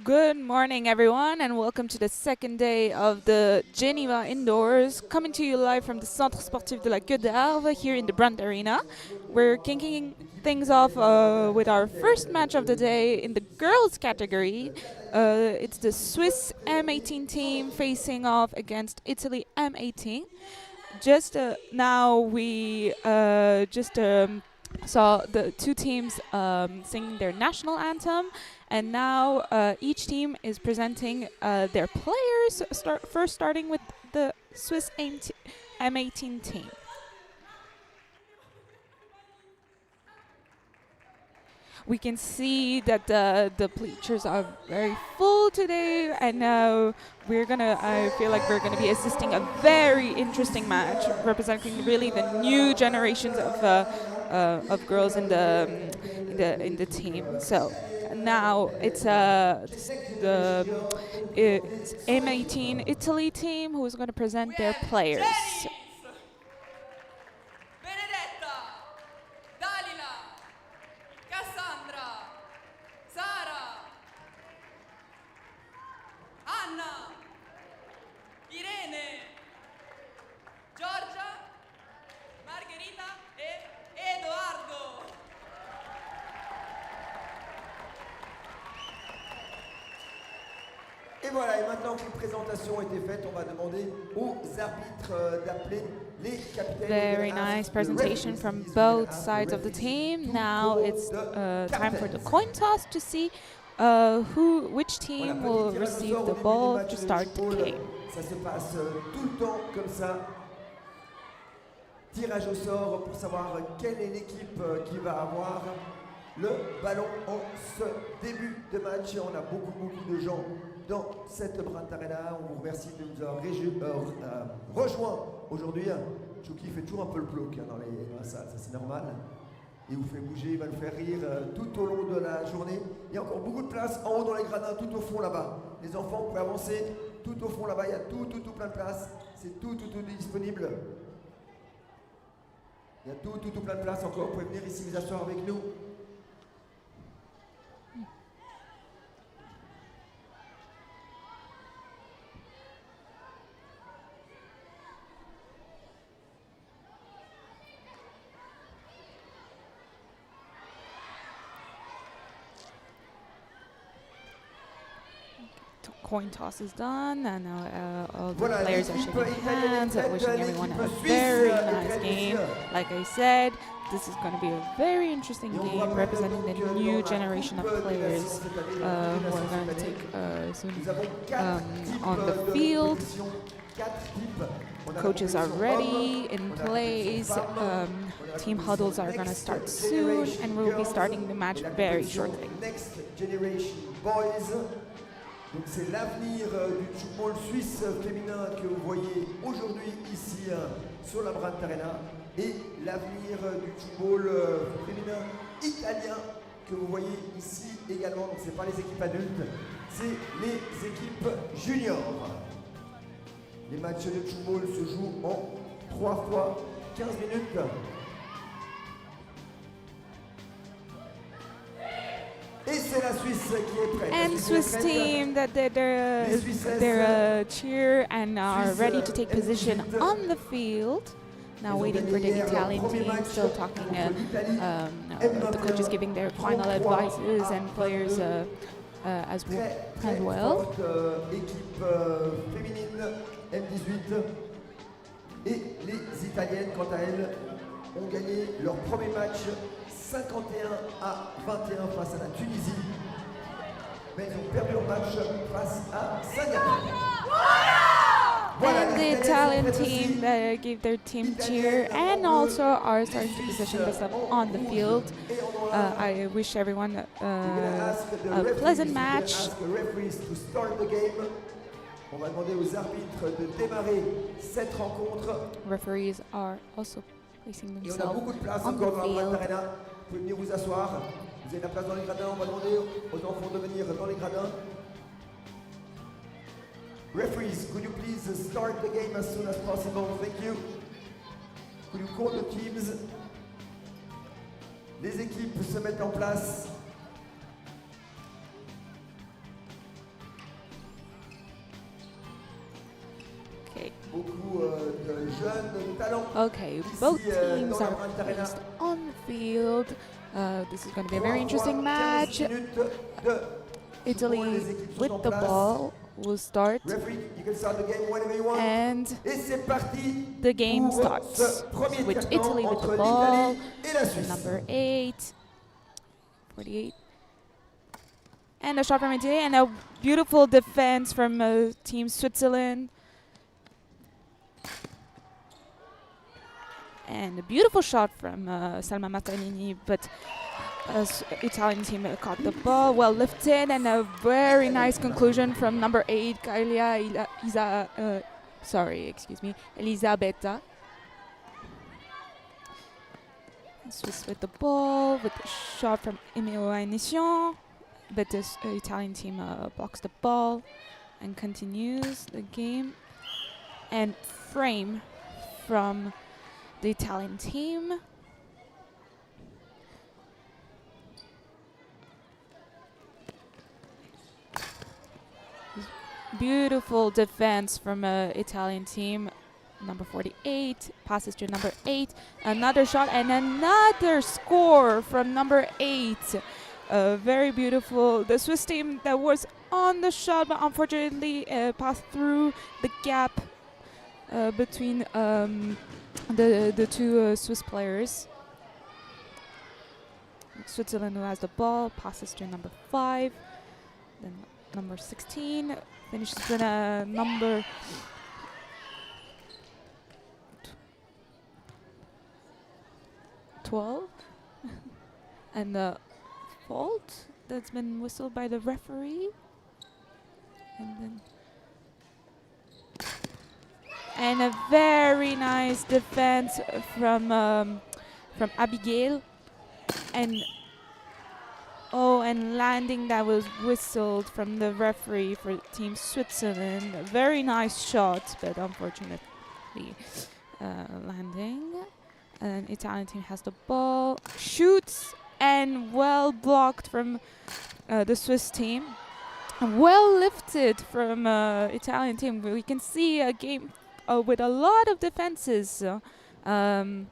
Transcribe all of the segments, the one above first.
Good morning, everyone, and welcome to the second day of the Geneva Indoors, coming to you live from the Centre Sportif de la GER-TBV here in the Brandt Arena. We're kicking things off with our first match of the day in the girls category. It's the Swiss M18 team facing off against Italy M18. Just now we just saw the two teams singing their national anthem, and now each team is presenting their players, first starting with the Swiss M18 team. We can see that the bleachers are very full today, and I feel like we're gonna be assisting a very interesting match, representing really the new generations of girls in the team. So now it's it's M18 Italy team who is going to present their players. Et voilà, et maintenant qu'une présentation a été faite, on va demander aux arbitres d'appeler les capitaines. Very nice presentation from both sides of the team. Now it's time for the coin toss to see which team will receive the ball to start the game. Ça se passe tout le temps comme ça. Tirage au sort pour savoir quelle est l'équipe qui va avoir le ballon en ce début de match. On a beaucoup de gens dans cette Brandt Arena. On vous remercie de nous avoir rejoints aujourd'hui. Tchouki fait toujours un peu le plouc dans la salle, ça c'est normal. Il vous fait bouger, il va nous faire rire tout au long de la journée. Il y a encore beaucoup de place en haut dans les gradins, tout au fond là-bas. Les enfants, vous pouvez avancer tout au fond là-bas. Il y a tout plein de place. C'est tout disponible. Il y a tout plein de place encore. Vous pouvez venir ici vous asseoir avec nous. Coin toss is done, and now all the players are shaking hands, wishing everyone a very nice game. Like I said, this is going to be a very interesting game, representing the new generation of players who are going to take soon on the field. Coaches are ready, in place. Team huddles are going to start soon, and we'll be starting the match very shortly. Next generation boys. Donc c'est l'avenir du Tchoukball suisse féminin que vous voyez aujourd'hui ici sur la Brandt Arena, et l'avenir du Tchoukball féminin italien que vous voyez ici également. Donc c'est pas les équipes adultes, c'est les équipes juniors. Les matchs de Tchoukball se jouent en 3 fois 15 minutes. Et c'est la Suisse qui est prête. And Swiss team that their cheer and are ready to take position on the field. Now waiting for the Italian team, still talking. The coaches giving their final advices and players as well. Équipe féminine M18 et les Italiennes, quant à elles, ont gagné leur premier match 51-21 face à la Tunisie, mais ils ont perdu leur match face à Singapour. And the Italian team that gave their team cheer and also are starting to position themselves on the field. I wish everyone a pleasant match. On va demander aux arbitres de démarrer cette rencontre. Referees are also placing Et on a themselves beaucoup de place on encore the dans la field. Brandt Arena. Vous pouvez venir vous asseoir. Vous avez la place dans les gradins. On va demander aux enfants de venir dans les gradins. Referees, could you please start the game as soon as possible? Thank you. Could you call the teams? Les équipes se mettent en place. Okay. beaucoup de jeunes talents. Okay, Ici, both dans teams la are Brandt Arena. placed on the field. This is going to be a very 3 interesting fois 15 match. minutes de Tchoukball. Italy Les équipes sont with en the place. ball will start, Referee, you can start the game whenever you want. and Et c'est parti the game pour starts ce premier with tiers-temps Italy with entre the ball. l'Italie et la Suisse. Number 8, 48. And a shot from Italy, and a beautiful defense from Team Switzerland. And a beautiful shot from Salma Martinini, but Italian team caught the ball, well lifted, and a very nice conclusion from number 8, Elisabetta. Swiss with the ball, with the shot from Emilio Inician, but this Italian team blocks the ball and continues the game. And frame from the Italian team. Beautiful defense from Italian team. Number 48 passes to number 8. Another shot and another score from number 8. Very beautiful. The Swiss team that was on the shot, but unfortunately passed through the gap between the two Swiss players. Switzerland, who has the ball, passes to number 5. Then number 16 finishes with number 12. And the fault that's been whistled by the referee. And a very nice defense from Abigail, and landing that was whistled from the referee for Team Switzerland. A very nice shot, but unfortunately landing. And Italian team has the ball, shoots, and well blocked from the Swiss team. Well lifted from Italian team. We can see a game with a lot of defenses, and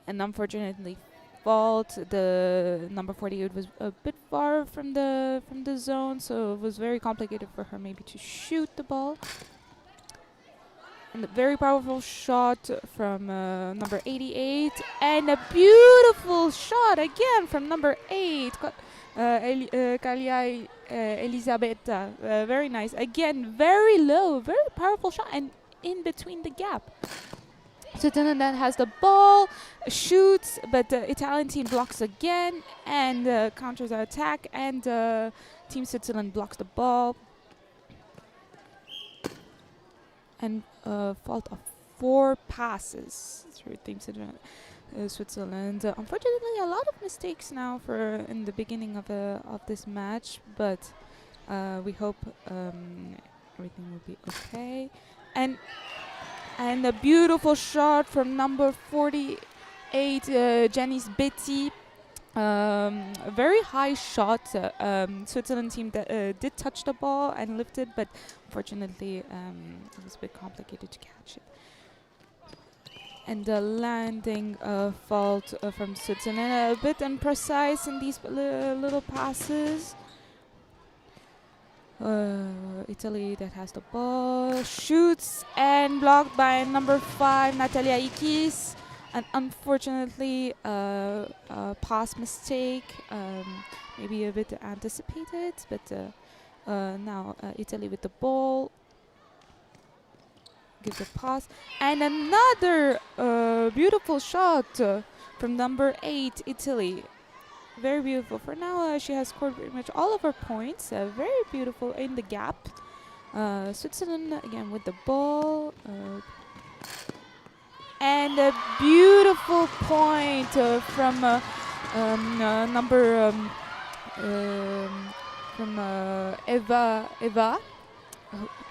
unfortunately fault. The number 48 was a bit far from the zone, so it was very complicated for her maybe to shoot the ball. And a very powerful shot from number 88, and a beautiful shot again from number 8, Elisabetta. Very nice. Again, very low, very powerful shot, and in between the gap. Switzerland then has the ball, shoots, but the Italian team blocks again and counters the attack, and Team Switzerland blocks the ball. And fault of 4 passes through Team Switzerland. Unfortunately, a lot of mistakes now for in the beginning of this match, but we hope everything will be okay. And a beautiful shot from number 48, Janice Betty. A very high shot. Switzerland team that did touch the ball and lifted, but unfortunately it was a bit complicated to catch it. And the landing fault from Switzerland, a bit imprecise in these little passes. Italy that has the ball, shoots, and blocked by number 5, Natalia Ikis. And unfortunately, pass mistake, maybe a bit anticipated, but now Italy with the ball gives a pass, and another beautiful shot from number 8, Italy. Very beautiful. For now, she has scored pretty much all of her points. Very beautiful in the gap. Switzerland again with the ball. And a beautiful point from number from Eva.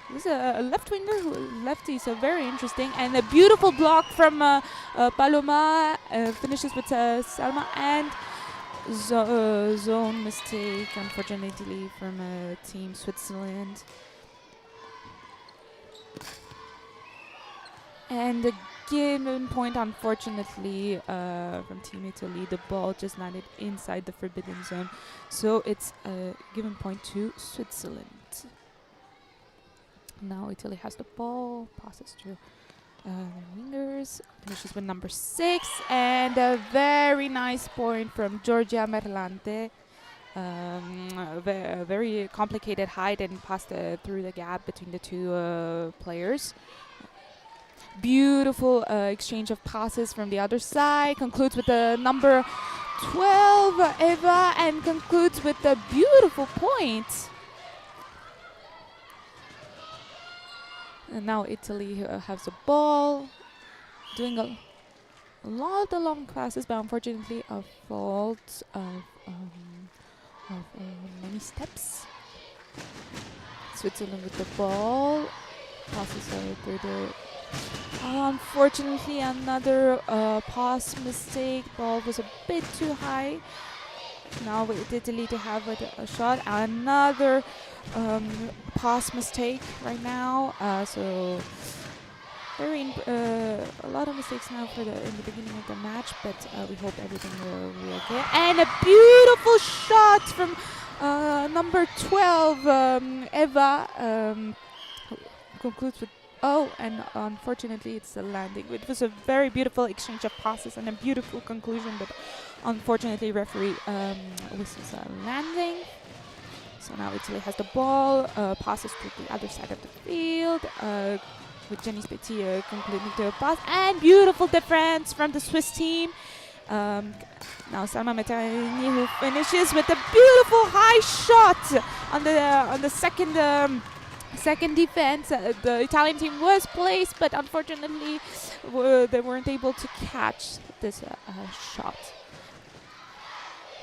Who's a left winger, lefty, so very interesting. And a beautiful block from Paloma. Finishes with Salma, and zone mistake, unfortunately, from Team Switzerland. And a given point, unfortunately, from Team Italy. The ball just landed inside the forbidden zone. So it's a given point to Switzerland. Now Italy has the ball, passes to the wingers, finishes with number 6, and a very nice point from Giorgia Merlante. A very complicated height and passed through the gap between the two players. Beautiful exchange of passes from the other side. Concludes with the number 12, Eva, and concludes with a beautiful point. And now Italy has the ball, doing a lot of long passes, but unfortunately a fault of many steps. Switzerland with the ball, passes through the. Unfortunately, another pass mistake. Ball was a bit too high. Now with Italy to have a shot. Another pass mistake right now. So a lot of mistakes now in the beginning of the match, but we hope everything will be okay. And a beautiful shot from number 12, Eva. Concludes with. Oh, and unfortunately it's a landing. It was a very beautiful exchange of passes and a beautiful conclusion, but unfortunately referee whistles a landing. So now Italy has the ball, passes to the other side of the field, with Jenny Petit completing the pass, and beautiful defense from the Swiss team. Now Salma Mettarini, who finishes with a beautiful high shot on the second defense. The Italian team was placed, but unfortunately they weren't able to catch this shot.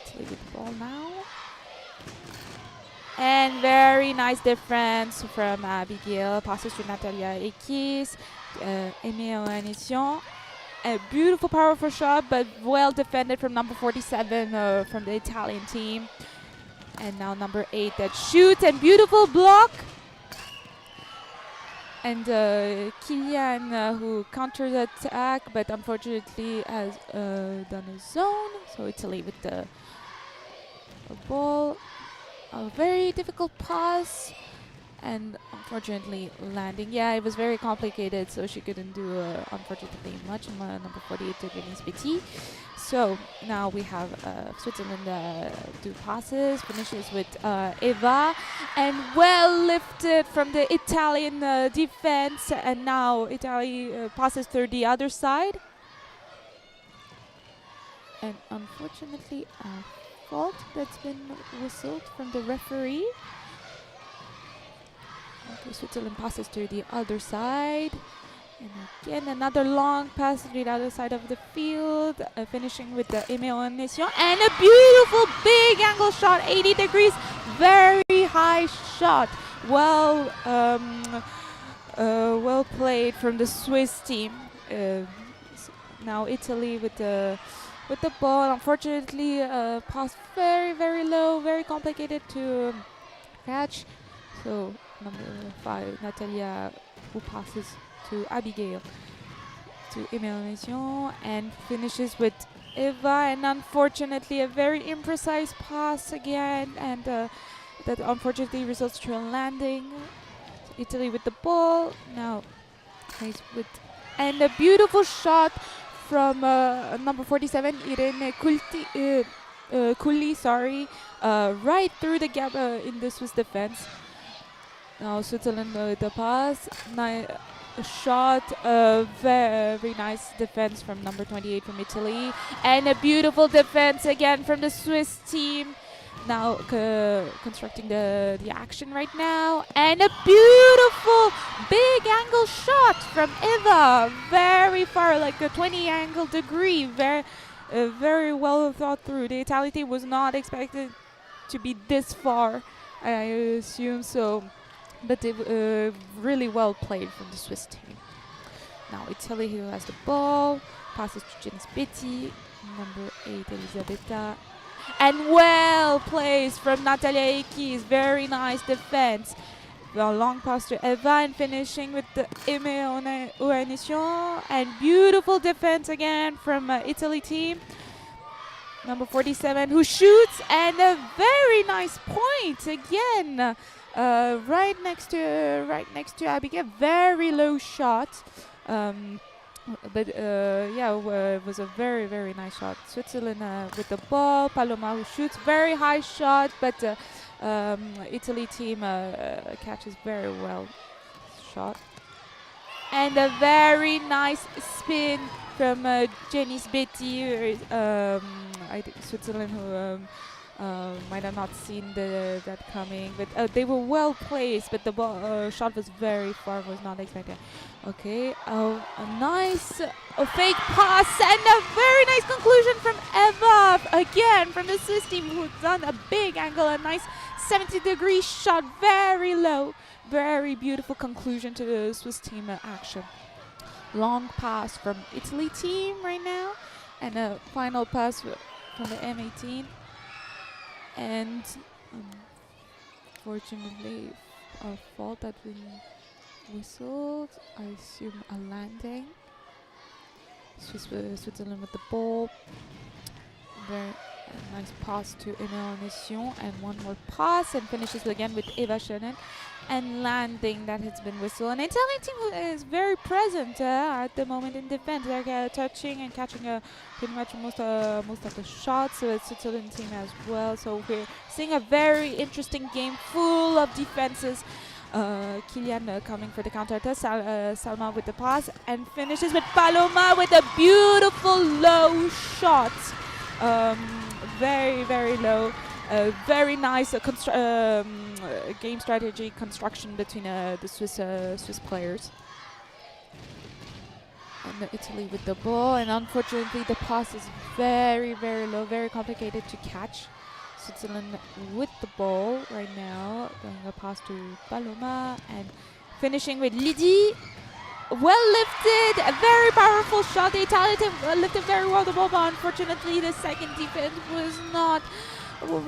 Italy with the ball now. And very nice defense from Abigail. Passes to Natalia Ekis, Aimée Onision. A beautiful, powerful shot, but well defended from number 47 from the Italian team. And now number 8 that shoots, and beautiful block. And Kylian who counters attack, but unfortunately has done a zone. So Italy with the ball. A very difficult pass, and unfortunately landing. Yeah, it was very complicated, so she couldn't do unfortunately much. Number 48 to Denise Petit. So now we have Switzerland do passes, finishes with Eva, and well lifted from the Italian defense, and now Italy passes through the other side. And unfortunately fault that's been whistled from the referee. Okay, Switzerland passes to the other side. And again, another long pass to the other side of the field, finishing with the Aimée Onision. And a beautiful big angle shot, 80 degrees, very high shot. Well played from the Swiss team. Now Italy with the ball. Unfortunately, pass very low, very complicated to catch. So number 5, Natalia, who passes to Abigail, to Aimée Onision, and finishes with Eva. And unfortunately, a very imprecise pass again, and that unfortunately results to a landing. So Italy with the ball now, and a beautiful shot from number 47, Irene Kulli, right through the gap in the Swiss defense. Now Switzerland with the pass, a shot, very nice defense from number 28 from Italy, and a beautiful defense again from the Swiss team. Now constructing the action right now, and a beautiful big angle shot from Eva, very far, like a 20 angle degree, very well thought through. The Italian team was not expected to be this far, I assume so, but they really well played from the Swiss team. Now Italy, who has the ball, passes to Janice Betty, number 8 Elisabetta. And well placed from Natalia Ekis, very nice defense. a long pass to Eva and finishing with the intermission, and beautiful defense again from Italy team. Number 47 who shoots, and a very nice point again. Right next to Abigail. Very low shot. But it was a very, very nice shot. Switzerland with the ball. Paloma who shoots, very high shot, but Italy team catches very well shot. And a very nice spin from Geneva-TBV. I think Switzerland who might have not seen that coming, but they were well placed, but the ball shot was very far, was not expected. Okay, a nice fake pass and a very nice conclusion from Eva again from the Swiss team, who's done a big angle, a nice 70-degree shot, very low, very beautiful conclusion to the Swiss team action. Long pass from Italy team right now, and a final pass from the M18. And fortunately, a fault that we whistled. I assume a landing. Switzerland with the ball. Very nice pass to intermission, and one more pass, and finishes again with Eva Schoenen. And landing that has been whistled. An Italian team is very present at the moment in defense. They're touching and catching pretty much most of the shots. So it's Switzerland team as well. So we're seeing a very interesting game full of defenses. Kilian coming for the counter-attack. Salma with the pass, and finishes with Paloma with a beautiful low shot. Very, very low. Very nice game strategy construction between the Swiss players. And Italy with the ball, and unfortunately the pass is very, very low, very complicated to catch. Switzerland with the ball right now, going a pass to Paloma, and finishing with Lydie. Well lifted, a very powerful shot. The Italian team lifted very well the ball, but unfortunately the second defense was not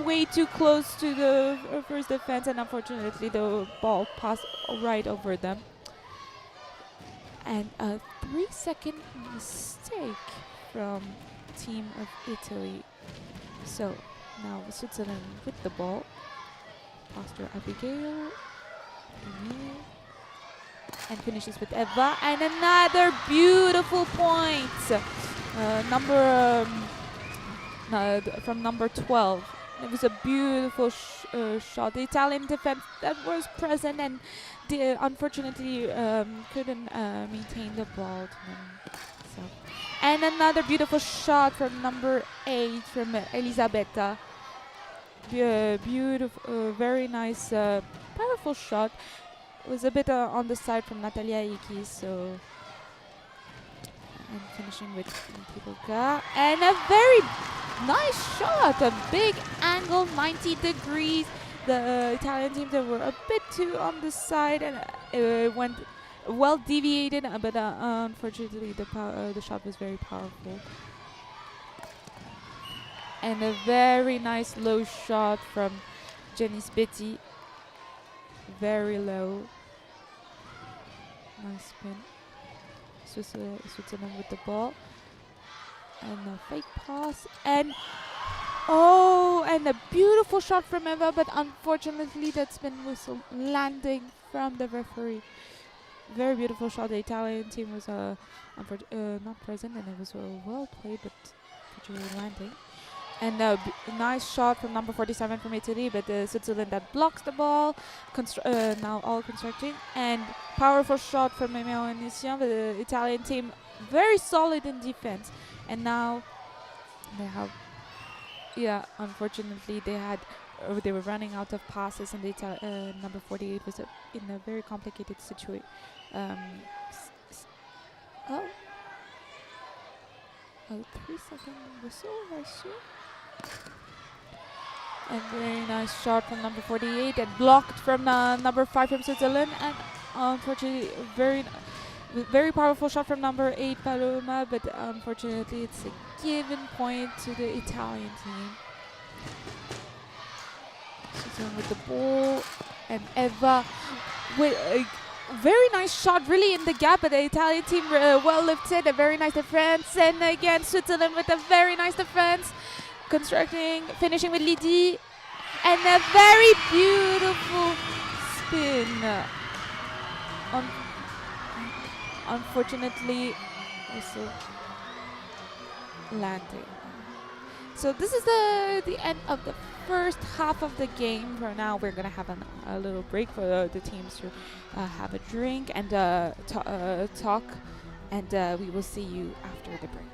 way too close to the first defense, and unfortunately the ball passed right over them. And a 3-second mistake from team of Italy. So now Switzerland with the ball. Pass to Abigail. And finishes with Eva. And another beautiful point. From number 12. It was a beautiful shot. The Italian defense that was present and unfortunately couldn't maintain the ball. So. And another beautiful shot from number 8 from Elisabetta. Beautiful, very nice, powerful shot. It was a bit on the side from Natalia Iki, so. And finishing with Tiboka. And a very nice shot, a big angle, 90 degrees. The Italian team, they were a bit too on the side, and it went well deviated, but unfortunately the shot was very powerful. And a very nice low shot from Geneva-TBV. Very low. Nice spin. Switzerland with the ball. And a fake pass. And and a beautiful shot from Eva, but unfortunately that's been whistled, landing from the referee. Very beautiful shot. The Italian team was not present, and it was well played, but unfortunately landing. And a nice shot from number 47 from Italy, but Switzerland that blocks the ball. Now all constructing. And powerful shot from intermission, but the Italian team very solid in defense. And now they have, unfortunately they were running out of passes, and the number 48 was in a very complicated situation. 3-second whistle, I assume. And very nice shot from number 48, and blocked from number 5 from Switzerland. And unfortunately, very powerful shot from number 8, Paloma, but unfortunately it's a given point to the Italian team. Switzerland with the ball, and Eva with a very nice shot, really in the gap, but the Italian team well lifted, a very nice defense, and again Switzerland with a very nice defense, finishing with Lydie, and a very beautiful spin. Unfortunately, also landing. So this is the end of the first half of the game. For now, we're gonna have a little break for the teams to have a drink and talk, and we will see you after the break.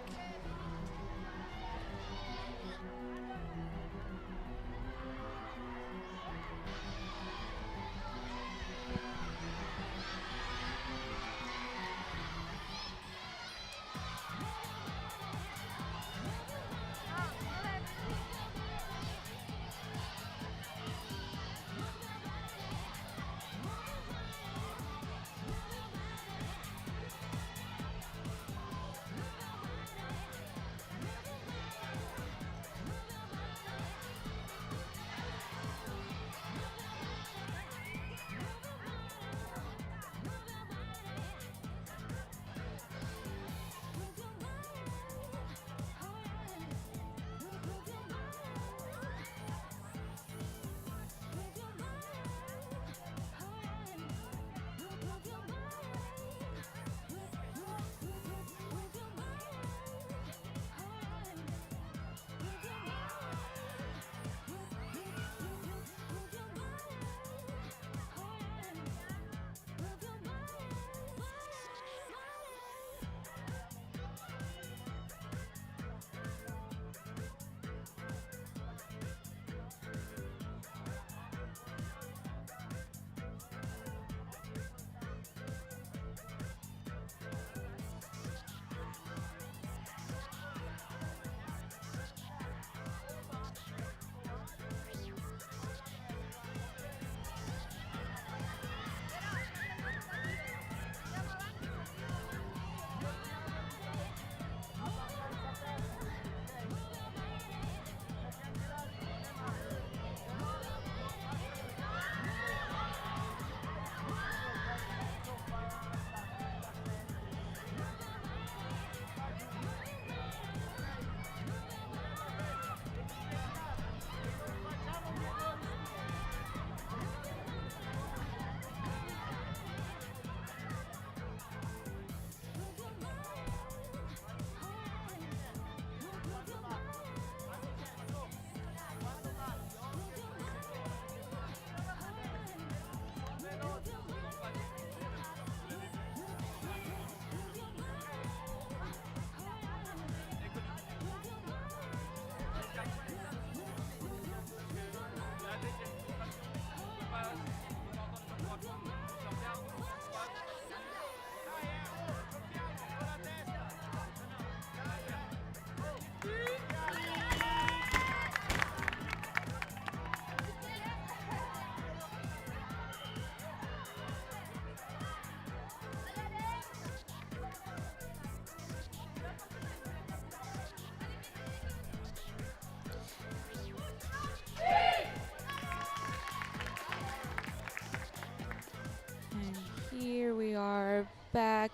Here we are back,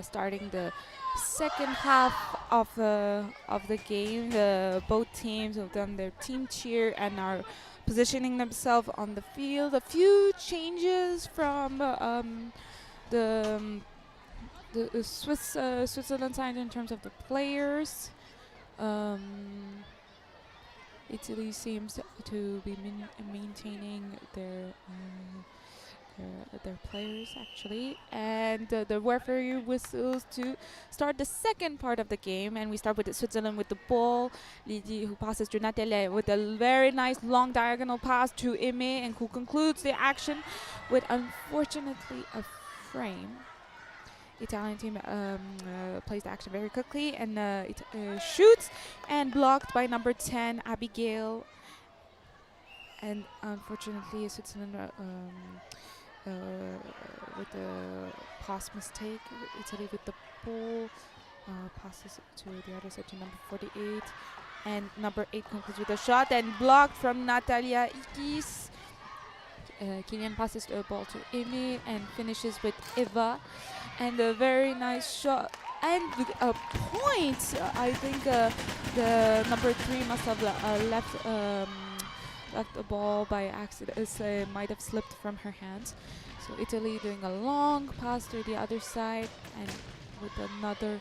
starting the second half of the game. Both teams have done their team cheer and are positioning themselves on the field. A few changes from the Switzerland side in terms of the players. Italy seems to be maintaining their players actually, and the referee whistles to start the second part of the game, and we start with Switzerland with the ball. Lydie, who passes to Natalia with a very nice long diagonal pass to Aimé, and who concludes the action with unfortunately a frame. Italian team plays the action very quickly, and it shoots and blocked by number 10 Abigail, and unfortunately Switzerland with the pass mistake. Italy with the ball passes to the other side to number 48, and number 8 concludes with a shot and blocked from Natalia Ikis. Kylian passes the ball to Amy and finishes with Eva, and a very nice shot and a point. I think the number 3 must have left the ball by accident. It might have slipped from her hands. So Italy doing a long pass to the other side, and with another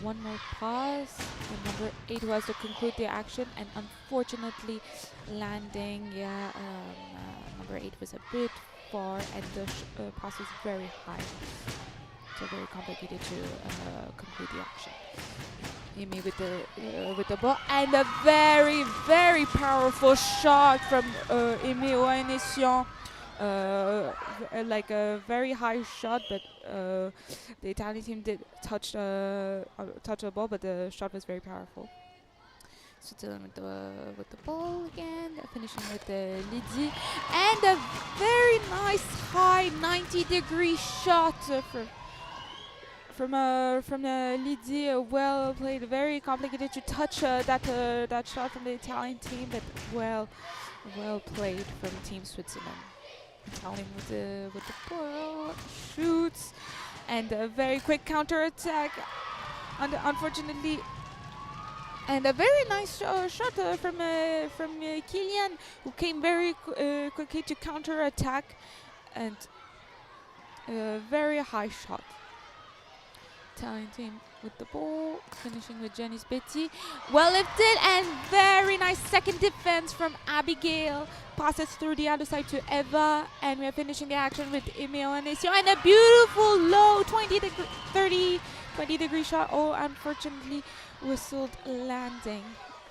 one more pass, and number 8 who has to conclude the action, and unfortunately landing. Number 8 was a bit far, and the pass is very high, so very complicated to conclude the action. Amy with the ball, and a very, very powerful shot from Amy Oanessian. Like a very high shot, but the Italian team did touch the ball, but the shot was very powerful. Switzerland with the ball again, finishing with the Lydie, and a very nice high 90-degree shot from Lydie. Well played, very complicated to touch that shot from the Italian team, but well played from Team Switzerland. Italian with the ball, shoots, and a very quick counter attack. Unfortunately, and a very nice shot from Kylian, who came very quickly to counter attack, and a very high shot. Italian team with the ball, finishing with Janice Betty. Well lifted, and very nice second defense from Abigail. Passes through the other side to Eva, and we are finishing the action with Emil and Isio, and a beautiful low 20-degree shot. Oh, unfortunately whistled landing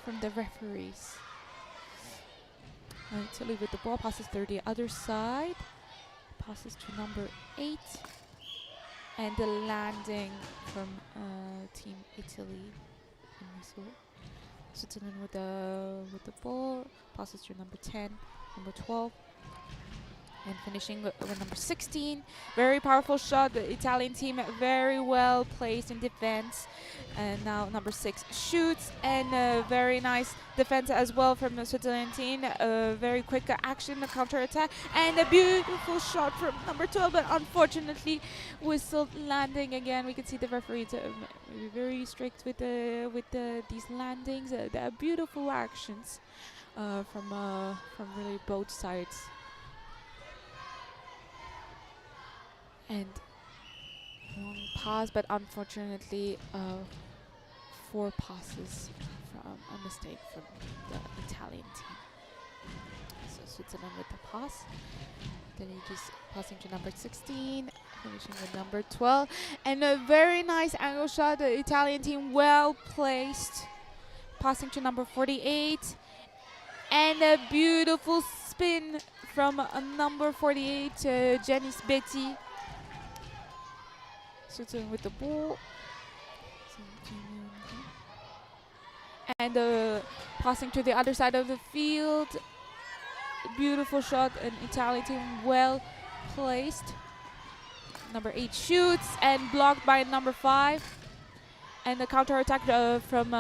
from the referees. Italy with the ball, passes through the other side, passes to number 8. And the landing from Team Italy. Switzerland with the ball, passes to number 10, number 12, and finishing with number 16. Very powerful shot. The Italian team very well placed in defense. And now number 6 shoots, and a very nice defense as well from the Switzerland team. Very quick action, the counter attack, and a beautiful shot from number 12, but unfortunately whistled landing again. We can see the referee very strict with these landings. There are beautiful actions from really both sides. And long pass, but unfortunately 4 passes from a mistake from the Italian team. So Switzerland with the pass. Then he just passing to number 16, finishing with number 12, and a very nice angle shot. The Italian team well placed, passing to number 48, and a beautiful spin from number 48, Janice Betty. Switzerland with the ball, and passing to the other side of the field. Beautiful shot, an Italian team well placed. Number 8 shoots, and blocked by number 5. And the counter attack from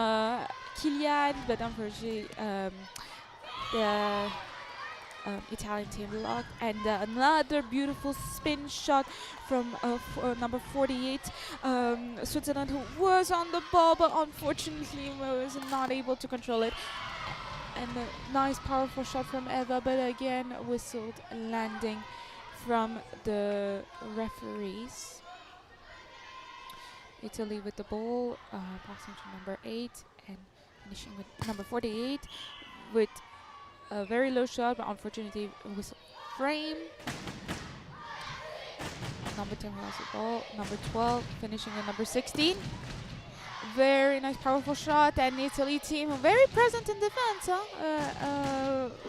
Kylian, but unfortunately the Italian team blocked, and another beautiful spin shot from number 48, Switzerland, who was on the ball, but unfortunately was not able to control it. And a nice powerful shot from Eva, but again whistled landing from the referees. Italy with the ball, passing to number 8, and finishing with number 48 with a very low shot, but unfortunately whistle frame. Number 10 has the ball. Number 12 finishing with number 16. Very nice, powerful shot, and the Italy team very present in defense.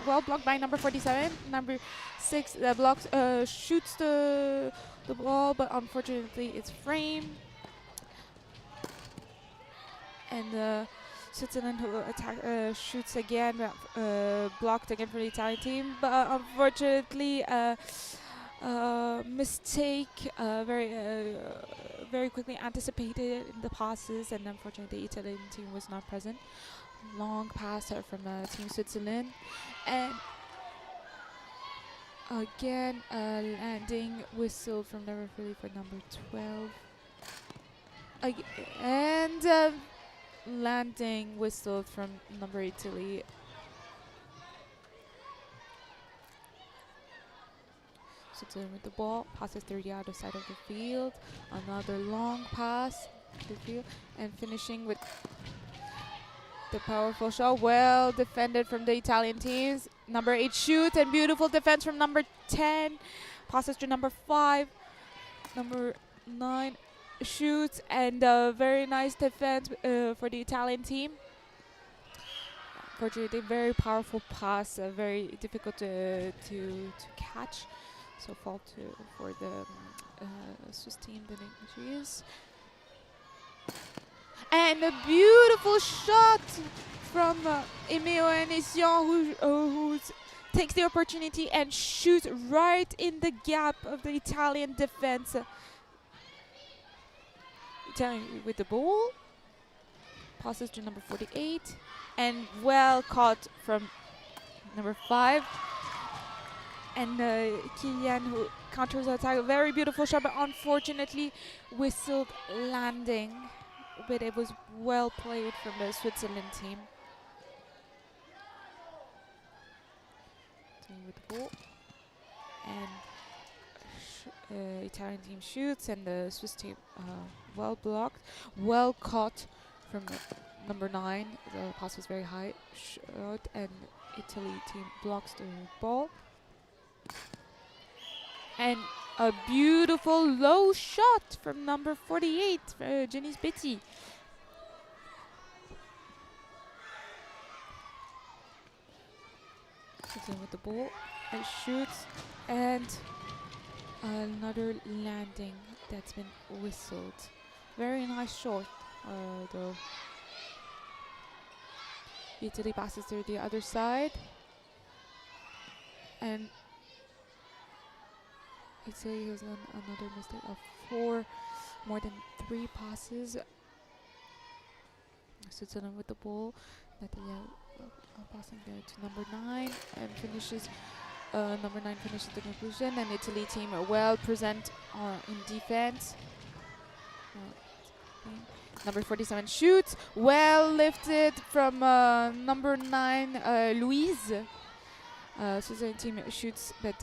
Well blocked by number 47. Number 6 blocks, shoots the ball, but unfortunately it's framed. And Switzerland who shoots again, blocked again for the Italian team, but unfortunately mistake, very quickly anticipated in the passes, and unfortunately the Italian team was not present. Long pass from Team Switzerland, and Again, landing whistle from the referee for number 12. And landing whistle from number Italy. So with the ball, passes through the other side of the field. Another long pass to the field, and finishing with the powerful shot. Well defended from the Italian teams. Number 8 shoots, and beautiful defense from number 10. Passes to number 5. Number 9 shoots, and very nice defense for the Italian team. Unfortunately, very powerful pass, very difficult to catch. So fault for the Swiss team, the Nigeria. And a beautiful shot from Emeo Enissian, who takes the opportunity and shoots right in the gap of the Italian defense. Italian with the ball. Passes to number 48. And well caught from number 5. And Kylian, who counters the attack. A very beautiful shot, but unfortunately whistled landing. But it was well played from the Switzerland team. With the ball. And Italian team shoots, and the Swiss team well blocked. Well caught from number 9. The pass was very high. Shot, and Italy team blocks the ball. And a beautiful low shot from number 48, Geneva Betty. Sits in with the ball and shoots, and another landing that's been whistled. Very nice shot, though. Italy passes to the other side, and Italy has done another mistake of 4, more than 3 passes. Switzerland with the ball. Natalia passing there to number 9, and finishes. Number 9 finishes the conclusion, and Italy team are well present in defense. Number 47 shoots, well lifted from number 9, Louise. Switzerland team shoots, but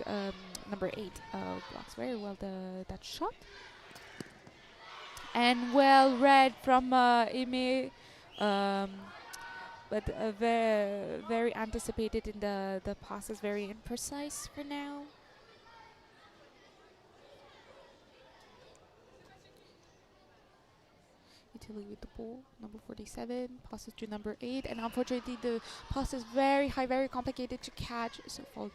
number 8 blocks very well that shot. And well read from Ime, but very anticipated in the passes, very imprecise for now. Italy with the ball, number 47, passes to number 8, and unfortunately the pass is very high, very complicated to catch, so fault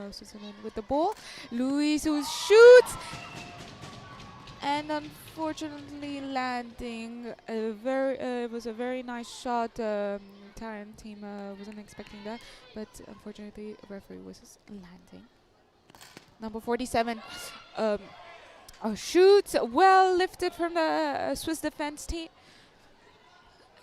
Switzerland with the ball. Luis, who shoots, and unfortunately landing. It was a very nice shot. Italian team wasn't expecting that, but unfortunately the referee was landing. Number 47 shoots, well lifted from the Swiss defense team,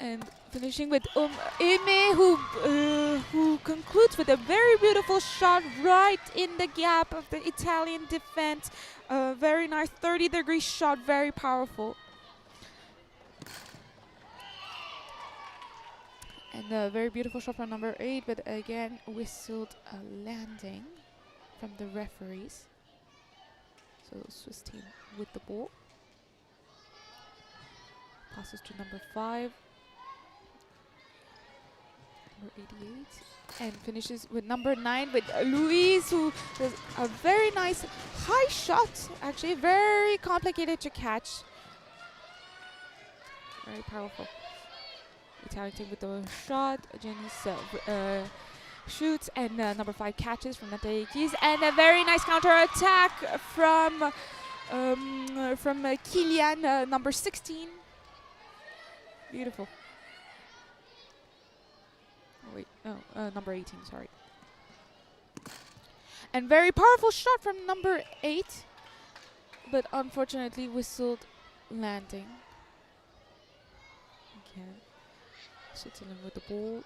and finishing with Eme, who concludes with a very beautiful shot right in the gap of the Italian defense. Very nice 30-degree shot, very powerful. And a very beautiful shot from number 8, but again whistled a landing from the referees. So Swiss team with the ball. Passes to number 5. Number 88. And finishes with number 9 with Louise, who does a very nice high shot. Actually very complicated to catch. Very powerful. Italian team with the shot. Jenny shoots, and number 5 catches from Natalia Keys, and a very nice counter attack from Kylian, number 16. Beautiful. Oh, wait, no, number 18. Sorry. And very powerful shot from number 8, but unfortunately whistled landing. Again, Switzerland with the ball.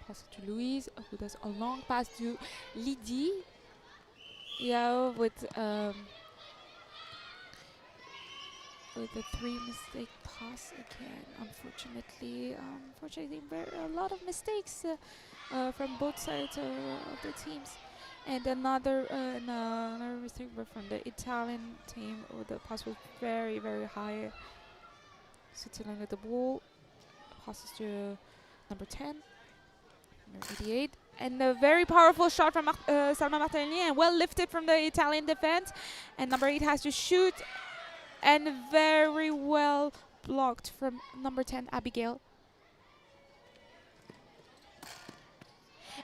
Pass it to Louise, who does a long pass to Lydie. Yeah, with the 3 mistake pass again. Unfortunately, a lot of mistakes from both sides of the teams. And another mistake from the Italian team. Oh, the pass was very, very high. Switzerland with the ball. Passes to number 10, number 88. And a very powerful shot from Salma Martinelli, and well lifted from the Italian defense. And number 8 has to shoot, and very well blocked from number 10, Abigail.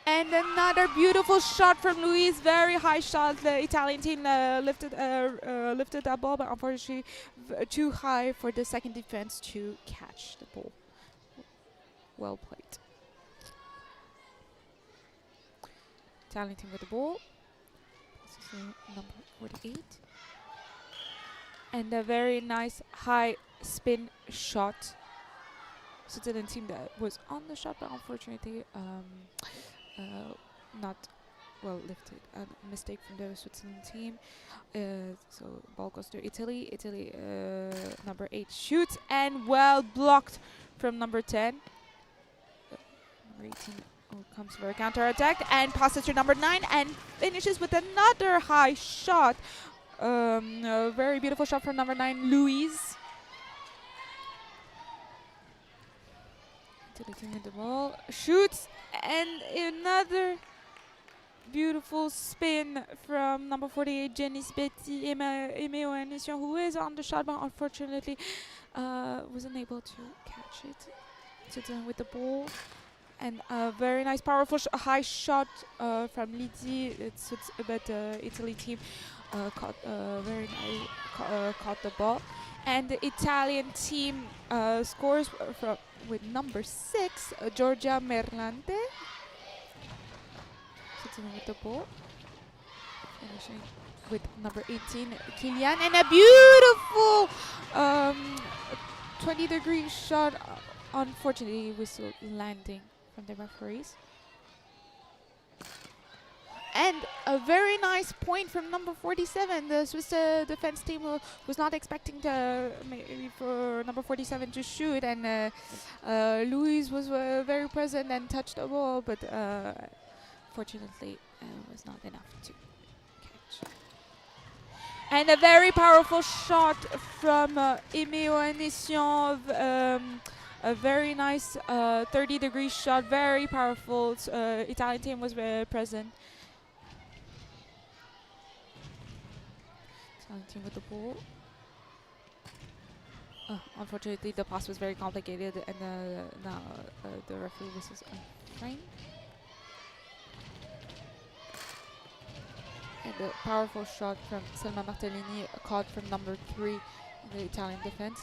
And another beautiful shot from Louise, very high shot. The Italian team lifted that ball, but unfortunately too high for the second defense to catch the ball. Well played. Italian team with the ball. This is number 48. And a very nice high spin shot. Switzerland team that was on the shot, but unfortunately not well lifted. A mistake from the Switzerland team. So ball goes to Italy. Italy number 8 shoots, and well blocked from number 10. Number 18 comes for a counter attack and passes to number 9 and finishes with another high shot. A very beautiful shot from number 9, Louise. Italy with the ball, shoots, and another beautiful spin from number 48, Janice Betty Emeo, who is on the shot, but unfortunately wasn't able to catch it. Switzerland with the ball. And a very nice, powerful high shot from Lydie. But the Italy team caught the ball. And the Italian team scores with number 6, Giorgia Merlante. Switzerland with the ball. Finishing with number 18, Kilian. And a beautiful 20-degree shot. Unfortunately, whistle landing from the referees. And a very nice point from number 47. The Swiss defense team was not expecting for number 47 to shoot, and Louise was very present and touched the ball, but fortunately was not enough to catch. And a very powerful shot from Emeo Anissian. A very nice 30-degree shot, very powerful. Italian team was present. Italian team with the ball. Unfortunately, the pass was very complicated, and now the referee whistles a frame. And a powerful shot from Selma Martellini, caught from number 3 in the Italian defense.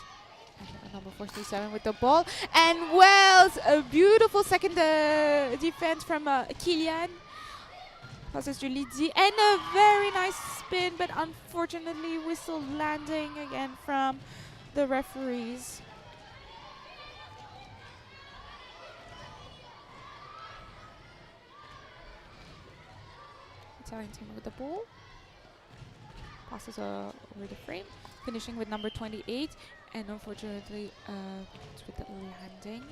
And number 47 with the ball. And Wells, a beautiful second defense from Kilian. Passes to Lydie. And a very nice spin, but unfortunately whistle landing again from the referees. Italian team with the ball. Passes over the frame. Finishing with number 28. And unfortunately, it's with the landing.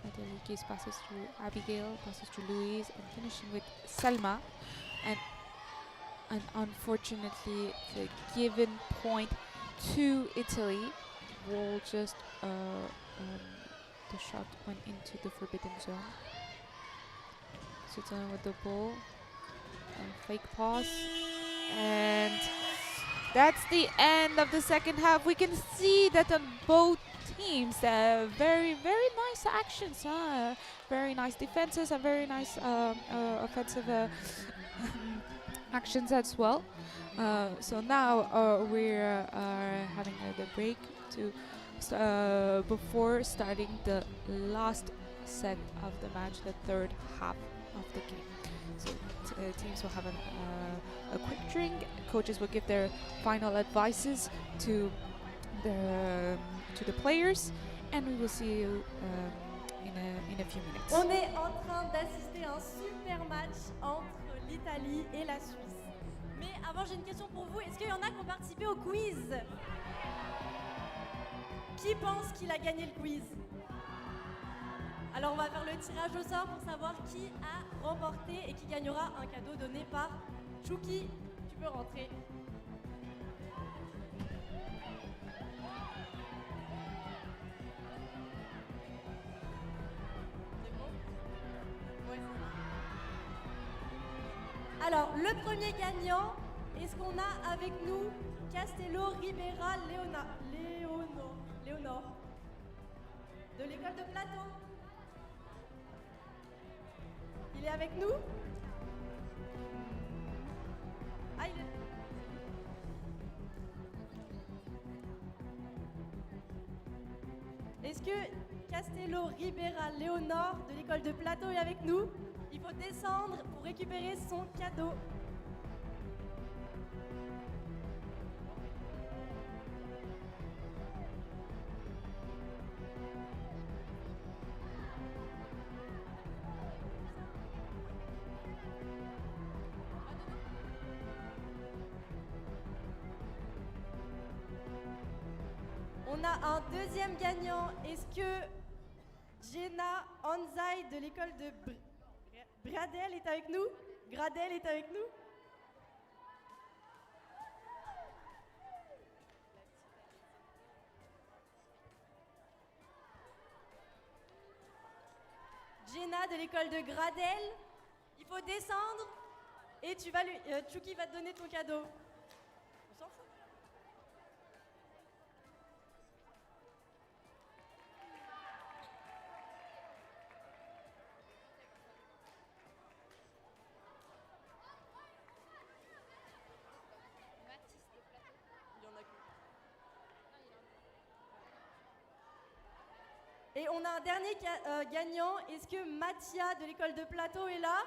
Madelikis passes to Abigail, passes to Louise, and finishing with Selma. And unfortunately, the given point to Italy will just the shot went into the forbidden zone. Switzerland with the ball. Fake pass. And that's the end of the second half. We can see that on both teams, very, very nice actions, very nice defenses and very nice offensive actions as well. So now we are having the break to before starting the last set of the match, the third half of the game. So teams will have a quick drink. Coaches will give their final advices to the players, and we will see you in a few minutes. On est en train d'assister à un super match entre l'Italie et la Suisse. Mais avant, j'ai une question pour vous. Est-ce qu'il y en a qui ont participé au quiz? Qui pense qu'il a gagné le quiz? Alors on va faire le tirage au sort pour savoir qui a remporté et qui gagnera un cadeau donné par Tchouki. Tu peux rentrer. C'est bon? Ouais, c'est bon. Alors le premier gagnant, est-ce qu'on a avec nous Castello Ribera Léonore de l'école de Plateau? Il est avec nous? Ah, il est... Est-ce que Castello Ribera Léonore de l'école de Plateau est avec nous? Il faut descendre pour récupérer son cadeau. On a un deuxième gagnant. Est-ce que Jenna Anzai de l'école de Bradel est avec nous? Gradel est avec nous? Jenna de l'école de Gradel, il faut descendre et tu vas Tchouki va te donner ton cadeau. On s'en fout. Et on a un dernier gagnant. Est-ce que Mathia de l'école de Plateau est là?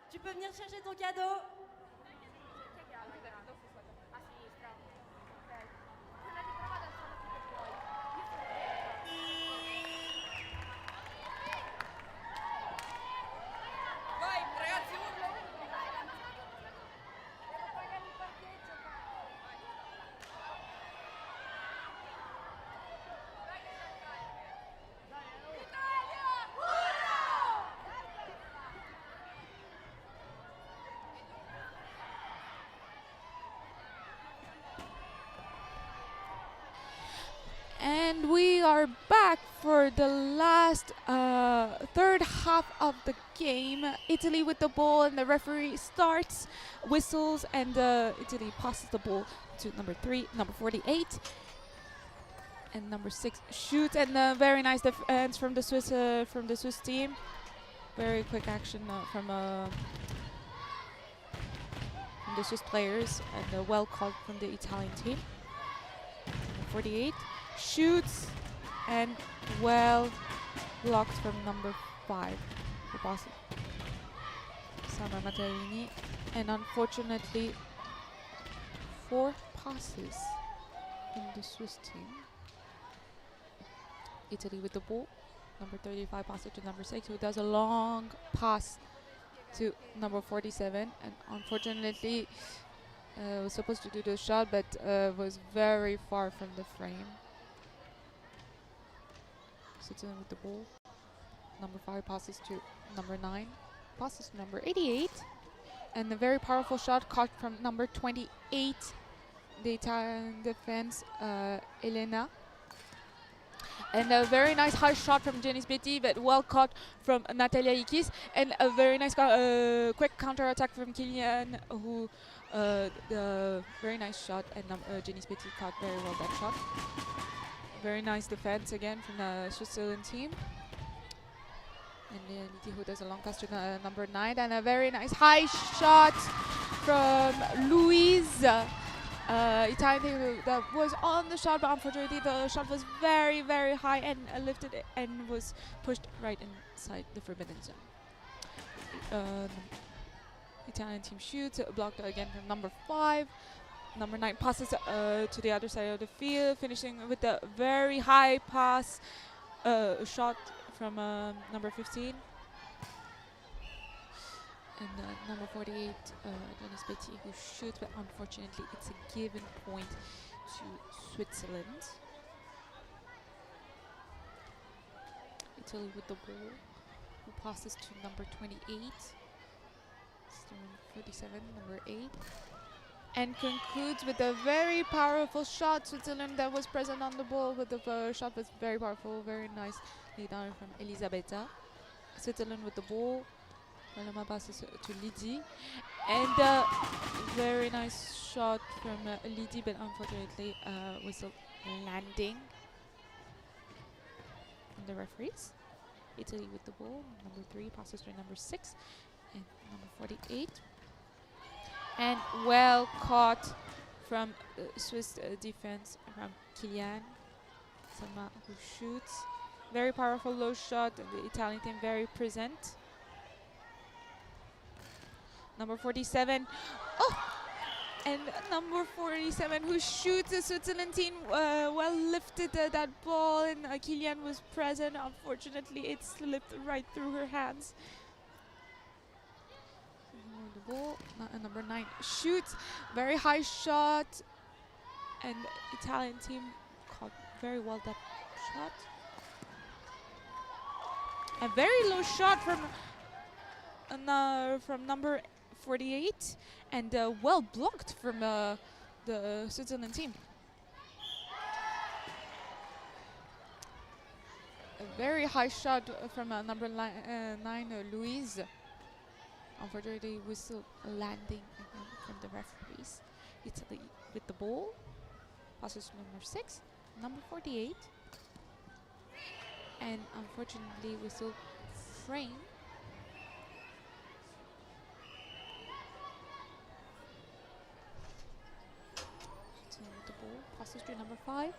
Tu peux venir chercher ton cadeau. And we are back for the last third half of the game. Italy with the ball, and the referee starts, whistles, and Italy passes the ball to number 48. And number 6 shoots, and very nice defense from the Swiss team. Very quick action from the Swiss players, and well called from the Italian team. 48 shoots, and well blocked from number 5, the boss, Sandra Matarini. And unfortunately, 4 passes in the Swiss team. Italy with the ball. Number 35 passes to number 6, who does a long pass to number 47. And unfortunately, was supposed to do the shot, but was very far from the frame. Sits in with the ball. Number 5 passes to number 9. Passes to number 88. And a very powerful shot caught from number 28, the Italian defense, Elena. And a very nice high shot from Geneva, but well caught from Natalia Ikis. And a very nice quick counter attack from Kilian, who the very nice shot, and Geneva caught very well that shot. Very nice defense again from the Switzerland team. And Niti, who does a long pass to number 9, and a very nice high shot from Louise. Italian team that was on the shot, but unfortunately the shot was very, very high and lifted and was pushed right inside the forbidden zone. Italian team shoots, blocked again from number 5. Number 9 passes to the other side of the field, finishing with a very high pass shot from number 15. And number 48, Dennis Betty, who shoots, but unfortunately it's a given point to Switzerland. Italy with the ball, who passes to number 28, still 37, number 8, and concludes with a very powerful shot. Switzerland that was present on the ball, but the shot was very powerful, very nice lay down from Elisabetta. Switzerland with the ball. Paloma passes to Lydie, and very nice shot from Lydie, but unfortunately whistle landing on the referees. Italy with the ball, number 3 passes to number 6 and number 48, and well caught from Swiss defense from Kylian Sama, who shoots. Very powerful low shot, and the Italian team very present. Number 47, and number 47 who shoots. The Switzerland team well lifted that ball, and Kylian was present. Unfortunately, it slipped right through her hands. The ball, number 9 shoots, very high shot, and Italian team caught very well that shot. A very low shot from number 48, and well blocked from the Switzerland team. A very high shot from number 9, Louise. Unfortunately, whistle landing from the referees. Italy with the ball, passes to number 6, number 48, and unfortunately whistle frame. With the ball, passes to number 5,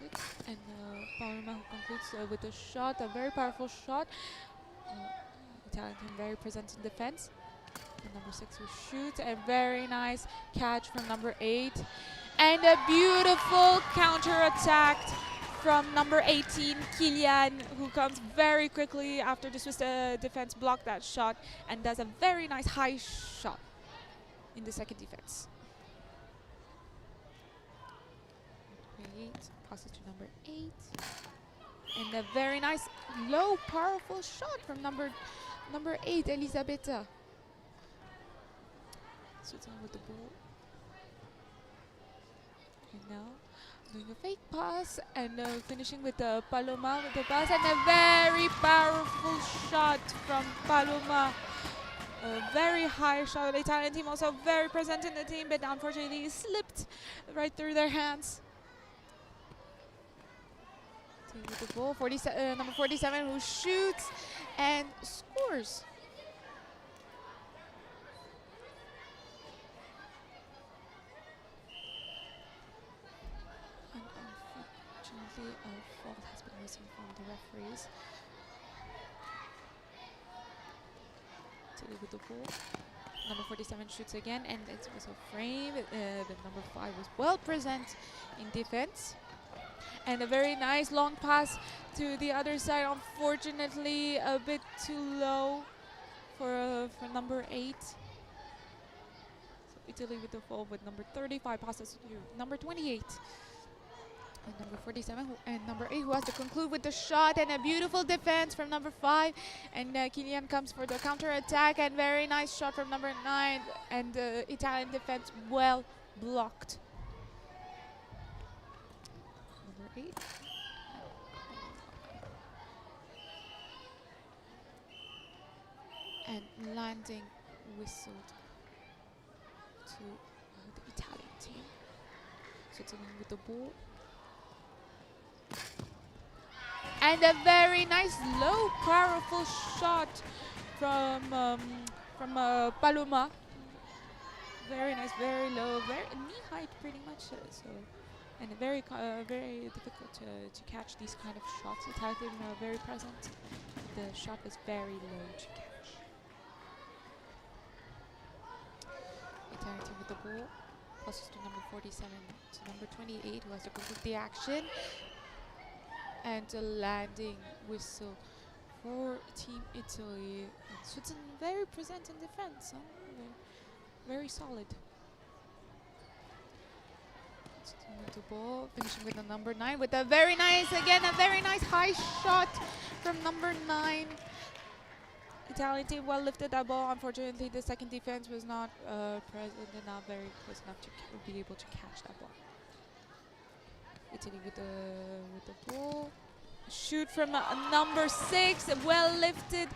6, and Paloma who concludes with a shot, a very powerful shot. Italian team very present in defense. And number 6 who shoots, a very nice catch from number 8, and a beautiful counter attack from number 18, Kylian, who comes very quickly after the Swiss defense blocked that shot and does a very nice high shot in the second defense. 8 passes to number 8, and a very nice low powerful shot from number 8, Elisabetta. Switzerland with the ball, and now doing a fake pass, and finishing with Paloma with the pass, and a very powerful shot from Paloma. A very high shot. The Italian team also very present in the team, but unfortunately it slipped right through their hands. With the ball, number 47 who shoots and scores. And unfortunately, a fault has been missing from the referees. With the ball, number 47 shoots again, and it was a frame. The number 5 was well present in defense, and a very nice long pass to the other side. Unfortunately, a bit too low for number 8. So Italy with the ball with number 35 passes to number 28. And number 47 and number 8 who has to conclude with the shot, and a beautiful defense from number 5, and Kylian comes for the counter attack, and very nice shot from number 9, and Italian defense well blocked. Number 8. And landing whistled to the Italian team. Switzerland with the ball. And a very nice low powerful shot from Paloma. Very nice, very low, very knee height pretty much. And very difficult to catch these kind of shots. Italian team very present. The shot was very low to catch. Italian team with the ball. passes to number 47 to number 28, who has to complete the action. And a landing whistle for Team Italy. And Switzerland very present in defense, huh? Very solid. With the ball, finishing with the number 9 with a very nice high shot from number 9. Italian team well lifted that ball. Unfortunately, the second defense was not present and not very close enough to be able to catch that ball. Italy with the ball. Shoot from number 6, well lifted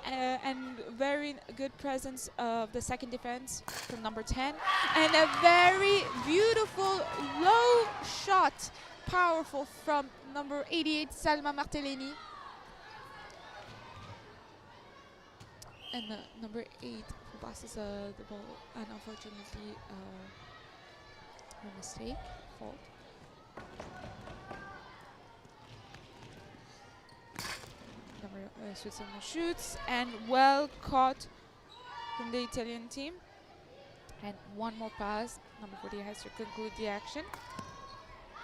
and very good presence of the second defense from number 10. And a very beautiful low shot, powerful from number 88, Salma Martellini. And number 8 who passes the ball, and unfortunately a mistake, fault. Switzerland shoots and well caught from the Italian team. And one more pass. Number 40 has to conclude the action.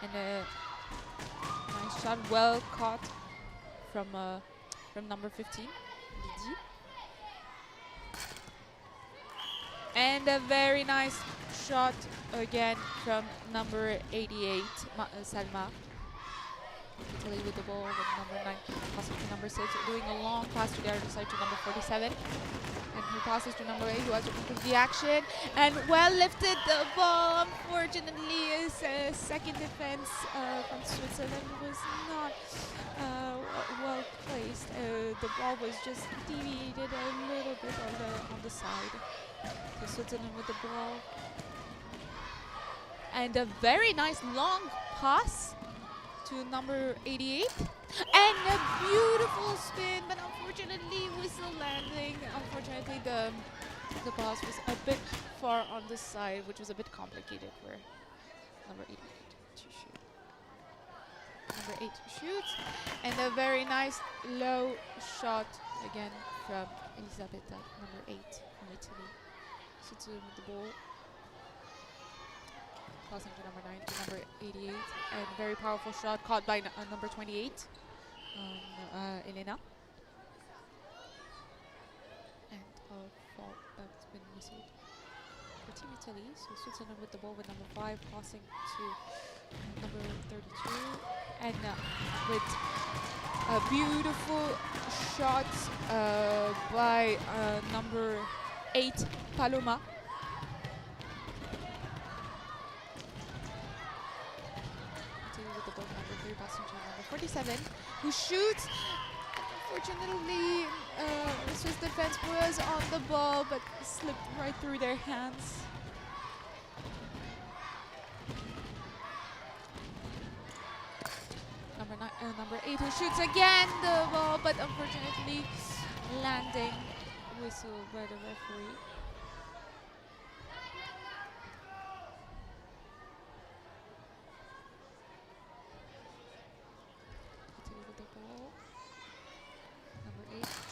And a nice shot, well caught from number 15, Lydie. And a very nice shot again from number 88, Salma. Italy with the ball with number 9, passing to number 6, doing a long pass to the other side to number 47. And he passes to number 8, who has to complete the action. And well lifted the ball. Unfortunately, his second defense from Switzerland was not well placed. The ball was just deviated a little bit on the side. So Switzerland with the ball. And a very nice long pass to number 88. And a beautiful spin, but unfortunately whistle landing. Unfortunately the pass was a bit far on the side, which was a bit complicated for number 88 to shoot. Number 8 shoots, and a very nice low shot again from Elisabetta, number 8 from Italy. Switzerland with the ball. Passing to number 9 to number 88, and very powerful shot caught by number 28, Elena. And a fault that's been whistled for Team Italy. So Switzerland with the ball with number 5, passing to number 32, and with a beautiful shot by number 8, Paloma. Number 3 passing to number 47, who shoots. Unfortunately, Swiss defense was on the ball, but slipped right through their hands. Number 8 who shoots again the ball, but unfortunately landing whistle by the referee.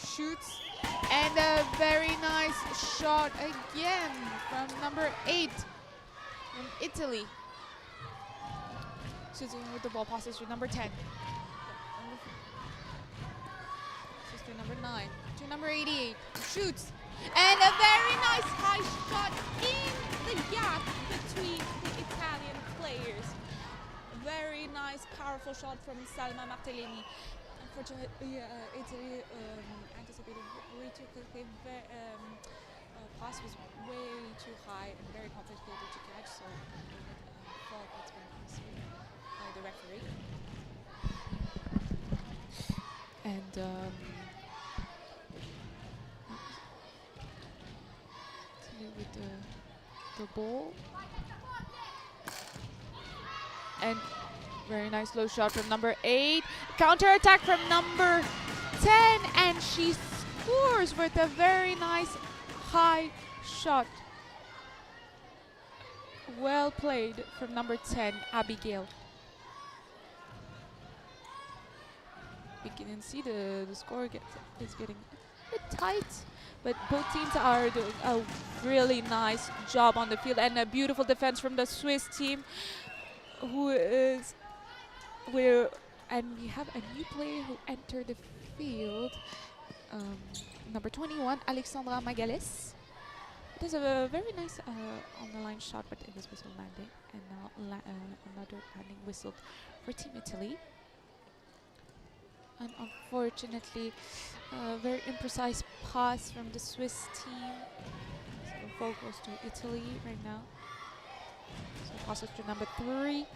Shoots, and a very nice shot again from number 8 from Italy. Switzerland with the ball, passes to number 10. Passes to number 9, to number 88, shoots, and a very nice high shot in the gap between the Italian players. Very nice, powerful shot from Salma Martellini. Unfortunately, Italy anticipated way too quickly. Pass was way too high and very complicated to catch, so fault that's been considered by the referee. And with the ball. And very nice low shot from number 8. Counter attack from number 10, and she scores with a very nice high shot. Well played from number 10, Abigail. You can see the score is getting a bit tight, but both teams are doing a really nice job on the field, and a beautiful defense from the Swiss team, who is where, and we have a new player who entered the field, number 21, Alexandra Magales. It is a very nice on the line shot, but it was whistle landing, and now another landing whistle for Team Italy. And unfortunately, a very imprecise pass from the Swiss team. So the ball goes to Italy right now. So passes to number 3,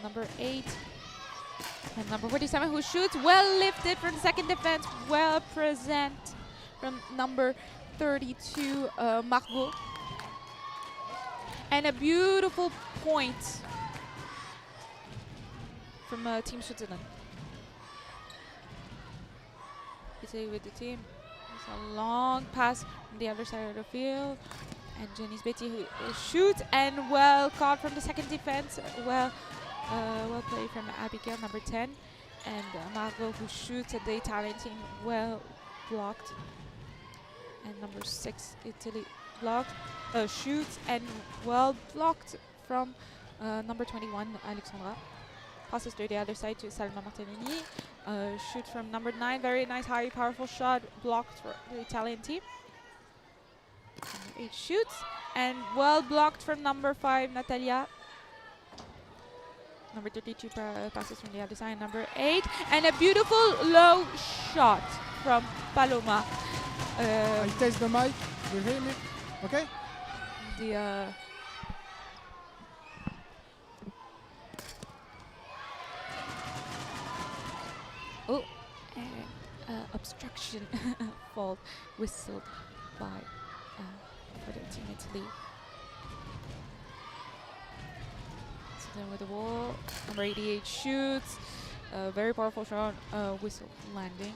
number 8, and number 47, who shoots. Well lifted from the second defense. Well present from number 32, Margot. And a beautiful point from Team Switzerland. Italy with the team. It's a long pass from the other side of the field. And Janice Betty, who shoots, and well caught from the second defense. Well played from Abigail, number 10. And Margot, who shoots at the Italian team. Well blocked. And number 6, Italy blocked, shoots, and well blocked from number 21, Alexandra. Passes to the other side to Salma Martinini. Shoots from number 9, very nice, high, powerful shot, blocked for the Italian team. Number 8 shoots, and well blocked from number 5, Natalia. Number 32 passes from the other side, number 8, and a beautiful low shot from Paloma. I test the mic. You hear me? Okay? Oh, and obstruction fault whistled by for the Team Italy. So then with the ball, number 88 shoots. Very powerful shot, whistle landing.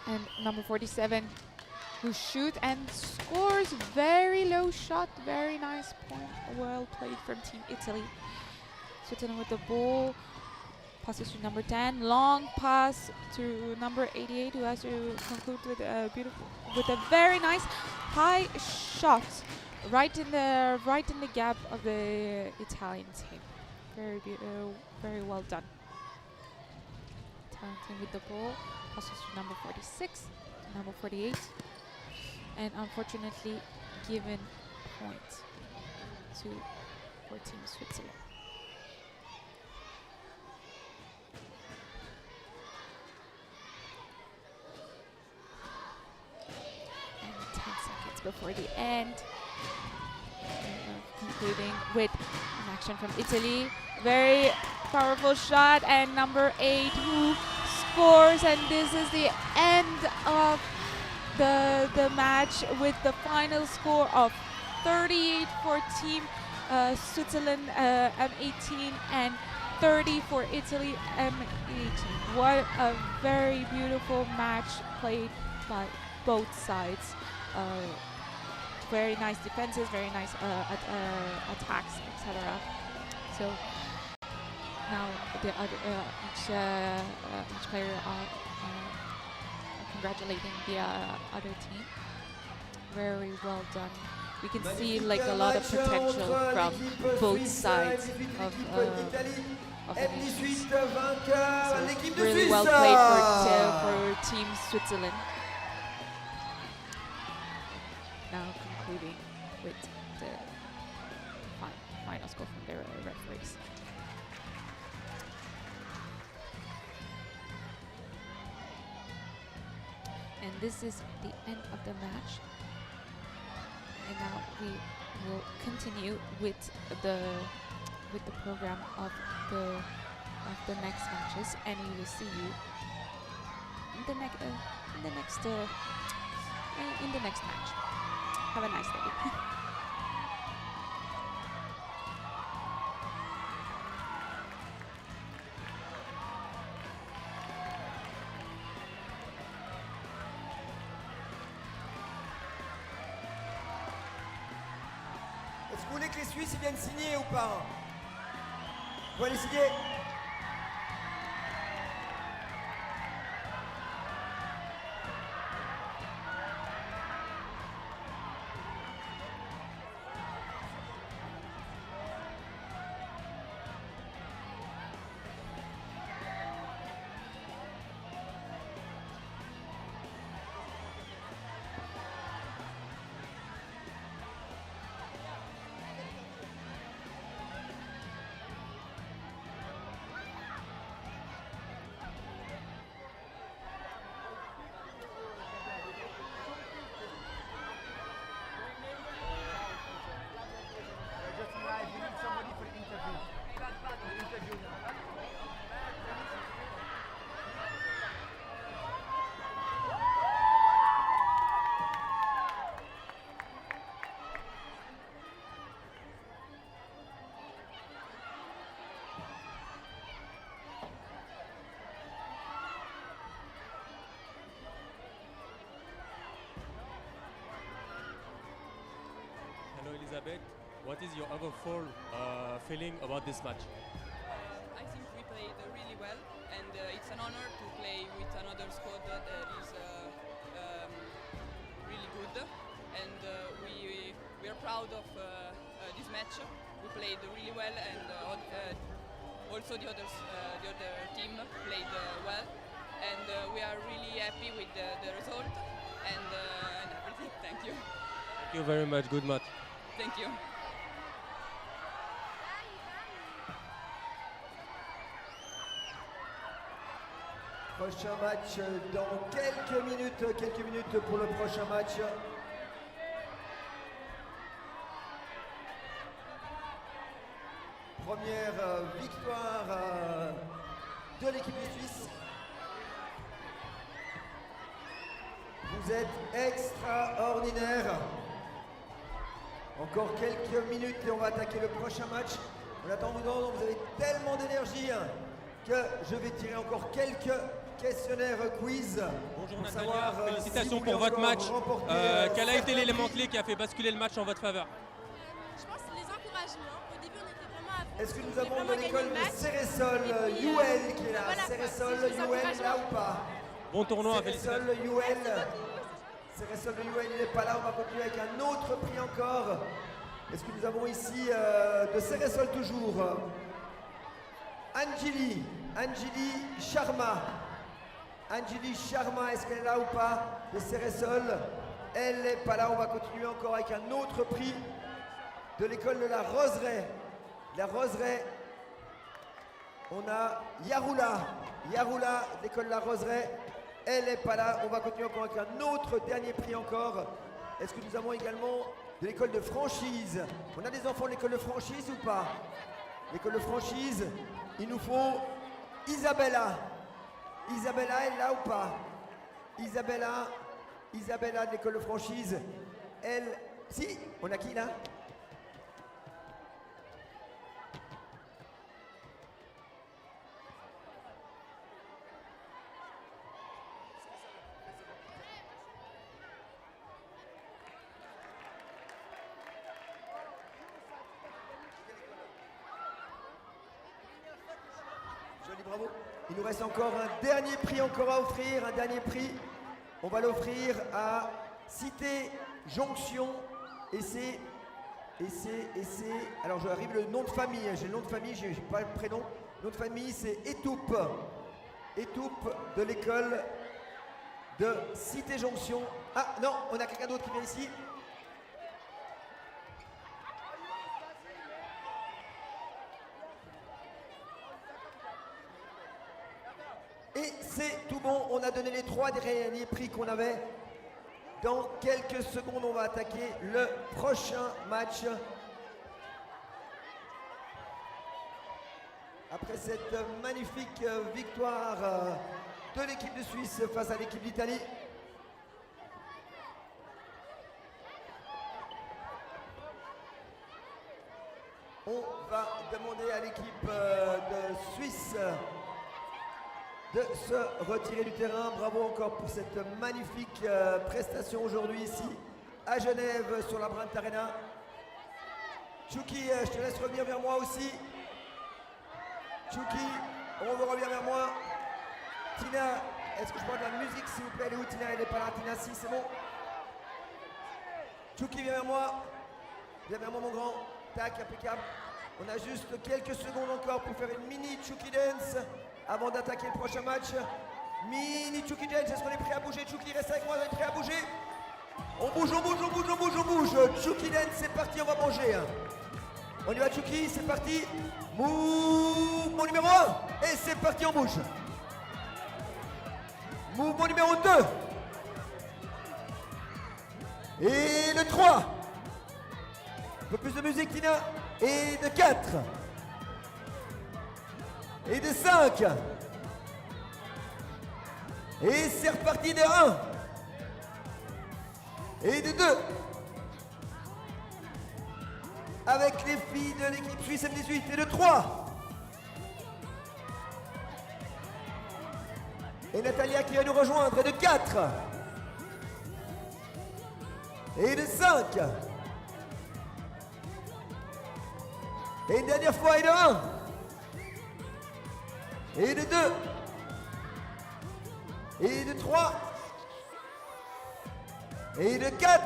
And number 47, who shoots and scores. Very low shot, very nice point. Well played from Team Italy. Switzerland with the ball. Passes to number 10. Long pass to number 88, who has to conclude with a very nice high shot right in the gap of the Italian team. Very well done. Italian team with the ball. Passes to number 46, to number 48, and unfortunately given point for Team Switzerland. And 10 seconds before the end, concluding with an action from Italy. Very powerful shot, and number 8 who scores, and this is the end of the match with the final score of 38 for Team Switzerland M18 and 30 for Italy M18. What a very beautiful match played by both sides. Very nice defenses, very nice attacks, etc. So now the other each player congratulating the other team. Very well done. We can see like a lot of potential from both sides of the nations. So really well played for Team Switzerland. Now concluding with the final score from the referees. And this is the end of the match. And now we will continue with the program of the next matches, and we will see you in the next match. Have a nice day. Est-ce que vous voulez que les Suisses ils viennent signer ou pas? Vous allez signer? What is your overall feeling about this match? I think we played really well, and it's an honor to play with another squad that is really good, and we are proud of this match. We played really well, and also the other team played well, and we are really happy with the result and everything. Thank you. Thank you very much. Good match. Thank you. Prochain match dans quelques minutes pour le prochain match. Première victoire de l'équipe de Suisse. Vous êtes extraordinaire. Encore quelques minutes et on va attaquer le prochain match. En attendant, vous avez tellement d'énergie que je vais tirer encore quelques questionnaires quiz. Bonjour pour Natalia, savoir, félicitations si vous pour voulez votre encore match. remporter, Quel a été certains l'élément prix. clé qui a fait basculer le match en votre faveur? Je pense les encouragements. Au début, on était vraiment à fond. Est-ce que nous On voulait avons de vraiment l'école gagner le de match. Cérésol, Et puis, UL qui est là? voilà, quoi. Cérésol, C'est juste UL là encouragement. ou pas? Bon tournoi, Cérésol, félicitations. UL. Cérésol, UL, il n'est pas là, on va continuer avec un autre prix encore. Est-ce que nous avons ici de Cérésol toujours Anjali Sharma. Anjali Sharma, est-ce qu'elle est là ou pas? De Cérésol. Elle n'est pas là, on va continuer encore avec un autre prix de l'école de la Roseraie. La Roseraie, on a Yaroula, de l'école de la Roseraie. Elle n'est pas là, on va continuer encore avec un autre dernier prix encore. Est-ce que nous avons également de l'école de franchise? On a des enfants de l'école de franchise ou pas? L'école de franchise, il nous faut Isabella. Isabella est là ou pas? Isabella de l'école de franchise. Elle, si, on a qui là? Joli, bravo. Il nous reste encore un dernier prix encore à offrir, un dernier prix. On va l'offrir à Cité Jonction et c'est... Alors j'arrive le nom de famille, j'ai le nom de famille, j'ai pas le prénom. Le nom de famille c'est Etoupe. Etoupe de l'école de Cité Jonction. Ah non, on a quelqu'un d'autre qui vient ici. Et c'est tout bon, on a donné les 3 derniers prix qu'on avait. Dans quelques secondes, on va attaquer le prochain match. Après cette magnifique victoire de l'équipe de Suisse face à l'équipe d'Italie. On va demander à l'équipe de Suisse de se retirer du terrain. Bravo encore pour cette magnifique prestation aujourd'hui ici à Genève sur la Brandt Arena. Tchouki, je te laisse revenir vers moi aussi. Tchouki, on veut revenir vers moi. Tina, est-ce que je parle de la musique s'il vous plaît? Elle est où Tina? Elle n'est pas là. Tina, si, c'est bon. Tchouki, viens vers moi. Viens vers moi mon grand. Tac, impeccable. On a juste quelques secondes encore pour faire une mini Tchouki Dance avant d'attaquer le prochain match. Mini Tchouki Dance, est-ce qu'on est prêt à bouger? Tchouki, reste avec moi, on est prêt à bouger? On bouge, on bouge, on bouge, on bouge, on bouge. Tchouki Dance, c'est parti, on va manger. On y va Tchouki, c'est parti. Mouvement numéro 1. Et c'est parti, on bouge. Mouvement numéro 2. Et le 3. Un peu plus de musique, Tina. Et de 4. Et de 5. Et c'est reparti de 1. Et de 2. Avec les filles de l'équipe suisse M18. Et de 3. Et Natalia qui va nous rejoindre. Et de 4. Et de 5. Et une dernière fois, et de 1. Et de 2. Et de 3. Et de 4.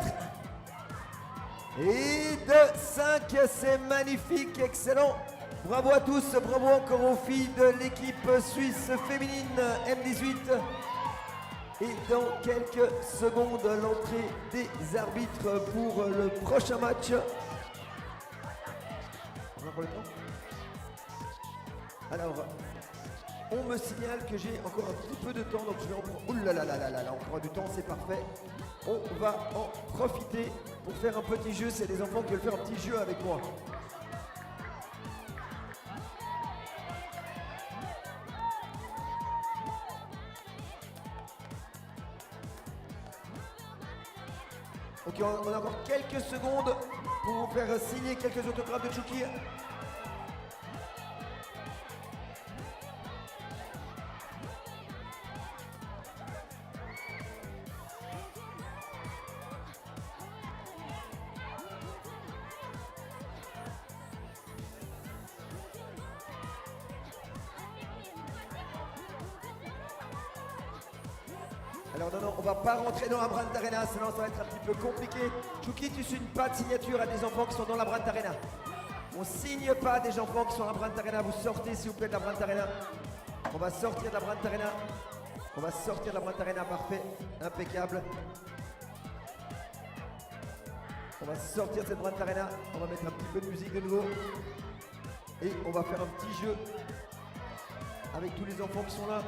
Et de 5. C'est magnifique, excellent. Bravo à tous, bravo encore aux filles de l'équipe suisse féminine M18. Et dans quelques secondes, l'entrée des arbitres pour le prochain match. On a encore le temps ? Alors, on me signale que j'ai encore un petit peu de temps, donc je vais en prendre. Ouh là là là là là, encore du temps, c'est parfait. On va en profiter pour faire un petit jeu. C'est des enfants qui veulent faire un petit jeu avec moi. Ok, on a encore quelques secondes pour vous faire signer quelques autographes de Tchouki. Alors non, on va pas rentrer dans la Brandt Arena, sinon ça va être un petit peu compliqué. Tchouki, tu signes pas de signature à des enfants qui sont dans la Brandt Arena. On signe pas des enfants qui sont dans la Brandt Arena. Vous sortez s'il vous plaît de la Brandt Arena. On va sortir de la Brandt Arena. On va sortir de la Brandt Arena, parfait, impeccable. On va sortir de cette Brandt Arena. On va mettre un petit peu de musique de nouveau. Et on va faire un petit jeu avec tous les enfants qui sont là.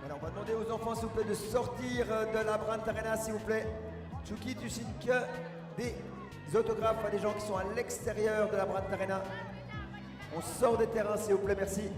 Alors on va demander aux enfants s'il vous plaît de sortir de la Brandt Arena s'il vous plaît. Tchouki, tu signes que des autographes à des gens qui sont à l'extérieur de la Brandt Arena. On sort des terrains s'il vous plaît, merci.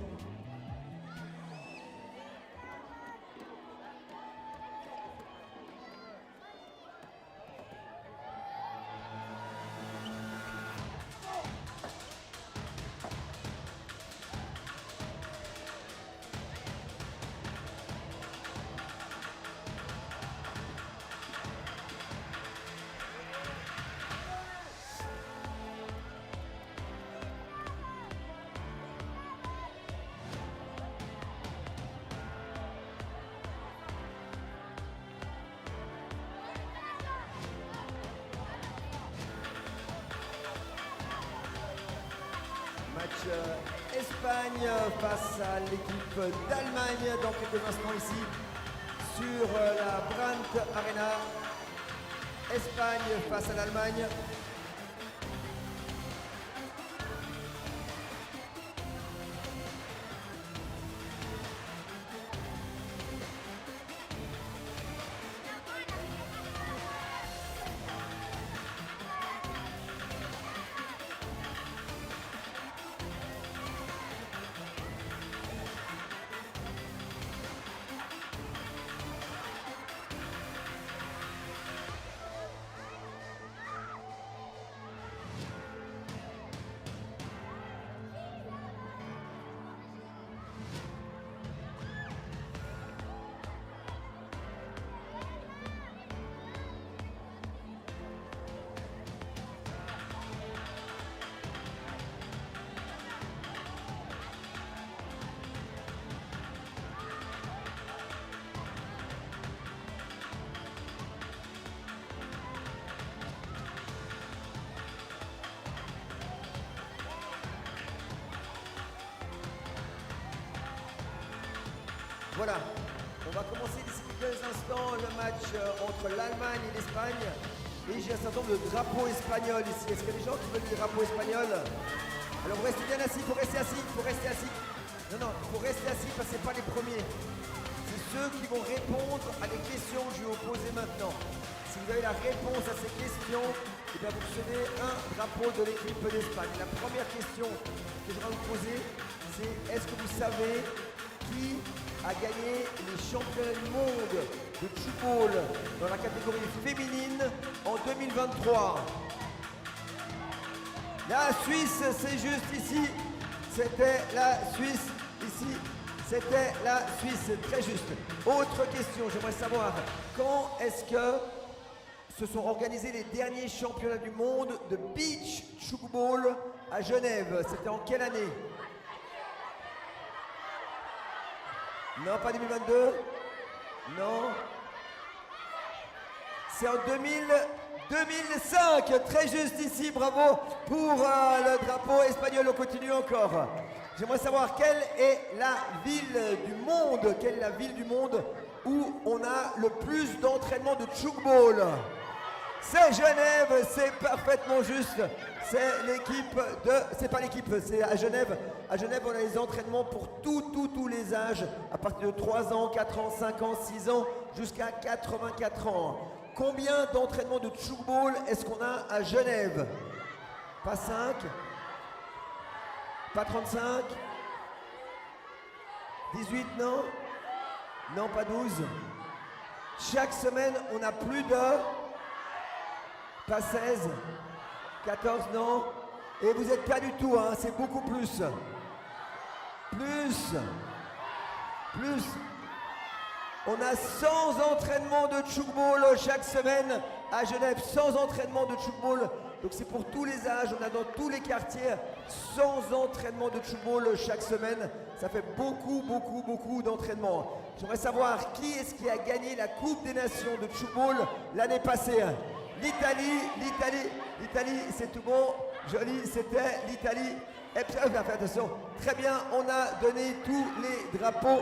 Match Espagne face à l'équipe d'Allemagne dans quelques instants ici sur la Brandt Arena. Espagne face à l'Allemagne. Voilà, on va commencer d'ici quelques instants le match entre l'Allemagne et l'Espagne. Et j'ai un certain nombre de drapeaux espagnols ici. Est-ce qu'il y a des gens qui veulent des drapeaux espagnols? Alors vous restez bien assis, il faut rester assis, il faut rester assis. Non, il faut rester assis parce que ce n'est pas les premiers. C'est ceux qui vont répondre à des questions que je vais vous poser maintenant. Si vous avez la réponse à ces questions, eh bien vous recevez un drapeau de l'équipe d'Espagne. La première question que je vais vous poser, c'est est-ce que vous savez qui a gagné les championnats du monde de Tchoukball dans la catégorie féminine en 2023? La Suisse, c'est juste ici. C'était la Suisse, ici. C'était la Suisse, très juste. Autre question, j'aimerais savoir, quand est-ce que se sont organisés les derniers championnats du monde de beach Tchoukball à Genève? C'était en quelle année? Non, pas 2022. Non. C'est en 2005. Très juste ici. Bravo pour le drapeau espagnol. On continue encore. J'aimerais savoir quelle est la ville du monde où on a le plus d'entraînement de Tchoukball. C'est Genève. C'est parfaitement juste. C'est l'équipe de... C'est pas l'équipe, c'est à Genève. À Genève, on a les entraînements pour tous les âges, à partir de 3 ans, 4 ans, 5 ans, 6 ans, jusqu'à 84 ans. Combien d'entraînements de Tchoukball est-ce qu'on a à Genève? Pas 5? Pas 35? 18, non? Non, pas 12. Chaque semaine, on a plus de... Pas 16? 14, non? Et vous n'êtes pas du tout, hein, c'est beaucoup plus. Plus. On a 100 entraînements de Tchoukball chaque semaine à Genève. 100 entraînements de Tchoukball. Donc c'est pour tous les âges. On a dans tous les quartiers 100 entraînements de Tchoukball chaque semaine. Ça fait beaucoup d'entraînements. J'aimerais savoir qui est-ce qui a gagné la Coupe des Nations de Tchoukball l'année passée. L'Italie, c'est tout bon, joli, c'était l'Italie. Et puis, attention, très bien, on a donné tous les drapeaux.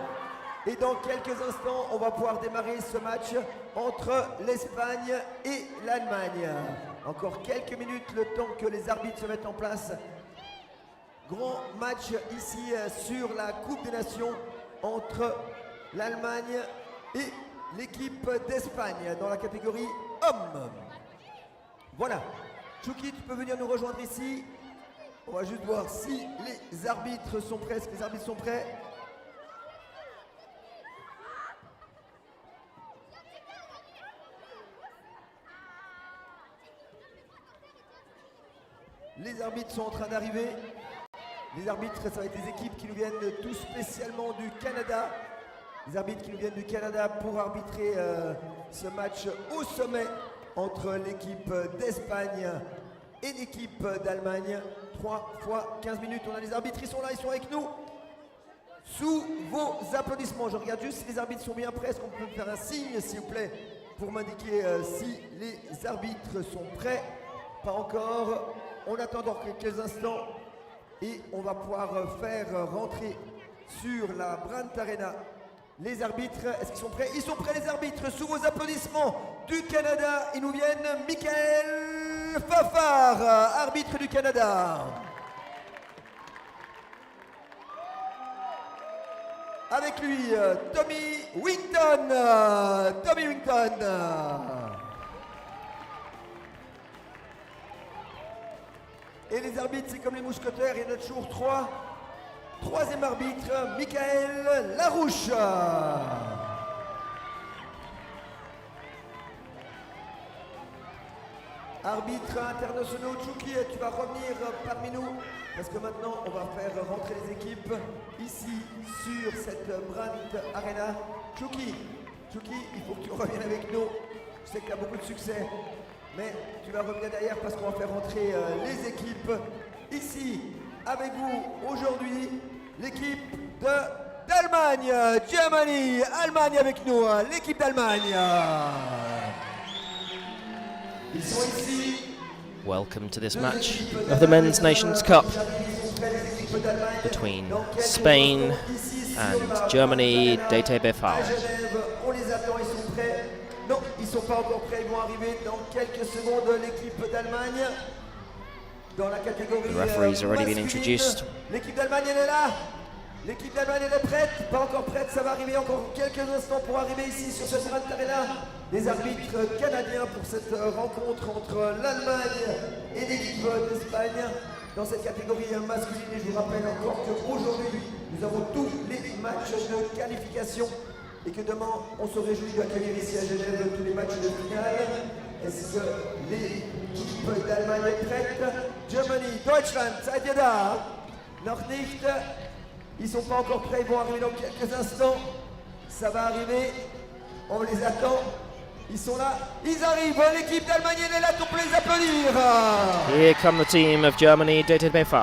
Et dans quelques instants, on va pouvoir démarrer ce match entre l'Espagne et l'Allemagne. Encore quelques minutes, le temps que les arbitres se mettent en place. Grand match ici sur la Coupe des Nations entre l'Allemagne et l'équipe d'Espagne dans la catégorie hommes. Voilà, Tchouki, tu peux venir nous rejoindre ici. On va juste voir si les arbitres sont prêts. Est-ce que les arbitres sont prêts? Les arbitres sont en train d'arriver. Les arbitres, ça va être des équipes qui nous viennent tout spécialement du Canada. Les arbitres qui nous viennent du Canada pour arbitrer ce match au sommet entre l'équipe d'Espagne et l'équipe d'Allemagne. 3 fois 15 minutes. On a les arbitres, ils sont là, ils sont avec nous. Sous vos applaudissements. Je regarde juste si les arbitres sont bien prêts. Est-ce qu'on peut me faire un signe, s'il vous plaît, pour m'indiquer si les arbitres sont prêts? Pas encore. On attend encore quelques instants et on va pouvoir faire rentrer sur la Brandt Arena les arbitres. Est-ce qu'ils sont prêts? Ils sont prêts, les arbitres. Sous vos applaudissements du Canada, ils nous viennent. Michael Fafard, arbitre du Canada. Avec lui, Tommy Winton. Et les arbitres, c'est comme les mousquetaires, il y en a toujours 3. Troisième arbitre, Michael Larouche. Arbitre international, Tchouki, tu vas revenir parmi nous. Parce que maintenant, on va faire rentrer les équipes ici sur cette Brandt Arena. Tchouki, il faut que tu reviennes avec nous. Je sais que tu as beaucoup de succès. Mais tu vas revenir derrière parce qu'on va faire rentrer les équipes ici avec vous aujourd'hui. L'équipe d'Allemagne, Germany, Allemagne avec nous, l'équipe d'Allemagne. Ils sont ici. Welcome to this match of the Men's Nations Cup. Les équipes l'équipe d'Allemagne between dans quelques Spain instants ici sur and la Germany, Brandt Arena DTBV. à Genève. On les attend, ils sont prêts. Non, ils sont pas encore prêts, ils vont arriver dans quelques secondes. L'équipe d'Allemagne dans la catégorie The referee's already been masculine. introduced. L'équipe d'Allemagne, elle est là. L'équipe d'Allemagne, elle est prête. Pas encore prête, ça va arriver encore quelques instants pour arriver ici sur cette Brandt Arena. Les arbitres canadiens pour cette rencontre entre l'Allemagne et l'équipe d'Espagne dans cette catégorie masculine. Et je vous rappelle encore qu'aujourd'hui, nous avons tous les matchs de qualification et que demain, on se réjouit d'accueillir ici à Genève tous les matchs de finale. Est-ce que l'équipe d'Allemagne est prête? Germany, Deutschland, seid ihr da? Noch nicht. Ils sont pas encore prêts, ils vont arriver dans quelques instants. Ça va arriver, on les attend. Ils sont là, ils arrivent, l'équipe d'Allemagne est là, on peut les applaudir. Here come the team of Germany, DTBV.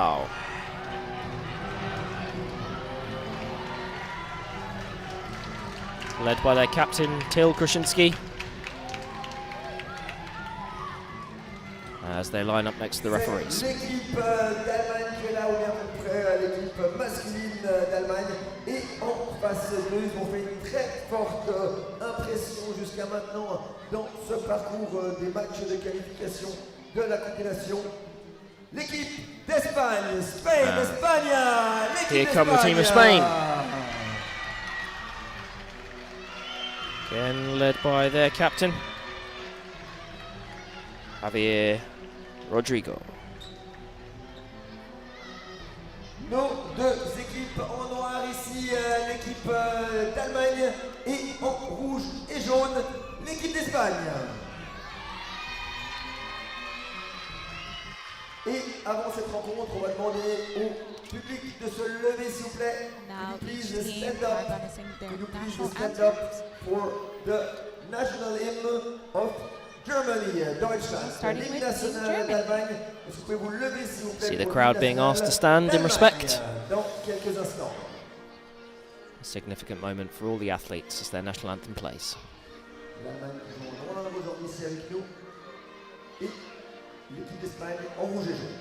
Led by their captain, Till Kruszinski. As they line up next to the referees. L'équipe d'Allemagne qui est là, on est à peu près l'équipe masculine d'Allemagne. Et en face d'eux, ils ont fait une très forte impression jusqu'à maintenant dans ce parcours des matchs de qualification de la compilation. L'équipe d'Espagne, Spain, Espagne, Here l'équipe come the team of d'Espagne. Spain. Again led by their captain, Javier Rodrigo. Nos deux équipes en noir ici, l'équipe d'Allemagne, et en rouge et jaune, l'équipe d'Espagne. Et avant cette rencontre, on va demander au public de se lever s'il vous plaît. Now Could you each please team stand are up? gonna sing their Could you please national stand anthem. up for the national hymn of Germany, Deutschland. Starting with L'hymne Team national Germany. d'Allemagne. Est-ce que vous pouvez vous lever s'il vous plaît? See the pour crowd l'hymne being national asked to stand in d'Allemagne respect. Dans quelques instants. A significant moment for all the athletes as their national anthem plays. L'Allemagne qui joue en noir aujourd'hui ici avec nous. Et l'équipe d'Espagne en rouge et jaune.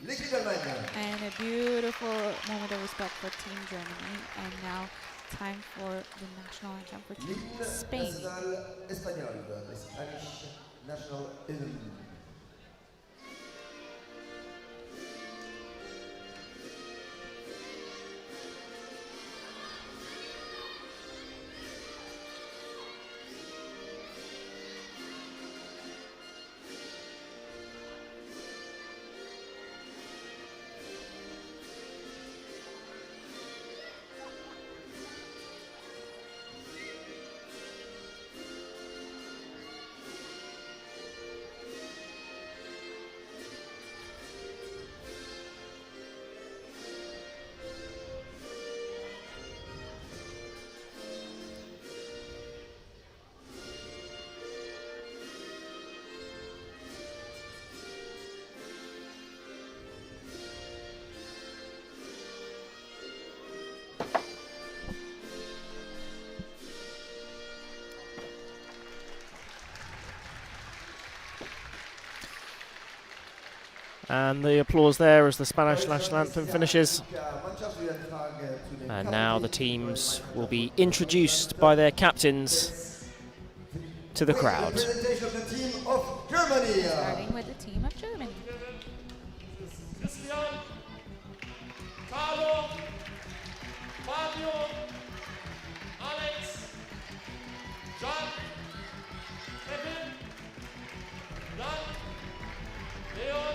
L'équipe d'Allemagne. And a beautiful moment of respect for Team Germany. And now time for the national anthem for Team L'hymne Spain. national espagnol, the Spanish national hymn. And the applause there as the Spanish national anthem finishes. And now the teams will be introduced by their captains to the crowd. Presentation of the team of Germany. Starting with the team of Germany. Christian, Carlo, Fabio, Alex, John, Kevin, Jan, Leon,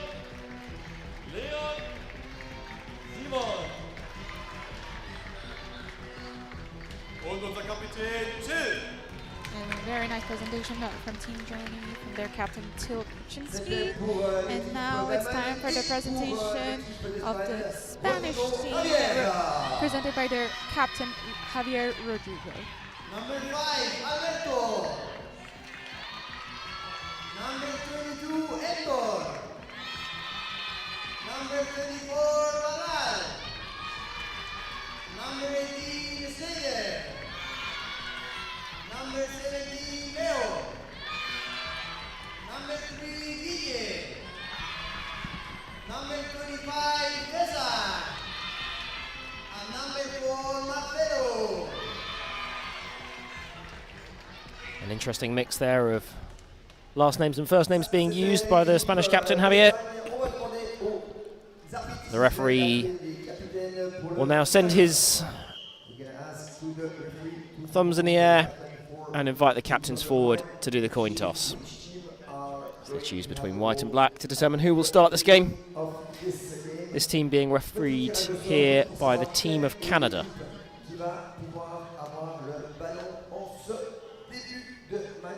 Simon. Und unser Kapitän And a very nice presentation from Team Germany, from their captain Till Kuczynski. And now it's time for the presentation of the Spanish team, presented by their captain Javier Rodrigo. Number 5, Alberto. Number 22, Hector. Number 24, Baral. Number 18, Snyder. Number 17, Leo. Number 3, Guille. Number 25, Cesar. And number 4, Marcelo. An interesting mix there of last names and first names being used by the Spanish captain, Javier. The referee will now send his thumbs in the air and invite the captains forward to do the coin toss. So they choose between white and black to determine who will start this game. This team being refereed here by the team of Canada.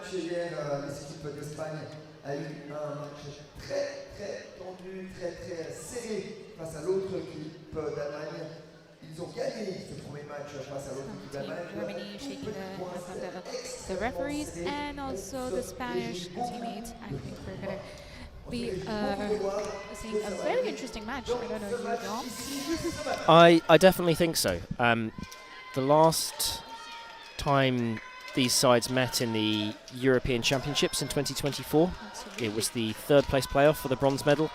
Hier, l'équipe d'Espagne a eu un match très tendu, très serré face à l'autre équipe d'Allemagne. Ils ont gagné ce premier match face à l'autre équipe d'Allemagne. Germany shaking the referees and also the Spanish teammates. I think we're going to be seeing a very interesting match. I don't know you, Dom. I definitely think so. The last time these sides met in the European Championships in 2024. It was the third place playoff for the bronze medal.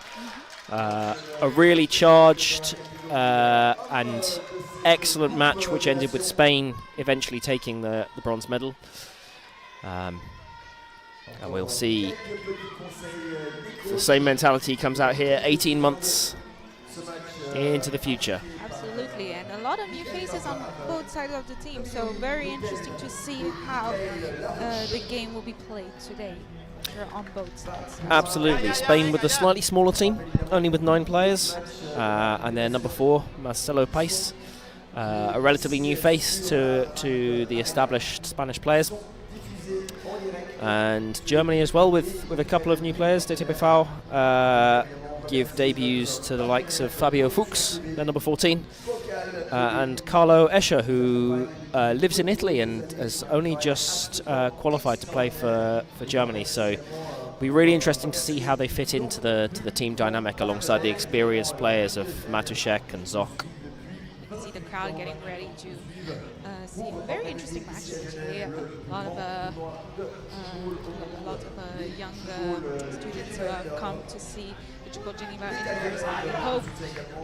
A really charged and excellent match which ended with Spain eventually taking the bronze medal. And we'll see if the same mentality comes out here 18 months into the future. Absolutely, and a lot of new faces on both sides of the team, so very interesting to see how the game will be played today on both sides. Absolutely, Spain with a slightly smaller team, only with 9 players, and their number 4, Marcelo Pais, a relatively new face to the established Spanish players. And Germany as well with a couple of new players, GER-TBV, give debuts to the likes of Fabio Fuchs, their number 14, and Carlo Escher, who lives in Italy and has only just qualified to play for Germany. So it'll be really interesting to see how they fit into the team dynamic alongside the experienced players of Matuszek and Zoc. You can see the crowd getting ready to see a very interesting match today. A lot of young students who have come to see the Tchoukball Geneva Indoors. We hope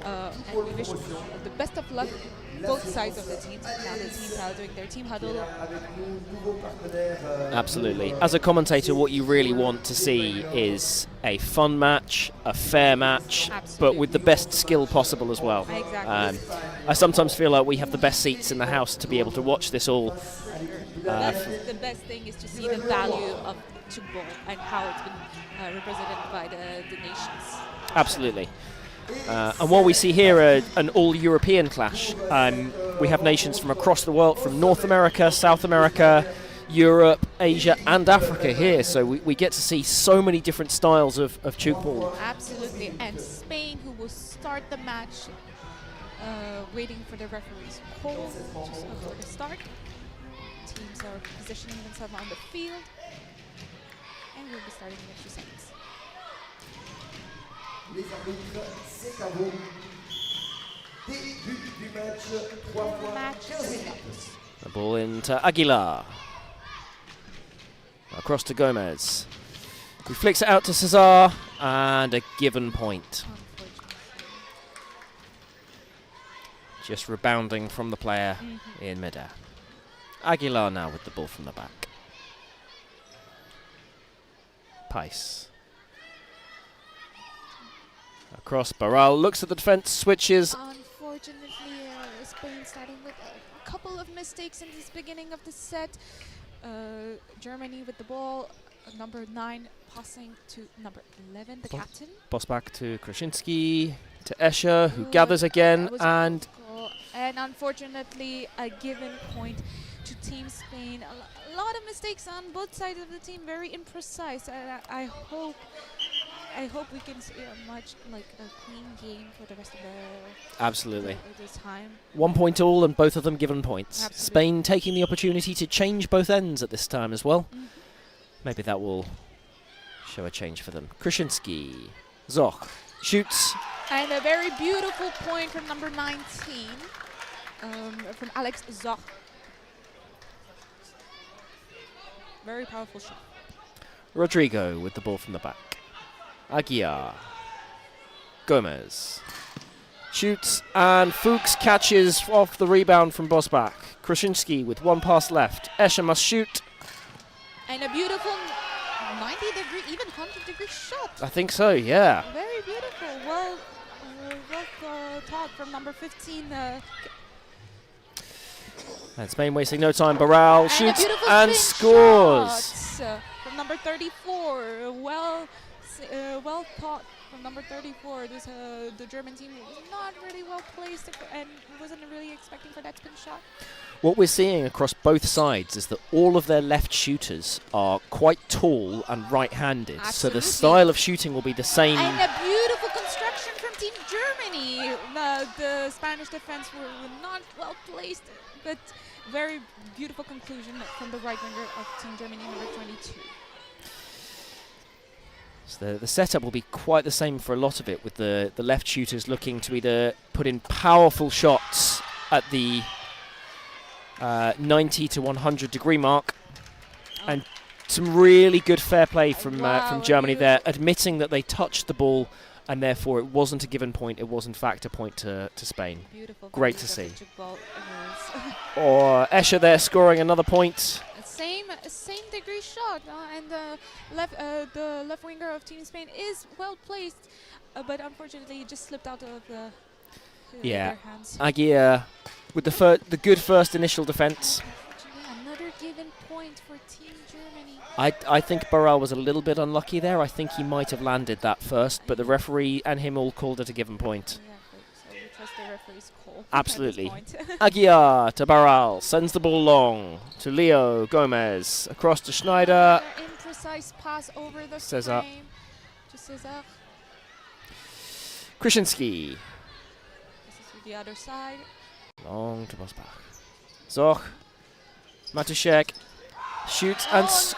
and we wish the best of luck both sides of the teams. Now the teams are doing their team huddle. Absolutely. As a commentator, what you really want to see is a fun match, a fair match, but with the best skill possible as well. Exactly. I sometimes feel like we have the best seats in the house to be able to watch this all. The best thing is to see the value of Tchoukball and how it's been represented by the nations. Absolutely. And while we see here an all-European clash, we have nations from across the world, from North America, South America, Europe, Asia and Africa here. So we get to see so many different styles of Tchoukball. Absolutely. And Spain, who will start the match, waiting for the referee's call just before the start. Teams are positioning themselves on the field. And we'll be starting in a few seconds. Les arbitres, c'est à vous. Début du match, 3 fois 15 minutes. The ball into Aguilar. Across to Gomez. He flicks it out to Cesar, and a given point. Just rebounding from the player in midair. Aguilar now with the ball from the back. Pais. Across, Barral looks at the defense, switches. Unfortunately, Spain starting with a couple of mistakes in this beginning of the set. Germany with the ball, number 9 passing to number 11, the captain. Pass back to Krasinski, to Escher, who gathers again, and unfortunately a given point to Team Spain. A lot of mistakes on both sides of the team, very imprecise. I hope we can see a much a clean game for the rest of Absolutely. this time. 1 point all and both of them given points. Absolutely. Spain taking the opportunity to change both ends at this time as well. Mm. Maybe that will show a change for them. Kruszyński. Zoch shoots. And a very beautiful point from number 19, from Alex Zoch. Very powerful shot. Rodrigo with the ball from the back. Aguiar. Gomez. Shoots and Fuchs catches off the rebound from Bosbach. Kruszyński with one pass left. Escher must shoot. And a beautiful 90-degree, even 100-degree shot. I think so, yeah. Very beautiful. Well taught from number 15. And Spain wasting no time. Barral shoots and spin scores. shot, from number 34. Well taught from number 34. The German team was not really well placed and wasn't really expecting for that spin shot. What we're seeing across both sides is that all of their left shooters are quite tall and right-handed. So the style of shooting will be the same. And a beautiful construction from Team Germany. The Spanish defense were not well placed, but very beautiful conclusion from the right winger of Team Germany, number 22. So the setup will be quite the same for a lot of it, with the left shooters looking to either put in powerful shots at the 90 to 100 degree mark, and some really good fair play from Germany there, admitting that they touched the ball and therefore it wasn't a given point, it was in fact a point to Spain. Beautiful. Great to see. Tchoukball Or Escher there scoring another point. Same degree shot, and the left winger of Team Spain is well placed, but unfortunately it just slipped out of their hands. Aguiar with the good first initial defence. Another given point for Team Germany. I think Barral was a little bit unlucky there. I think he might have landed that first, but the referee and him all called it a given point. Yeah, so we trust the referee's call. Absolutely. Aguiar to Barral, sends the ball long to Leo Gomez, across to Schneider. Imprecise pass over the Cesar. frame to Cesar. Kruszyński. This is to the other side. Long to Bosbach. Zoch. Matuszek. Shoots and scores.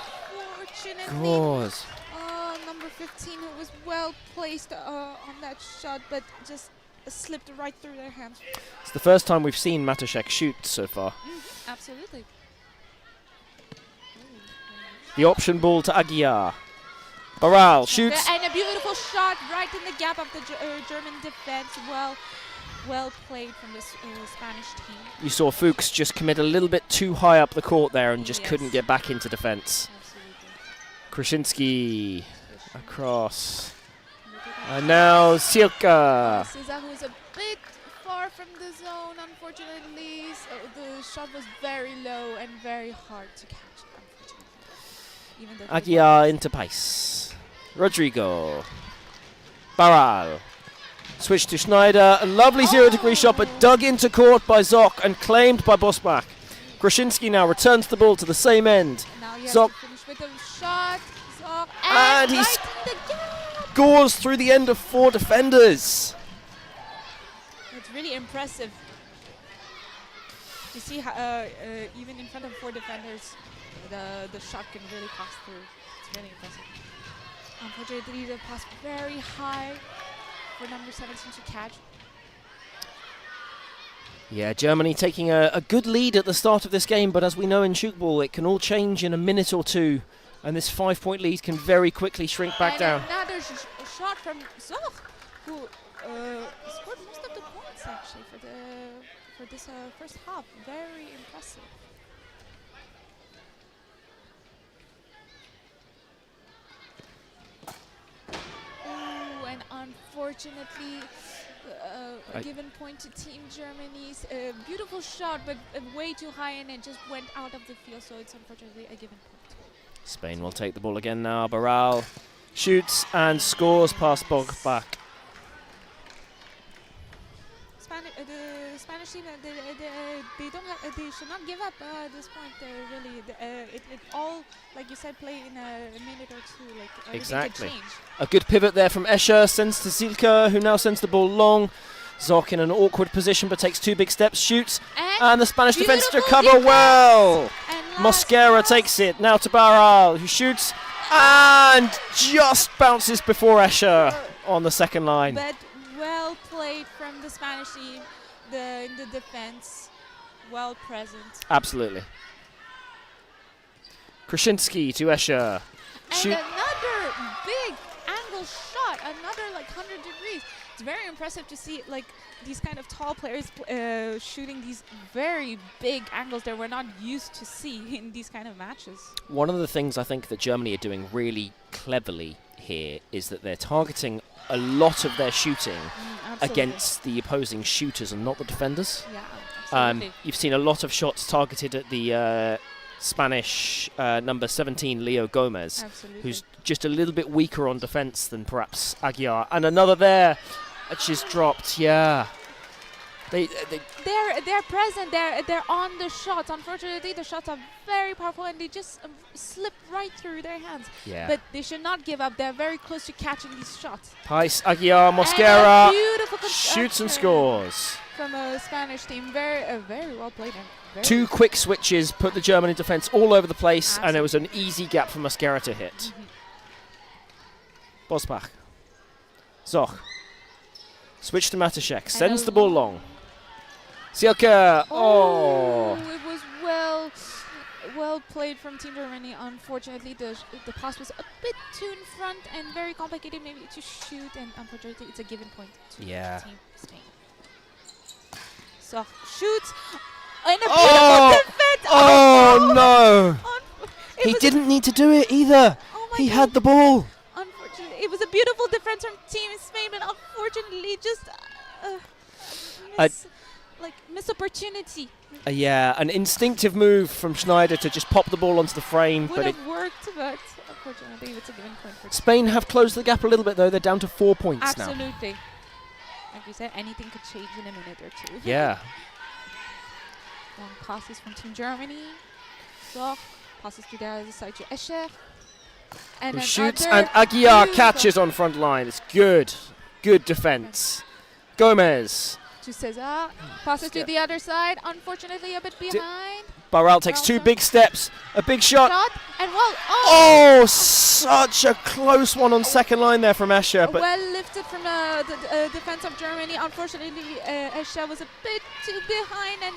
Number 15 who was well placed on that shot, but just slipped right through their hands. It's the first time we've seen Matuszek shoot so far. Absolutely. The option ball to Aguiar. Barral shoots. And a beautiful shot right in the gap of the German defense. Well played from this Spanish team. You saw Fuchs just commit a little bit too high up the court there and just couldn't get back into defence. Kruszyński across. And now Silka. Cesar, who's a bit far from the zone, unfortunately. So the shot was very low and very hard to catch, unfortunately. Aguiar into pace. Rodrigo. Barral. Switch to Schneider. A lovely 0-degree shot, but dug into court by Zoch and claimed by Bosbach. Kruszyński now returns the ball to the same end. Zoch. Finish with a shot. Zoch. And he scores through the end of 4 defenders. It's really impressive. You see how even in front of 4 defenders, the shot can really pass through. It's really impressive. Unfortunately, the pass very high for number 17 to catch. Yeah, Germany taking a good lead at the start of this game, but as we know in Tchoukball, it can all change in a minute or two, and this 5-point lead can very quickly shrink back down. Another shot from Zoch, who scored most of the points actually for this first half. Very impressive. And unfortunately, a given point to Team Germany's beautiful shot, but way too high, and it just went out of the field, so it's unfortunately a given point. Spain will take the ball again now. Barral shoots and scores past Bosbach. The Spanish team, they don't have, they should not give up at this point. Really, it all, like you said, play in a minute or two. Like everything Exactly. can change. A good pivot there from Escher, sends to Silke, who now sends the ball long. Zoc in an awkward position, but takes 2 big steps, shoots, and the Spanish defense to beautiful cover defense. well. And Mosquera takes it, now to Barral, who shoots, and just bounces before Escher on the second line. But well played from the Spanish team, in the defense, well present. Absolutely. Krasinski to Escher. And another big angle shot, another like 100 degrees. It's very impressive to see like these kind of tall players shooting these very big angles that we're not used to see in these kind of matches. One of the things I think that Germany are doing really cleverly here is that they're targeting a lot of their shooting against the opposing shooters and not the defenders. Yeah, absolutely. You've seen a lot of shots targeted at the Spanish number 17, Leo Gomez, Absolutely. who's just a little bit weaker on defense than perhaps Aguiar. And another there, she's dropped. Yeah, they're present. They're on the shots. Unfortunately, the shots are very powerful and they just slip right through their hands. Yeah. But they should not give up. They're very close to catching these shots. Pais, Aguiar, Mosquera shoots and scores. From a Spanish team, very well played. And 2 quick switches put the German defense all over the place, and it was an easy gap for Mosquera to hit. Bosbach. Zoch. Switch to Matuszek. Sends the ball long. Silke. Oh. It was well played from Team Germany. Unfortunately, the pass was a bit too in front and very complicated maybe to shoot, and unfortunately it's a given point to Team Spain. So shoots and a beautiful defense. Oh no! He didn't need to do it either. He had the ball. Unfortunately, it was a beautiful defense from Team Spain, but unfortunately, just miss opportunity. Yeah, an instinctive move from Schneider to just pop the ball onto the frame, Would but have worked, but unfortunately, it's a given point for Spain have closed the gap a little bit though. They're down to 4 points now. Absolutely. Like we said, anything could change in a minute or two. Yeah. Long passes from Team Germany. So passes to the other side to Escher. And Who shoots, and Aguiar catches on front line. It's good. Good defense. Gomez. To Cesar. Passes to the other side. Unfortunately, a bit behind. Barral takes 2 big steps. A big shot. And well, oh, such a close one on second line there from Escher. But well lifted from the defense of Germany. Unfortunately, Escher was a bit too behind and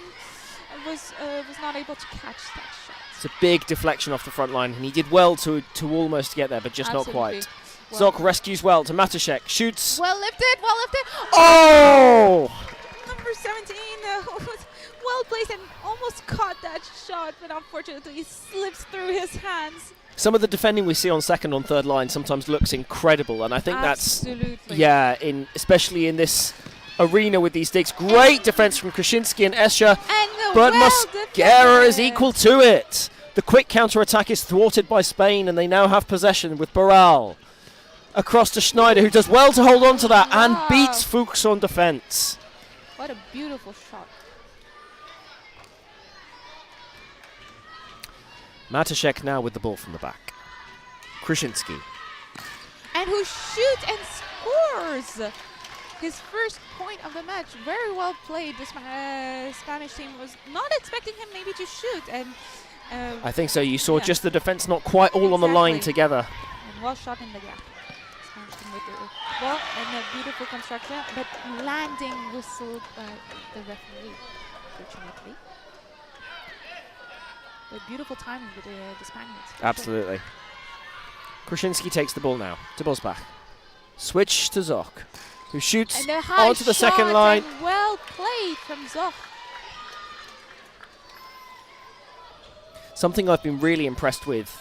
was not able to catch that shot. it's a big deflection off the front line, and he did well to almost get there, but just not quite. Well, Zoc rescues well to Matuszek. Shoots. Well lifted. Oh! Number 17 was well placed and almost caught that shot, but unfortunately it slips through his hands. Some of the defending we see on second and third line sometimes looks incredible, and I think Absolutely. especially in this arena with these digs. Great defense from Krasinski and Escher, but Mosquera is equal to it. The quick counter-attack is thwarted by Spain, and they now have possession with Barral. Across to Schneider, who does well to hold on to that and beats Fuchs on defense. What a beautiful shot. Matuszek now with the ball from the back. Krasinski. And who shoots and scores his first point of the match. Very well played. The Spanish team was not expecting him maybe to shoot. And I think so. You saw just the defense not quite all on the line together. And well shot in the gap. Spanish team with the ball and a beautiful construction, but landing whistled by the referee, fortunately. But beautiful timing with the Spaniards. Absolutely. Krasinski takes the ball now to Bosbach. Switch to Zoc, who shoots onto the second line. And well played from Zoc. Something I've been really impressed with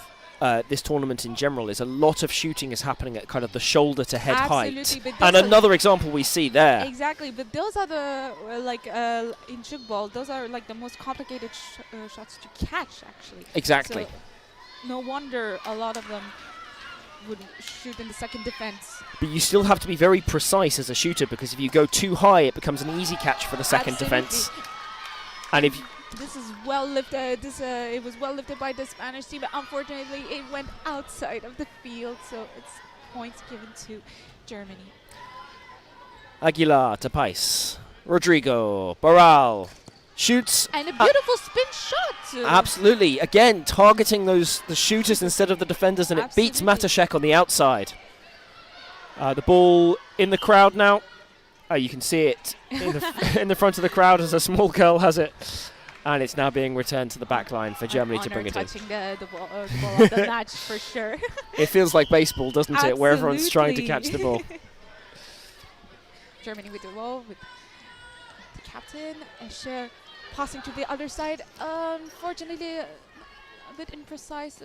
this tournament in general is a lot of shooting is happening at kind of the shoulder to head height. And another example we see there. Exactly, but those are the, in Tchoukball, those are like the most complicated shots to catch, actually. Exactly. So no wonder a lot of them would shoot in the second defense. But you still have to be very precise as a shooter, because if you go too high, it becomes an easy catch for the second defense. And if this is well lifted. It was well lifted by the Spanish team, but unfortunately it went outside of the field, so it's points given to Germany. Aguilar to Pais. Rodrigo. Barral. Shoots. And a beautiful spin shot. Absolutely. Again, targeting the shooters instead of the defenders, and it beats Matuszek on the outside. The ball in the crowd now. You can see it in the front of the crowd as a small girl has it. And it's now being returned to the back line for Germany to bring it in. Touching the ball of the match for sure. It feels like baseball, doesn't it? Where everyone's trying to catch the ball. Germany with the ball, with the captain, Escher passing to the other side. Unfortunately, a bit imprecise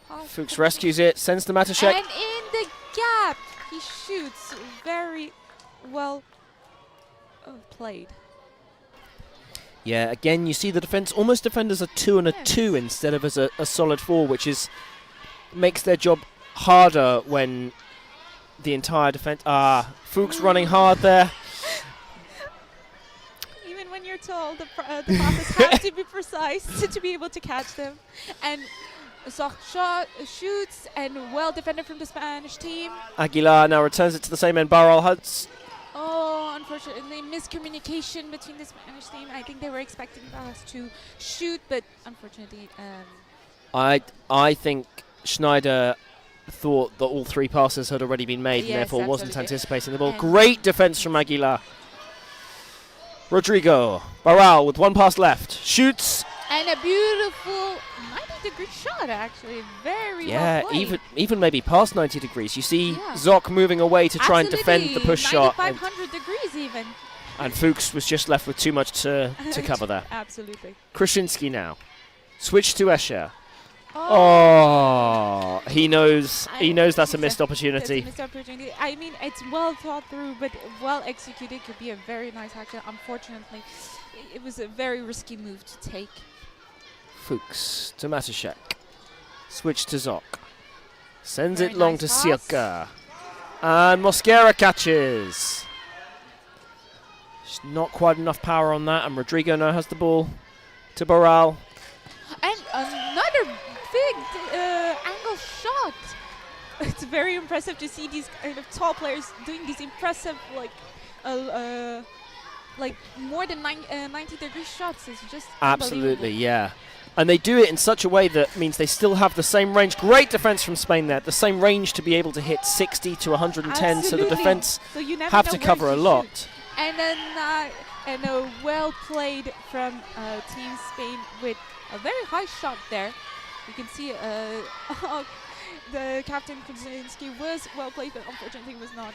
pass. Fuchs rescues it, sends to Matuszek. And in the gap, he shoots. Very well played. Yeah, again, you see the defense almost defend as a 2 and a 2 instead of as a solid 4, which makes their job harder when the entire defense. Fuchs running hard there. Even when you're told the passes have to be precise to be able to catch them. And Zoch shoots and well defended from the Spanish team. Aguilar now returns it to the same end. Barral Huds. Oh, unfortunately, miscommunication between the Spanish team. I think they were expecting us to shoot, but unfortunately... I think Schneider thought that all 3 passes had already been made, and therefore wasn't anticipating the ball. Great defense from Aguilar. Rodrigo. Barral with 1 pass left. Shoots. And a beautiful 90-degree shot, actually. Very well played. even maybe past 90 degrees. You see Zoch moving away to try and defend the push shot. 9,500 degrees even. And Fuchs was just left with too much to cover there. Absolutely. Krasinski now. Switch to Escher. Oh, he knows that's a missed opportunity. It's a missed opportunity. I mean, it's well thought through, but well executed. Could be a very nice action. Unfortunately, it was a very risky move to take. Fuchs to Matuszek. Switch to Zoch. Sends it long to Sielka. And Mosquera catches. Just not quite enough power on that, and Rodrigo now has the ball to Barral. And another big angle shot. It's very impressive to see these kind of tall players doing these impressive, like more than 90-degree shots. It's just absolutely, yeah. And they do it in such a way that means they still have the same range. Great defense from Spain there. The same range to be able to hit 60 to 110. Absolutely. So the defense have to cover a lot. And then a well played from Team Spain with a very high shot there. You can see the captain Krasinski was well played, but unfortunately was not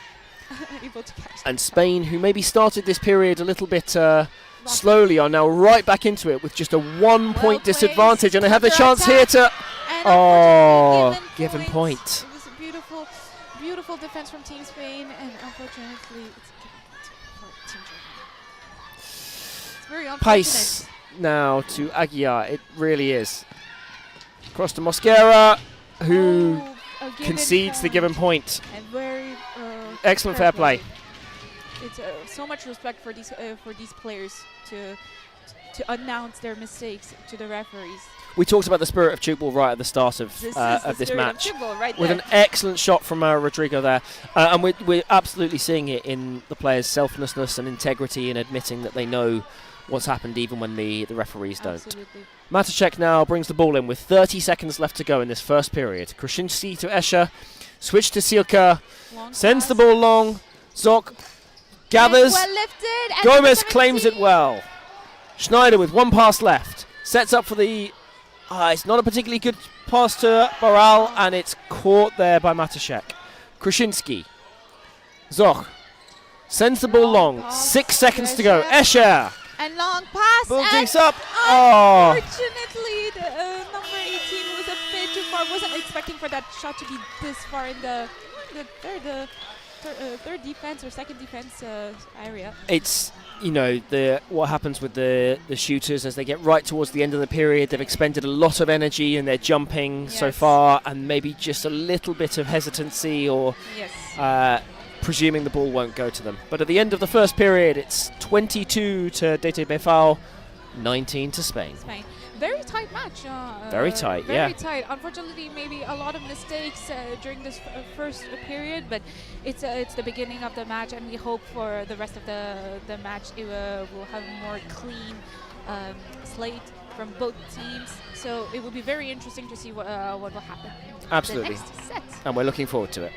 able to catch. And Spain, who maybe started this period a little bit slowly, are now right back into it with just a 1-point disadvantage, and they have the chance here to given point. It was a beautiful defense from Team Spain, and unfortunately it's for Team Germany. It's very unfortunate. Pace now to Aguiar. It really is. Across to Mosquera, who concedes the given point. And very excellent fair play. It's so much respect for these players to announce their mistakes to the referees. We talked about the spirit of Tchoukball right at the start of this match, with an excellent shot from Rodrigo there, and we're absolutely seeing it in the players' selflessness and integrity in admitting that they know what's happened even when the referees don't. Absolutely. Matuszek now brings the ball in with 30 seconds left to go in this first period. Krasinski to Escher, switch to Sielka, sends the ball long. Zoch gathers. Well lifted, Gomez claims it well. Schneider with 1 pass left. Sets up for the... it's not a particularly good pass to Barral, and it's caught there by Matuszek. Krasinski. Zoch sends the ball long. 6 seconds to go. Escher. And long pass. Ball digs up. Unfortunately, the number 18 was a bit too far. Wasn't expecting for that shot to be this far in the third defense or second defense area. It's, you know, what happens with the shooters as they get right towards the end of the period. They've expended a lot of energy and they're jumping so far, and maybe just a little bit of hesitancy or presuming the ball won't go to them. But at the end of the first period, it's 22 to TGI, 19 to Spain. Very tight match. Very tight, very tight. Unfortunately, maybe a lot of mistakes during this first period, but it's the beginning of the match, and we hope for the rest of the match it will have a more clean slate from both teams. So it will be very interesting to see what will happen. Absolutely. The next set. And we're looking forward to it.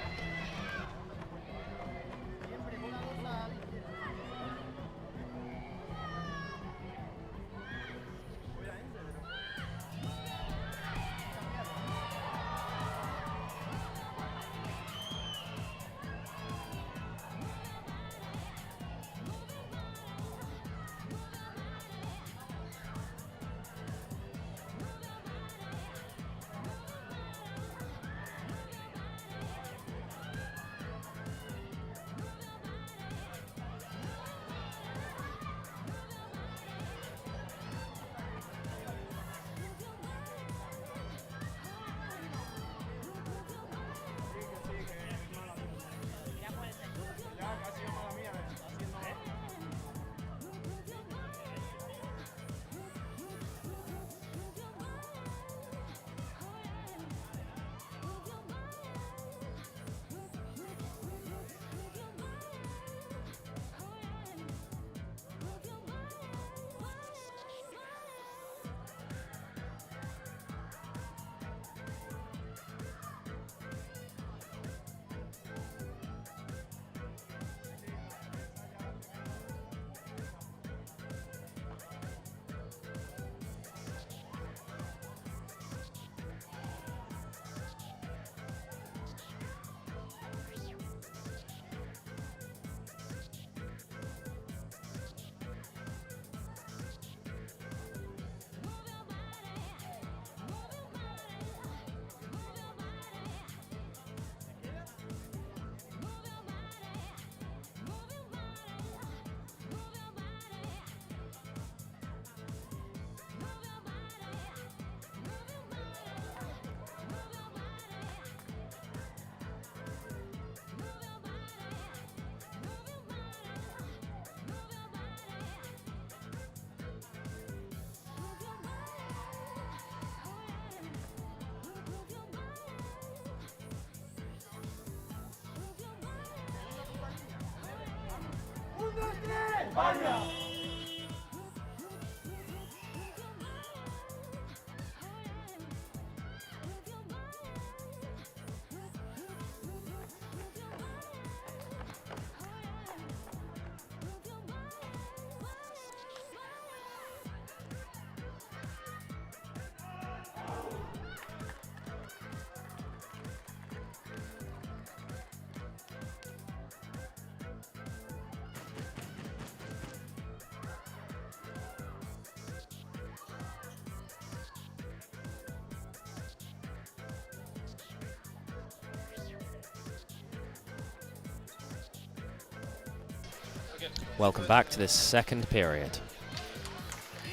Welcome back to this second period.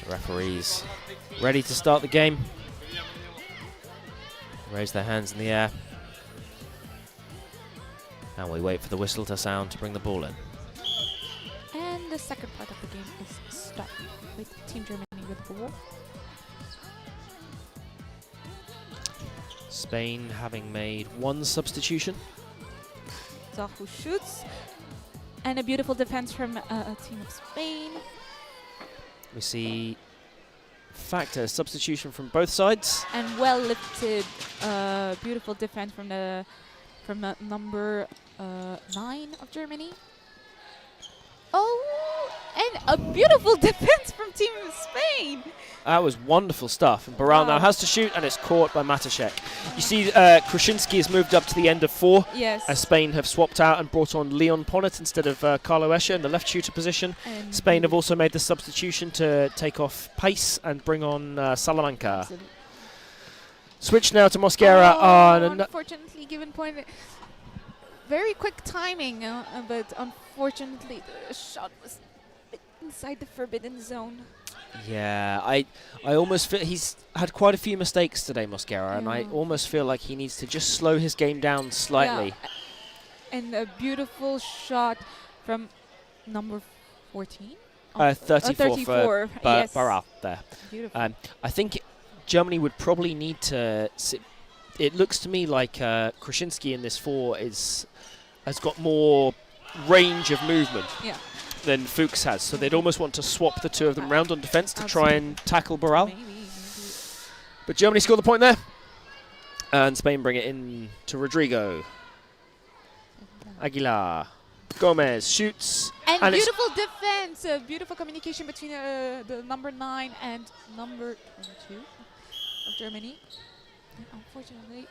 The referees ready to start the game. Raise their hands in the air. And we wait for the whistle to sound to bring the ball in. And the second part of the game is start with Team Germany with the ball. Spain having made one substitution. Zahu shoots. And a beautiful defense from a team of Spain. We see, in fact, a substitution from both sides. And well lifted, beautiful defense from number 9 of Germany. Oh, and a beautiful defense from Team Spain. That was wonderful stuff. And Baral now has to shoot, and it's caught by Matashek. You see, Krasinski has moved up to the end of 4. Yes. As Spain have swapped out and brought on Leon Ponnet instead of Carlo Escher in the left shooter position. And Spain have also made the substitution to take off Pace and bring on Salamanca. Absolutely. Switch now to Mosquera. Unfortunately, given point. very quick timing, but unfortunately the shot was inside the forbidden zone. Yeah, I almost feel he's had quite a few mistakes today, Mosquera, and I almost feel like he needs to just slow his game down slightly. Yeah. And a beautiful shot from number 14? 34 for yes. Baral there. Beautiful. I think Germany would probably need to... It looks to me like Krasinski in this 4 has got more range of movement than Fuchs has, so they'd almost want to swap the two of them round on defence to try and tackle Baral. Maybe. But Germany score the point there, and Spain bring it in to Rodrigo. Aguilar. Gomez shoots. And beautiful defense, beautiful communication between the number 9 and number 2 of Germany. And unfortunately,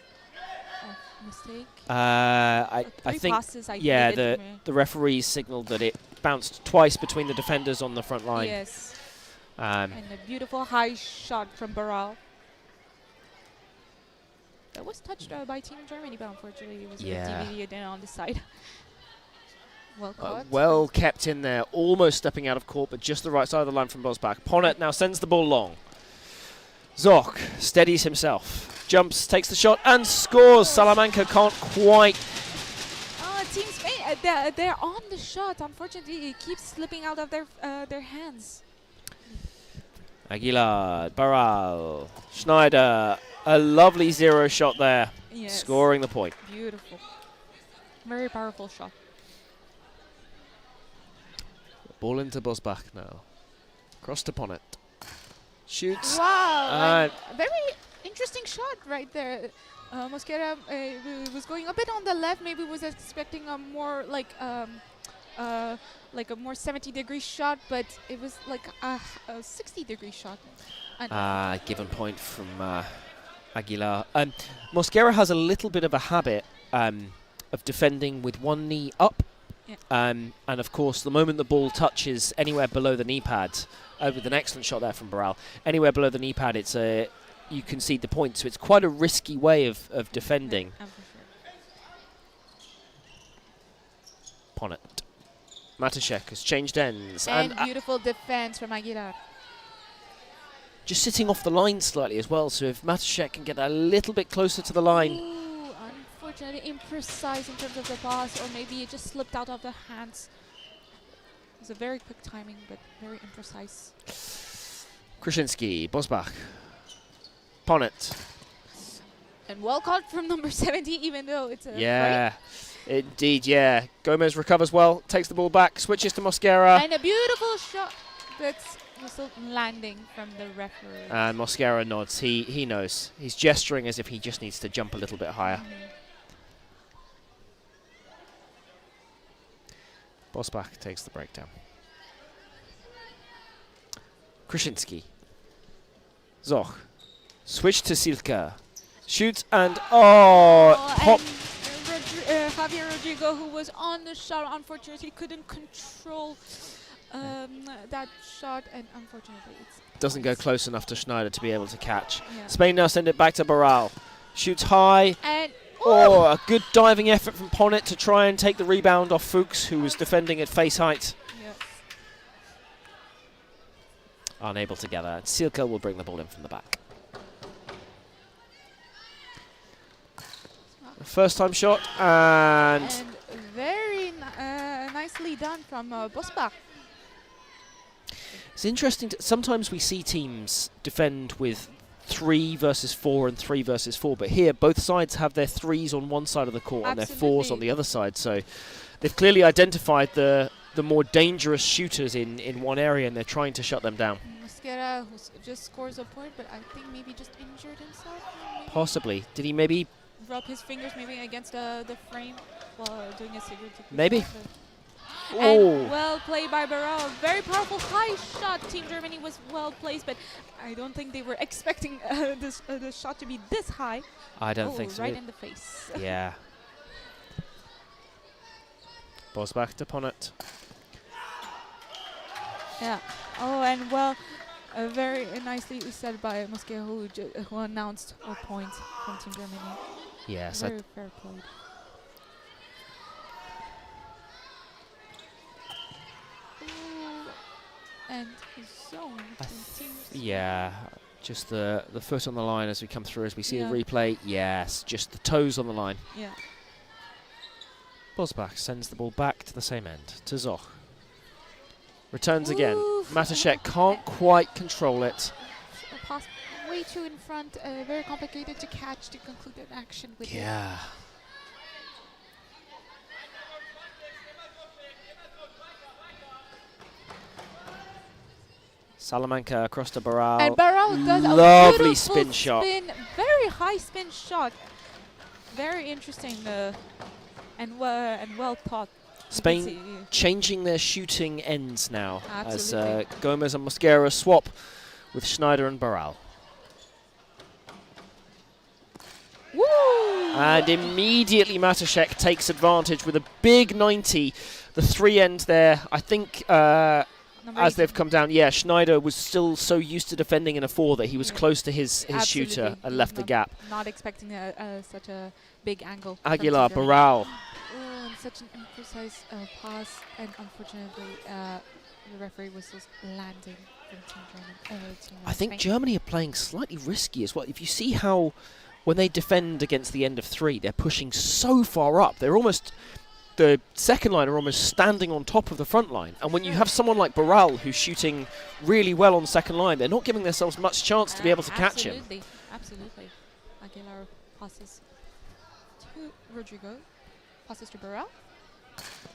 a mistake. I think, the referee signalled that it bounced twice between the defenders on the front line. Yes. And a beautiful high shot from Baral. That was touched by Team Germany, but unfortunately it was a TBV again on the side. Well caught. Well kept in there, almost stepping out of court, but just the right side of the line from Bosbach. Ponnet now sends the ball long. Zoch steadies himself, jumps, takes the shot, and scores. Salamanca can't quite. Team Spain, they're on the shot. Unfortunately, it keeps slipping out of their hands. Aguilar, Baral, Schneider, a lovely 0 shot there, scoring the point. Beautiful. Very powerful shot. Ball into Bosbach now. Cross to Ponnet. Shoots. Wow. Very interesting shot right there. Mosquera was going a bit on the left. Maybe was expecting a more like a more 70-degree shot, but it was like a 60-degree shot. Given point from Aguilar. Mosquera has a little bit of a habit of defending with one knee up. Yeah. And of course, the moment the ball touches anywhere below the knee pad, with an excellent shot there from Baral, anywhere below the knee pad, you concede the point. So it's quite a risky way of defending. Ponnet. Matashek has changed ends. And beautiful defense from Aguilar. Just sitting off the line slightly as well. So if Matashek can get a little bit closer to the line. Unfortunately imprecise in terms of the pass, or maybe it just slipped out of the hands. It was a very quick timing, but very imprecise. Krasinski, Bosbach, Ponnet. And well caught from number 70, even though it's a right. Indeed, yeah. Gomez recovers well, takes the ball back, switches to Mosquera. And a beautiful shot that's also landing from the referee. And Mosquera nods. He knows. He's gesturing as if he just needs to jump a little bit higher. Bosbach takes the breakdown. Krasinski. Zoch. Switch to Silka. Shoots and pop. And Javier Rodrigo, who was on the shot, unfortunately couldn't control that shot, and unfortunately it doesn't go close enough to Schneider to be able to catch. Spain now send it back to Baral. Shoots high. And a good diving effort from Ponnet to try and take the rebound off Fuchs, who was defending at face height. Unable to gather. Silka will bring the ball in from the back. First time shot, and very nicely done from Bosbach. It's interesting. Sometimes we see teams defend with 3 versus 4 and 3 versus 4, but here both sides have their 3s on one side of the court and their 4s on the other side. So they've clearly identified the more dangerous shooters in one area, and they're trying to shut them down. Mosquera, who just scores a point, but I think maybe just injured himself. Possibly. Did he maybe rub his fingers maybe against the frame while doing a cigarette? Maybe. And well played by Baral. Very powerful high shot. Team Germany was well placed, but I don't think they were expecting the shot to be this high. I don't think so. Right in the face. Yeah. Bosbach to Ponnet. Yeah. And well, very nicely said by Mosquera, who announced a point from Team Germany. Yes. Very fair play. and his zone. Yeah, just the foot on the line as we come through, as we see Yeah. the replay. Yes, just the toes on the line. Yeah. Bosbach sends the ball back to the same end, to Zoch. Returns again. Oof. Matuszek can't quite control it. A pass way too in front, very complicated to catch to conclude an action with. Yeah. Salamanca across to Barral. And Barral does a lovely beautiful spin shot. Very high spin shot. Very interesting and well thought. You can Spain see. changing their shooting ends now Absolutely. as Gomez and Mosquera swap with Schneider and Barral. Woo! And immediately Matuszek takes advantage with a big 90. The three end there, I think, Number as 18. they've come down, yeah, Schneider was still so used to defending in a 4 that he was Yeah. close to his Absolutely. shooter and left the gap. Not expecting such a big angle. from Aguilar, Germany. Barral. Oh, and such an imprecise pass, and unfortunately, the referee was just landing from Team Germany. I think Spain. Germany are playing slightly risky as well. If you see how, when they defend against the end of 3, they're pushing so far up. They're almost, the second line are almost standing on top of the front line. And when you have someone like Barral who's shooting really well on second line, they're not giving themselves much chance to be able to catch him. Absolutely. Aguilar passes to Rodrigo, passes to Barral,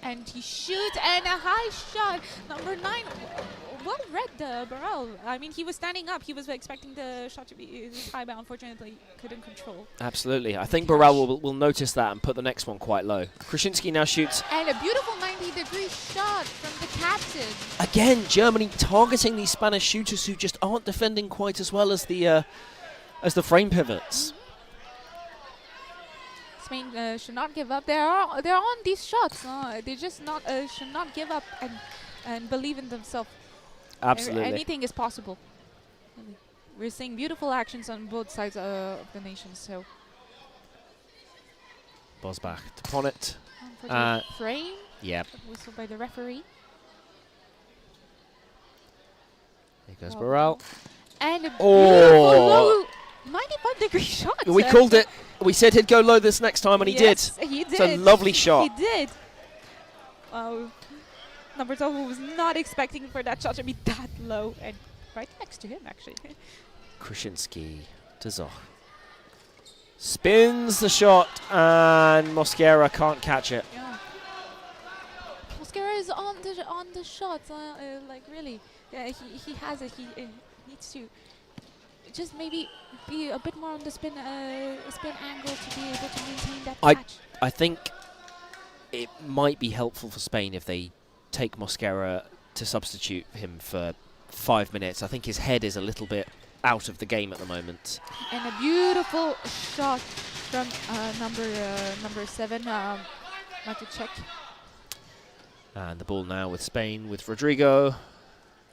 and he shoots, and a high shot. Number 9, well read Barral. I mean, he was standing up. He was expecting the shot to be high, but unfortunately couldn't control. Absolutely. I think Barral will notice that and put the next one quite low. Krasinski now shoots. And a beautiful 90-degree shot from the captain. Again, Germany targeting these Spanish shooters who just aren't defending quite as well as the frame pivots. Spain should not give up. They're on these shots. They just should not give up and believe in themselves. Absolutely. Anything is possible. Really. We're seeing beautiful actions on both sides of the nation. So Bosbach to Ponnet. frame. Yep. Whistle by the referee. Here goes Well, Barral. And a Oh. beautiful low 95-degree shot. We called it. We said he'd go low this next time, and he did. He did. It's a lovely shot. He did. Wow. Number 12 was not expecting for that shot to be that low, and right next to him, actually. Krasinski to Zoch. Spins the shot, and Mosquera can't catch it. Yeah. Mosquera is on the shot, like really. Yeah, he has it. He needs to just maybe be a bit more on the spin angle to be able to maintain that catch. I think it might be helpful for Spain if they take Mosquera to substitute him for 5 minutes. I think his head is a little bit out of the game at the moment. And a beautiful shot from number 7, Matuszek. And the ball now with Spain, with Rodrigo.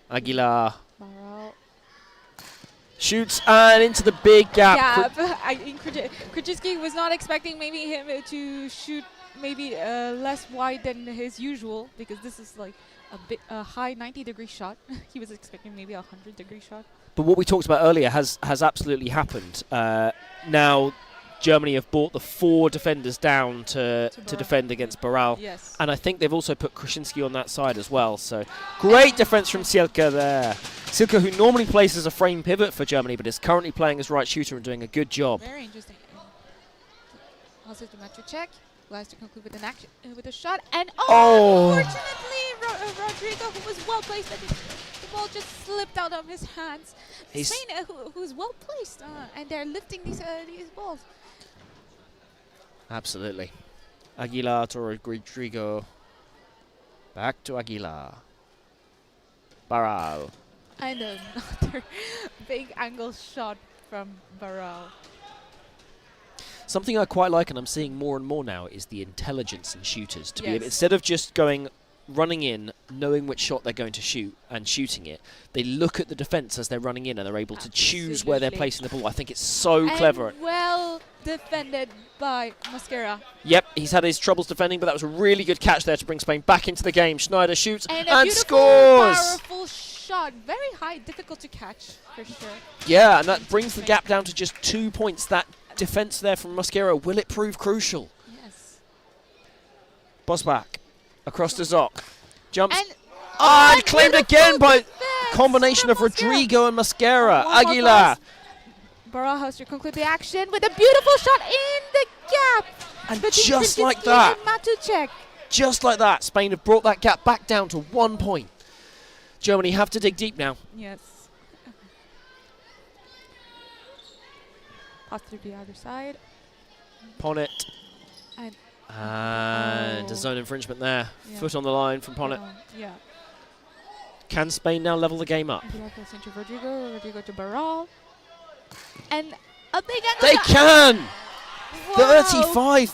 Aguilar Barral. shoots, and into the big gap. Krajewski was not expecting maybe him to shoot maybe less wide than his usual, because this is like a high 90-degree shot. He was expecting maybe a 100-degree shot. But what we talked about earlier has absolutely happened. Now Germany have brought the 4 defenders down to defend against Barral. Yes. And I think they've also put Krasinski on that side as well. So great defense from Sielke there. Sielke, who normally plays as a frame pivot for Germany, but is currently playing as right shooter and doing a good job. Very interesting. Also to Matuszek, who has to conclude with an action with a shot. And unfortunately, Rodrigo, who was well placed, the ball just slipped out of his hands. Spain, who's well placed, and they're lifting these balls. Absolutely. Aguilar to Rodrigo. Back to Aguilar. Barral. And another big angle shot from Barral. Something I quite like, and I'm seeing more and more now, is the intelligence in shooters. To be Yes. instead of just running in, knowing which shot they're going to shoot and shooting it, they look at the defence as they're running in, and they're able to choose where they're placing the ball. I think it's so clever. Well defended by Mosquera. Yep, he's had his troubles defending, but that was a really good catch there to bring Spain back into the game. Schneider shoots And and a beautiful, scores! powerful shot shot. Very high, difficult to catch, for sure. Yeah, and that brings the gap down to just 2 points. That defense there from Mosquera, will it prove crucial? Yes. Bosbach across to Zoc. Jumps. And Claimed again by combination of Rodrigo and Mosquera. Aguilar. Barajas to conclude the action with a beautiful shot in the gap. And between just like Krzyzewski that, and Matuszek. just like that, Spain have brought that gap back down to 1 point. Germany have to dig deep now. Yes. Pass to the other side. Ponnet. And a zone infringement there. Yeah. Foot on the line from Ponnet. Yeah. Can Spain now level the game up? Aguilar goes into Rodrigo. Rodrigo to Barral. And a big angle. They can! Wow. 35.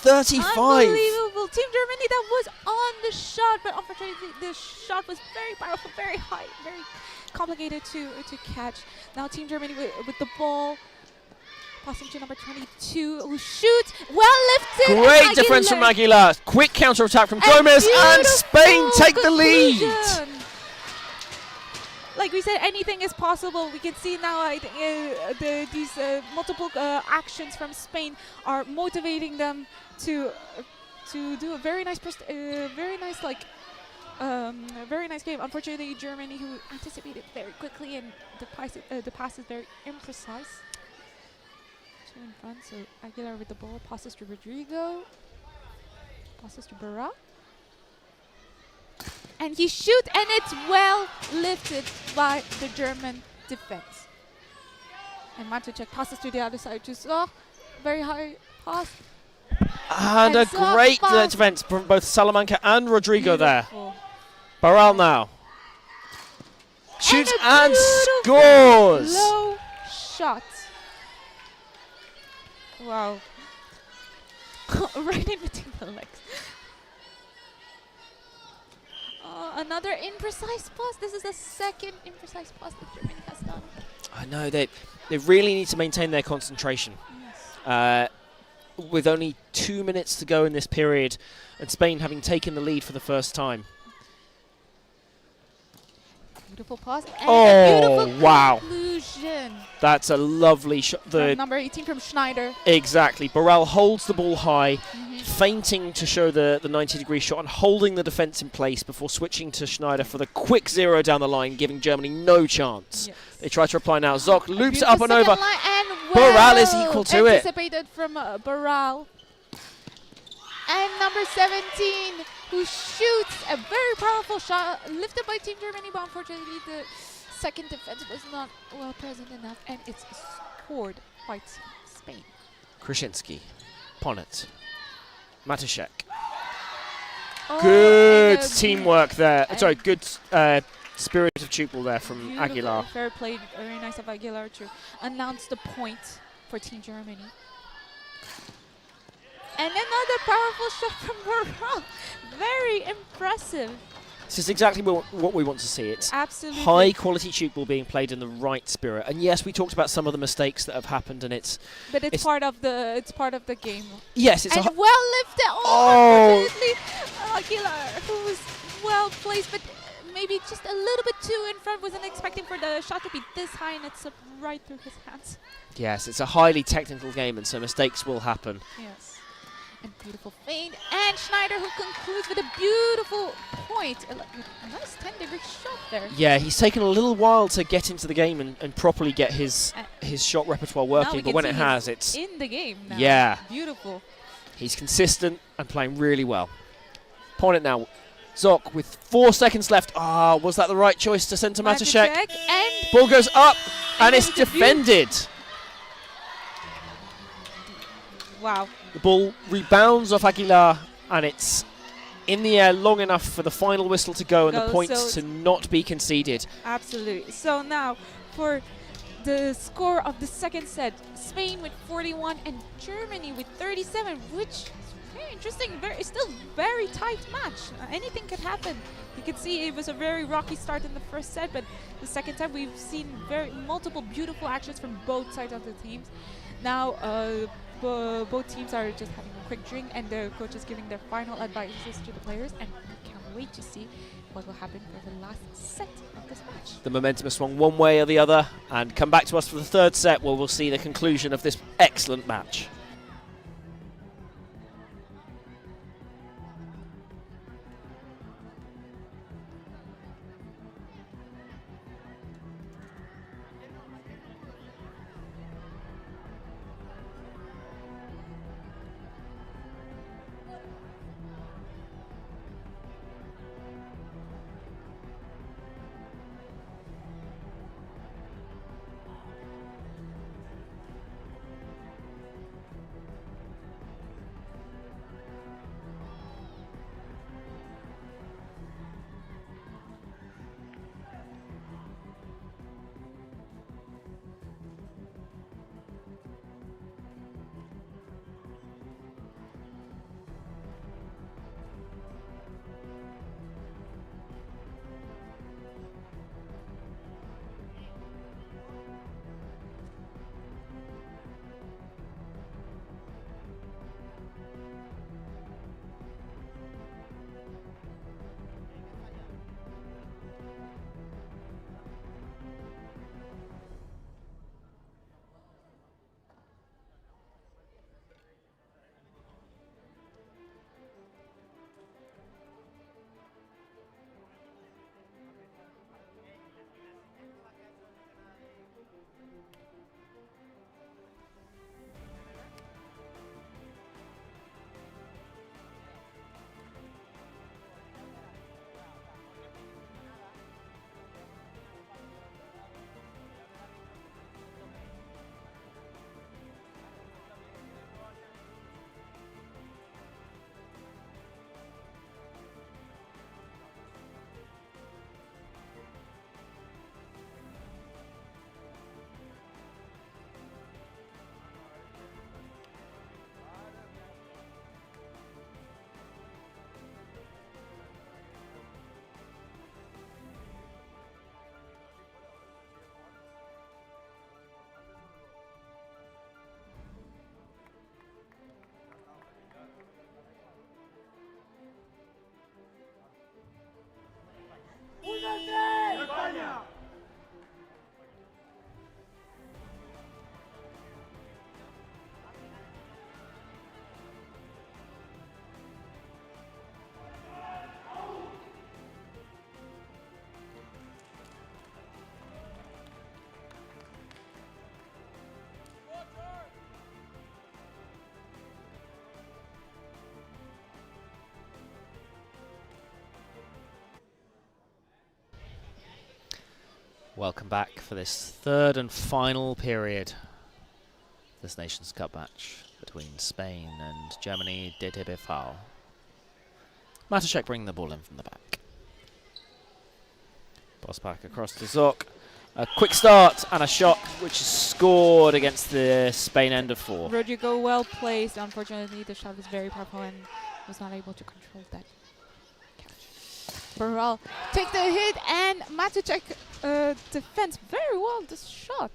Unbelievable. Team Germany, that was on the shot, but unfortunately the shot was very powerful, very high, very complicated to catch. Now Team Germany with the ball. Passing to number 22, who shoots. Well lifted. Great defense from Aguilar. Quick counter attack from Gomez, and Spain take the lead. Like we said, anything is possible. We can see now these multiple actions from Spain are motivating them to do a very nice, very nice game. Unfortunately, Germany, who anticipated very quickly, and the pass is very imprecise. Two in front, so Aguilar with the ball, passes to Rodrigo, passes to Barra. And he shoots, and it's well lifted by the German defense. And Matuszek passes to the other side to Zoc. Very high pass. And a great defense from both Salamanca and Rodrigo there. Barral now. Shoots and scores! Low shot. Wow. Right in between the legs. Another imprecise pass. This is the second imprecise pass that Germany has done. I know, they really need to maintain their concentration. Yes. With only 2 minutes to go in this period, and Spain having taken the lead for the first time. Beautiful pass. And Oh, a beautiful wow. conclusion. That's a lovely shot. From number 18 from Schneider. Exactly. Barral holds the ball high, feinting to show the 90-degree shot and holding the defense in place before switching to Schneider for the quick zero down the line, giving Germany no chance. Yes. They try to reply now. Zoc loops it up and over. And Barral is equal to it. Anticipated from Barral. And number 17, who shoots a very powerful shot, lifted by Team Germany, but unfortunately the second defense was not well present enough, and it's scored by Spain. Krzyzewski, Ponnet, Matuszek. Oh, Good and teamwork there. Sorry, good spirit of Tchoukball there from beautiful, Aguilar. fair play, very nice of Aguilar to announce the point for Team Germany. And another powerful shot from Barral. Very impressive. This is exactly what we want to see. It's Absolutely. high quality Tchoukball being played in the right spirit. And yes, we talked about some of the mistakes that have happened, and it's part of the game. yes, it's And a well lifted. Oh. Unfortunately, Aguilar, who was well placed, but maybe just a little bit too in front. Wasn't expecting for the shot to be this high, and it's right through his hands. yes, it's a highly technical game, and so mistakes will happen. Yes. And beautiful feint. And Schneider, who concludes with a beautiful point. A nice 10-degree shot there. Yeah, he's taken a little while to get into the game and properly get his shot repertoire working, but when it has, it's in the game now. Yeah. Beautiful. He's consistent and playing really well. Ponnet now. Zoc with 4 seconds left. Ah, was that the right choice to send to Matuszek? And Ball goes up, and it's it's a defended. wow. The ball rebounds off Aguilar, and it's in the air long enough for the final whistle to go and the points to not be conceded. Absolutely. So now for the score of the second set, Spain with 41 and Germany with 37, which is very interesting. Still very tight match. Anything could happen. You can see it was a very rocky start in the first set, but the second set we've seen multiple beautiful actions from both sides of the teams. Now both teams are just having a quick drink, and the coach is giving their final advices to the players, and we can't wait to see what will happen for the last set of this match. The momentum has swung one way or the other, and come back to us for the third set where we'll see the conclusion of this excellent match. Welcome back for this third and final period. This Nations Cup match between Spain and Germany, GER-TBV. Matuszek bringing the ball in from the back. Bosbach across to Zoc. A quick start and a shot which is scored against the Spain end of 4. Rodrigo well placed. Unfortunately, the shot was very powerful and was not able to control that catch. Barral takes the hit and Matuszek defends very well this shot.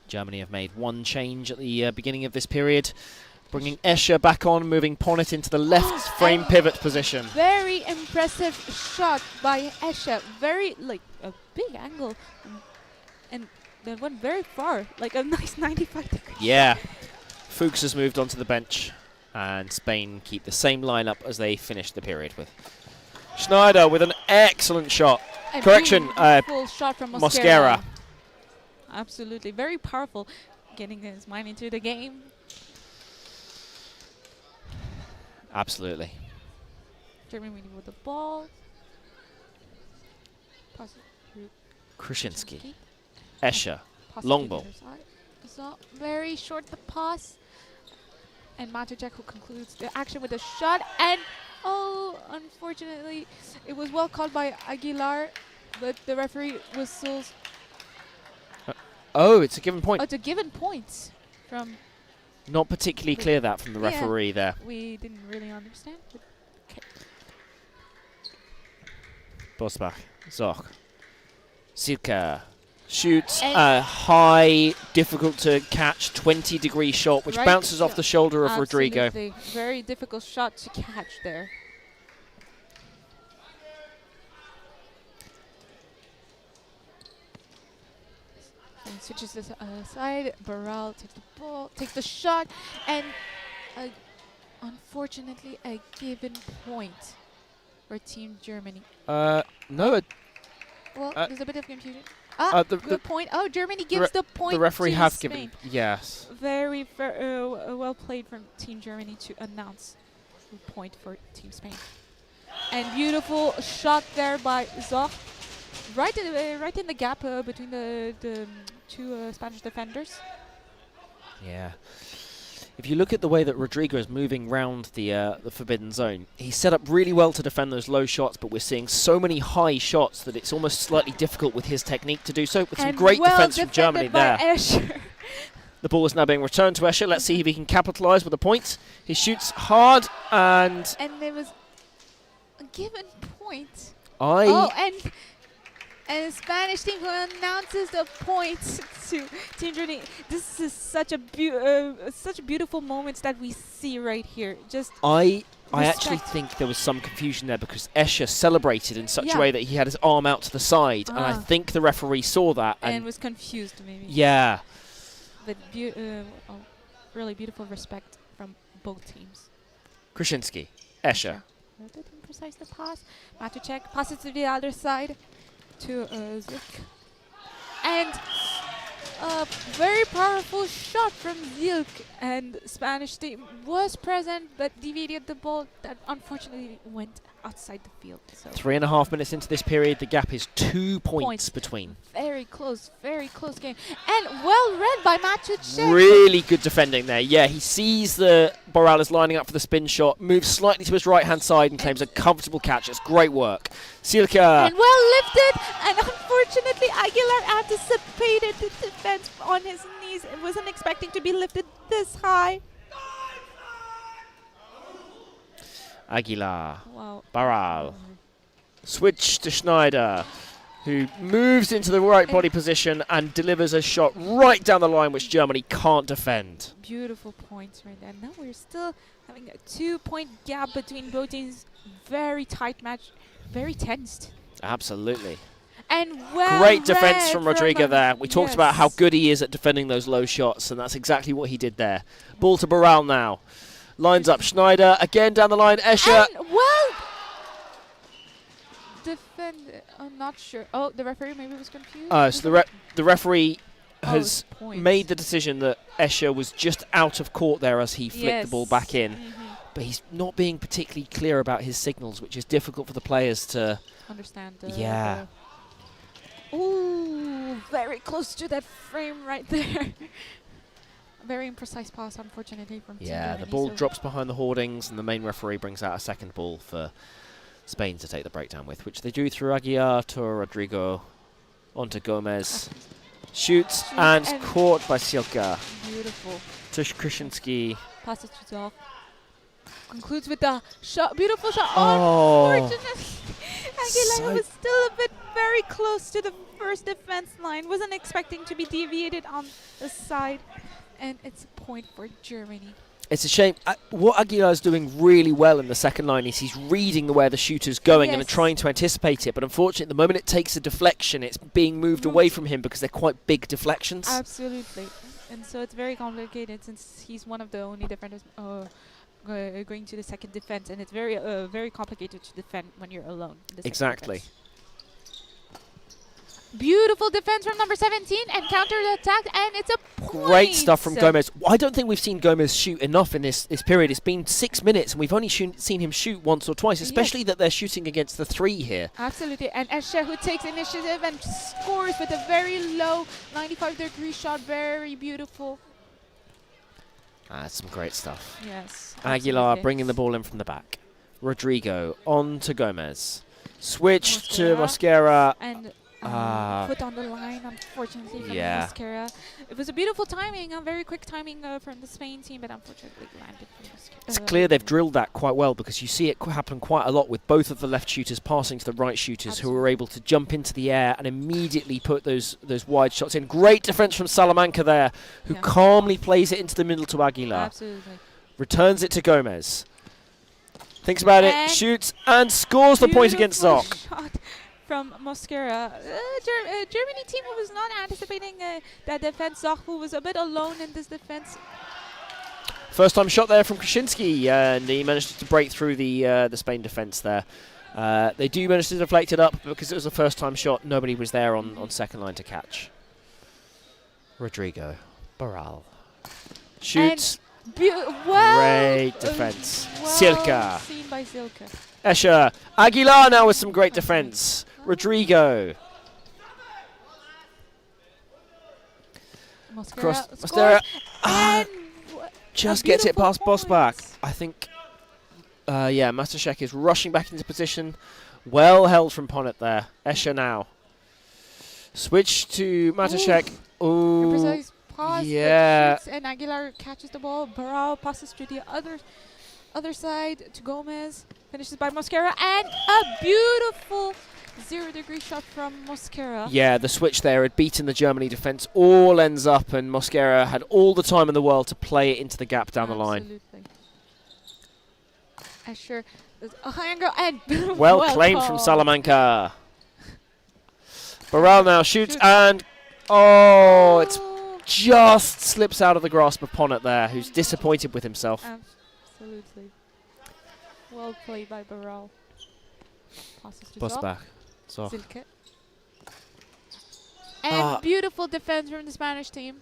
Germany have made one change at the beginning of this period, bringing Escher back on, moving Ponnet into the left frame pivot position. Very impressive shot by Escher. Very, like, a big angle. And that went very far, like a nice 95 degrees. Yeah. Fuchs has moved onto the bench, and Spain keep the same lineup as they finished the period with. Schneider with an excellent shot. Correction, full shot from Mosquera. Absolutely, very powerful, getting his mind into the game. Absolutely. Germany with the ball. Pass it to Krasinski. Escher. Long ball. So very short the pass. And Matuszek who concludes the action with a shot. And unfortunately, it was well called by Aguilar, but the referee whistles. Oh, it's a given point. Oh, it's a given point from. Not particularly clear that from the referee there. We didn't really understand. But okay. Bosbach, Zoc, Silka shoots a high, difficult to catch 20-degree shot, which bounces off the shoulder of Rodrigo. Very difficult shot to catch there. switches the side. Barral takes the ball, takes the shot, and unfortunately a given point for Team Germany. No, Well, there's a bit of confusion. the Point. Oh, Germany gives the point. the referee to has Spain. given. Yes. Very well played from Team Germany to announce the point for Team Spain. And beautiful shot there by Zoch, right in the gap between the two Spanish defenders. Yeah. If you look at the way that Rodrigo is moving round the forbidden zone, he's set up really well to defend those low shots, but we're seeing so many high shots that it's almost slightly difficult with his technique to do so. With some great defense from Germany there. The ball is now being returned to Escher. Let's see if he can capitalise with a point. He shoots hard, and there was a given point. And the Spanish team who announces the point to Team Germany. This is such a beautiful moments that we see right here. Just I actually think there was some confusion there because Escher celebrated in such a way that he had his arm out to the side, and I think the referee saw that and was confused maybe. Yeah. But really beautiful respect from both teams. Krasinski, Escher. Didn't precise the pass. Matuszek passes to the other side to Zilk. And a very powerful shot from Zilk. And Spanish team was present but deviated the ball that unfortunately went outside the field. So 3.5 minutes into this period, the gap is 2 points between. Very close game. And well read by Matuszek. Really good defending there. Yeah, he sees the Barral is lining up for the spin shot, moves slightly to his right-hand side and claims a comfortable catch. It's great work. Silka. And well lifted, and unfortunately Aguilar anticipated the defense on his knees and wasn't expecting to be lifted this high. Aguilar. Wow. Barral. Switch to Schneider, who moves into the right body position and delivers a shot right down the line, which Germany can't defend. Beautiful points right there. Now we're still having a 2-point gap between both teams. Very tight match, very tensed. Absolutely. And well great defense from read Rodrigo there. We talked about how good he is at defending those low shots, and that's exactly what he did there. Ball to Barral now. Lines up Schneider, again down the line, Escher. And well defended, I'm not sure. Oh, the referee maybe was confused? So the referee has made the decision that Escher was just out of court there as he flicked the ball back in. But he's not being particularly clear about his signals, which is difficult for the players to understand. Yeah. Ooh, very close to that frame right there. Very imprecise pass, unfortunately, from Team Germany. The ball drops behind the hoardings, and the main referee brings out a second ball for Spain to take the breakdown with, which they do through Aguilar to Rodrigo, onto Gomez. Shoots and caught by Silka. Beautiful. To Krasinski. Passes to Zoff. Concludes with the shot. Beautiful shot. Oh. Unfortunately, Aguilar was still a bit very close to the first defense line. Wasn't expecting to be deviated on the side. And it's a point for Germany. It's a shame. What Aguilar is doing really well in the second line is he's reading where the shooter's going and trying to anticipate it. But unfortunately, the moment it takes a deflection, it's being moved away from him because they're quite big deflections. Absolutely. And so it's very complicated since he's one of the only defenders going to the second defense. And it's very complicated to defend when you're alone. Exactly. Beautiful defense from number 17 and counter-attack, and it's a point. Great stuff from Gomez. I don't think we've seen Gomez shoot enough in this period. It's been 6 minutes, and we've only seen him shoot once or twice, especially that they're shooting against the 3 here. Absolutely, and Escher, who takes initiative and scores with a very low 95-degree shot. Very beautiful. That's some great stuff. Yes. Aguilar bringing the ball in from the back. Rodrigo on to Gomez. Switch to Mosquera. And foot on the line, unfortunately, from Mosquera. It was a beautiful timing, a very quick timing from the Spain team, but unfortunately landed from Mosquera. It's clear they've drilled that quite well because you see it happen quite a lot with both of the left shooters passing to the right shooters who are able to jump into the air and immediately put those wide shots in. Great defense from Salamanca there, who calmly plays it into the middle to Aguilar. Absolutely. Returns it to Gomez. Thinks about it, shoots, and scores the point against Zoc. Shot from Mosquera. Germany team was not anticipating that defense. Zoch was a bit alone in this defense. First time shot there from Krasinski, and he managed to break through the Spain defence there. They do manage to deflect it up, but because it was a first time shot, nobody was there on second line to catch. Rodrigo Barral shoots. Great defence. Well seen by Silke. Escher. Aguilar now with some great defence. Rodrigo. Mosquera. Just gets it past Bosbach. I think, Matuszek is rushing back into position. Well held from Ponnet there. Escher now. Switch to Matuszek. Ooh. Precise pass. Yeah. Shoots and Aguilar catches the ball. Barral passes to the other side to Gomez. Finishes by Mosquera. And a beautiful 0-degree shot from Mosquera. Yeah, the switch there had beaten the Germany defence. All ends up, and Mosquera had all the time in the world to play it into the gap down the line. Escher. And well claimed from Salamanca. Barral now shoots and it's just slips out of the grasp of Ponnet there, who's disappointed with himself. Absolutely. Well played by Barral. Passes to Bosbach. Silke. And beautiful defense from the Spanish team.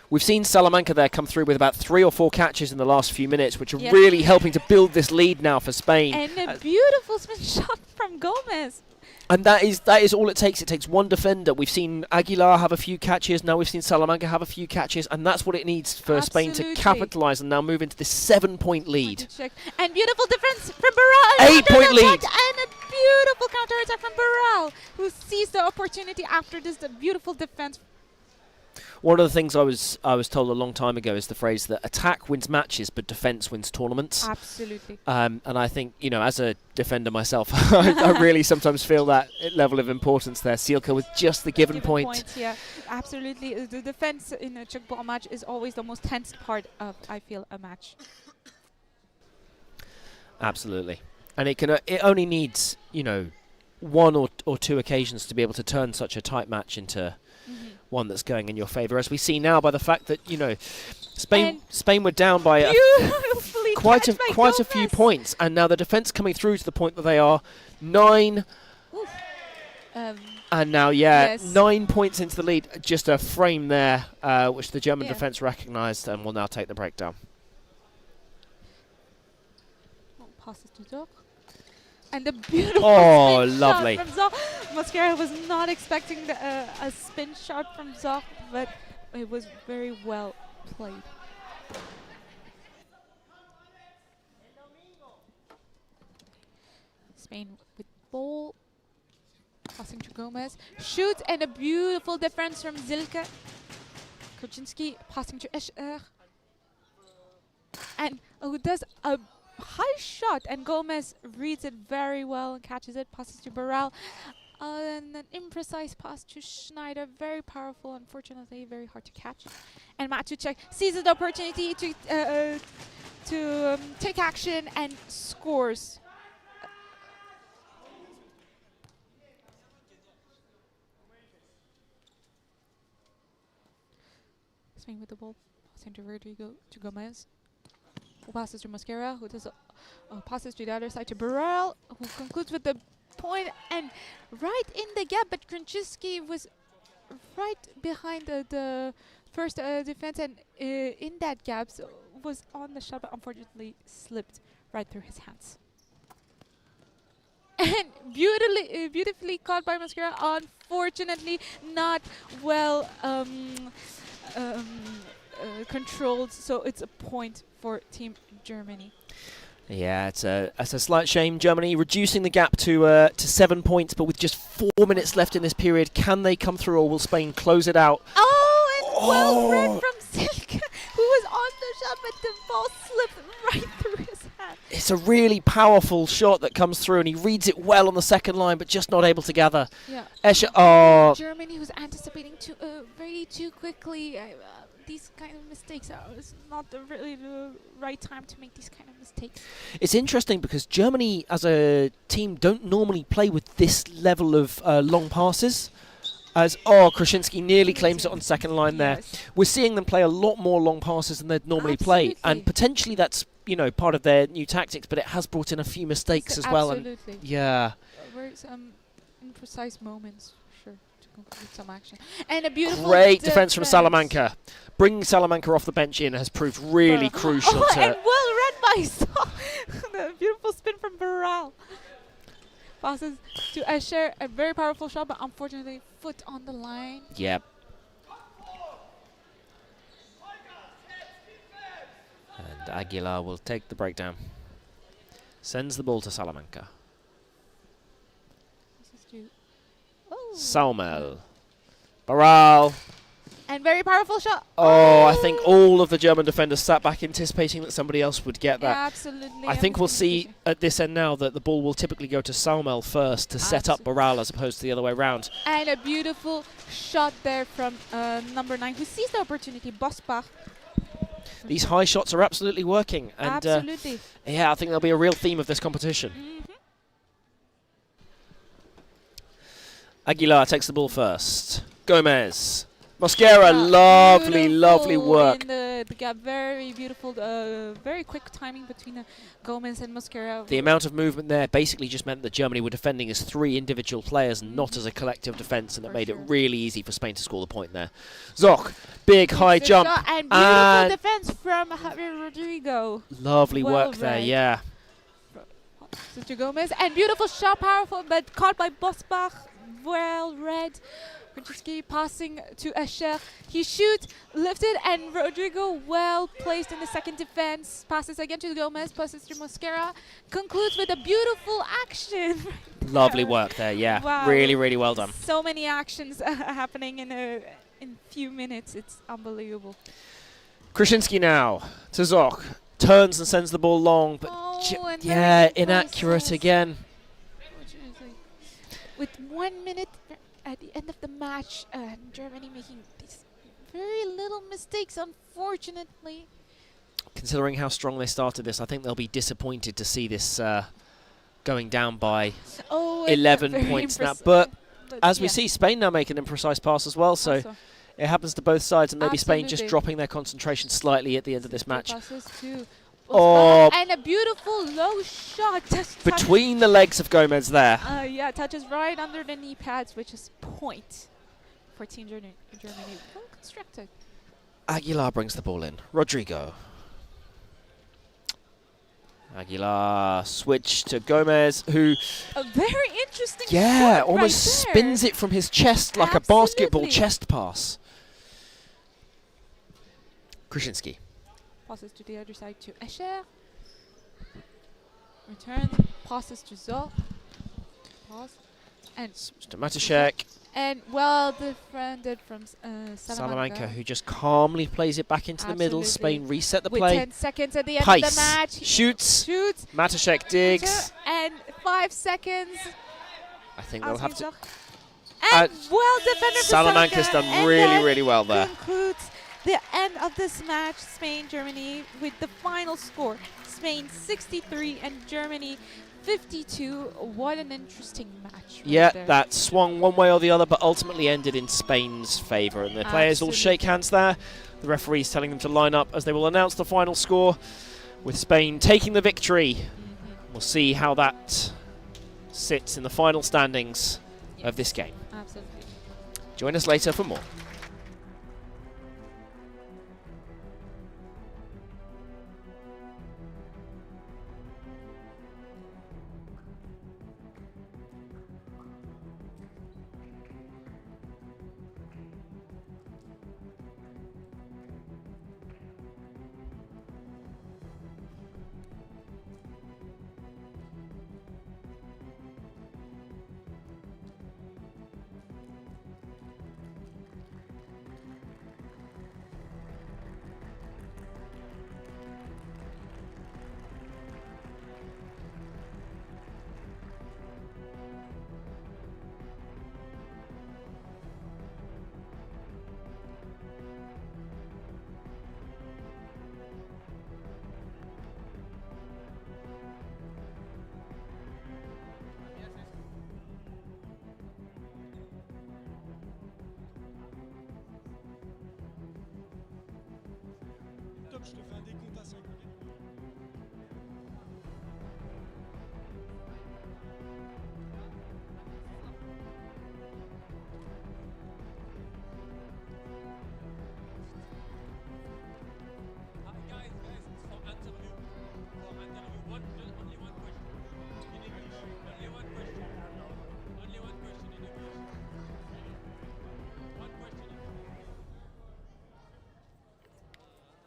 We've seen Salamanca there come through with about 3 or 4 catches in the last few minutes, which are really helping to build this lead now for Spain. And a beautiful spin shot from Gomez. And that is all it takes. It takes one defender. We've seen Aguilar have a few catches. Now we've seen Salamanca have a few catches. And that's what it needs for Spain to capitalise and now move into this 7-point lead. And beautiful defence from Barral. 8-point lead. And a beautiful counter-attack from Barral, who sees the opportunity after this beautiful defence. One of the things I was told a long time ago is the phrase that attack wins matches, but defence wins tournaments. Absolutely. And I think, as a defender myself, I really sometimes feel that level of importance there. Silke with just the given point. Yeah, absolutely. The defence in a Tchoukball match is always the most tense part of, I feel, a match. Absolutely. And it only needs, 1 or 2 occasions to be able to turn such a tight match into one that's going in your favour, as we see now by the fact that Spain were down by quite a few points, and now the defence coming through to the point that they are 9. And now 9 points into the lead, just a frame there, which the German defence recognised and will now take the breakdown. Passes to Zoch. And the beautiful lovely shot from Zoch. Mosquera was not expecting a spin shot from Zoch, but it was very well played. Spain with ball. Passing to Gomez. Shoots and a beautiful defense from Zilke. Kuczynski passing to Escher. And who does a high shot, and Gomez reads it very well and catches it, passes to Barral, and an imprecise pass to Schneider, very powerful, unfortunately very hard to catch. And Matuszek seizes the opportunity to take action and scores. Spain with the ball, passing to Rodrigo, to Gomez. Who passes to Mosquera, who does passes to the other side to Barral, who concludes with the point and right in the gap, but Krasinski was right behind the first defense, and in that gap was on the shot, but unfortunately slipped right through his hands. And beautifully caught by Mosquera, unfortunately not well controlled, so it's a point for Team Germany. Yeah, it's a slight shame. Germany reducing the gap to 7 points, but with just 4 minutes left in this period, can they come through, or will Spain close it out? Well read from Silke, who was on the shot, but the ball slipped right through his hand. It's a really powerful shot that comes through, and he reads it well on the second line, but just not able to gather. Yeah. Escher, Germany was anticipating very too quickly. these kind of mistakes. It's not really the right time to make these kind of mistakes. It's interesting because Germany as a team don't normally play with this level of long passes. As Krasinski nearly claims it on second line there. We're seeing them play a lot more long passes than they'd normally play, and potentially that's part of their new tactics. But it has brought in a few mistakes as well. Absolutely. And yeah. Very some imprecise moments, for sure, to conclude some action. And a beautiful great defense from Salamanca. Bringing Salamanca off the bench in has proved really crucial. And well read by the beautiful spin from Barral. Passes to Escher, a very powerful shot, but unfortunately, foot on the line. Yep. And Aguilar will take the breakdown. Sends the ball to Salamanca. Saumel. Barral. And very powerful shot. Oh, I think all of the German defenders sat back anticipating that somebody else would get that. Yeah, absolutely. I think we'll see at this end now that the ball will typically go to Saumel first to set up Barral as opposed to the other way round. And a beautiful shot there from number 9, who sees the opportunity, Bosbach. These high shots are absolutely working. And absolutely. Yeah, I think there'll be a real theme of this competition. Aguilar takes the ball first. Gomez. Mosquera, lovely work. In the gap, very beautiful, very quick timing between Gomez and Mosquera. The amount of movement there basically just meant that Germany were defending as 3 individual players and not as a collective defence, and it made it really easy for Spain to score the point there. Zoch, big high jump. And beautiful defence from Javier Rodrigo. Lovely work there, yeah. To Gomez, and beautiful shot, powerful, but caught by Bosbach. Well read. Rodrigo passing to Escher. He shoots, lifted, and Rodrigo well placed in the second defense. Passes again to Gomez, passes to Mosquera. Concludes with a beautiful action. Lovely work there, yeah. Wow. Really well done. So many actions happening in a few minutes. It's unbelievable. Krasinski now to Zoch. Turns and sends the ball long, but inaccurate again. With 1 minute at the end of the match, Germany making these very little mistakes, unfortunately. Considering how strong they started this, I think they'll be disappointed to see this going down by 11 points now. But as we see, Spain now make an imprecise pass as well, so it happens to both sides, and maybe Spain just dropping their concentration slightly at the end of this match. And a beautiful low shot. Between the legs of Gomez there. Yeah, touches right under the knee pads, which is point for Team Germany. Well constructed. Aguilar brings the ball in. Rodrigo. Aguilar switch to Gomez, who... A very interesting shot almost spins it from his chest like a basketball chest pass. Krasinski. Passes to the other side to Escher. Return. Passes to Zoch. Pass. And to Matashek. And well defended from Salamanca, who just calmly plays it back into the middle. Spain reset the play. 10 seconds at the end of the match. Shoots. Matashek digs. And 5 seconds. I think they'll have to... And well defended. Salamanca's done really well there. Concludes the end of this match, Spain-Germany, with the final score. Spain 63 and Germany 52. What an interesting match. That swung one way or the other, but ultimately ended in Spain's favour. And the players all shake hands there. The referee's telling them to line up as they will announce the final score, with Spain taking the victory. We'll see how that sits in the final standings of this game. Absolutely. Join us later for more. Top, je te fais un décompte à 5. Guys, it's for interview. Only one question. In English. Only one question. Only one question in English. One question in English.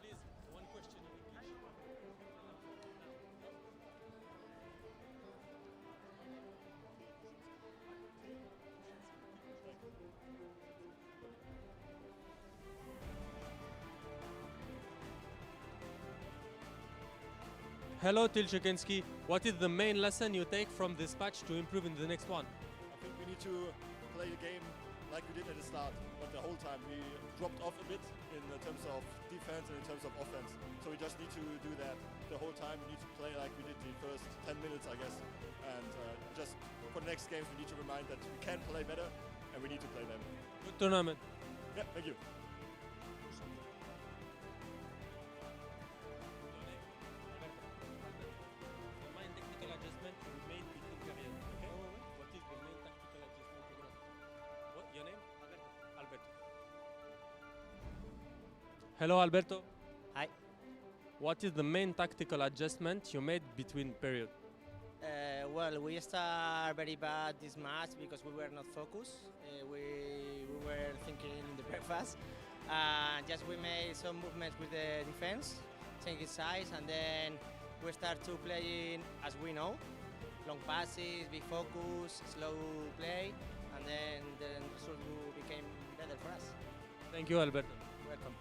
Please, one question in English. Hello, Tilchekinski. What is the main lesson you take from this match to improve in the next one? I think we need to play the game like we did at the start, but the whole time we dropped off a bit in terms of defense and in terms of offense. So we just need to do that the whole time. We need to play like we did the first 10 minutes, I guess. And just for the next games, we need to remind that we can play better and we need to play better. Good tournament. Yeah, thank you. The main technical adjustment you made between periods. Okay? What is the main tactical adjustment you made? What? Your name? Alberto. Hello, Alberto. Hi. What is the main tactical adjustment you made between periods? Well, we start very bad this match because we were not focused. We were thinking in the breakfast. Just we made some movements with the defense, changing size, and then we start to playing as we know. Long passes, big focus, slow play, and then the result became better for us. Thank you, Alberto. Welcome.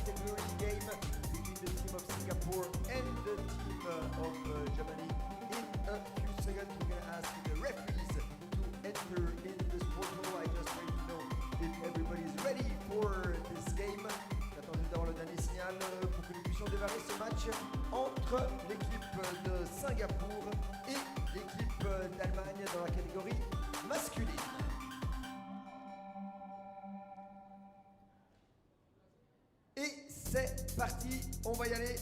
category game between the team of Singapore and the team of Germany. In a few seconds, we're going to ask the referees to enter in the sport hall. I just want to know if everybody is ready for this game. J'attends juste d'avoir le dernier signal pour que nous puissions démarrer ce match entre l'équipe de Singapour et l'équipe d'Allemagne dans la catégorie masculine. Et c'est parti, on va y aller.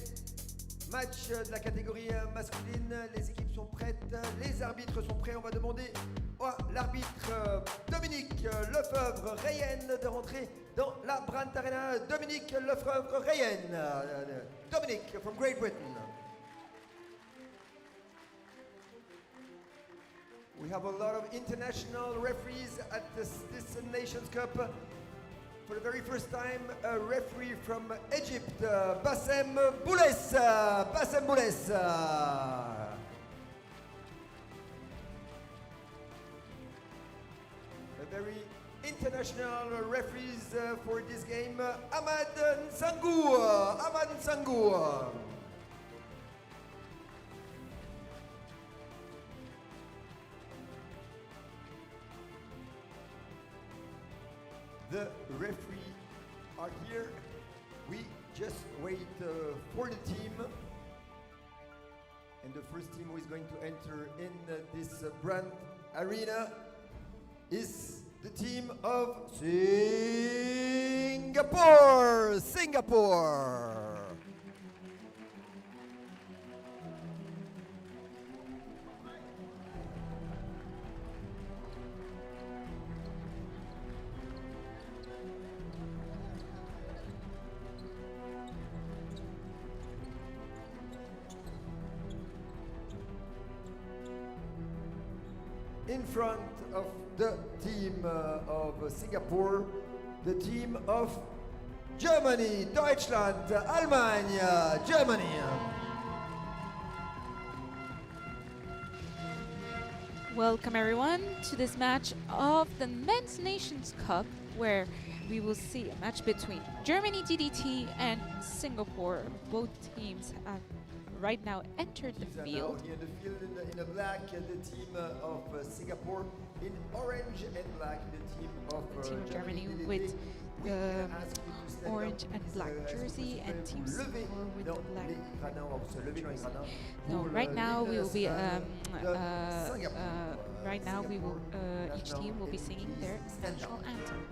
Match de la catégorie masculine, les équipes sont prêtes, les arbitres sont prêts. On va demander à l'arbitre Dominique Lefebvre-Reyen de rentrer dans la Brandt Arena. Dominique Lefebvre-Reyen. Dominique from Great Britain. We have a lot of international referees at this Nations Cup. For the very first time, a referee from Egypt, Bassem Boules. Bassem Boules. A very international referees for this game, Ahmad Nsangou. Ahmad Nsangou. The referee are here. We just wait for the team. And the first team who is going to enter in this Brandt Arena is the team of Singapore. Singapore. In front of the team of Singapore, the team of Germany, Deutschland, Allemagne, Germany. Welcome everyone to this match of the Men's Nations Cup, where we will see a match between Germany DDT and Singapore. Both teams have right now entered the field. In the field in the black, the team of Singapore. In orange and black, the team of Germany with the orange and black jersey, and Team Singapore with the black. So right now we will be each team will be singing their national anthem.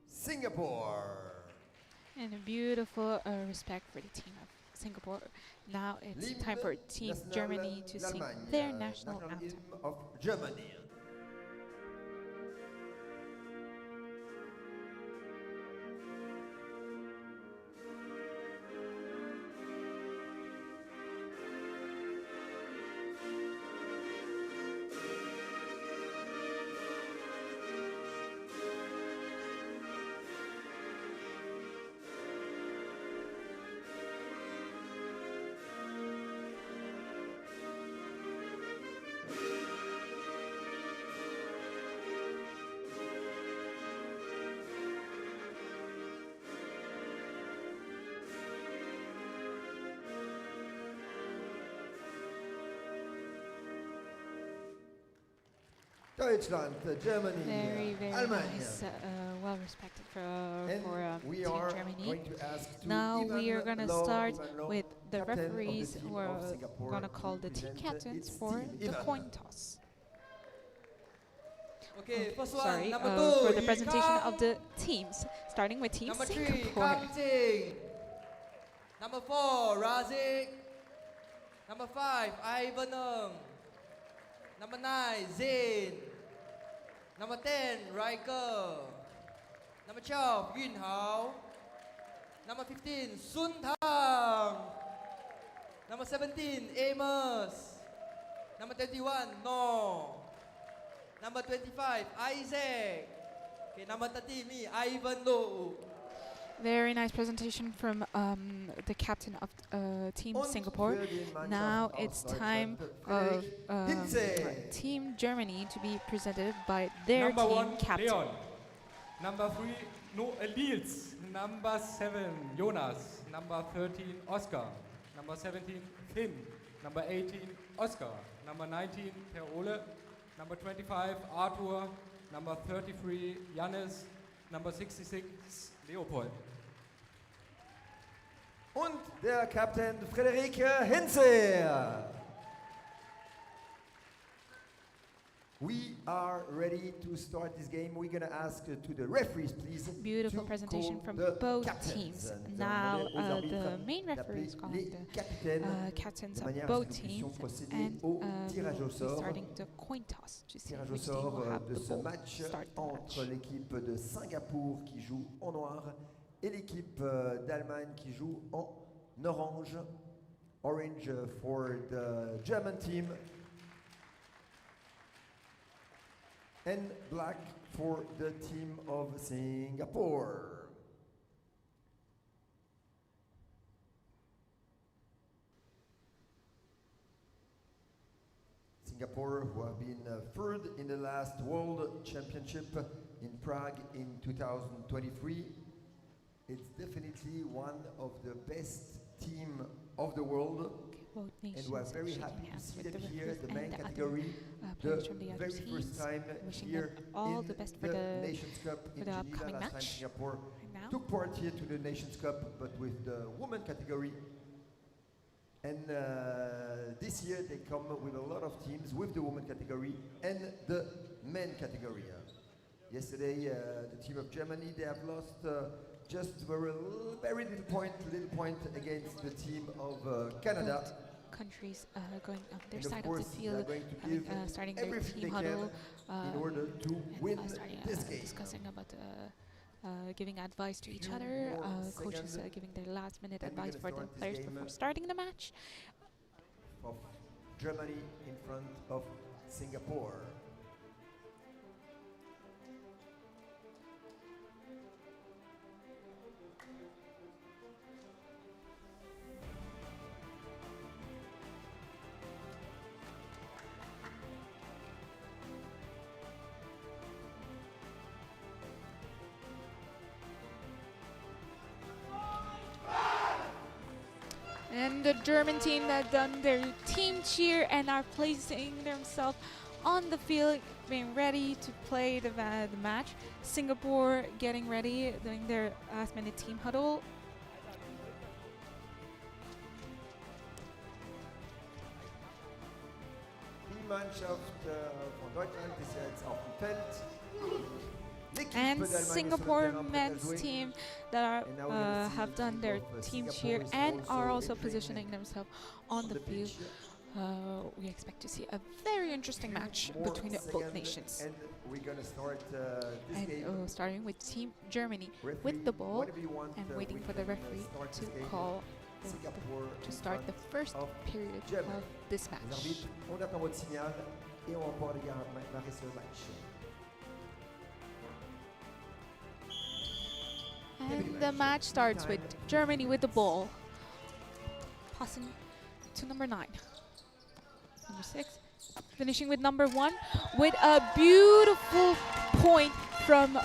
Singapore. And a beautiful respect for the team of Singapore. Now it's time for Team Germany to sing their national anthem. Of Germany. Deutschland, Germany, Very, very Allemagne. nice, well respected for we Team are Germany. going to ask to Now we are Ivan going to Law, start Ivan Law, with the captain of the referees team who of are Singapore, going to call the team present captains its for team. the Ivan. coin toss. Okay, first one, Sorry, number for two, the here presentation come of the teams, starting with Team number three, Singapore. Kamting. Number 4, Razik. Number 5, Ivanung. Number 9, Zain. Number 10, Riker. Number 12, Yun Hao. Number 15, Sun Tang. Number 17, Amos. Number 21, No. Number 25, Isaac. Okay, number 30, me, Ivan Lo. Very nice presentation from the captain of Team Singapore. Now it's time of Team Germany to be presented by their Number team 1, captain. Leon. Number 3, Niels. Number 7, Jonas. Number 13, Oscar. Number 17, Finn. Number 18, Oscar. Number 19, Per Ole. Number 25, Arthur. Number 33, Jannis. Number 66, Leopold. Und der Captain Frederik Hinze. We are ready to start this game. We're going to ask to the referees, please. Beautiful presentation from both teams. Now the main referee is calling the captains of both teams, and we'll be starting the coin toss to see which team will have the ball start the match. Entre l'équipe de Singapour qui joue en noir et l'équipe d'Allemagne qui joue en orange. Orange for the German team and black for the team of Singapore. Singapore, who have been third in the last World Championship in Prague in 2023. It's definitely one of the best team of the world. And we're very happy to see them here, the main category, the very first time here all in the best for the Nations Cup in Geneva. upcoming Last time match. Singapore took part here to the Nations Cup, but with the women category. And this year they come with a lot of teams with the women category and the men category. Yesterday, the team of Germany, they have lost just very little point against the team of Canada. Countries going on their And of side of the course, field, they're going to give starting their everything team they can huddle, in order to win starting this game. discussing about giving advice to each other, coaches giving their last minute and we're advice gonna for the start this players game before starting the match. Of Germany in front of Singapore. And the German team that done their team cheer and are placing themselves on the field, being ready to play the match. Singapore getting ready, doing their last minute team huddle. Die Mannschaft von Deutschland ist jetzt auf dem Feld. And Singapore men's team that are, have done their team cheer and are also positioning themselves on the field. We expect to see a very interesting match between both nations. And we're going to start this game. Starting with Team Germany with the ball and waiting for the referee to call to start the first period of this match. On attend votre signal et on va pouvoir démarrer ce match. And the match starts with Germany with the ball, passing to number 9. Number 6, finishing with number 1, with a beautiful point from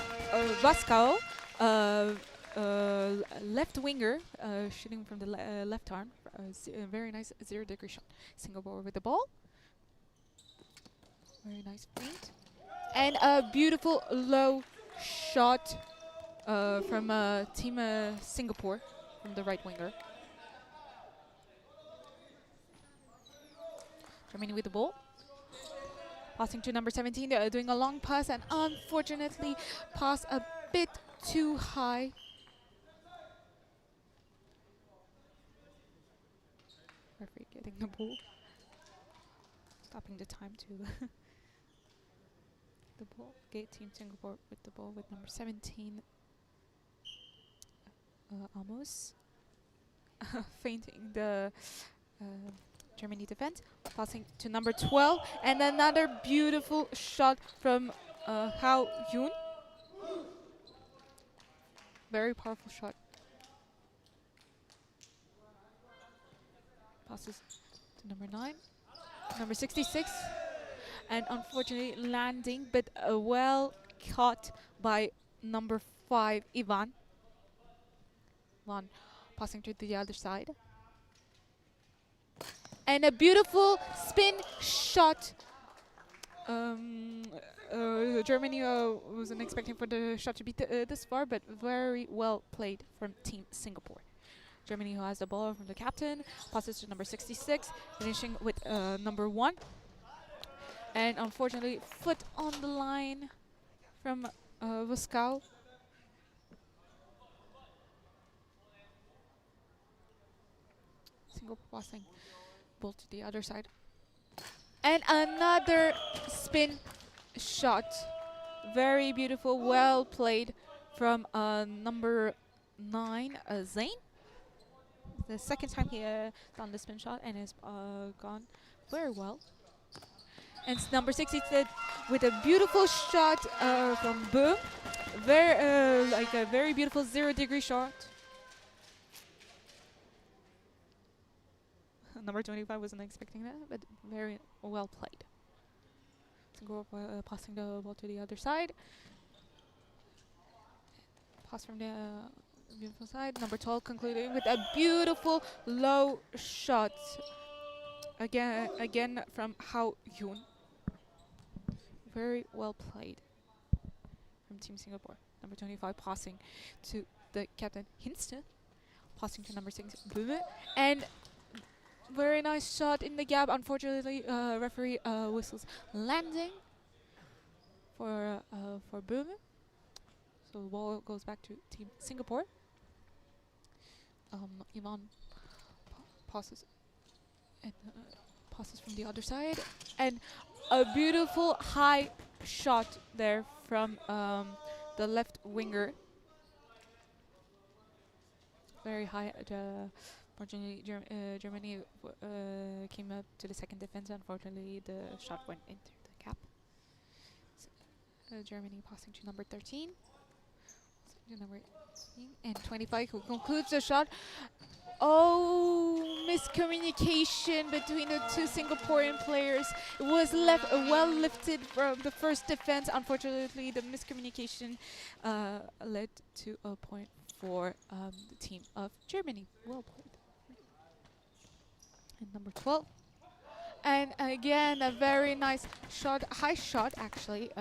Vasco, left winger, shooting from the left arm. A very nice 0-degree shot. Singapore with the ball. Very nice feint. And a beautiful low shot from Team Singapore, from the right winger. Germany with the ball. Passing to number 17, doing a long pass and unfortunately pass a bit too high. Referee getting the ball. Stopping the time to the ball. Gate Team Singapore with the ball with number 17. Almost fainting the Germany defense. Passing to number 12. And another beautiful shot from Hao Yun. Very powerful shot. Passes to number 9. Number 66. And unfortunately landing, but well caught by number 5, Ivan. Passing to the other side. And a beautiful spin shot. Germany wasn't expecting for the shot to be this far, but very well played from Team Singapore. Germany, who has the ball from the captain, passes to number 66, finishing with number 1. And unfortunately, foot on the line from Voskau. Single passing ball to the other side. And another spin shot. Very beautiful, well played from number 9, Zain. The second time he done the spin shot and has gone very well. And number 66 with a beautiful shot from Bö. Like a very beautiful 0-degree shot. Number 25 wasn't expecting that, but very well played. Passing the ball to the other side. Pass from the beautiful side. Number 12 concluding with a beautiful low shot. Again from Hao Yun. Very well played from Team Singapore. Number 25 passing to the captain Hinste. Passing to number 6 Böhme. And very nice shot in the gap. Unfortunately, referee whistles landing for Böhme. So the ball goes back to Team Singapore. Ivan passes and passes from the other side, and a beautiful high shot there from the left winger. Very high. Unfortunately, Germany came up to the second defense. Unfortunately, the shot went into the gap. So, Germany passing to number 13. To number 18 and 25, who concludes the shot. Oh, miscommunication between the two Singaporean players. It was well lifted from the first defense. Unfortunately, the miscommunication led to a point for the team of Germany. Well played. And number 12. And again, a very nice shot, high shot actually,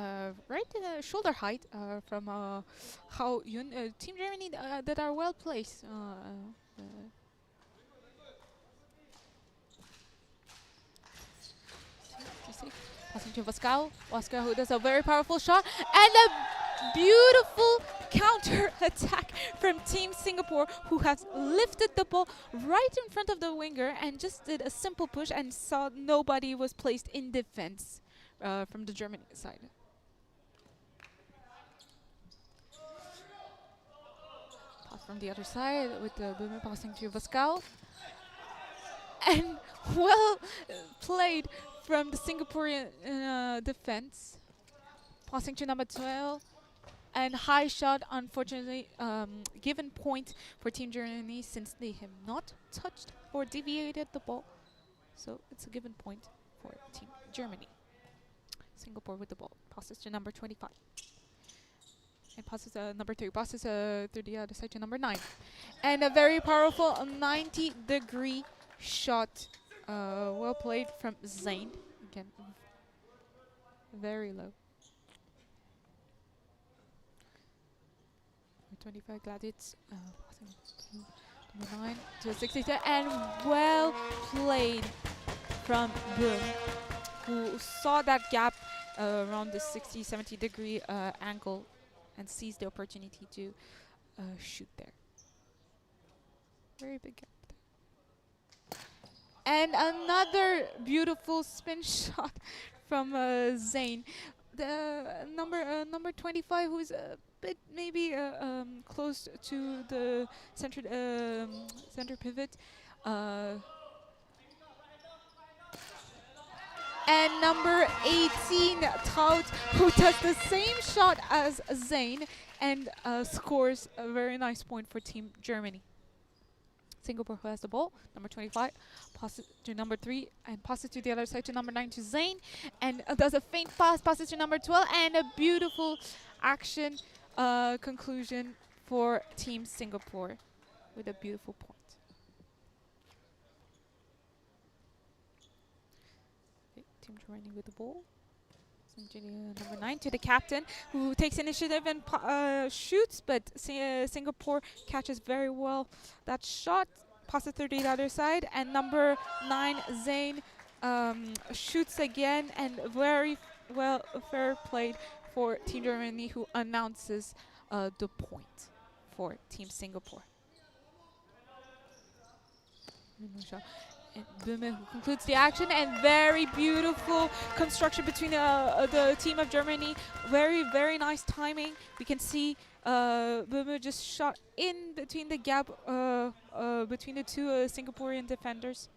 right shoulder height from Hao Yun. Team Germany that are well placed. Passing to Voskau. Voskau, who does a very powerful shot, and a beautiful counter attack from Team Singapore, who has lifted the ball right in front of the winger and just did a simple push and saw nobody was placed in defense from the German side. Pass from the other side with the Böhme passing to Voskau. And well played from the Singaporean defense. Passing to number 12. And high shot, unfortunately, given point for Team Germany since they have not touched or deviated the ball. So it's a given point for Team Germany. Singapore with the ball. Passes to number 25. And passes number 3. Passes through the other side to number 9. And a very powerful 90-degree shot. Well played from Zain. Again, very low. 25 Gladiates, passing to number 9 to 62, and well played from Bö, who saw that gap around the 60-70 degree angle and seized the opportunity to shoot there. Very big gap there. And another beautiful spin shot from Zayn. The number 25, who's a bit maybe close to the center pivot. And number 18, Trout, who does the same shot as Zayn and scores a very nice point for Team Germany. Singapore who has the ball, number 25, passes to number 3, and passes to the other side to number 9 to Zayn, and does a feint pass, passes to number 12, and a beautiful action conclusion for Team Singapore with a beautiful point. Team Germany with the ball. Number 9 to the captain, who takes initiative and shoots, but Singapore catches very well that shot, passes to the other side, and number 9 Zayn shoots again, and very well fair played for Team Germany, who announces the point for Team Singapore. And Böhme, who concludes the action, and very beautiful construction between the team of Germany. Very, very nice timing. We can see Böhme just shot in between the gap between the two Singaporean defenders.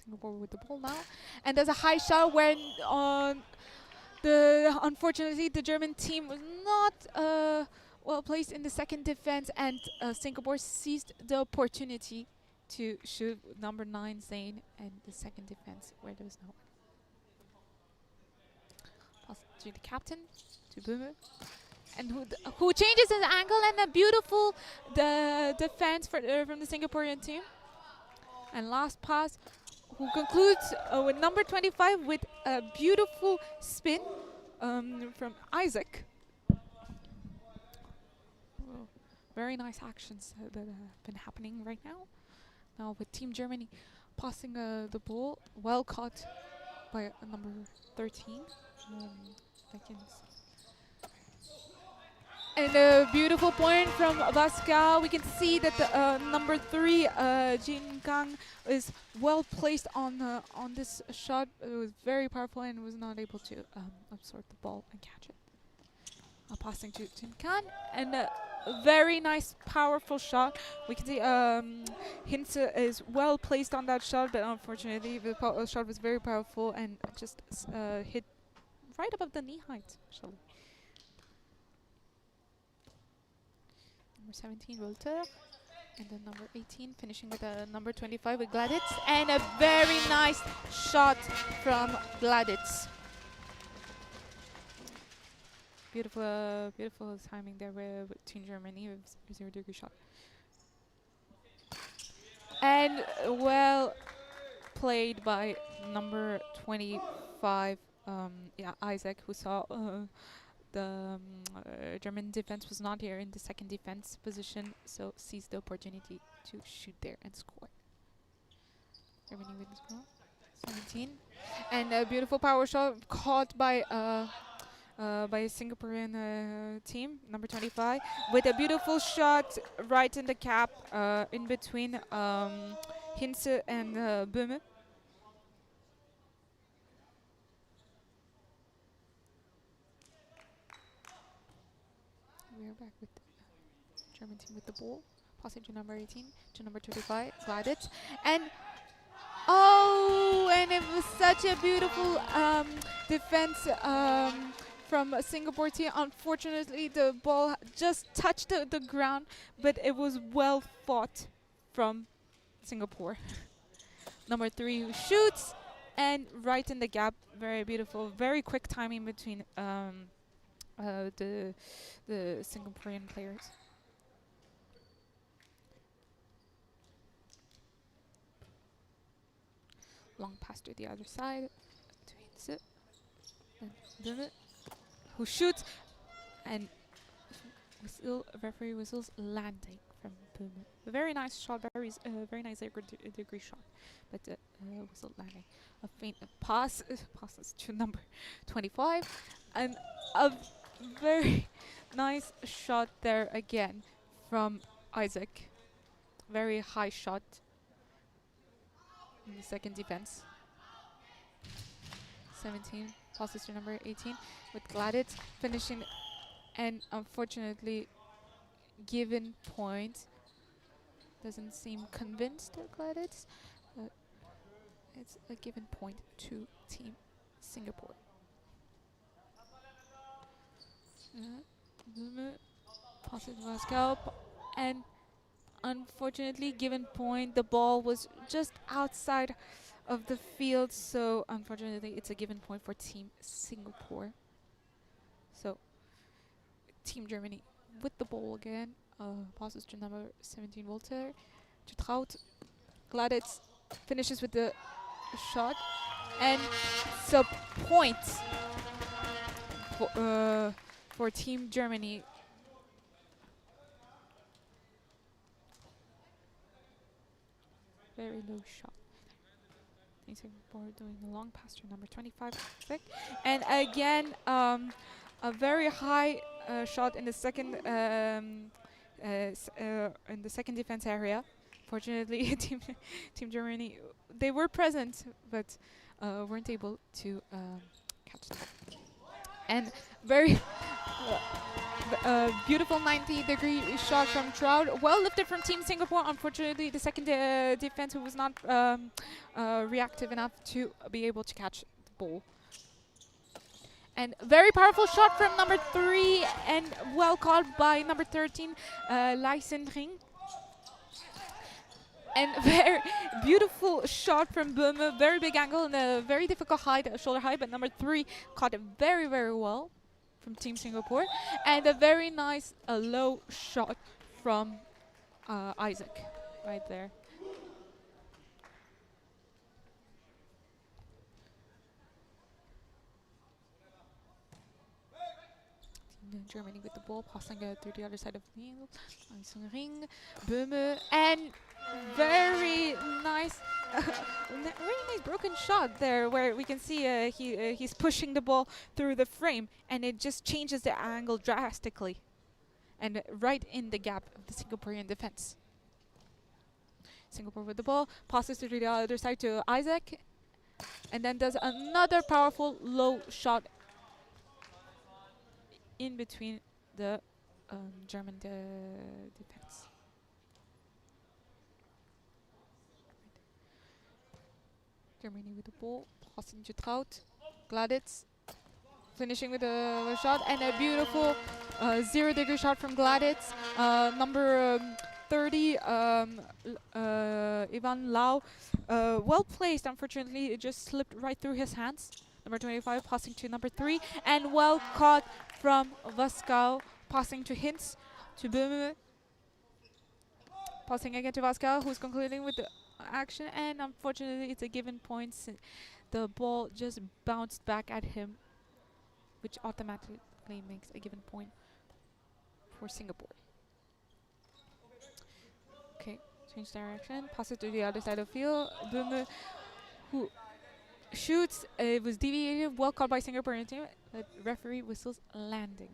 Singapore with the ball now, and there's a high shot when unfortunately the German team was not well placed in the second defense, and Singapore seized the opportunity to shoot number 9 Zayn and the second defense where there was no one. Pass to the captain, to Böhme, and who changes his angle, and a beautiful defense from the Singaporean team. And last pass, who concludes with number 25 with a beautiful spin from Isaac. Very nice actions that have been happening right now. Now with Team Germany passing the ball, well caught by number 13. And a beautiful point from Vasca. We can see that the number 3, Jin Kang, is well placed on this shot. It was very powerful and was not able to absorb the ball and catch it. Passing to Jin Kang, and a very nice, powerful shot. We can see Hintze is well placed on that shot, but unfortunately the shot was very powerful and just hit right above the knee height, actually. Number 17, Volter, and then number 18 finishing with number 25 with Gladitz, and a very nice shot from Gladitz. Beautiful, beautiful timing there with Team Germany with 0-degree shot. And well played by number 25, Isaac, who saw the German defense was not here in the second defense position, so seized the opportunity to shoot there and score. Germany with this ball, 17, and a beautiful power shot caught by a Singaporean team, number 25, with a beautiful shot right in the cap, in between Hintze and Böhme. We are back with the German team with the ball, passing to number 18, to number 25, Gladitz, and and it was such a beautiful defense from a Singapore team. Unfortunately, the ball just touched the ground, but it was well fought from Singapore. Number 3 who shoots, and right in the gap, very beautiful, very quick timing between the Singaporean players. Long pass to the other side, to Hintze, and Böhme, who shoots, and referee whistles landing from Böhme. A very nice shot, very nice degree shot, but whistle landing. A feint passes to number 25, and a very nice shot there again from Isaac. Very high shot in the second defense. 17 passes to number 18 with Gladys finishing, and unfortunately given point. Doesn't seem convinced of Gladys, but it's a given point to Team Singapore. Passes to Vasco, and unfortunately given point. The ball was just outside of the field, so unfortunately it's a given point for Team Singapore. So Team Germany with the ball again. Passes to number 17 Walter, to Traut. Gladys finishes with the shot, and it's a point for Team Germany. Very low shot. Singapore doing a long pass to number 25, and again a very high shot in the second defense area. Fortunately, Team Germany, they were present but weren't able to catch them. And very beautiful 90-degree shot from Trout. Well lifted from Team Singapore. Unfortunately, the second defense who was not reactive enough to be able to catch the ball. And very powerful shot from number 3, and well caught by number 13, Lai Sindring. And very beautiful shot from Böhme. Very big angle and a very difficult height, shoulder height, but number 3 caught it very, very well from Team Singapore. And a very nice low shot from Isaac right there. Germany with the ball, passing through the other side of the field. Ring, Böhme, and very nice, very nice broken shot there, where we can see he's pushing the ball through the frame, and it just changes the angle drastically, and right in the gap of the Singaporean defense. Singapore with the ball, passes to the other side to Isaac, and then does another powerful low shot in between the German defense. Germany with the ball, passing to Traut. Gladys finishing with a shot, and a beautiful 0-degree shot from Gladys. Number 30, Ivan Lau, well placed. Unfortunately, it just slipped right through his hands. Number 25 passing to number 3, and well caught from Vasco, passing to Hintz, to Böhme. Passing again to Vasco, who's concluding with the action, and unfortunately it's a given point. The ball just bounced back at him, which automatically makes a given point for Singapore. Okay, change direction, pass it to the other side of the field. Böhme, who shoots, it was deviated, well caught by Singaporean team, but referee whistles landing.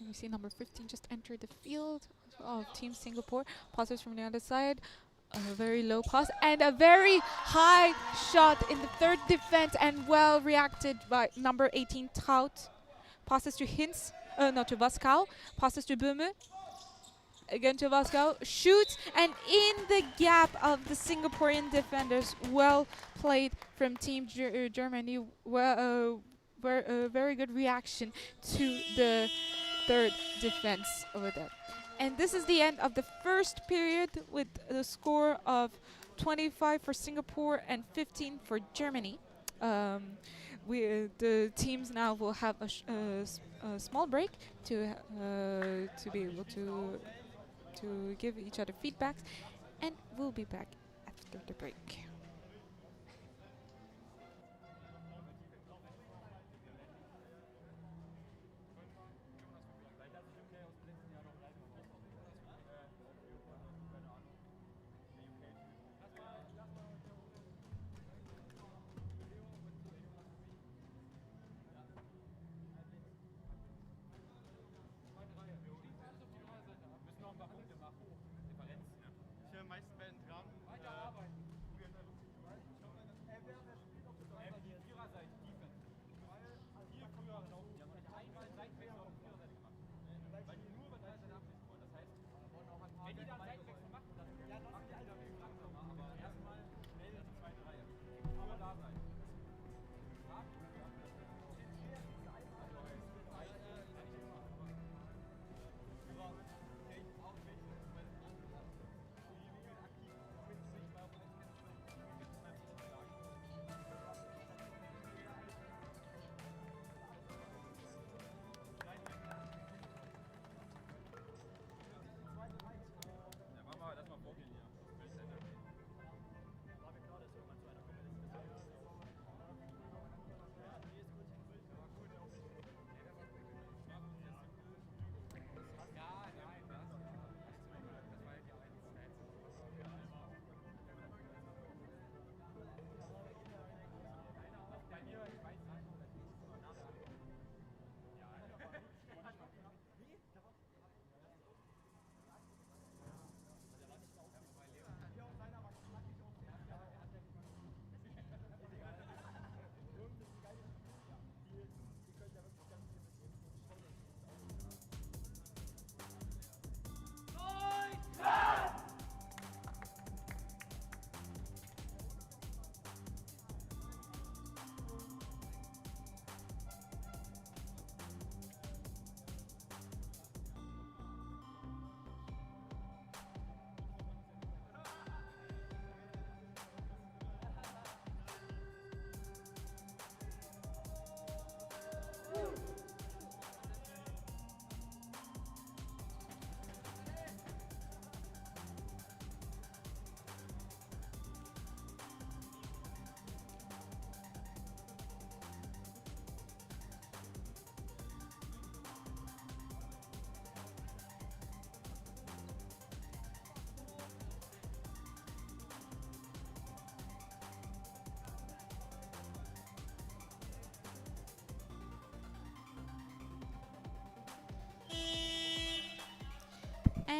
And we see number 15 just enter the field of Team Singapore. Passes from the other side, a very low pass, and a very high shot in the third defense, and well reacted by number 18, Traut. Passes to Hintz, no, to Vasco. Passes to Böhme. Again to Vasco, shoots, and in the gap of the Singaporean defenders. Well played from Team Germany. Well, very good reaction to the third defense over there. And this is the end of the first period, with the score of 25 for Singapore and 15 for Germany. The teams now will have a small break to be able to give each other feedbacks, and we'll be back after the break.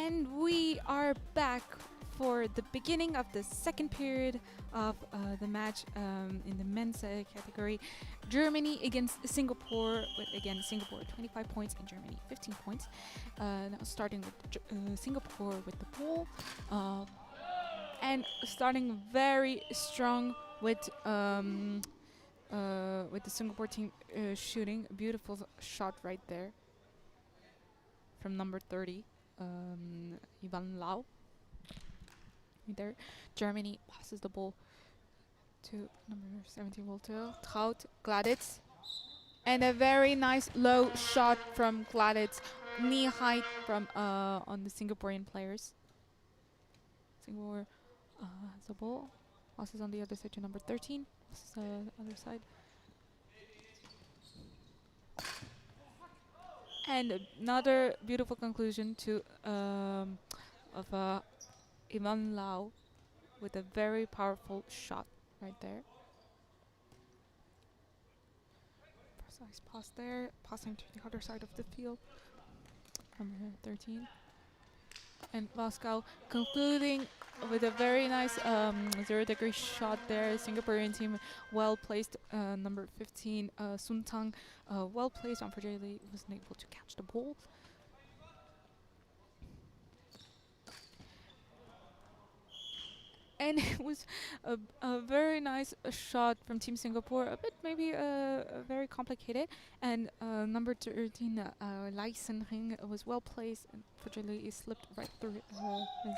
And we are back for the beginning of the second period of the match in the men's category. Germany against Singapore, but again, Singapore 25 points and Germany 15 points. Now starting with Singapore with the ball. And starting very strong with the Singapore team shooting. A beautiful shot right there from number 30, Ivan Lau. Right there. Germany passes the ball to number 17, Walter. Traut, Gladitz. And a very nice low shot from Gladitz. Knee height from on the Singaporean players. Singapore has the ball. Passes on the other side to number 13. Passes the other side. And another beautiful conclusion to of Ivan Lau with a very powerful shot right there. Precise pass there, passing to the other side of the field from 13. And Moscow concluding with a very nice 0-degree shot there. Singaporean team well placed. Number 15, Sun Tang, well placed. Unfortunately, wasn't able to catch the ball. And it was a very nice shot from Team Singapore, a bit maybe very complicated. And number 13, Lai Sen-ring, was well placed. Unfortunately, it slipped right through his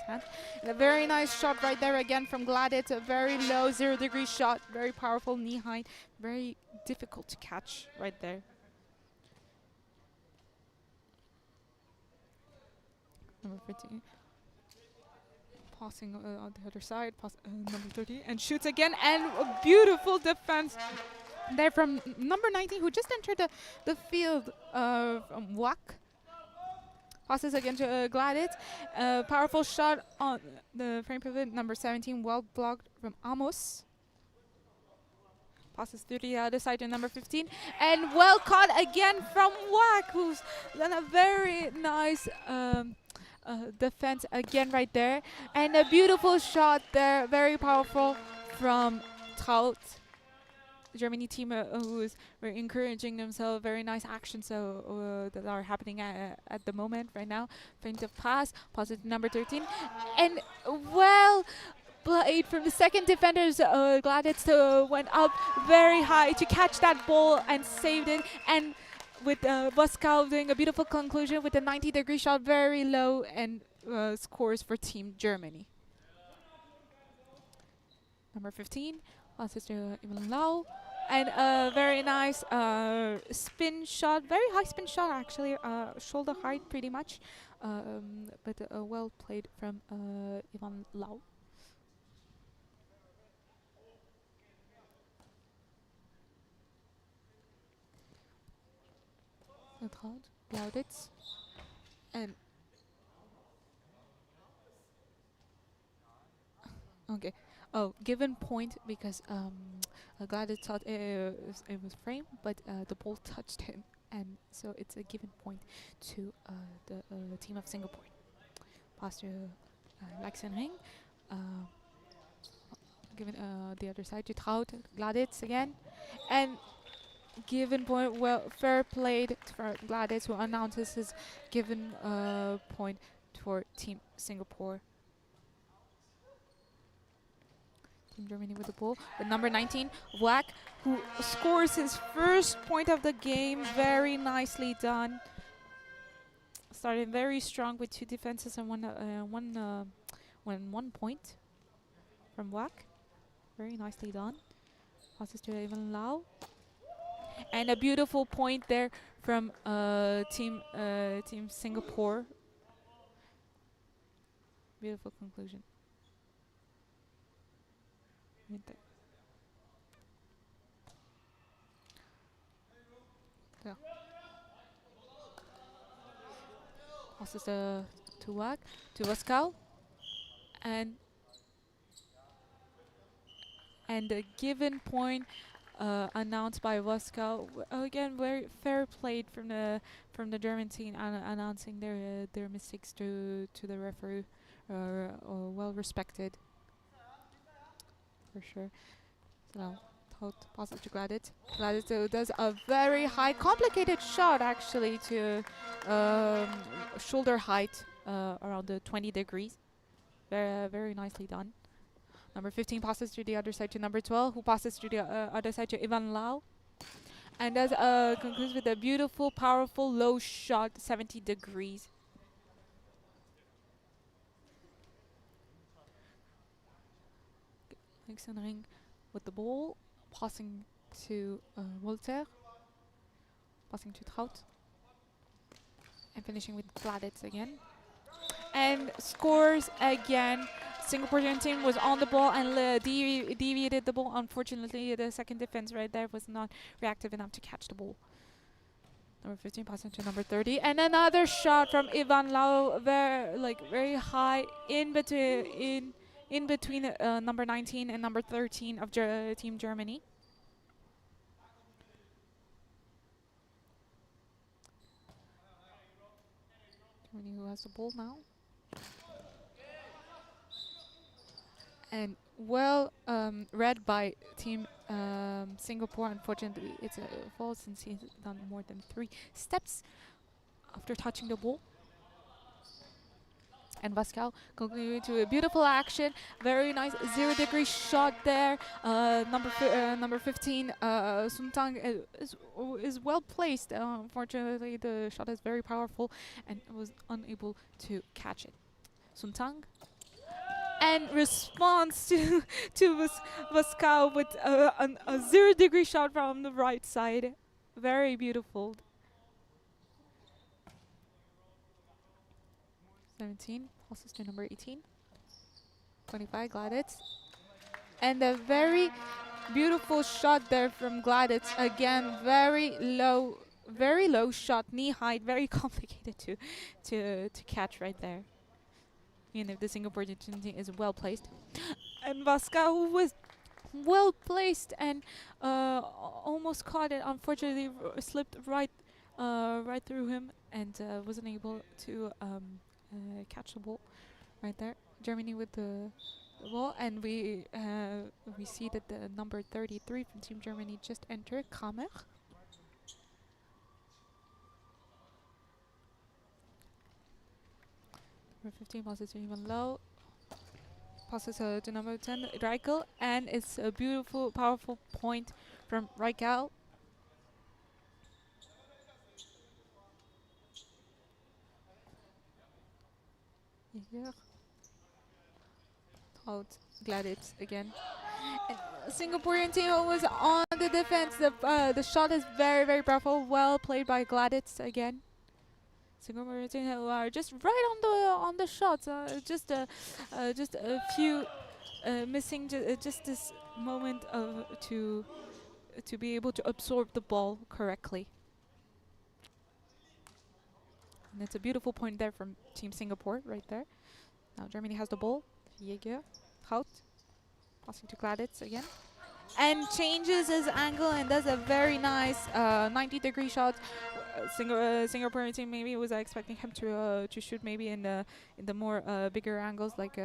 hand. And a very nice shot right there again from Gladitz. A very low 0-degree shot, very powerful knee height, very difficult to catch right there. Number 15. Passing on the other side, number 30, and shoots again, and a beautiful defense there from number 19, who just entered the field from Wak. Passes again to Gladitz. Powerful shot on the frame pivot, number 17, well blocked from Amos. Passes to the other side to number 15, and well caught again from Wak, who's done a very nice defense again right there, and a beautiful shot there, very powerful from Traut. The Germany team who's very encouraging themselves, very nice actions that are happening at the moment right now. Feint of pass, passes to number 13, and well played from the second defenders. Gladitz went up very high to catch that ball and saved it, and with Moscow doing a beautiful conclusion with a 90-degree shot, very low, and scores for Team Germany. Number 15, passes to Ivan Lau, and a very nice spin shot, very high spin shot actually, shoulder height pretty much, but well played from Ivan Lau. Gladitz, and okay. Oh, given point because Gladitz thought it was framed, but the ball touched him, and so it's a given point to the team of Singapore. Pass to Lai Sen-ring, given the other side to Traut, Gladitz again, and given point, well, fair played for Gladitz, who announces his given point for Team Singapore. Team Germany with the ball. With number 19, Wak, who scores his first point of the game. Very nicely done. Started very strong with two defenses and one point from Wak. Very nicely done. Passes to Ivan Lau. And a beautiful point there from Team Singapore. Beautiful conclusion. Right there. Yeah. Passes to Wak, to Moscow, and a given point announced by Voska. Again, very fair played from the German team, announcing their mistakes to the referee. Well respected, for sure. So, passes to Gladys. Gladys does a very high, complicated shot actually to shoulder height around the 20 degrees. Very nicely done. Number 15 passes to the other side to number 12, who passes to the other side to Ivan Lau. And does concludes with a beautiful, powerful, low shot, 70 degrees. Alexandring with the ball, passing to Walter, passing to Trout, and finishing with Gladys again. And scores again. Singaporean team was on the ball and deviated the ball. Unfortunately, the second defense right there was not reactive enough to catch the ball. Number 15 passing to number 30, and another shot from Ivan Lau, very high in between number 19 and number 13 of Team Germany. Germany who has the ball now. And well read by Team Singapore. Unfortunately, it's a foul since he's done more than 3 steps after touching the ball. And Pascal continuing to a beautiful action. Very nice 0-degree shot there. Number 15, Suntang is well placed. Unfortunately, the shot is very powerful and was unable to catch it. Suntang. And responds to Pascal with a 0-degree shot from the right side. Very beautiful. 17 passes to number 18. 25 Gladys. And a very beautiful shot there from Gladys. Again, very low shot, knee height, very complicated to catch right there. Even if the Singaporean team is well placed. And Pascal, who was well placed and almost caught it, unfortunately slipped right through him and wasn't able to catch the ball right there. Germany with the ball, and we see that the number 33 from Team Germany just entered, Kramer. Number 15 passes to Ivan Low. Passes to number 10, Reichel, and it's a beautiful, powerful point from Reichel. Here. Out Gladys again. And Singaporean team was on the defense. The shot is very powerful. Well played by Gladys again. Singaporean team who are just right on the shots. Just a few missing. Just this moment to be able to absorb the ball correctly. And it's a beautiful point there from Team Singapore right there. Now Germany has the ball. Jäger, Hout, passing to Gladys again. And changes his angle and does a very nice 90-degree shot. Singaporean team maybe was expecting him to shoot maybe in the more bigger angles, like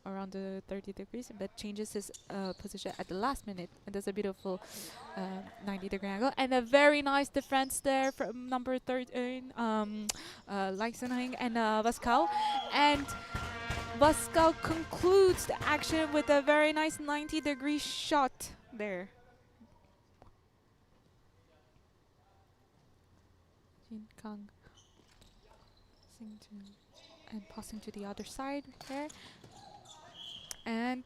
around the 30 degrees, but changes his position at the last minute and does a beautiful 90-degree angle. And a very nice defense there from number 13, Leixenring and Pascal. And Pascal concludes the action with a very nice 90-degree shot there. Jin Kang passing to the other side there. And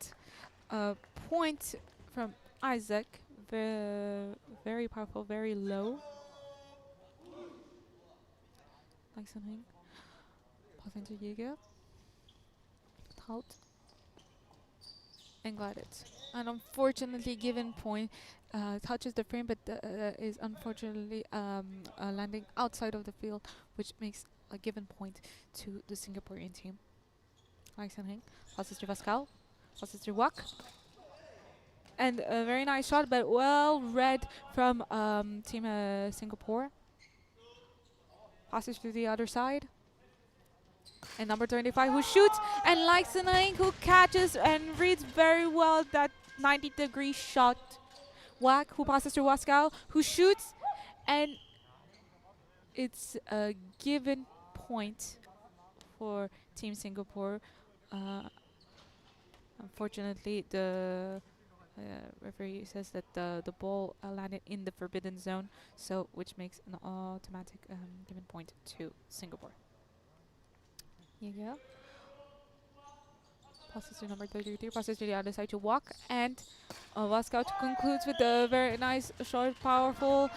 a point from Isaac, very powerful, very low. Like something. Passing to Jäger. Hout. And got it. And unfortunately, given point touches the frame, but is unfortunately landing outside of the field, which makes a given point to the Singaporean team. Like something. Passes to Pascal. Passes to Wak. And a very nice shot, but well read from Team Singapore. Passes to the other side. And number 25 who shoots, and Leixening who catches and reads very well that 90-degree shot. Whack who passes to Waskow who shoots, and it's a given point for Team Singapore. Unfortunately, the referee says that the ball landed in the forbidden zone, so which makes an automatic given point to Singapore. Here you go. Passes to number 33, passes to the other side to Walk, and Waskow concludes with a very nice, short, powerful.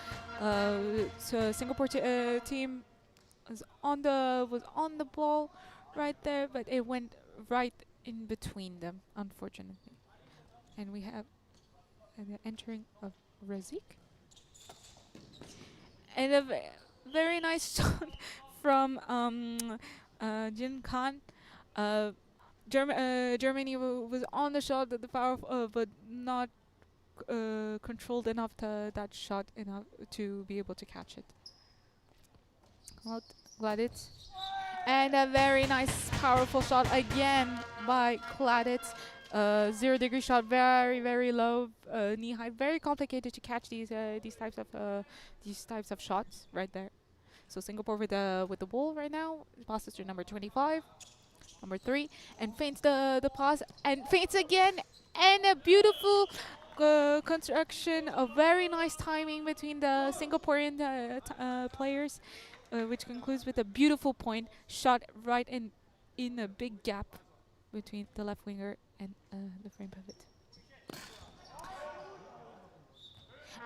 So Singapore team was on the ball right there, but it went right in between them, unfortunately. And we have the entering of Razik. And a very nice shot from Jin Khan. Germany was on the shot, the power, but not controlled enough that shot enough to be able to catch it. Well, Gladitz. And a very nice, powerful shot again by Gladitz. 0-degree shot, very, very low knee height. Very complicated to catch these types of shots right there. So Singapore with the ball right now. Passes to number 25, number 3, and feints the pass and feints again, and a beautiful construction. A very nice timing between the Singaporean players, which concludes with a beautiful point shot right in a big gap between the left winger and the frame pivot.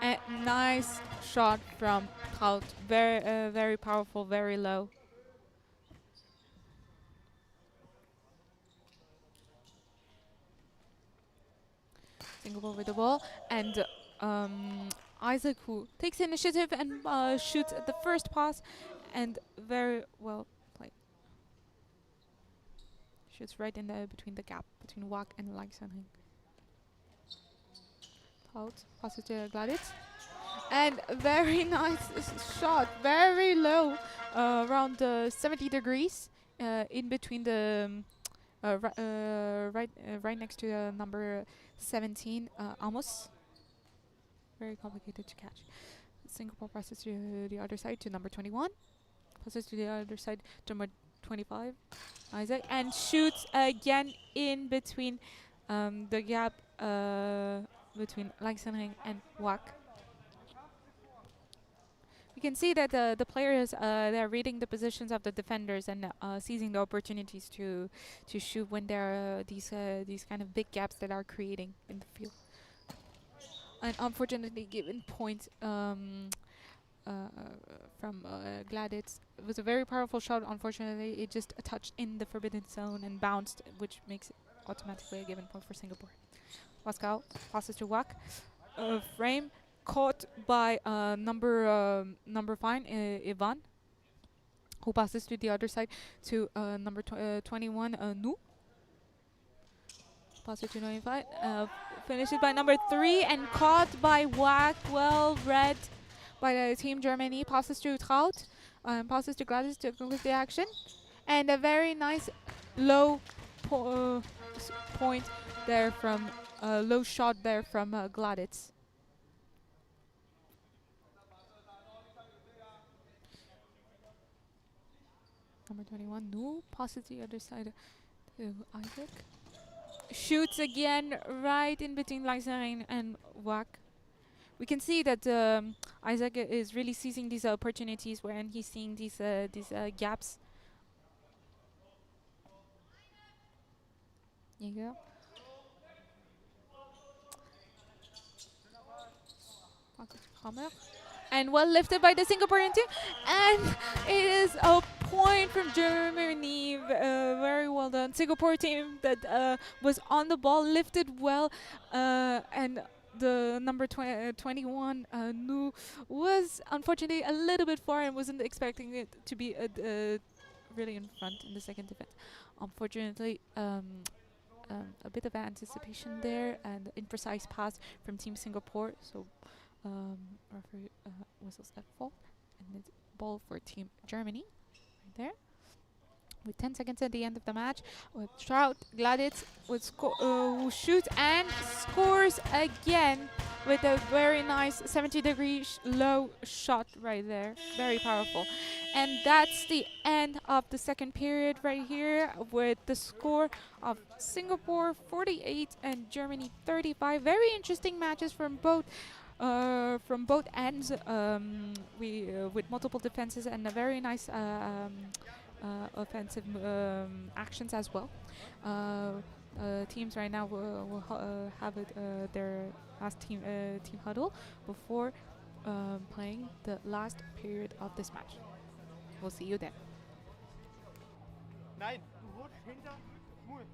A nice shot from Trout. Very, very powerful, very low. Singapore with the ball, and Isaac who takes initiative and shoots at the first pass, and very well played. Shoots right in between the gap between Wak and Leixening. Out, passes to Gladitz, and very nice shot, very low, around 70 degrees, in between the right next to number 17, Amos. Very complicated to catch. Singapore passes to the other side to number 21, passes to the other side to number 25, Isaac, and shoots again in between the gap between Leixening and Wak. You can see that the players they're reading the positions of the defenders and seizing the opportunities to shoot when there are these kind of big gaps that are creating in the field. And unfortunately, given point from Gladitz. It was a very powerful shot. Unfortunately, it just touched in the forbidden zone and bounced, which makes it automatically a given point for Singapore. Waskow passes to Wak. Frame caught by number 5, Ivan, who passes to the other side to number 21, Nu. Passes to 95. Finishes by number 3 and caught by Wak. Well read by the team Germany. Passes to Trout. Passes to Gladys to conclude the action. And a very nice low point there from low shot there from Gladys. Number 21, Nu, passes the other side to Isaac. Shoots again right in between Leixening and Wak. We can see that Isaac is really seizing these opportunities when he's seeing these gaps. There you go. And well lifted by the Singaporean team, and it is a point from Germany. Very well done. Singapore team that was on the ball, lifted well, and the number 21, Nu, was unfortunately a little bit far and wasn't expecting it to be really in front in the second defense. Unfortunately, a bit of anticipation there and imprecise pass from Team Singapore. So referee whistles that fault, and it's ball for Team Germany right there. With 10 seconds at the end of the match, with Trout Gladitz who shoots and scores again with a very nice 70-degree low shot right there. Very powerful. And that's the end of the second period right here with the score of Singapore 48 and Germany 35. Very interesting matches from both ends. With multiple defenses and a very nice offensive actions as well. Teams right now will have their last team huddle before playing the last period of this match. We'll see you then. Nein, du rutschst hinter Mul.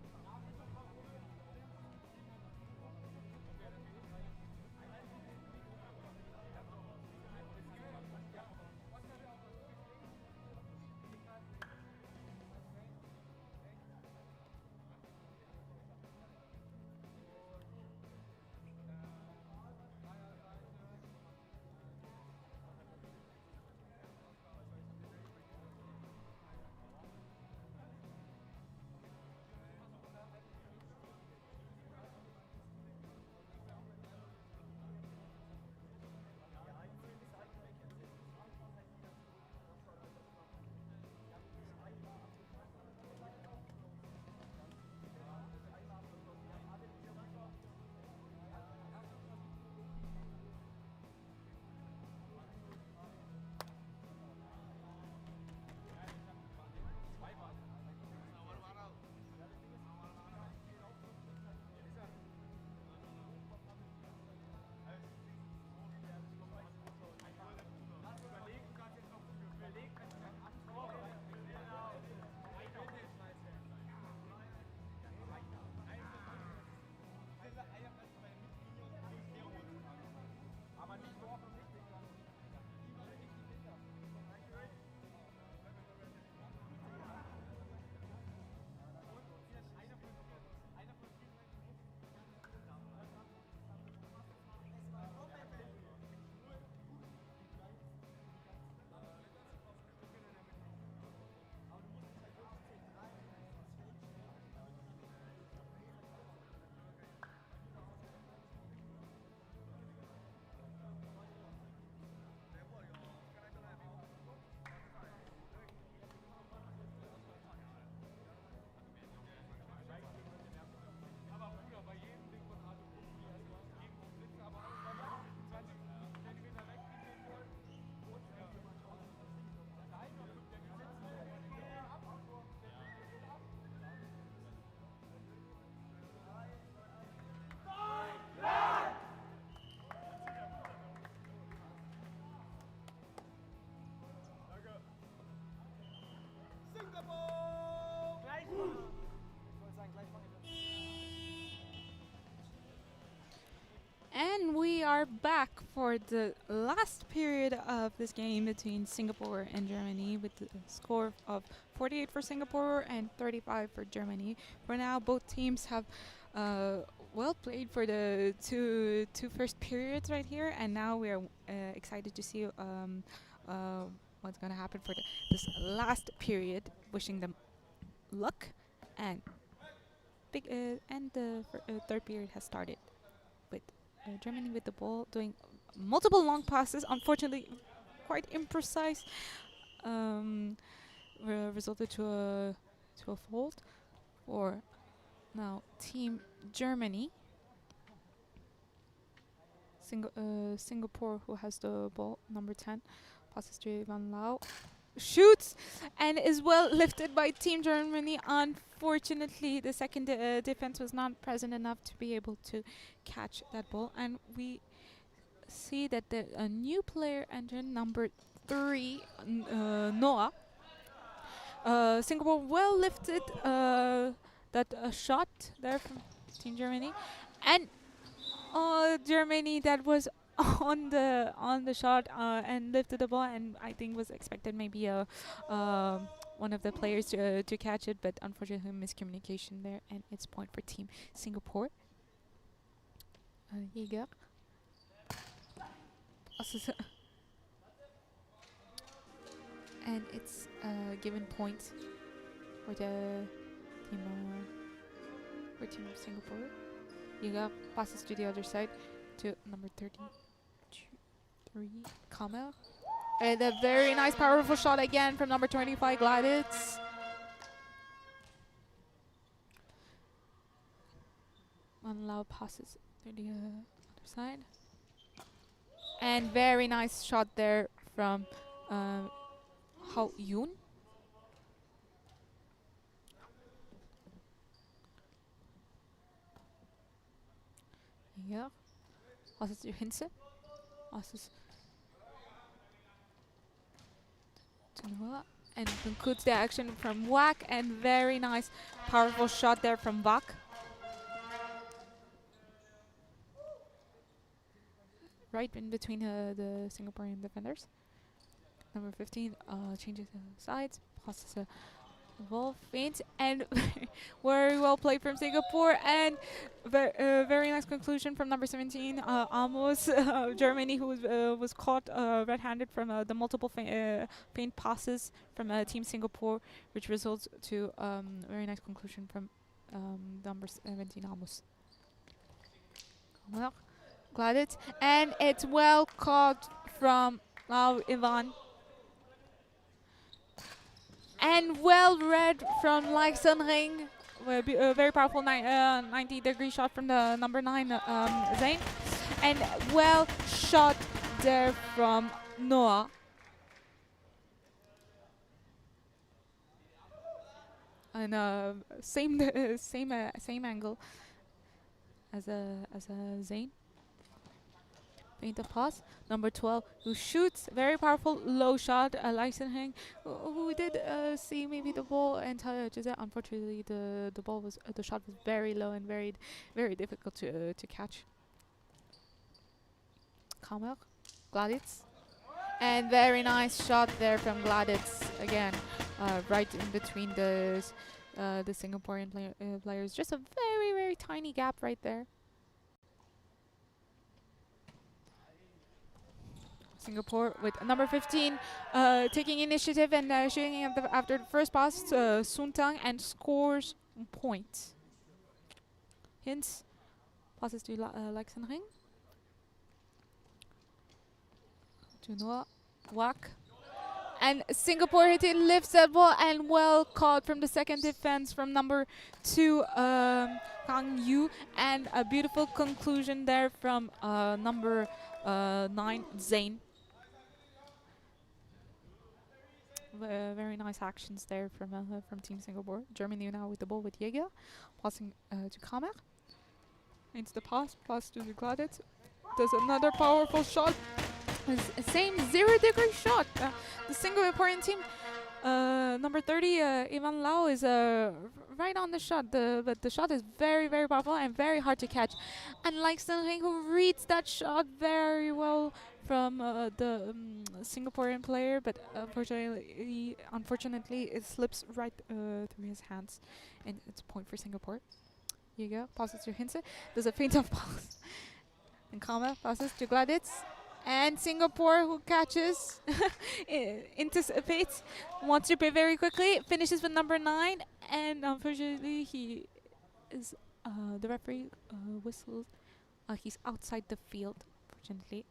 And we are back for the last period of this game between Singapore and Germany with the score of 48 for Singapore and 35 for Germany. For now, both teams have well played for the two first periods right here, and now we are excited to see what's going to happen for this last period. Wishing them luck, and the third period has started with Germany with the ball, doing multiple long passes. Unfortunately, quite imprecise. Resulted to a fault for now Team Germany. Singapore, who has the ball, number 10, passes to Ivan Lau, shoots, and is well lifted by Team Germany. Unfortunately, the second defense was not present enough to be able to catch that ball, and we see that a new player entered, number 3, Noah. Singapore well lifted that shot there from Team Germany, and Germany that was on the shot and lifted the ball, and I think was expected maybe a one of the players to catch it, but unfortunately miscommunication there, and it's point for Team Singapore. Jäger. And it's given points for the team of Singapore. Jäger passes to the other side to number 33, Kamel. And a very nice powerful shot again from number 25, Gladys. Unlow passes to the other side. And very nice shot there from Hao Yoon. Yeah. Passes to Hinze. Passes to Noah. And concludes the action from Whack. And very nice, powerful shot there from Bak. Right in between the Singaporean defenders. Number 15 changes sides, passes a ball, feint, and very well played from Singapore. And very nice conclusion from number 17, Amos, Germany, who was caught red-handed from the multiple feint passes from Team Singapore, which results to very nice conclusion from number 17, Amos. Well, glad it, and it's well caught from Lau Ivan. And well read from Lijksenring. A very powerful 90-degree shot from the number 9, Zayn. And well shot there from Noah. And same angle as a Zayn. Feint of pass. Number 12, who shoots very powerful low shot. Lijksenring, who did see maybe the ball and touches it. Unfortunately, the shot was very low and very difficult to catch. Kamer, Gladitz, and very nice shot there from Gladitz again, right in between the Singaporean players. Just a very tiny gap right there. Singapore with number 15 taking initiative and shooting after the first pass to Suntang and scores point. Hints passes to Lijksenring. To Noah. Whack. And Singapore lifts that ball and well caught from the second defense from number 2 Kang Yu, and a beautiful conclusion there from number 9 Zayn. Very nice actions there from Team Singapore. Germany now with the ball with Jäger, passing to Kamer. Into the pass to Gladitz. Does another powerful shot. Same 0-degree shot. The Singaporean team, number 30, Ivan Lau, is right on the shot. But the shot is very powerful and very hard to catch. And Lijksenring, who reads that shot very well from the Singaporean player, but unfortunately it slips right through his hands, and it's a point for Singapore. Here you go, passes to Hinze, there's a feint of pass, and Kama passes to Gladitz, and Singapore, who catches, anticipates, wants to play very quickly, finishes with number 9, and unfortunately he is, the referee whistles, he's outside the field, fortunately.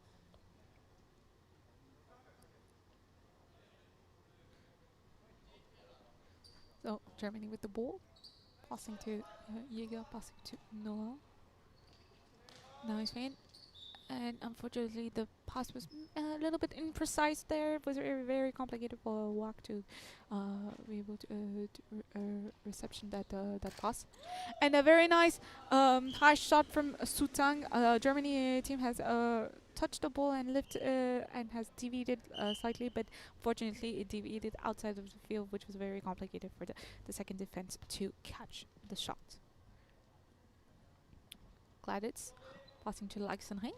So Germany with the ball, passing to Jäger, passing to Noah. Nice feint, and unfortunately the pass was a little bit imprecise there. It was very complicated for Wak to be able to reception that pass. And a very nice high shot from Sutang. Germany team has touched the ball and lifted and has deviated slightly, but fortunately it deviated outside of the field, which was very complicated for the second defense to catch the shot. Gladitz passing to Lijksenring,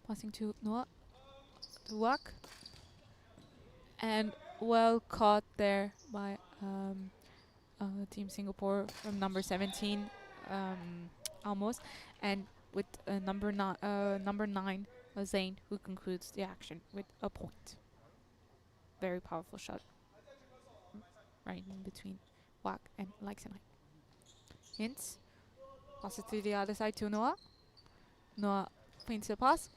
passing to Noah, to Wak, and well caught there by Team Singapore from number 17, almost, and with number 9, Zayn, who concludes the action with a point. Very powerful shot, right in between Wack and Leixenheim. Hints, pass it to the other side to Noah. Noah paints the pass,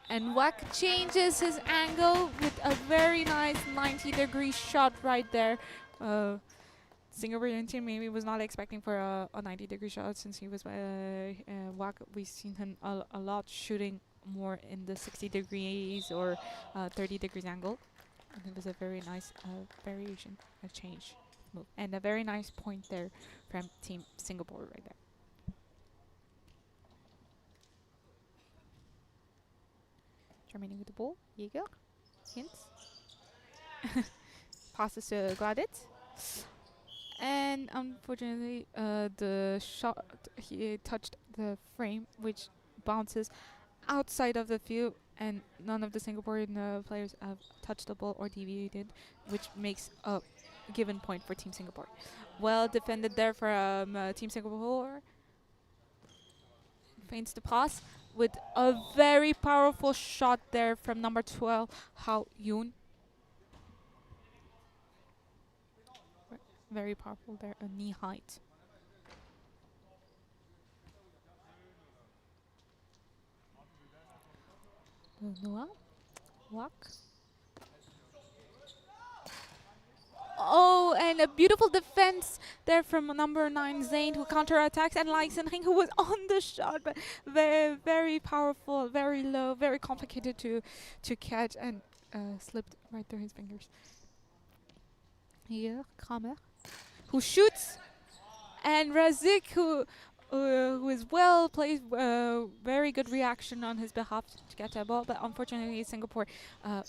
and Wack changes his angle with a very nice 90-degree shot right there. Singaporean team maybe was not expecting for a 90-degree shot, since he was Wack. We've seen him a lot shooting more in the 60 degrees or 30 degrees angle. And it was a very nice variation, a change move, and a very nice point there from Team Singapore right there. Germany with the ball. Jäger. Hints. Passes to Gladit. And unfortunately, the shot, he touched the frame, which bounces outside of the field, and none of the Singaporean players have touched the ball or deviated, which makes a given point for Team Singapore. Well defended there from Team Singapore. Feints the pass with a very powerful shot there from number 12, Hao Yoon. Very powerful there, a knee height. Noah, walk. Oh, and a beautiful defense there from number 9, Zayn, who counterattacks, and Leixenring, who was on the shot, but very, very powerful, very low, very complicated to catch, and slipped right through his fingers. Here, Kramer, who shoots, and Razik, who is well placed, very good reaction on his behalf to get that ball, but unfortunately Singapore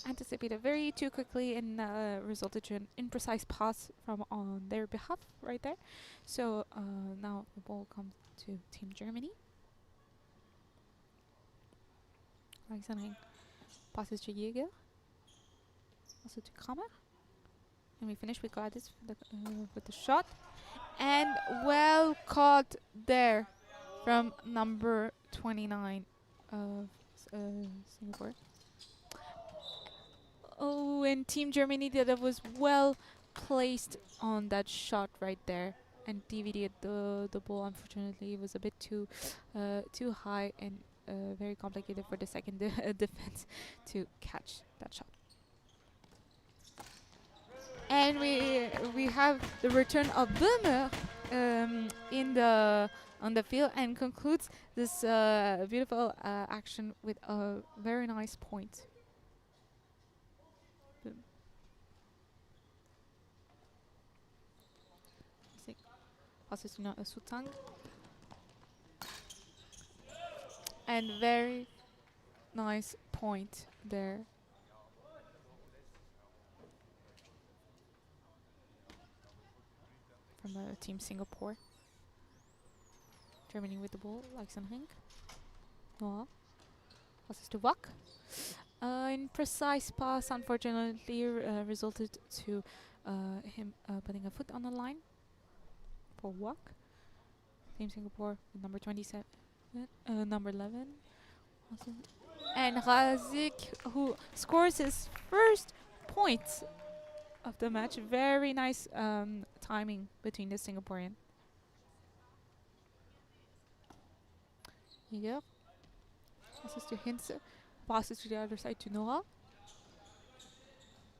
anticipated very too quickly and resulted to an imprecise pass from on their behalf right there. So now the ball comes to Team Germany. Leixenring passes to Jäger, also to Kramer, and we finish with Gladys with the shot. And well caught there from number 29 of Singapore. Oh, and Team Germany that was well placed on that shot right there and deviated the ball. Unfortunately, it was a bit too high and very complicated for the second defense to catch that shot. And we have the return of Böhmer on the field, and concludes this beautiful action with a very nice point. Passes to Sutang, and very nice point there. From Team Singapore. Germany with the ball, Leixenring. Noah. Passes to Wack. Imprecise pass, unfortunately, resulted to him putting a foot on the line for Wack. Team Singapore with number 27, number 11. Also. And Razik, who scores his first point of the match. Very nice timing between the Singaporean. Yep. Passes to Hinze. Passes to the other side to Noah.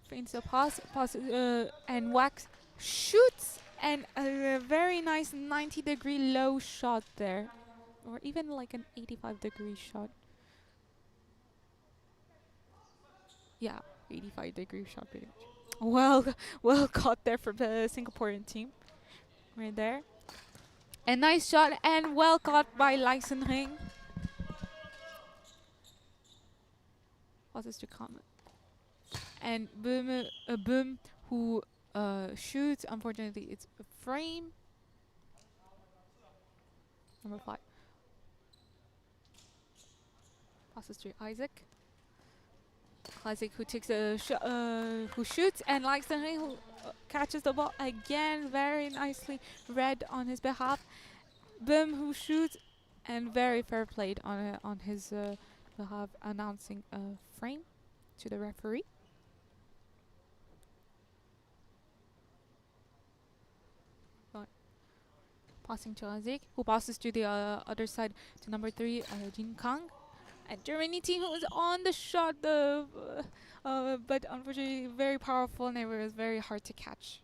Feints a pass. Passes and Wax shoots, and a very nice 90-degree low shot there, or even like an 85-degree shot. Yeah, 85-degree shot pretty much. Well caught there from the Singaporean team. Right there. A nice shot, and well caught by Leixenring. Passes to Kramer. And Boom, who shoots. Unfortunately, it's a frame. Number 5. Passes to Isaac. Classic who takes who shoots, and Alexandre who catches the ball again very nicely read on his behalf. Bim who shoots, and very fair played on his behalf, announcing a frame to the referee. Passing to Azik, who passes to the other side to number 3, Jin Kang. And Germany team who was on the shot, but unfortunately very powerful, and it was very hard to catch.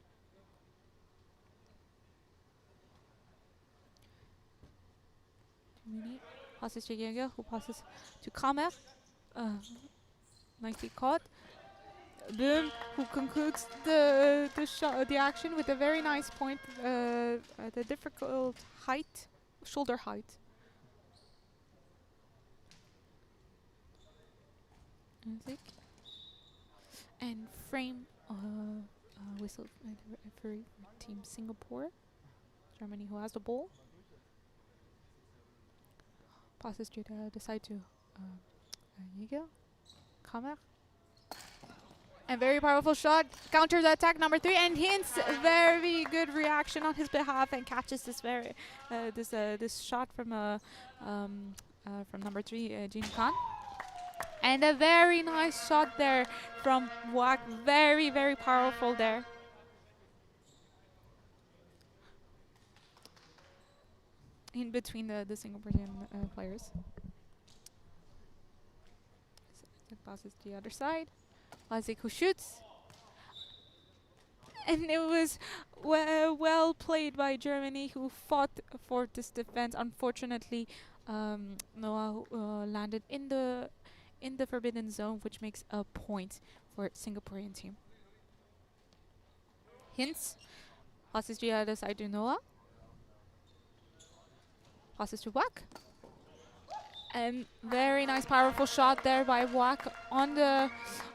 Germany passes to Jäger, who passes to Kramer. Nicely caught. Boom, who concludes the shot, the action with a very nice point, at a difficult height, shoulder height. And frame whistle by the referee for Team Singapore. Germany who has the ball. Passes to the side to Jäger. Kramer. And very powerful shot, counters attack number 3, and Hintz very good reaction on his behalf and catches this this shot from number 3, Jin Khan. And a very nice shot there from Wak, very powerful there. In between the Singaporean players. So passes to the other side. Lazik who shoots, and it was well played by Germany, who fought for this defense. Unfortunately, Noah landed in the forbidden zone, which makes a point for Singaporean team. Hintz passes to the other side to Noah. Passes to Wak. And very nice, powerful shot there by Wak on the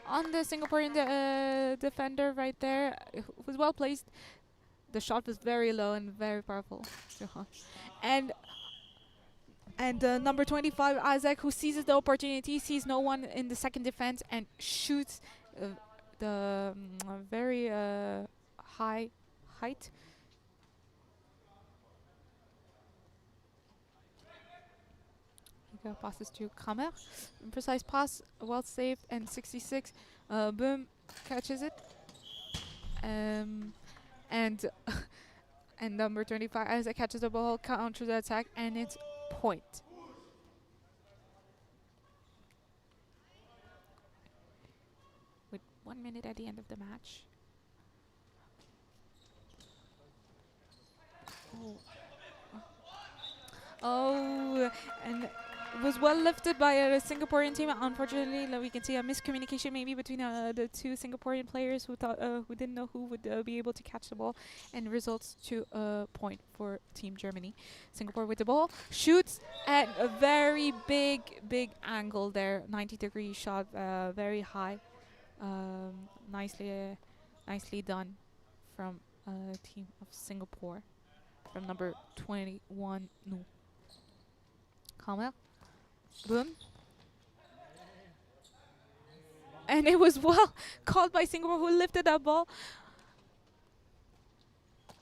Singaporean defender right there. It was well placed. The shot was very low and very powerful. And number 25, Isaac, who seizes the opportunity, sees no one in the second defense, and shoots the very high height. Passes to Kramer. Precise pass, well saved, and 66. Boom, catches it. And number 25, Isaac catches the ball, counters the attack, and it's point. With 1 minute at the end of the match. Oh, and it was well lifted by a Singaporean team. Unfortunately, we can see a miscommunication maybe between the two Singaporean players who thought who didn't know who would be able to catch the ball, and results to a point for Team Germany. Singapore with the ball, shoots at a very big angle there, 90-degree shot, very high, nicely done from team of Singapore, from number 21, No. Kramer. Boom. And it was well caught by Singapore, who lifted that ball.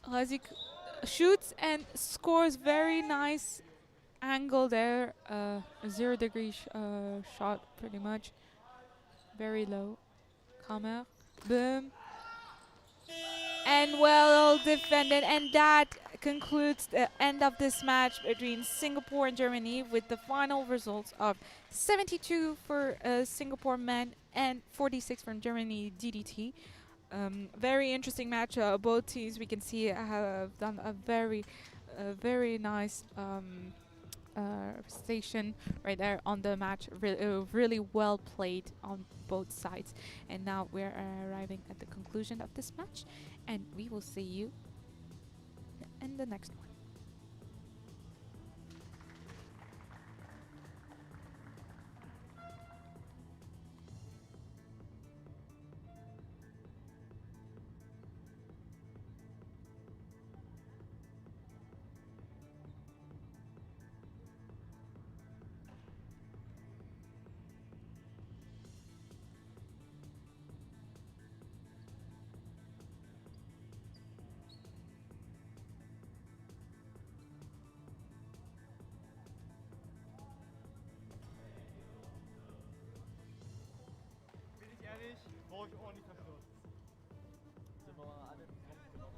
Razik shoots and scores, very nice angle there. 0-degree shot, pretty much. Very low. Kramer. Boom. And well defended, and that concludes the end of this match between Singapore and Germany, with the final results of 72 for Singapore men and 46 from Germany DDT. Very interesting match. Both teams, we can see, have done a very nice station right there on the match. Really well played on both sides. And now we're arriving at the conclusion of this match, and we will see you in the next one. euch ordentlich verstürzt. Sind wir alle genommen.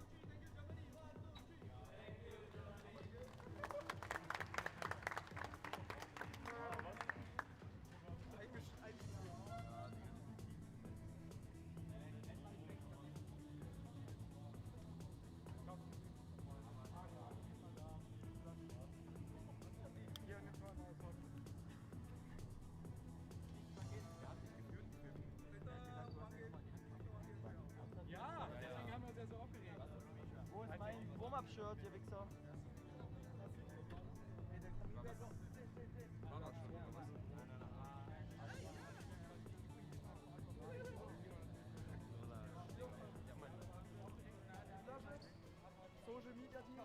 Ja, deswegen haben wir uns ja so aufgeregt. Wo ist mein Warm-Up-Shirt, ihr Wichser? Social Media Team.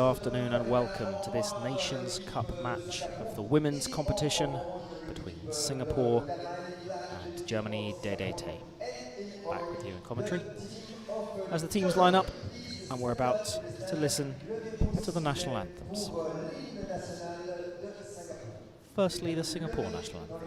afternoon and welcome to this Nations Cup match of the women's competition between Singapore and Germany GER-DT. Back with you in commentary as the teams line up and we're about to listen to the national anthems. Firstly, the Singapore national anthem.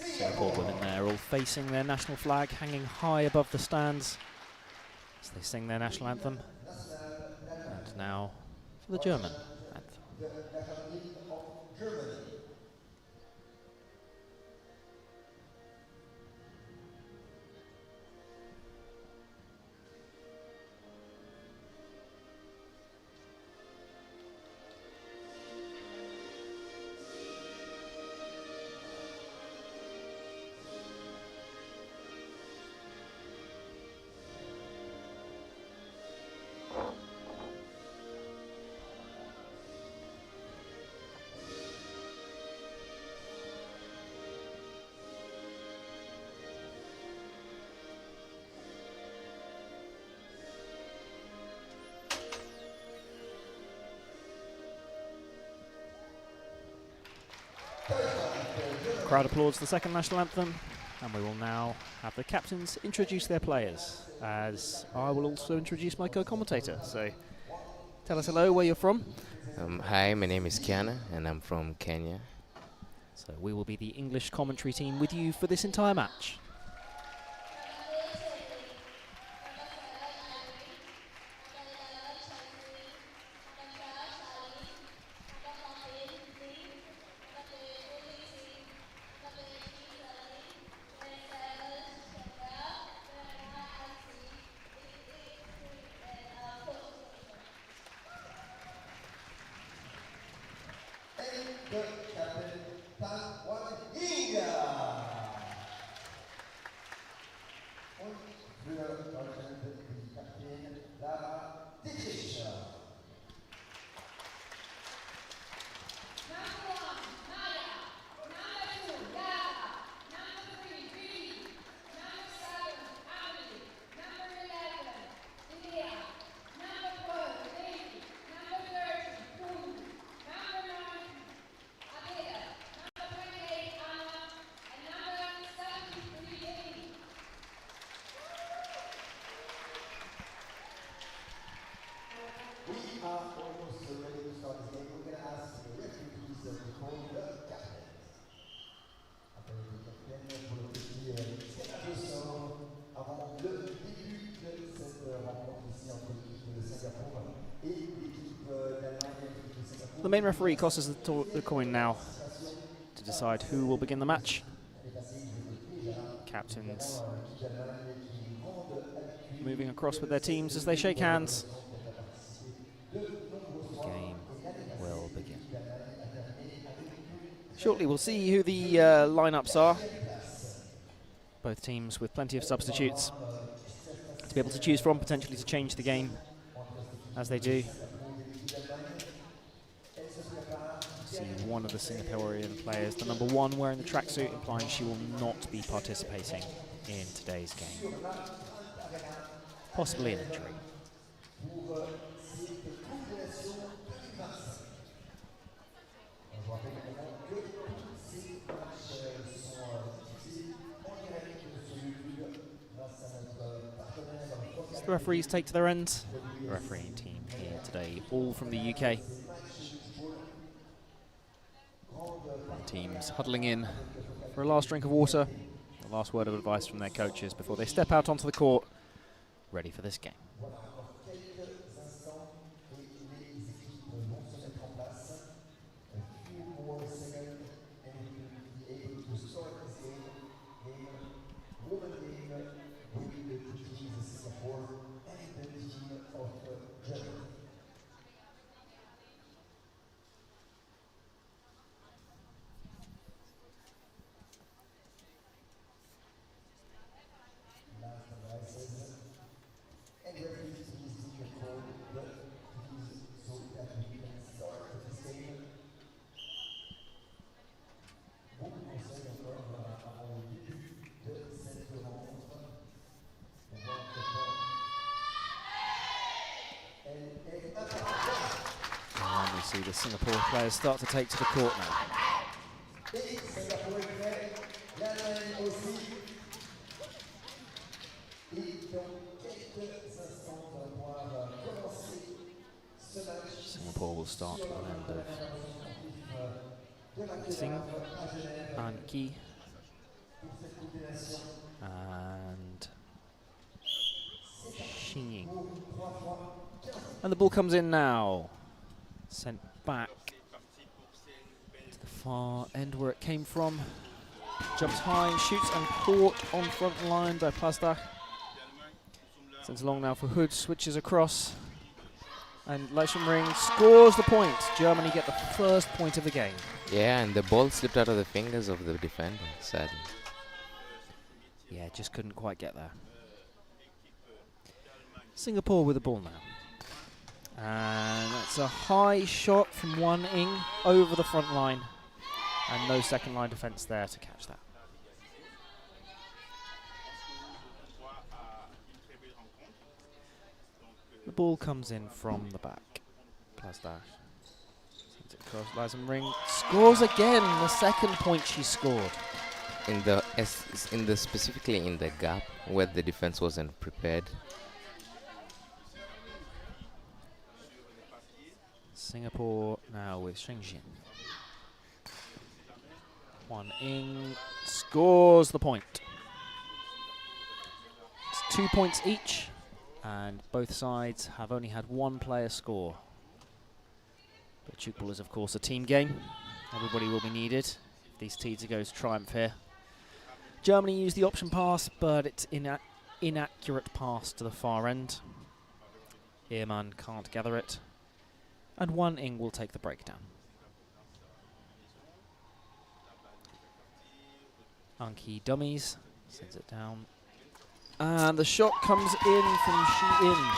Singapore women there all facing their national flag hanging high above the stands as they sing their national anthem. And now for the German anthem. The crowd applauds the second national anthem, and we will now have the captains introduce their players, as I will also introduce my co-commentator. So tell us hello, where you're from. Hi, my name is Kiana, and I'm from Kenya. So we will be the English commentary team with you for this entire match. The main referee tosses the coin now to decide who will begin the match. Captains moving across with their teams as they shake hands. The game will begin. Shortly we'll see who the lineups are. Both teams with plenty of substitutes to be able to choose from, potentially to change the game as they do. See one of the Singaporean players, the number 1, wearing the tracksuit, implying she will not be participating in today's game. Possibly an injury. As the referees take to their end, the refereeing team here today, all from the UK. Teams huddling in for a last drink of water, a last word of advice from their coaches before they step out onto the court, ready for this game. the Singapore players start to take to the court now. Singapore will start with an end of Singh, An Ki, and Xin Ying. And the ball comes in now. Sent back to the far end where it came from. Jumps high and shoots and caught on front line by Plasdach. Sends long now for Hood, switches across. And Leishemring scores the point. Germany get the first point of the game. Yeah, and the ball slipped out of the fingers of the defender, sadly. Yeah, just couldn't quite get there. Singapore with the ball now. And that's a high shot from Wan Ying over the front line. And no second line defence there to catch that. The ball comes in from the back. Plasdach sends it across. Leishemring scores again, the second point she scored. Specifically in the gap where the defense wasn't prepared. Singapore now with Shengjin. Wan Ying scores the point. It's 2 points each, and both sides have only had one player score. But Tchoukball is, of course, a team game. Everybody will be needed if these teams are going to triumph here. Germany used the option pass, but it's inaccurate pass to the far end. Ehrmann can't gather it. And Wan Ying will take the breakdown. Anki dummies, sends it down. And the shot comes in from Xu In.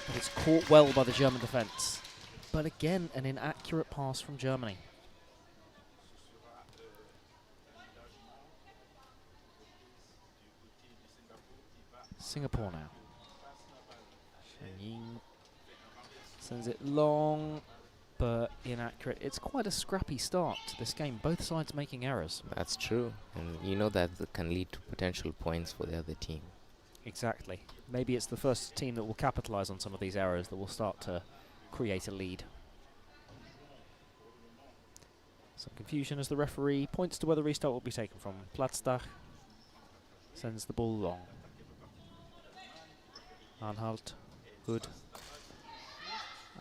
But it's caught well by the German defence. But again, an inaccurate pass from Germany. Singapore now. Shen Ying sends it long, but inaccurate. It's quite a scrappy start to this game, both sides making errors. That's true, and you know that can lead to potential points for the other team. Exactly. Maybe it's the first team that will capitalise on some of these errors that will start to create a lead. Some confusion as the referee points to where the restart will be taken from. Plasdach sends the ball long. Anhalt, Hood.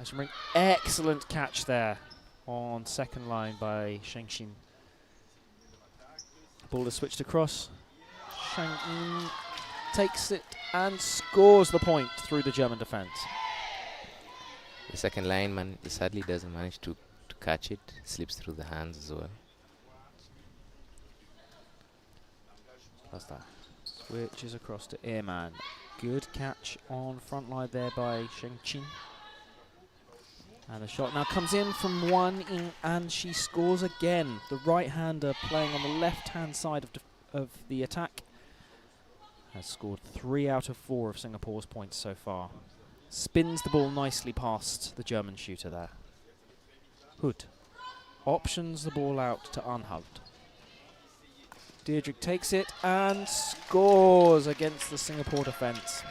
Leishemring, excellent catch there on second line by Shengxin. Ball is switched across. Shang Ying takes it and scores the point through the German defence. The second lineman sadly doesn't manage to catch it, slips through the hands as well. Plasdach switches across to Ehrmann. Good catch on front line there by Shengqin. And the shot now comes in from Wan Ying, and she scores again. The right-hander playing on the left-hand side of the attack has scored 3 out of 4 of Singapore's points so far. Spins the ball nicely past the German shooter there. Hood options the ball out to Anhalt. Deirdre takes it and scores against the Singapore defence.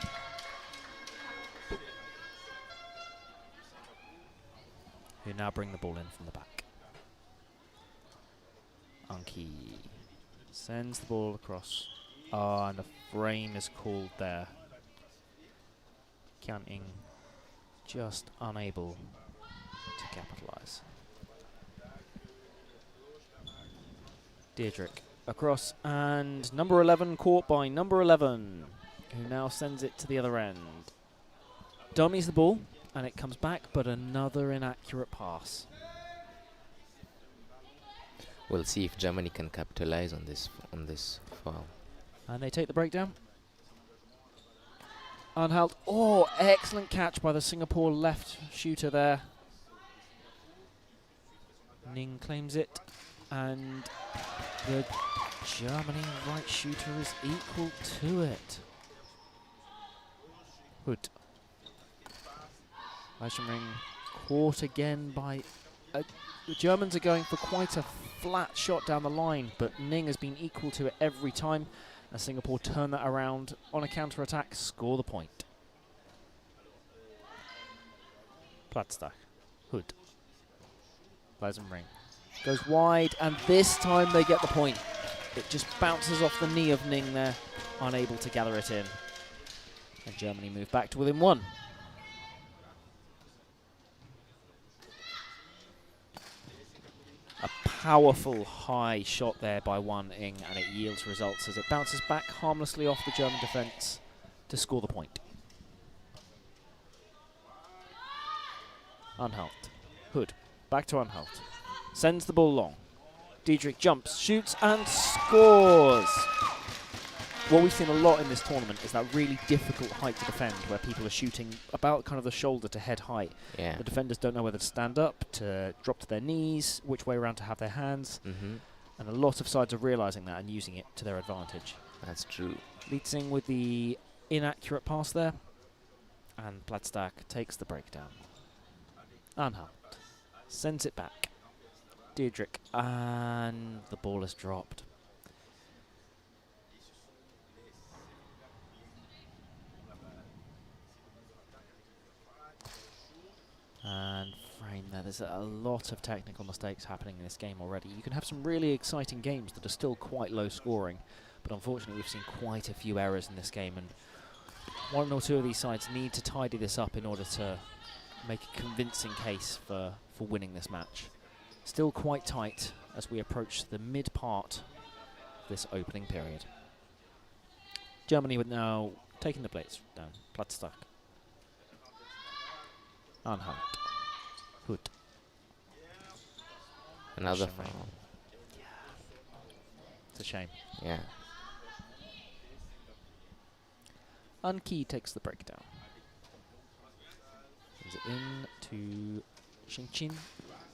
Who now bring the ball in from the back. Anki sends the ball across. And a frame is called there. Kian Ying just unable to capitalise. Deirdre across, and number 11 caught by number 11, who now sends it to the other end. Dummies the ball, and it comes back, but another inaccurate pass. We'll see if Germany can capitalize on this foul. And they take the breakdown. Anhalt, oh, excellent catch by the Singapore left shooter there. Ning claims it, and the Germany right shooter is equal to it. Hood. Leishemring caught again by... the Germans are going for quite a flat shot down the line, but Ning has been equal to it every time. And Singapore turn that around on a counter-attack, score the point. Platzdag, Hood, Ring. Goes wide, and this time they get the point. It just bounces off the knee of Ning there, unable to gather it in. And Germany move back to within 1. A powerful high shot there by Wan Ing, and it yields results as it bounces back harmlessly off the German defence to score the point. Anhalt. Hood. Back to Anhalt. Sends the ball long. Diedrich jumps, shoots, and scores! What we've seen a lot in this tournament is that really difficult height to defend, where people are shooting about kind of the shoulder to head height. Yeah. The defenders don't know whether to stand up, to drop to their knees, which way around to have their hands. And a lot of sides are realising that and using it to their advantage. That's true. Lietzing with the inaccurate pass there. And Platzdag takes the breakdown. Anhalt sends it back. Diedrich, and the ball is dropped. And frame there. There's a lot of technical mistakes happening in this game already. You can have some really exciting games that are still quite low scoring, but unfortunately we've seen quite a few errors in this game, and one or two of these sides need to tidy this up in order to make a convincing case for winning this match. Still quite tight as we approach the mid part of this opening period. Germany with now taking the plates down. Platzdag. Anhalt. Hood. Another foul. Yeah. It's a shame. Yeah. Anki takes the breakdown. Sends it in to Xingqin.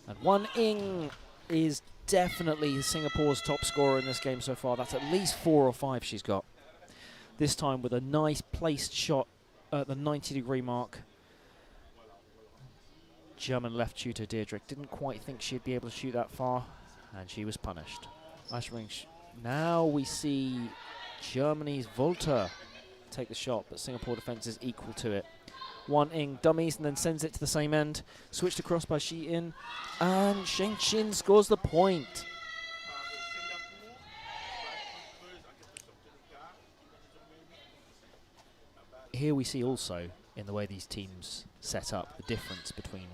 And Wan Ing is definitely Singapore's top scorer in this game so far. That's at least 4 or 5 she's got. This time with a nice placed shot at the 90-degree mark. German left shooter Diedrich didn't quite think she'd be able to shoot that far, and she was punished. Now we see Germany's Volta take the shot, but Singapore defence is equal to it. Wan Ing dummies and then sends it to the same end. Switched across by Shi In, and Sheng Xin scores the point. Here we see also, in the way these teams set up, the difference between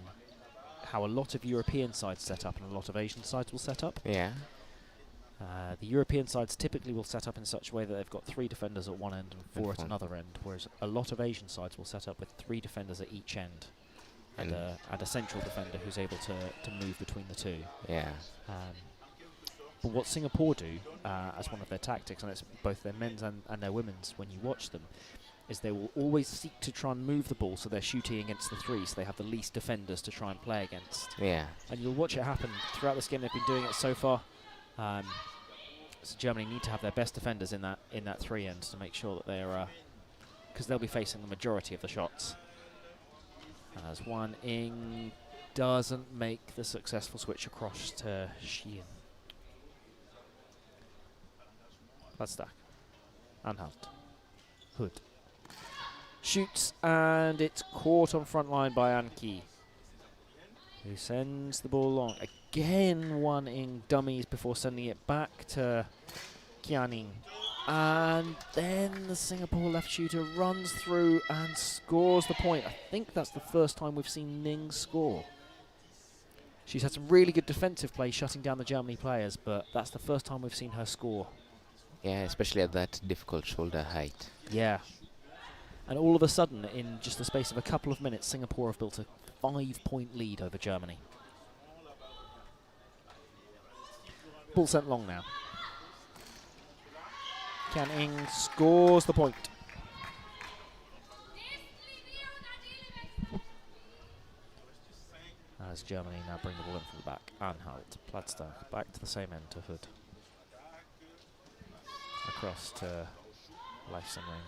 how a lot of European sides set up and a lot of Asian sides will set up. Yeah. The European sides typically will set up in such a way that they've got 3 defenders at one end and 4 at another end, whereas a lot of Asian sides will set up with 3 defenders at each end and a central defender who's able to move between the 2. Yeah. But what Singapore do as one of their tactics, and it's both their men's and their women's when you watch them, is they will always seek to try and move the ball so they're shooting against the 3, so they have the least defenders to try and play against. Yeah. And you'll watch it happen throughout this game. They've been doing it so far. So Germany need to have their best defenders in that 3 ends to make sure that they're, because they'll be facing the majority of the shots. As Wan Ing doesn't make the successful switch across to Xian. Platzdag. Anhalt. Hood. Shoots, and it's caught on front line by Anki, who sends the ball long. Again, Wan Ing dummies before sending it back to Qianing. And then the Singapore left shooter runs through and scores the point. I think that's the first time we've seen Ning score. She's had some really good defensive play shutting down the Germany players, but that's the first time we've seen her score. Yeah, especially at that difficult shoulder height. Yeah. And all of a sudden, in just the space of a couple of minutes, Singapore have built a 5-point lead over Germany. Ball sent long now. Qian Ing scores the point. As Germany now bring the ball in from the back. Anhalt, Platzdag, back to the same end to Hood. Across to Ring.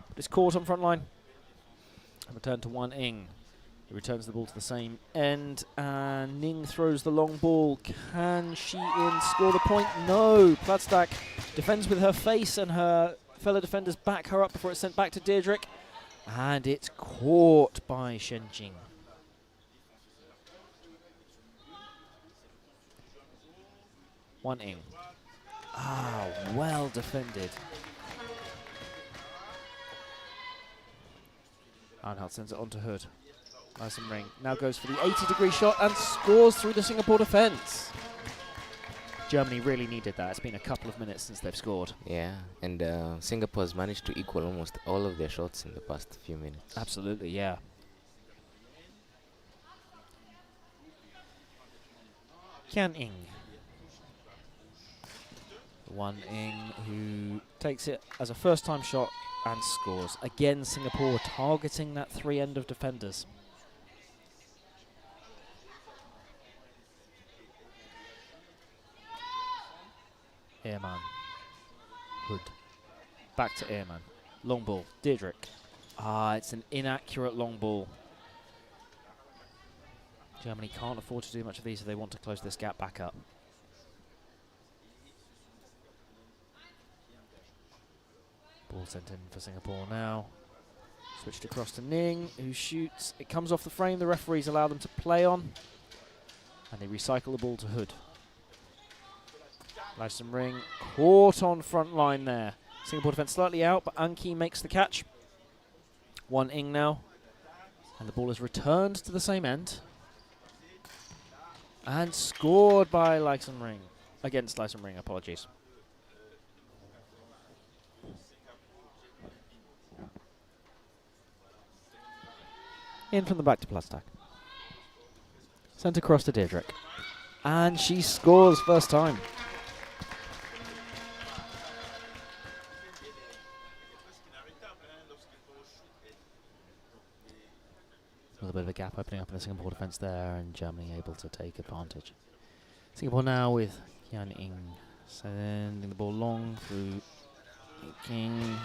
But it's caught on front line. And return to Wan Ing. He returns the ball to the same end, and Ning throws the long ball. Can Shi-in score the point? No. Platzdak defends with her face, and her fellow defenders back her up before it's sent back to Deirdre. And it's caught by Shenjing. One in. Ah, well defended. Arnhout sends it on to Hood. Nice and ring. Now goes for the 80-degree shot and scores through the Singapore defence. Germany really needed that. It's been a couple of minutes since they've scored. Yeah, and Singapore has managed to equal almost all of their shots in the past few minutes. Absolutely, yeah. Kian Ing. Wan Ing, who takes it as a first-time shot and scores. Again, Singapore targeting that three end of defenders. Ehrmann. Hood. Back to Ehrmann. Long ball. Deirdre. Ah, it's an inaccurate long ball. Germany can't afford to do much of these if they want to close this gap back up. Ball sent in for Singapore now. Switched across to Ning, who shoots. It comes off the frame. The referees allow them to play on. And they recycle the ball to Hood. Lyson Ring caught on front line there. Singapore defence slightly out, but Anki makes the catch. Wan Ing now. And the ball is returned to the same end. And scored by Lyson Ring. Against Lyson Ring, apologies. In from the back to Platzdak. Sent across to Deirdre. And she scores first time. A little bit of a gap opening up in the Singapore defence there, and Germany able to take advantage. Singapore now with Kian Ing sending the ball long through King.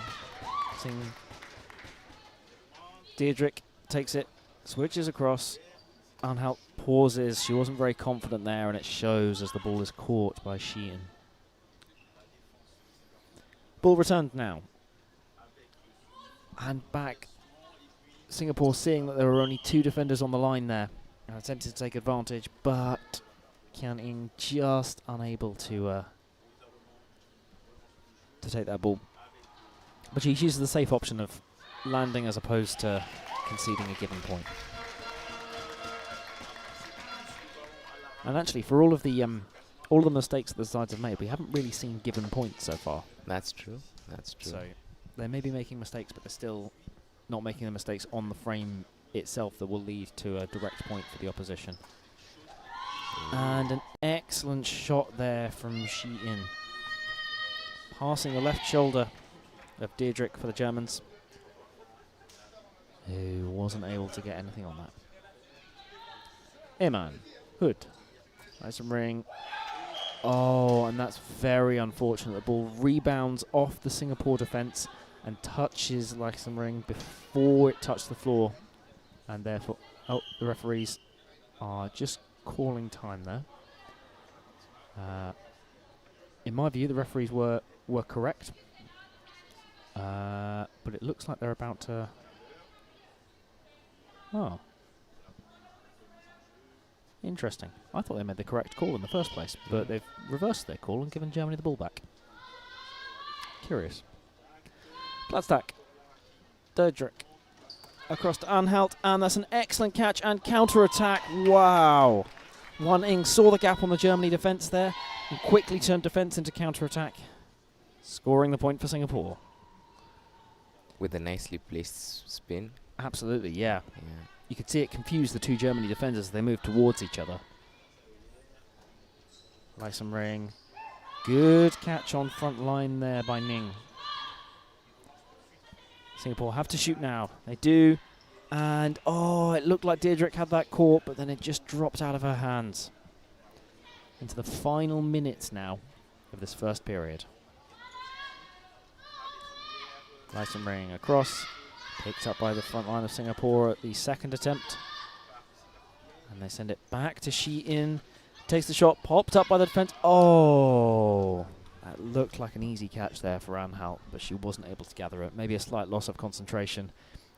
Sing. Deirdre takes it, switches across. Arnhout pauses. She wasn't very confident there, and it shows as the ball is caught by Sheehan. Ball returned now. And back. Singapore seeing that there were only two defenders on the line there. And attempted to take advantage, but Kian Ing just unable to take that ball. But she chooses the safe option of landing as opposed to conceding a given point. And actually, for all of the mistakes that the sides have made, we haven't really seen given points so far. That's true. That's true. So they may be making mistakes, but they're still not making the mistakes on the frame itself that will lead to a direct point for the opposition. And an excellent shot there from Shi-in. Passing the left shoulder of Deirdre for the Germans, who wasn't able to get anything on that. Ehrmann. Hood. Nice and ring. Oh, and that's very unfortunate. The ball rebounds off the Singapore defence and touches Lyson Ring before it touched the floor. And therefore, the referees are just calling time there. In my view, the referees were correct. But it looks like they're about to... Oh. Interesting. I thought they made the correct call in the first place, but they've reversed their call and given Germany the ball back. Curious. Platzdak. Deirdre. Across to Arnhout, and that's an excellent catch and counter-attack. Wow. Wan Ing saw the gap on the Germany defence there and quickly turned defence into counter-attack, scoring the point for Singapore. With a nicely placed spin. Absolutely, yeah. Yeah. You could see it confuse the two Germany defenders as they moved towards each other. Lyson Ring. Good catch on front line there by Ning. Singapore have to shoot now. They do. And, oh, it looked like Deirdre had that caught, but then it just dropped out of her hands. Into the final minutes now of this first period. Lyson Ring across. Picked up by the front line of Singapore at the second attempt. And they send it back to Sheehan. Takes the shot, popped up by the defense. Oh, that looked like an easy catch there for Anhalt, but she wasn't able to gather it. Maybe a slight loss of concentration,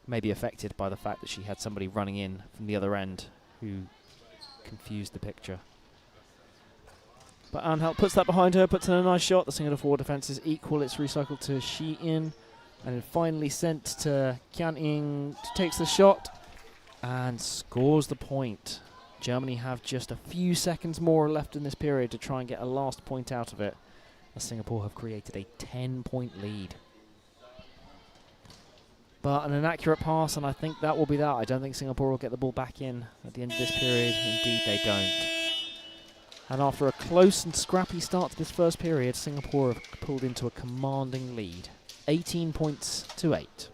maybe affected by the fact that she had somebody running in from the other end who confused the picture. But Anhalt puts that behind her, puts in a nice shot. The single to forward defense is equal. It's recycled to Sheehan, and then finally sent to Kian-Ing, takes the shot and scores the point. Germany have just a few seconds more left in this period to try and get a last point out of it, as Singapore have created a 10-point lead. But an inaccurate pass, and I think that will be that. I don't think Singapore will get the ball back in at the end of this period. Indeed, they don't. And after a close and scrappy start to this first period, Singapore have pulled into a commanding lead, 18 points to 8.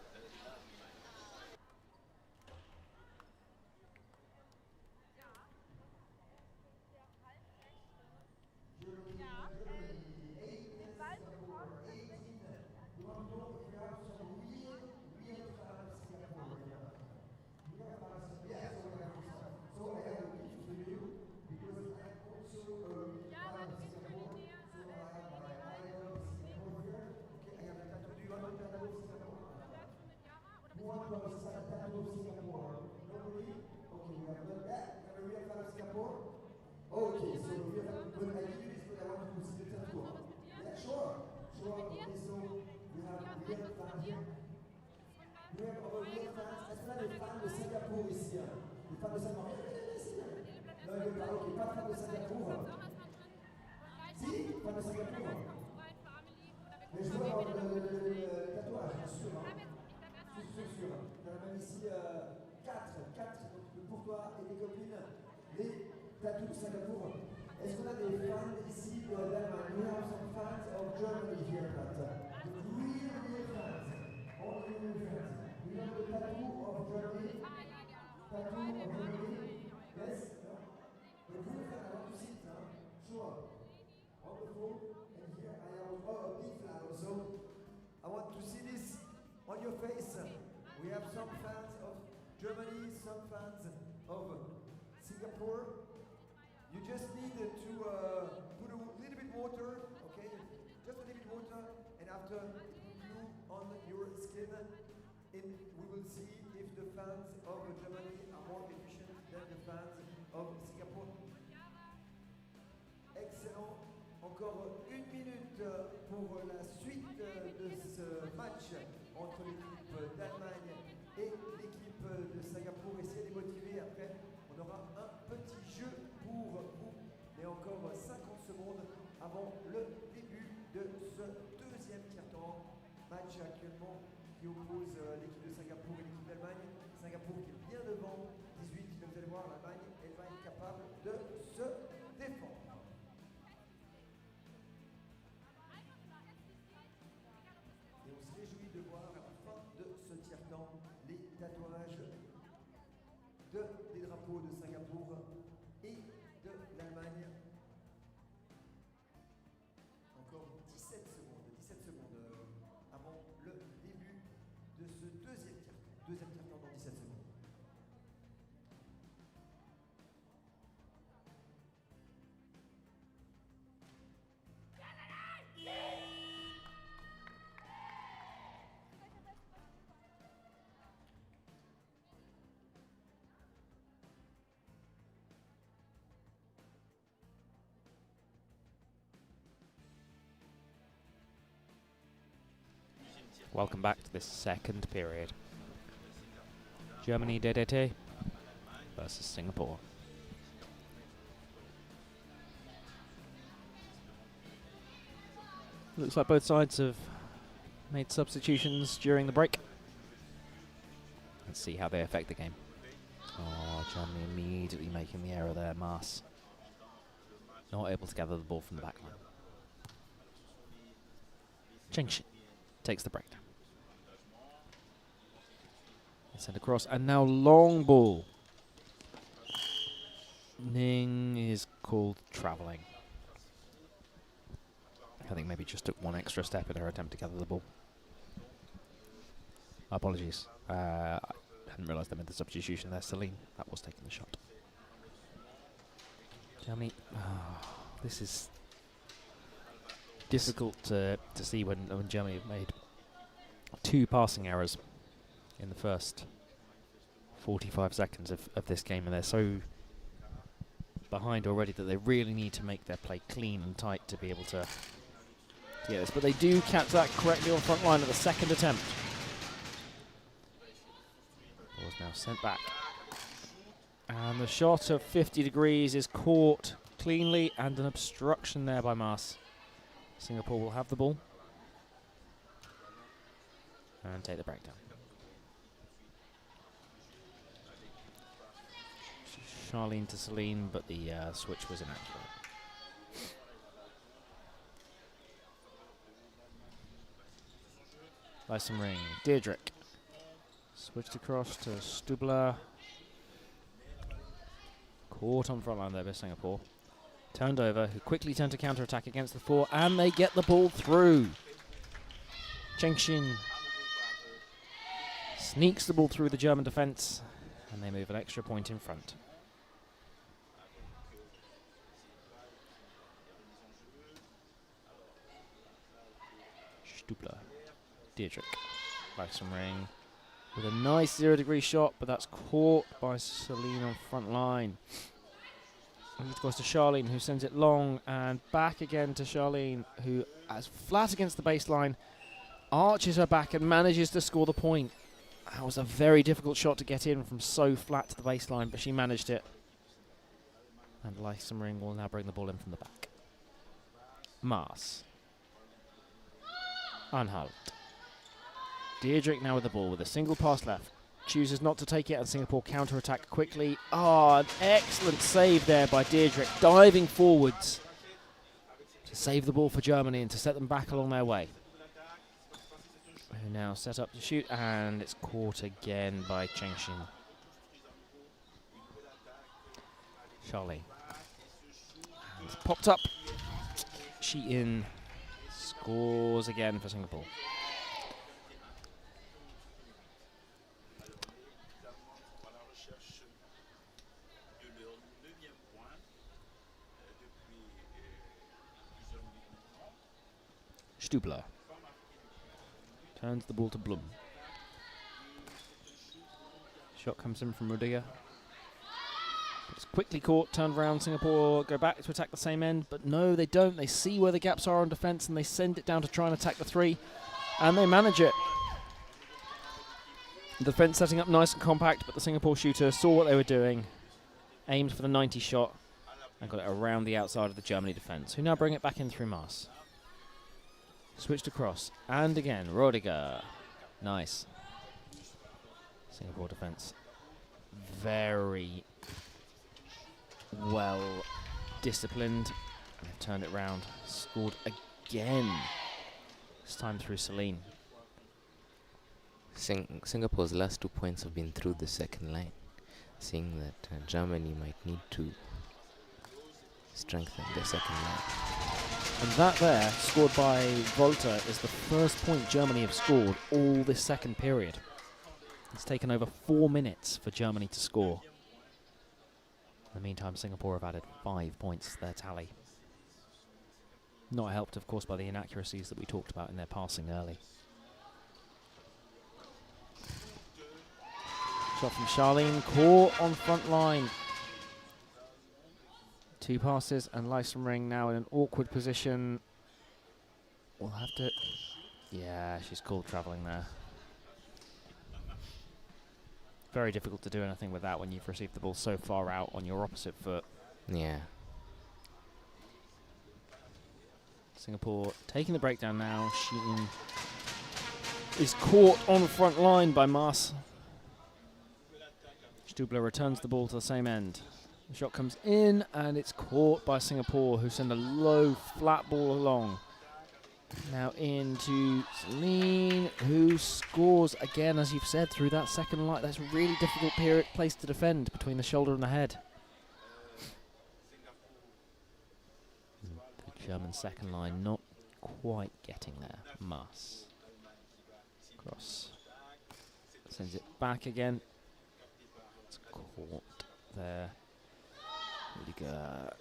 I want to see this on your face. We have some fans of Germany, some fans of Singapore. You just need to put a little bit water, okay? Just a little bit water, and after you on your skin, we will see if the fans of Germany are more efficient than the fans of Singapore. Excellent. Encore une minute pour la suite de ce match entre l'équipe d'Allemagne et l'équipe de Singapour. Essayez de les motiver. Après, on aura un petit jeu pour vous. Mais encore 50 secondes avant le début de ce deuxième tiers-temps. Match actuellement qui oppose l'équipe de Singapour et l'équipe d'Allemagne. Singapour qui est bien devant, 18. Vous allez voir, l'Allemagne, elle va être capable de se défendre. De voir à la fin de ce tiers-temps les tatouages des drapeaux de Singapour et de l'Allemagne. Encore 17 secondes avant le début de ce deuxième tiers-temps. Deuxième tiers-temps dans 17 secondes. Welcome back to this second period. Germany GER-DT versus Singapore. Looks like both sides have made substitutions during the break. Let's see how they affect the game. Oh, Germany immediately making the error there. Maas not able to gather the ball from the back line. Chengxin takes the break. Send across, and now long ball. Ning is called travelling. I think maybe just took one extra step in her attempt to gather the ball. Apologies. I hadn't realised they made the substitution there. Celine, that was taking the shot. Germany, this is difficult to see when Germany have made 2 passing errors in the first 45 seconds of this game, and they're so behind already that they really need to make their play clean and tight to be able to get this. But they do catch that correctly on front line at the second attempt. Ball's now sent back. And the shot of 50 degrees is caught cleanly, and an obstruction there by Maas. Singapore will have the ball and take the breakdown. Charlene to Celine, but the switch was inaccurate. Lyson Ring, Deirdre. Switched across to Stubler. Caught on front line there by Singapore. Turned over, who quickly turned to counter-attack against the 4, and they get the ball through. Cheng Xin sneaks the ball through the German defence, and they move an extra point in front. Stubler, Deirdre, Lyson Ring with a nice 0-degree shot, but that's caught by Celine on front line. And it goes to Charlene, who sends it long, and back again to Charlene, who, as flat against the baseline, arches her back and manages to score the point. That was a very difficult shot to get in from so flat to the baseline, but she managed it. And Lyson Ring will now bring the ball in from the back. Maas. Anhalt. Deirdre now with the ball with a single pass left. Chooses not to take it, and Singapore counter-attack quickly. An excellent save there by Deirdre, diving forwards to save the ball for Germany and to set them back along their way. Who now set up to shoot, and it's caught again by Cheng Xin. Charlie. And it's popped up. Sheehan scores again for Singapore. Stubler turns the ball to Blum. Shot comes in from Rudiger. It's quickly caught, turned around. Singapore go back to attack the same end, but no, they don't. They see where the gaps are on defence, and they send it down to try and attack the 3, and they manage it. The defence setting up nice and compact, but the Singapore shooter saw what they were doing, aimed for the 90 shot, and got it around the outside of the Germany defence, who now bring it back in through Maas. Switched across, and again, Rudiger. Nice. Singapore defence. Very well disciplined. They've turned it round. Scored again. This time through Celine. Singapore's last 2 points have been through the second line, seeing that Germany might need to strengthen their second line. And that there, scored by Volta, is the first point Germany have scored all this second period. It's taken over 4 minutes for Germany to score. In the meantime, Singapore have added 5 points to their tally. Not helped, of course, by the inaccuracies that we talked about in their passing early. Shot from Charlene, caught on front line. 2 passes, and Lyson Ring now in an awkward position. We'll have to... Yeah, she's called travelling there. Very difficult to do anything with that when you've received the ball so far out on your opposite foot. Yeah. Singapore taking the breakdown now. Sheehan is caught on the front line by Maas. Stubler returns the ball to the same end. The shot comes in, and it's caught by Singapore, who send a low, flat ball along. Now into Celine, who scores again, as you've said, through that second line. That's a really difficult place to defend between the shoulder and the head. The German second line not quite getting there. Maas. Cross. Sends it back again. It's caught there. Rudiger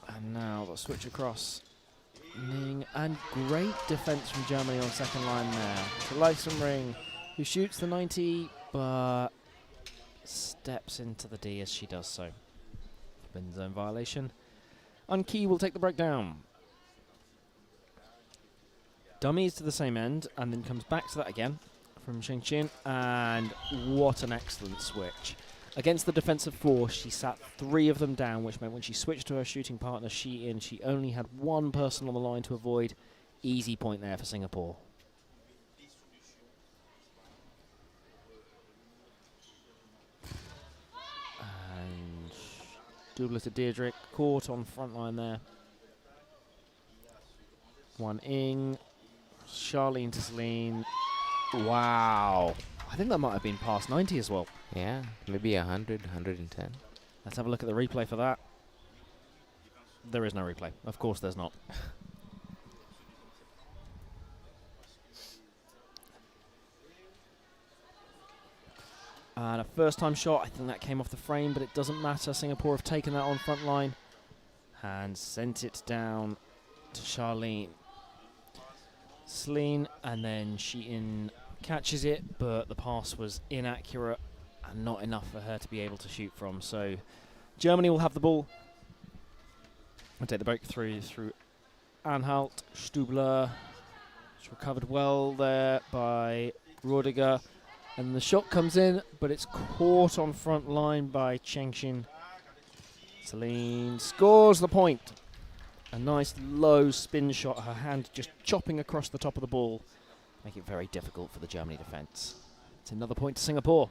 And now the switch across. Ning, and great defense from Germany on second line there. To Ring, who shoots the 90, but steps into the D as she does so. Spin zone violation. Unkey will take the breakdown. Dummies to the same end, and then comes back to that again from Xingqin, and what an excellent switch. Against the defensive 4, she sat 3 of them down, which meant when she switched to her shooting partner, she only had 1 person on the line to avoid. Easy point there for Singapore. And Douglas to Deirdre, caught on front line there. 1 Ing, Charlene to Celine. Wow. I think that might have been past 90 as well. Yeah, maybe 100, 110. Let's have a look at the replay for that. There is no replay. Of course there's not. And a first-time shot. I think that came off the frame, but it doesn't matter. Singapore have taken that on front line and sent it down to Charlene. Celine, and then Sheehan catches it, but the pass was inaccurate and not enough for her to be able to shoot from. So Germany will have the ball. We'll take the breakthrough through Anhalt. Stubler. It's recovered well there by Rudiger. And the shot comes in, but it's caught on front line by Chengxin. Celine scores the point. A nice low spin shot, her hand just chopping across the top of the ball. Make it very difficult for the Germany defence. It's another point to Singapore.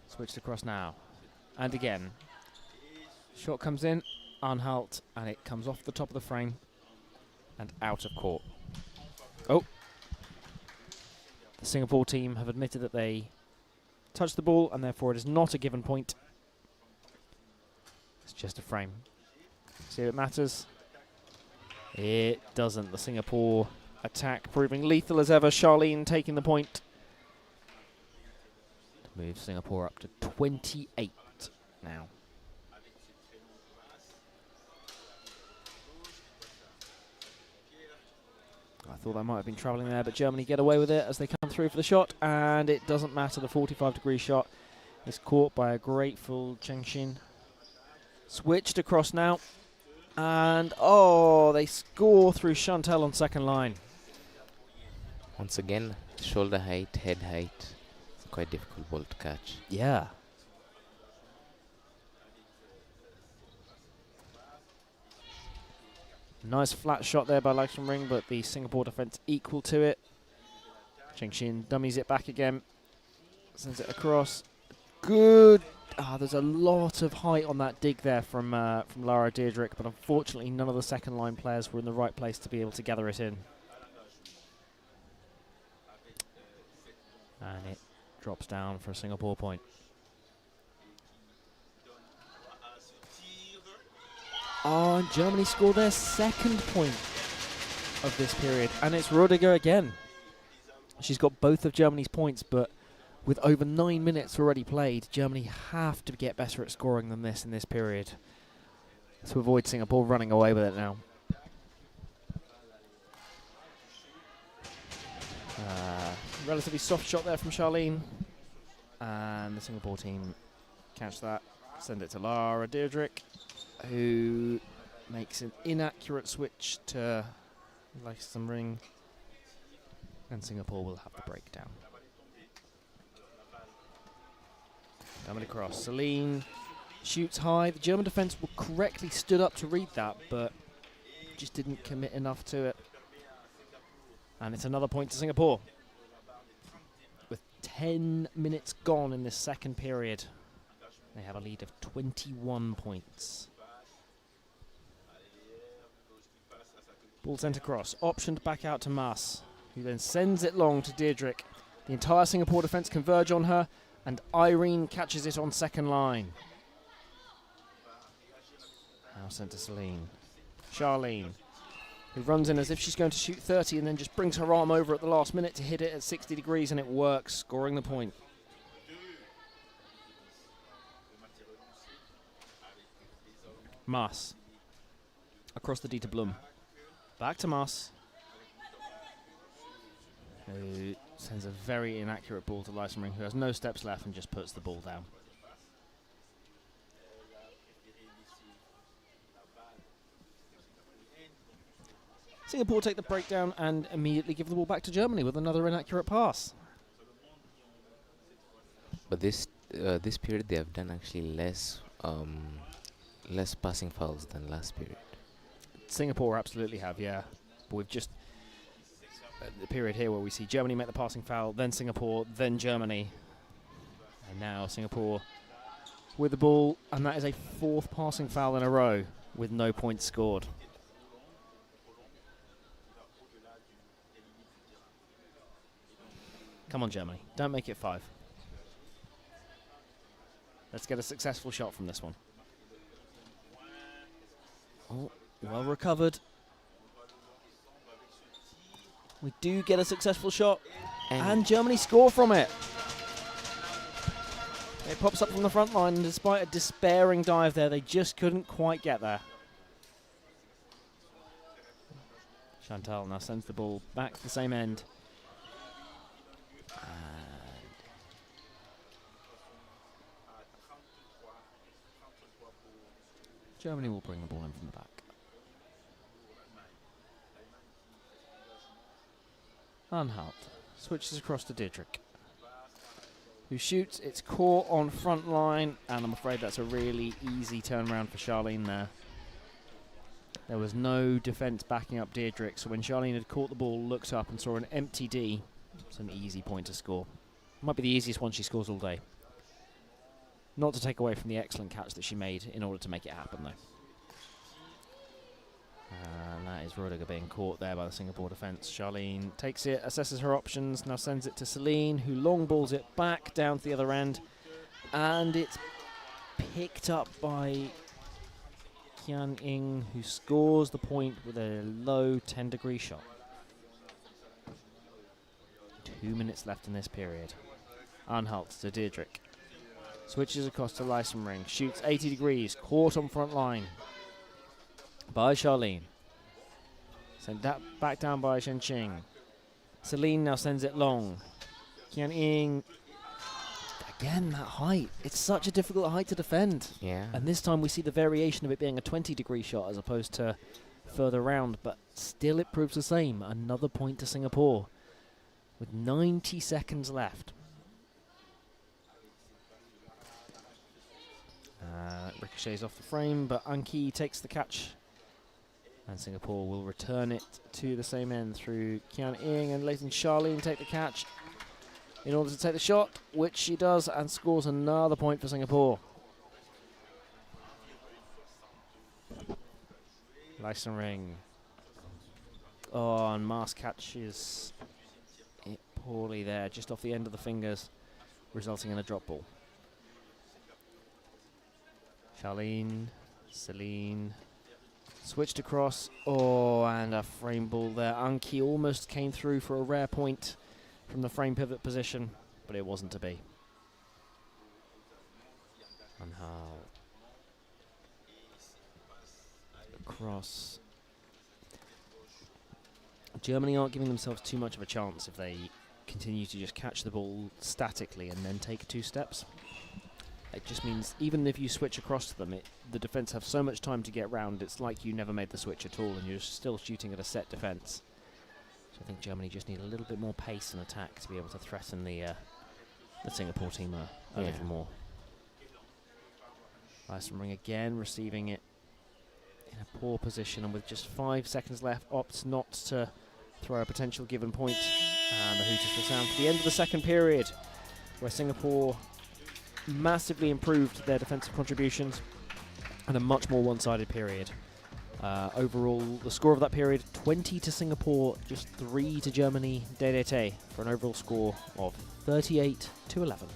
Switched across now. And again. Shot comes in, Anhalt, and it comes off the top of the frame and out of court. Oh. The Singapore team have admitted that they touched the ball, and therefore it is not a given point. It's just a frame. See if it matters. It doesn't. The Singapore attack proving lethal as ever. Charlene taking the point. To move Singapore up to 28 now. I thought that might have been travelling there, but Germany get away with it as they come through for the shot, and it doesn't matter. The 45-degree shot is caught by a grateful Chengxin. Switched across now, and they score through Chantal on second line. Once again, shoulder height, head height. It's quite difficult ball to catch. Yeah. Nice flat shot there by Ring, but the Singapore defence equal to it. Chengxin dummies it back again. Sends it across. Good. There's a lot of height on that dig there from Lara Deirdre, but unfortunately none of the second line players were in the right place to be able to gather it in. And it drops down for a Singapore point. And Germany score their second point of this period, and it's Rudiger again. She's got both of Germany's points, but with over 9 minutes already played, Germany have to get better at scoring than this in this period to avoid Singapore running away with it now. Relatively soft shot there from Charlene, and the Singapore team catch that, send it to Lara Deirdre, who makes an inaccurate switch to Ring, and Singapore will have the breakdown. Coming across, Celine shoots high. The German defence were correctly stood up to read that, but just didn't commit enough to it. And it's another point to Singapore. With 10 minutes gone in this second period, they have a lead of 21 points. Ball sent across, optioned back out to Mas, who then sends it long to Deirdre. The entire Singapore defence converge on her, and Irene catches it on second line. Now sent to Celine. Charlene, who runs in as if she's going to shoot 30 and then just brings her arm over at the last minute to hit it at 60 degrees, and it works, scoring the point. Maas. Across the D to Blum. Back to Maas. Who sends a very inaccurate ball to Lysenring, who has no steps left and just puts the ball down. Singapore take the breakdown and immediately give the ball back to Germany with another inaccurate pass. But this period they have done actually less passing fouls than last period. Singapore absolutely have, yeah. But we've just the period here where we see Germany make the passing foul, then Singapore, then Germany, and now Singapore with the ball, and that is a 4th passing foul in a row with no points scored. Come on, Germany. Don't make it 5. Let's get a successful shot from this one. Oh, well recovered. We do get a successful shot. And Germany score from it. It pops up from the front line, and despite a despairing dive there, they just couldn't quite get there. Chantal now sends the ball back to the same end. Germany will bring the ball in from the back. Anhalt switches across to Diedrich, who shoots. It's caught on front line, and I'm afraid that's a really easy turnaround for Charlene there. There was no defence backing up Diedrich, so when Charlene had caught the ball, looked up and saw an empty D, it's an easy point to score. Might be the easiest one she scores all day. Not to take away from the excellent catch that she made in order to make it happen, though. And that is Rudiger being caught there by the Singapore defence. Charlene takes it, assesses her options, now sends it to Celine, who long balls it back down to the other end. And it's picked up by Qian Ying, who scores the point with a low 10-degree shot. 2 minutes left in this period. Anhalt to Diedrich. Switches across to Lysenring, shoots 80 degrees, caught on front line by Charlene. Sent that back down by Shenqing. Celine now sends it long. Qian Ying, again, that height. It's such a difficult height to defend. Yeah. And this time we see the variation of it being a 20-degree shot as opposed to further round, but still it proves the same. Another point to Singapore with 90 seconds left. Ricochets off the frame, but Anki takes the catch. And Singapore will return it to the same end through Qian Ying, and letting Charlene take the catch in order to take the shot, which she does, and scores another point for Singapore. Lysenring. Oh, and Maas catches it poorly there, just off the end of the fingers, resulting in a drop ball. Charlene, Celine, switched across. Oh, and a frame ball there. Anki almost came through for a rare point from the frame pivot position, but it wasn't to be. Anhalt. Across. Germany aren't giving themselves too much of a chance if they continue to just catch the ball statically and then take 2 steps. It just means even if you switch across to them, the defence have so much time to get round, it's like you never made the switch at all and you're still shooting at a set defence. So I think Germany just need a little bit more pace and attack to be able to threaten the Singapore team a little more. Lysenring again, receiving it in a poor position, and with just 5 seconds left, opts not to throw a potential given point. And the Hooters will sound for the end of the second period, where Singapore massively improved their defensive contributions and a much more one-sided period. Overall, the score of that period, 20 to Singapore, just 3 to Germany, GER-DT, for an overall score of 38 to 11.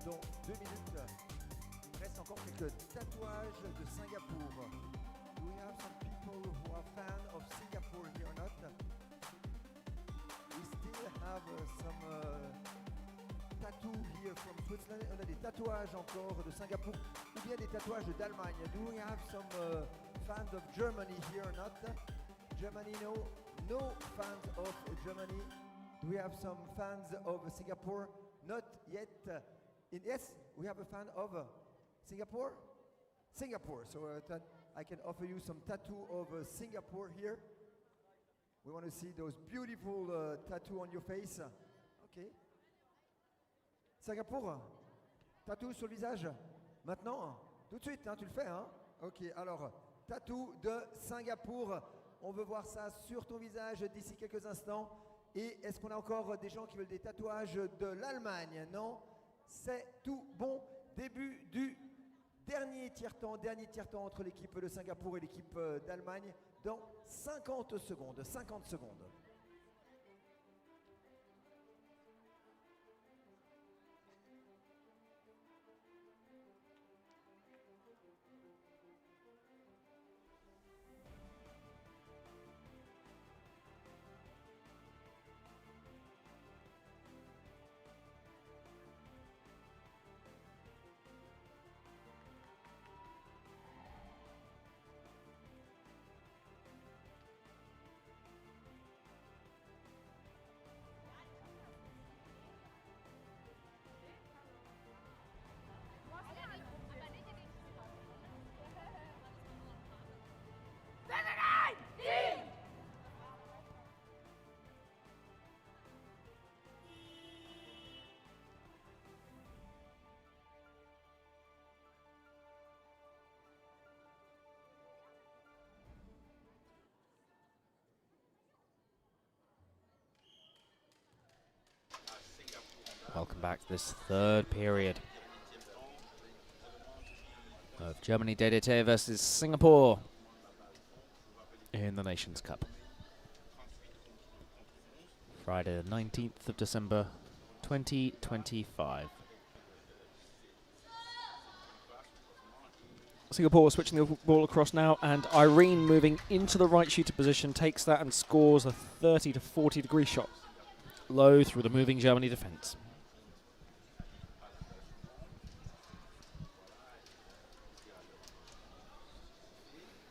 dans 2 minutes. Il reste encore quelques tatouages de Singapour. Do we have some people who are fans of Singapore here or not? We still have some tattoo here from Switzerland. On a des tatouages encore de Singapour ou bien des tatouages d'Allemagne. Do we have some fans of Germany here or not? Germany, no. No fans of Germany. Do we have some fans of Singapore? Not yet. Yes, we have a fan of Singapore? Singapore. So I can offer you some tattoo of Singapore here. We want to see those beautiful tattoo on your face. Okay. Singapour, tattoo sur le visage. Maintenant, tout de suite, hein, tu le fais, hein? Ok, alors, tattoo de Singapour. On veut voir ça sur ton visage d'ici quelques instants. Et est-ce qu'on a encore des gens qui veulent des tatouages de l'Allemagne? Non, c'est tout bon. Début du dernier tiers-temps entre l'équipe de Singapour et l'équipe d'Allemagne dans 50 secondes. 50 secondes. Welcome back to this third period of Germany DDT versus Singapore in the Nations Cup. Friday the 19th of December 2025. Singapore switching the ball across now, and Irene moving into the right shooter position takes that and scores a 30 to 40 degree shot low through the moving Germany defence.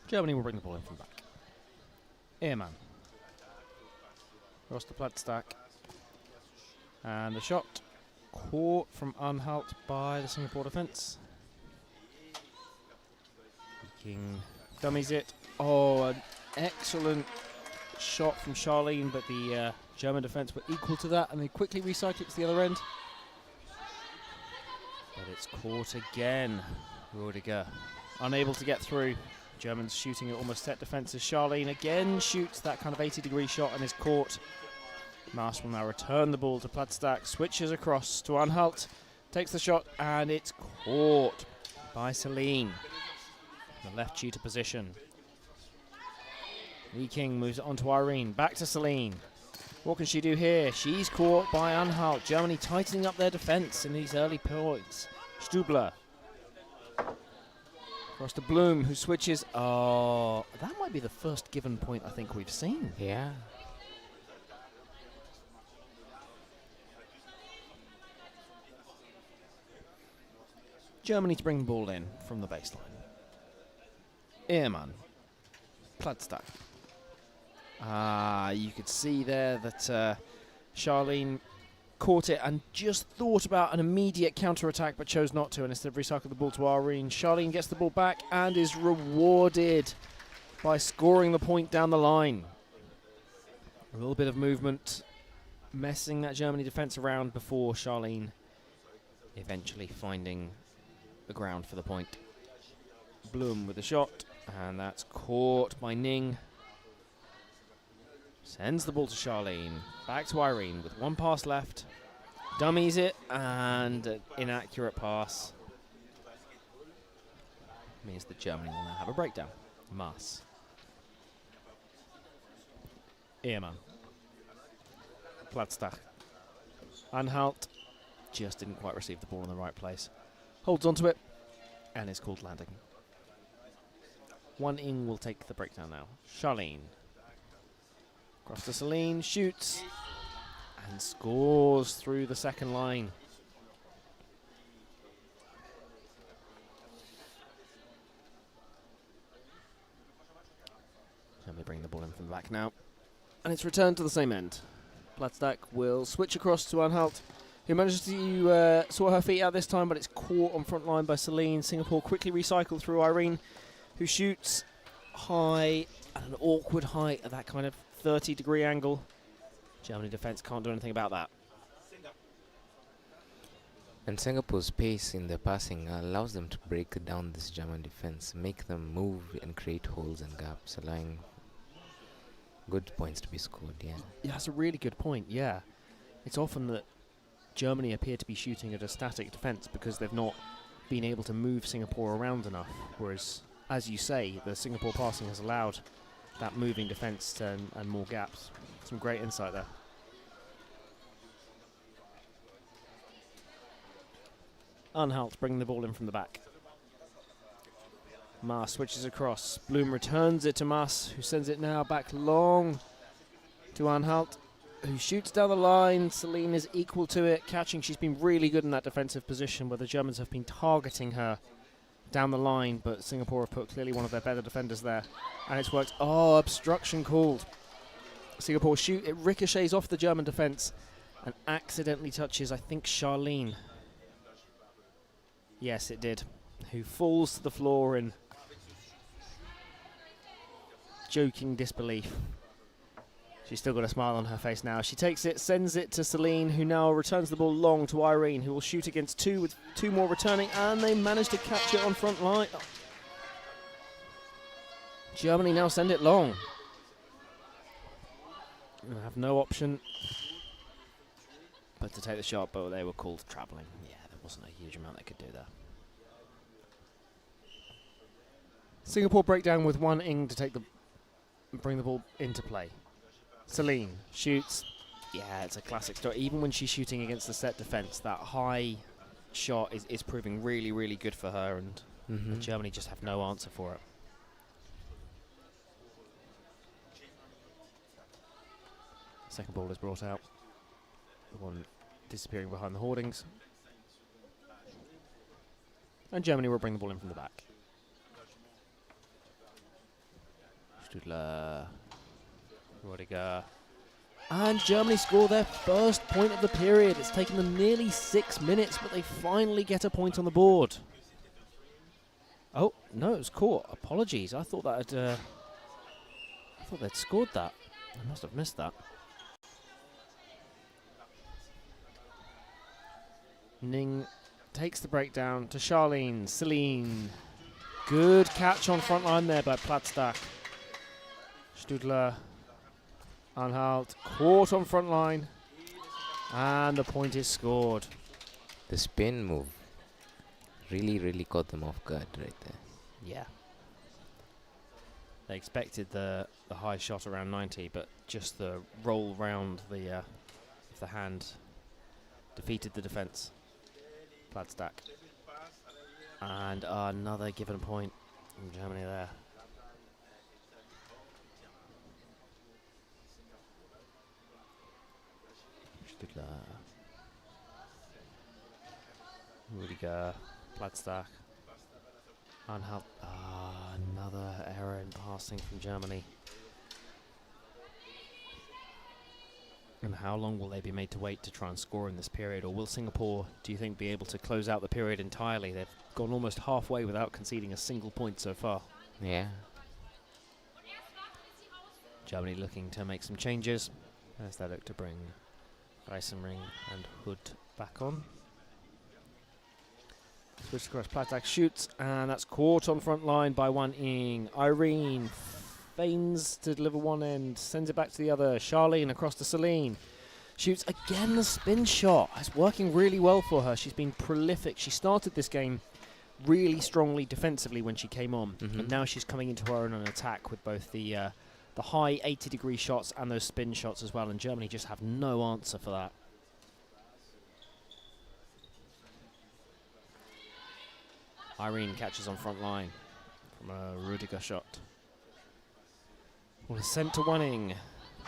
Germany will bring the ball in from back. Ehrmann. Across the Plattstack. And the shot caught from Anhalt by the Singapore defence. King dummies it. Oh, an excellent shot from Charlene, but the German defence were equal to that, and they quickly recycle it to the other end. But it's caught again. Rudiger unable to get through. Germans shooting at almost set defences. Charlene again shoots that kind of 80-degree shot and is caught. Maas will now return the ball to Plattstack, switches across to Anhalt, takes the shot, and it's caught by Celine. The left shooter position. Lee King moves it on to Irene, back to Celine. What can she do here? She's caught by Anhalt. Germany tightening up their defence in these early points. Stubler. Across to Bloom, who switches. Oh, that might be the first given point I think we've seen. Yeah. Germany to bring the ball in from the baseline. Ehrmann. Plattstack. You could see there that Charlene caught it and just thought about an immediate counter-attack but chose not to, and instead recycled the ball to Irene. Charlene gets the ball back and is rewarded by scoring the point down the line. A little bit of movement messing that Germany defence around before Charlene eventually finding the ground for the point. Blum with the shot, and that's caught by Ning. Sends the ball to Charlene. Back to Irene with one pass left. Dummies it, and an inaccurate pass means that Germany will now have a breakdown. Maas. Ehrmann. Plattstack. Anhalt. just didn't quite receive the ball in the right place. Holds onto it, and it's called landing. Wan Ying will take the breakdown now. Charlene. Across to Celine, shoots, and scores through the second line. Germany bring the ball in from the back now. And it's returned to the same end. Platzdak will switch across to Anhalt, who manages to sort her feet out this time, but it's caught on front line by Celine. Singapore quickly recycled through Irene, who shoots high at an awkward height at that kind of 30-degree angle. Germany defense can't do anything about that. And Singapore's pace in their passing allows them to break down this German defense, make them move and create holes and gaps, allowing good points to be scored. Yeah, that's a really good point. Yeah, it's often that Germany appear to be shooting at a static defense because they've not been able to move Singapore around enough, whereas, as you say, the Singapore passing has allowed that moving defense and more gaps. Some great insight there. Anhalt bringing the ball in from the back. Maas switches across. Bloom returns it to Maas, who sends it now back long to Anhalt, who shoots down the line. Celine is equal to it, catching. She's been really good in that defensive position where the Germans have been targeting her down the line, but Singapore have put clearly one of their better defenders there, and it's worked. Oh, obstruction called. Singapore shoot. It ricochets off the German defense and accidentally touches, I think, Charlene. Yes, it did. Who falls to the floor in joking disbelief. She's still got a smile on her face now. She takes it, sends it to Celine, who now returns the ball long to Irene, who will shoot against two with two more returning, and they manage to catch it on front line. Oh. Germany now send it long. They have no option but to take the shot, but they were called travelling. Yeah, there wasn't a huge amount they could do there. Singapore breakdown with Wan Ying to bring the ball into play. Celine shoots. Yeah, it's a classic story. Even when she's shooting against the set defense, that high shot is proving really, really good for her, and Germany just have no answer for it. Second ball is brought out. The one disappearing behind the hoardings. And Germany will bring the ball in from the back. Stüdler, Rodiger. And Germany score their first point of the period. It's taken them nearly 6 minutes, but they finally get a point on the board. Oh, no, it was caught. Apologies. I thought that I thought they'd scored that. I must have missed that. Ning takes the breakdown to Charlene. Celine. Good catch on front line there by Platzdak. Stüdler. Anhalt. Caught on front line. And the point is scored. The spin move really caught them off guard right there. Yeah. They expected the high shot around 90, but just the roll round the hand defeated the defence. Platzdak. And another given point from Germany there. Stüdler. Rüdiger. Platzdak. Anhalt. Another error in passing from Germany. And how long will they be made to wait to try and score in this period? Or will Singapore, do you think, be able to close out the period entirely? They've gone almost halfway without conceding a single point so far. Yeah. Germany looking to make some changes as they look to bring Reisenring and Hood back on. Switch across, Platzdak shoots, and that's caught on front line by Wan Ying. Irene feigns to deliver one end, sends it back to the other. Charlene across to Celine. Shoots again the spin shot. It's working really well for her. She's been prolific. She started this game really strongly defensively when she came on, and now she's coming into her own on attack with both the high 80-degree shots and those spin shots as well, and Germany just have no answer for that. Irene catches on front line from a Rudiger shot. Well, sent to Wanning,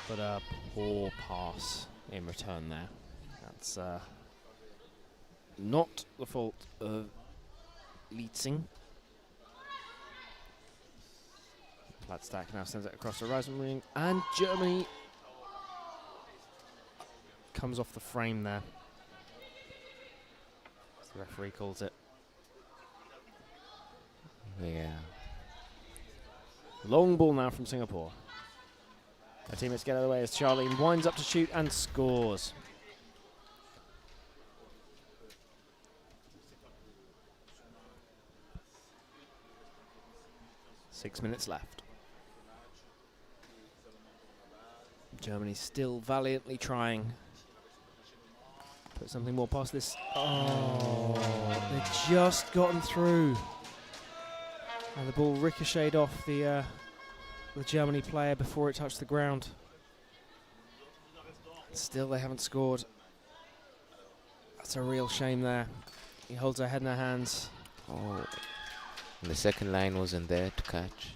but a poor pass in return there. That's not the fault of Lietzing. Platzstack now sends it across the horizon ring, and Germany comes off the frame there. As the referee calls it. Yeah. Long ball now from Singapore. Their teammates get out of the way as Charlene winds up to shoot and scores. Six minutes left. Germany still valiantly trying. Put something more past this. Oh, they've just gotten through. And the ball ricocheted off the Germany player before it touched the ground. Still, they haven't scored. That's a real shame there. He holds her head in her hands. Oh, and the second line wasn't there to catch.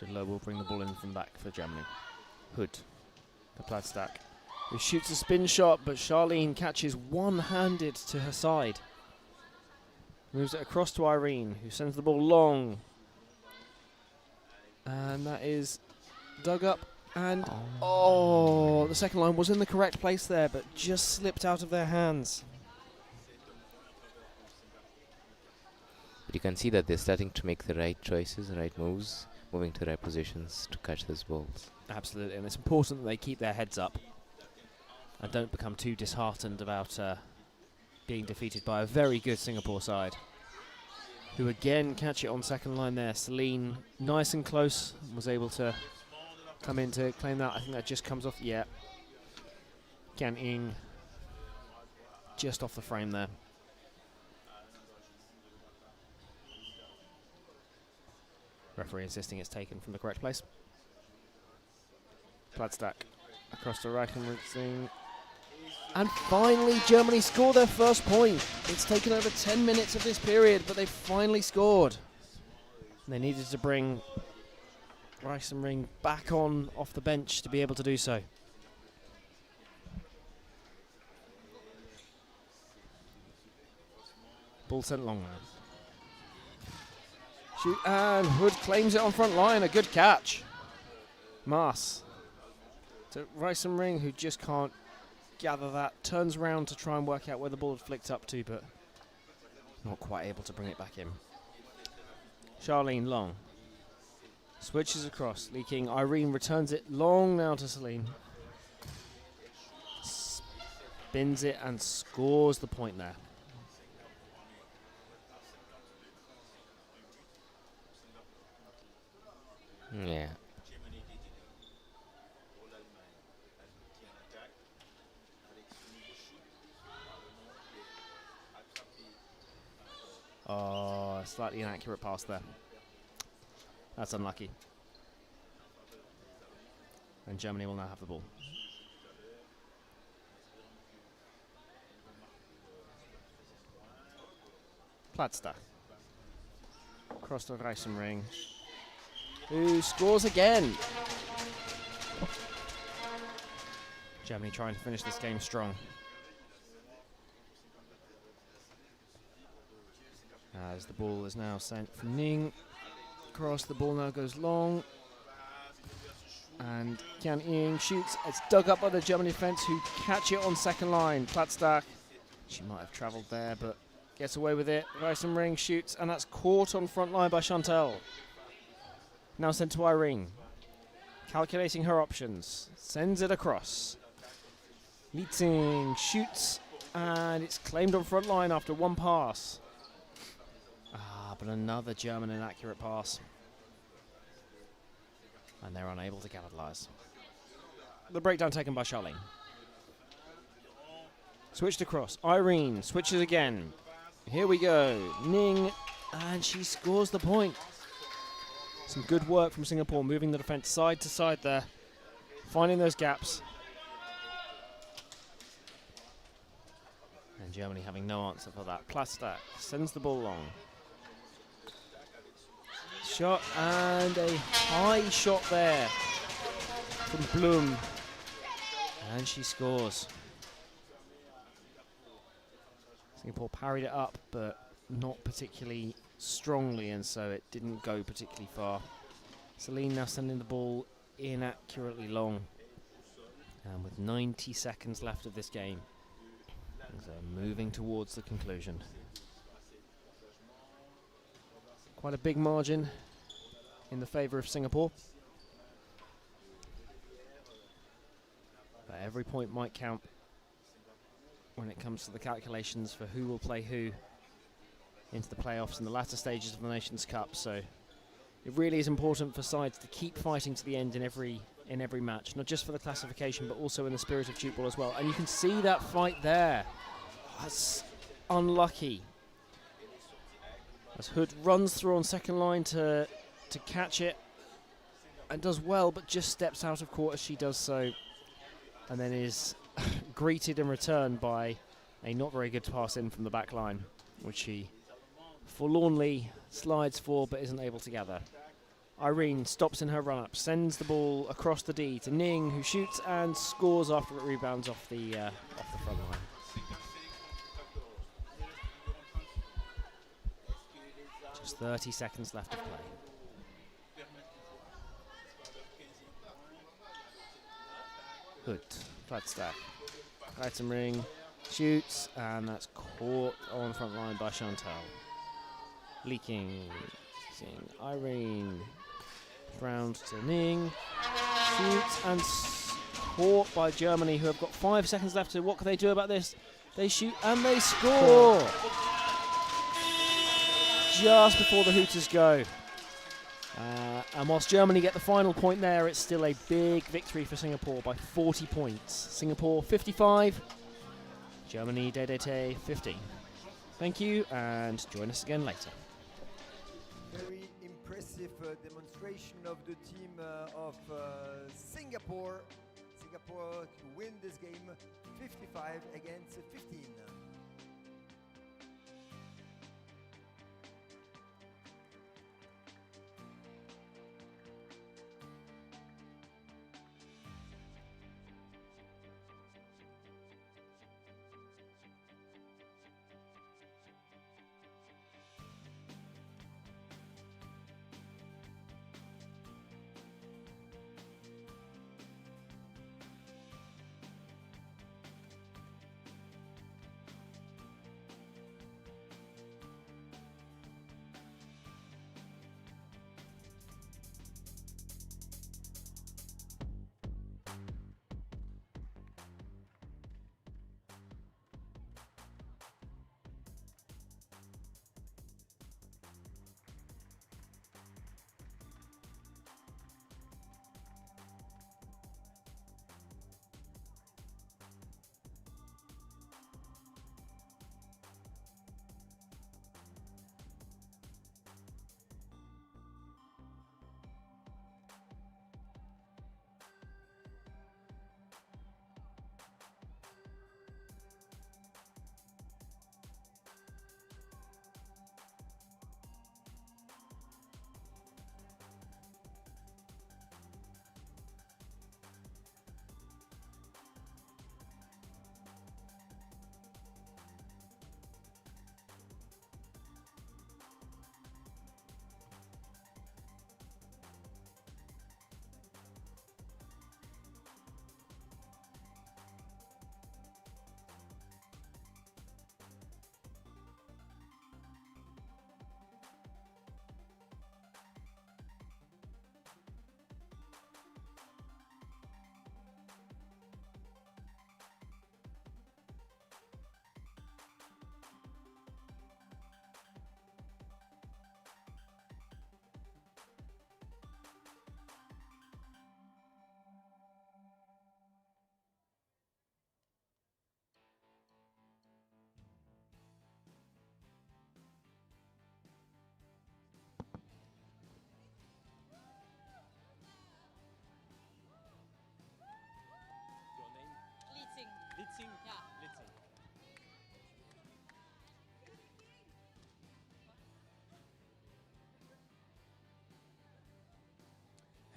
Stidler will bring the ball in from back for Germany. Hood, the Platzstack, who shoots a spin shot, but Charlene catches one-handed to her side. Moves it across to Irene, who sends the ball long. And that is dug up, and oh, the second line was in the correct place there, but just slipped out of their hands. But you can see that they're starting to make the right choices, the right moves, moving to the right positions to catch those balls. Absolutely, and it's important that they keep their heads up and don't become too disheartened about being defeated by a very good Singapore side, who again catch it on second line there. Celine, nice and close, was able to come in to claim that. I think that just comes off, yeah. Gan Ing, just off the frame there. Referee insisting it's taken from the correct place. Platzstack across to Reichenritzing. And finally, Germany score their first point. It's taken over 10 minutes of this period, but they finally scored. And they needed to bring Reichenring back on off the bench to be able to do so. Ball sent long now. Shoot, and Hood claims it on front line. A good catch. Maas to Reichenring, who just can't gather that. Turns around to try and work out where the ball had flicked up to, but not quite able to bring it back in. Charlene long. Switches across, leaking. Irene returns it long now to Celine. Spins it and scores the point there. Yeah. Oh, slightly inaccurate pass there. That's unlucky. And Germany will now have the ball. Platzstack. Across to Reichenring, who scores again. Germany trying to finish this game strong. As the ball is now sent from Ning. Across, the ball now goes long. And Kian Ying shoots. It's dug up by the German defense, who catch it on second line. Platzstack, she might have travelled there, but gets away with it. Reichenring shoots, and that's caught on front line by Chantal. Now sent to Irene. Calculating her options. Sends it across. Lietzing shoots, and it's claimed on front line after one pass. But another German inaccurate pass. And they're unable to capitalise. The breakdown taken by Charlene. Switched across. Irene switches again. Here we go. Ning, and she scores the point. Some good work from Singapore, moving the defence side to side there, finding those gaps. And Germany having no answer for that. Plaster sends the ball long. Shot and a high shot there from Blum. And she scores. Singapore parried it up, but not particularly strongly, and so it didn't go particularly far. Celine now sending the ball inaccurately long. And with 90 seconds left of this game, things are moving towards the conclusion. Quite a big margin in the favour of Singapore. But every point might count when it comes to the calculations for who will play who into the playoffs and the latter stages of the Nations Cup. So it really is important for sides to keep fighting to the end in every match, not just for the classification, but also in the spirit of Tchoukball as well. And you can see that fight there. That's unlucky. As Hood runs through on second line to catch it and does well, but just steps out of court as she does so, and then is greeted in return by a not very good pass in from the back line, which she forlornly slides for but isn't able to gather. Irene stops in her run-up, sends the ball across the D to Ning, who shoots and scores after it rebounds off the front line. Just 30 seconds left to play. Good. Plattstack. Ring shoots, and that's caught on front line by Chantal. Leaking. Seeing Irene. Round to Ning. Shoots and caught by Germany, who have got 5 seconds left. So what can they do about this? They shoot and they score! Just before the Hooters go. And whilst Germany get the final point there, it's still a big victory for Singapore by 40 points. Singapore 55, Germany GER-DT 50. Thank you, and join us again later. Very impressive demonstration of the team of Singapore. Singapore to win this game 55 against 15.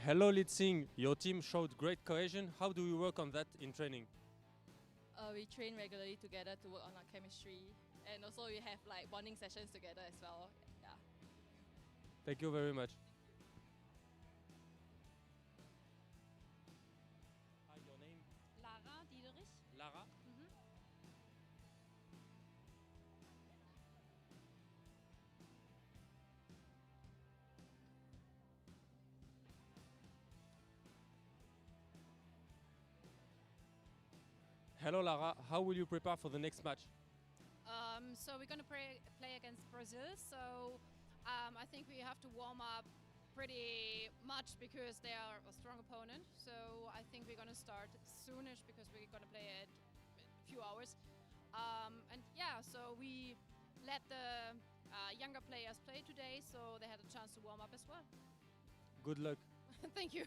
Hello Litzing, your team showed great cohesion. How do you work on that in training? We train regularly together to work on our chemistry, and also we have like bonding sessions together as well. Yeah. Thank you very much. Hi, your name? Lara Diederich. Lara? Hello Lara, how will you prepare for the next match? So we're going to play against Brazil. So I think we have to warm up pretty much because they are a strong opponent. So I think we're going to start soonish because we're going to play it a few hours. And yeah, so we let the younger players play today, so they had a chance to warm up as well. Good luck. Thank you.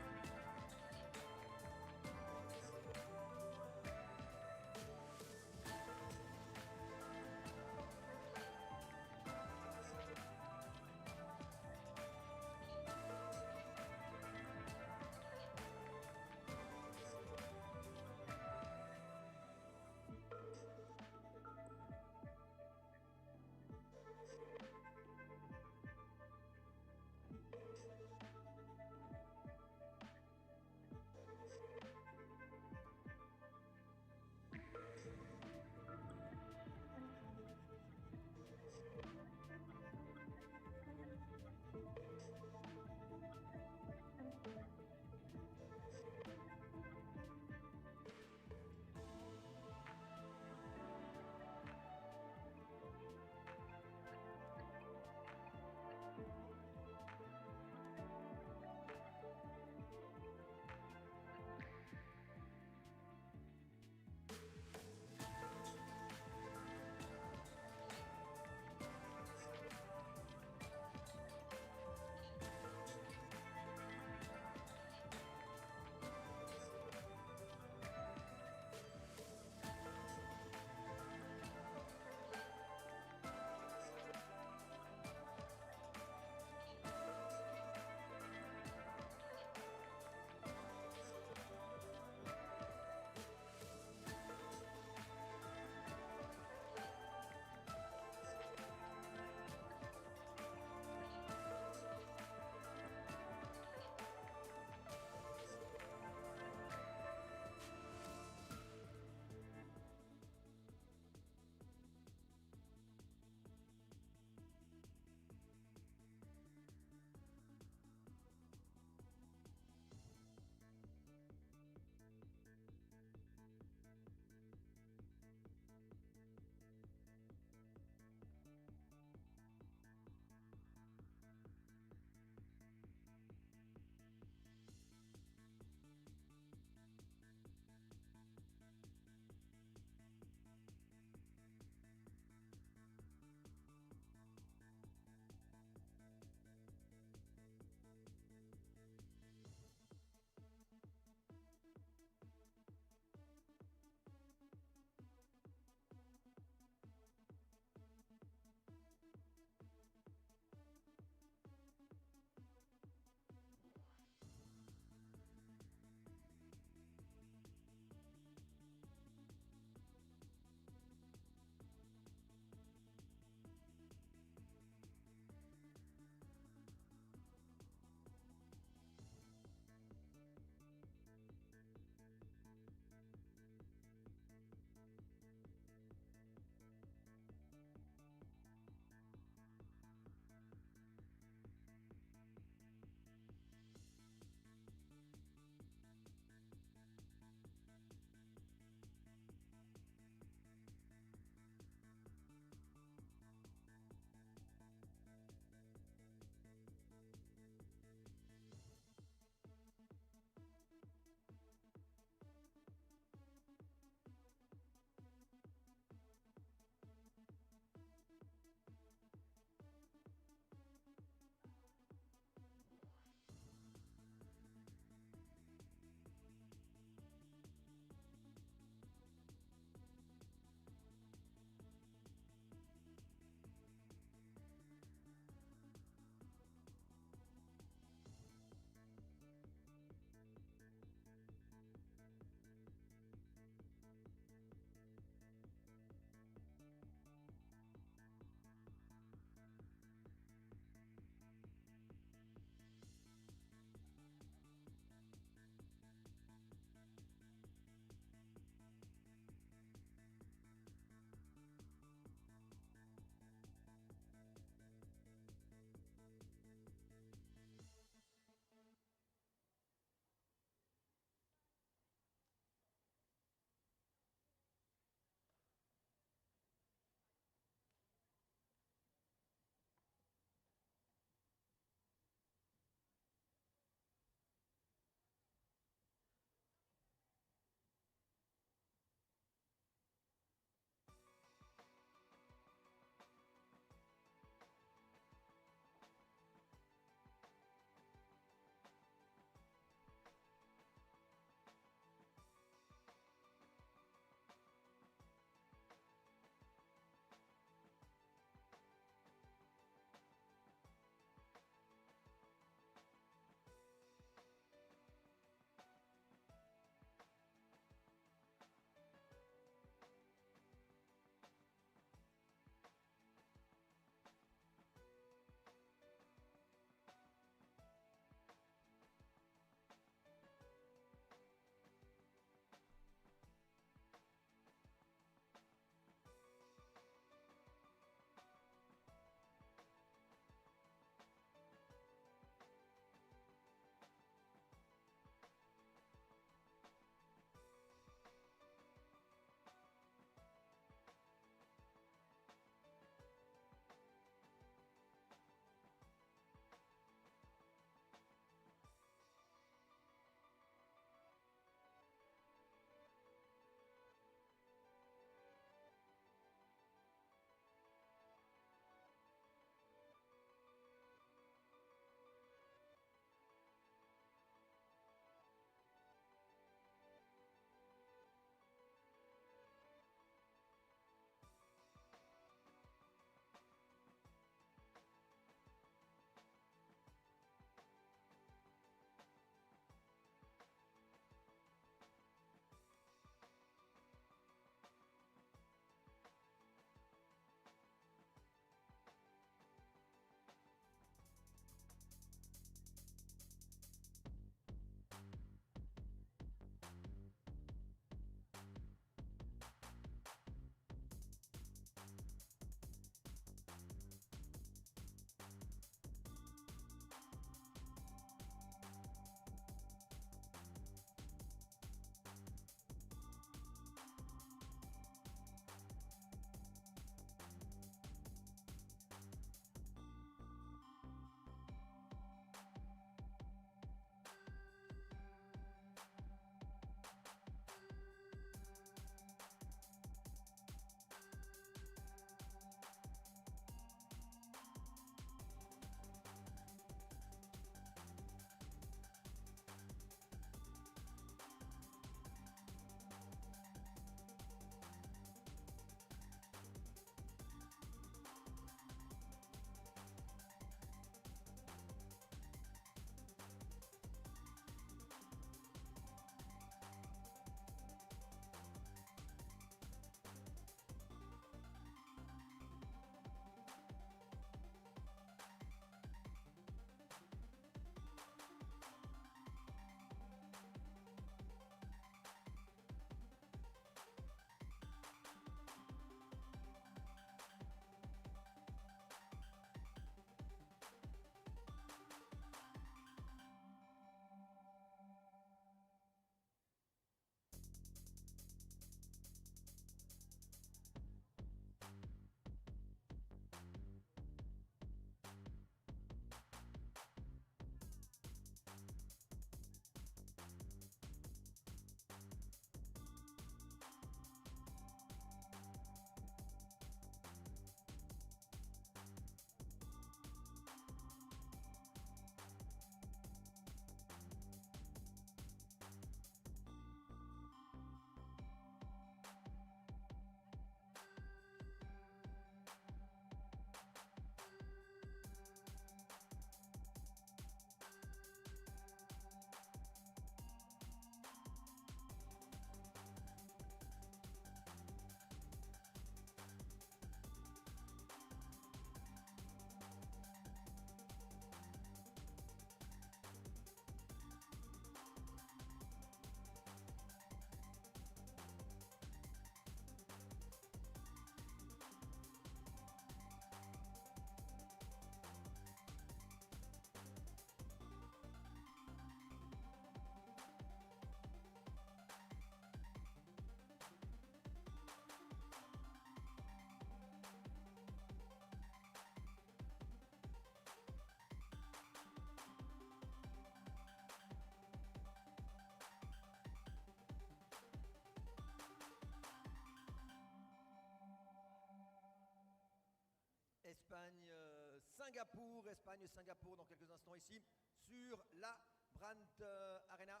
Espagne-Singapour. Espagne-Singapour dans quelques instants ici sur la Brandt Arena.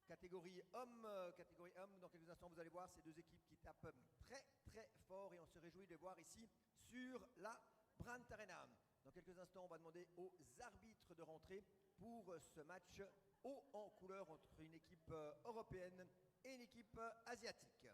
Catégorie homme. Dans quelques instants, vous allez voir ces deux équipes qui tapent très très fort et on se réjouit de les voir ici sur la Brandt Arena. Dans quelques instants, on va demander aux arbitres de rentrer pour ce match haut en couleur entre une équipe européenne et une équipe asiatique.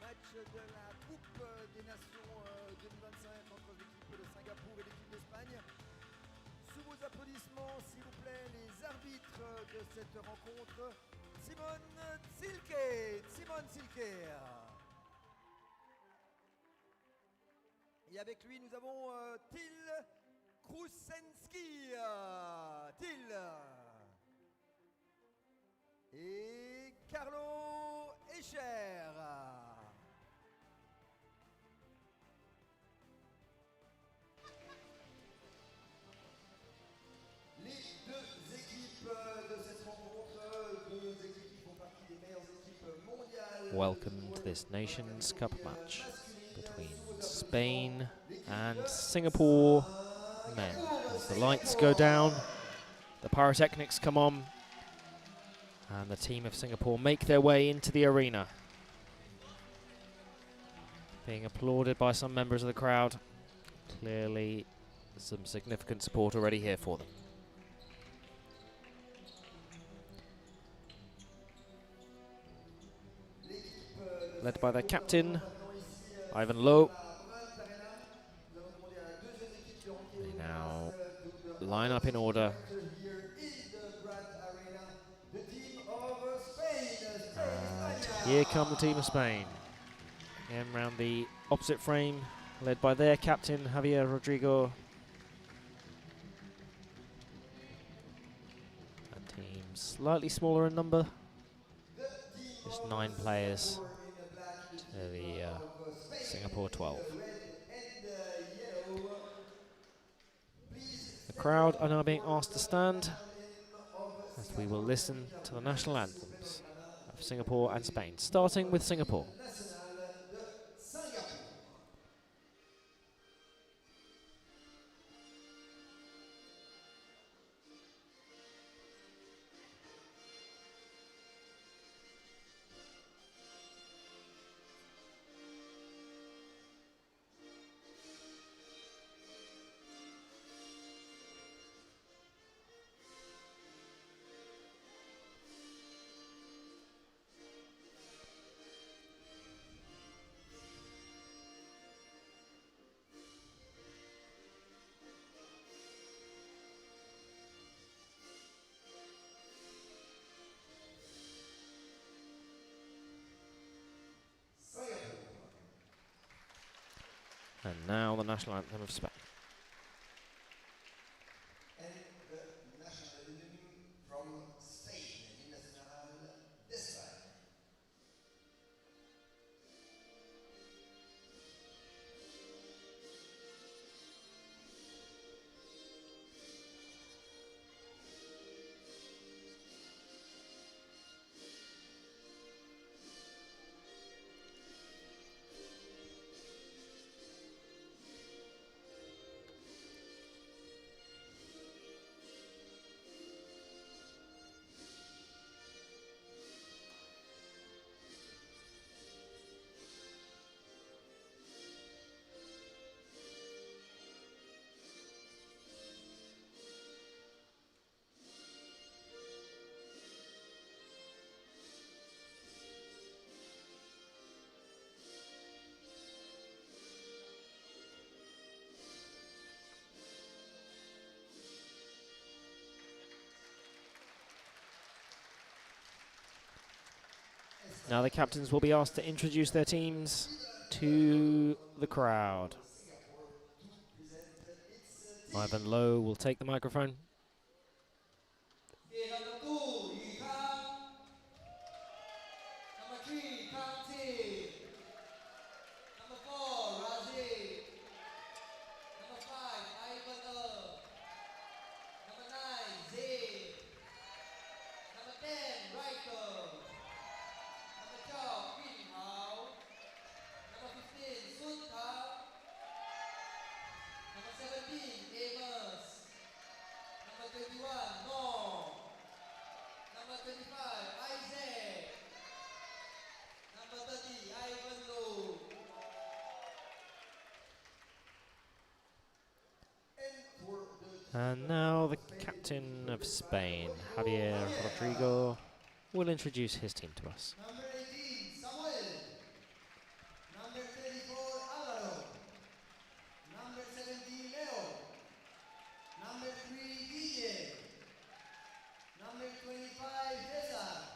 Match de la Coupe des Nations 2025 entre l'équipe de Singapour et l'équipe d'Espagne. Sous vos applaudissements, s'il vous plaît, les arbitres de cette rencontre, Simon Silke. Et avec lui, nous avons Till Krusensky. Et Carlo Escher. Les deux équipes de cette rencontre, deux équipes qui font partie des meilleures équipes mondiales. Welcome to this Nations Cup match between Spain and Singapore men. As the lights go down, the pyrotechnics come on, and the team of Singapore make their way into the arena, being applauded by some members of the crowd. Clearly some significant support already here for them. Led by their captain, Ivan Lowe. They now line up in order. And here come the team of Spain. Again round the opposite frame, led by their captain, Javier Rodrigo. A team slightly smaller in number, just 9 players. The Singapore 12. The crowd are now being asked to stand as we will listen to the national anthems of Singapore and Spain, starting with Singapore. And now the national anthem of Spain. Now the captains will be asked to introduce their teams to the crowd. Ivan Lowe will take the microphone. And now the captain of Spain, Javier Rodrigo, will introduce his team to us. Number 18, Samuel. Number 34, Álvaro. Number 17, Leo. Number 3, Guille. Number 25, César.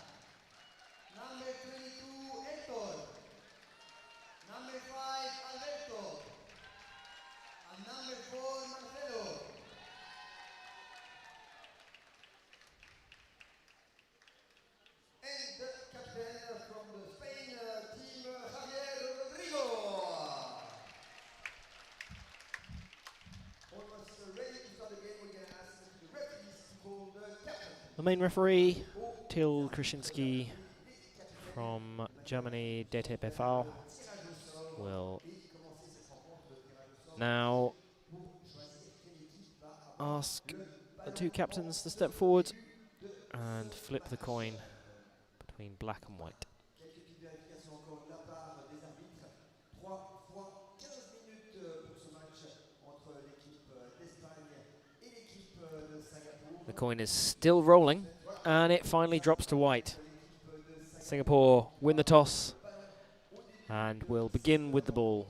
Number 22, Héctor. Number 5, Alberto. And number 4, Marcelo. And the captain from the Spain team, Javier Rodrigo. Almost ready to start the game. We're going to ask the referees to call the captain. The main referee, Till Krasinski from Germany, GER-TBV, will now ask the two captains to step forward and flip the coin between black and white. Quelques petites vérifications encore de la part des arbitres. 3 fois 15 minutes pour ce match entre l'équipe d'Espagne et l'équipe de Singapour. The coin is still rolling, and it finally drops to white. Singapore win the toss and will begin with the ball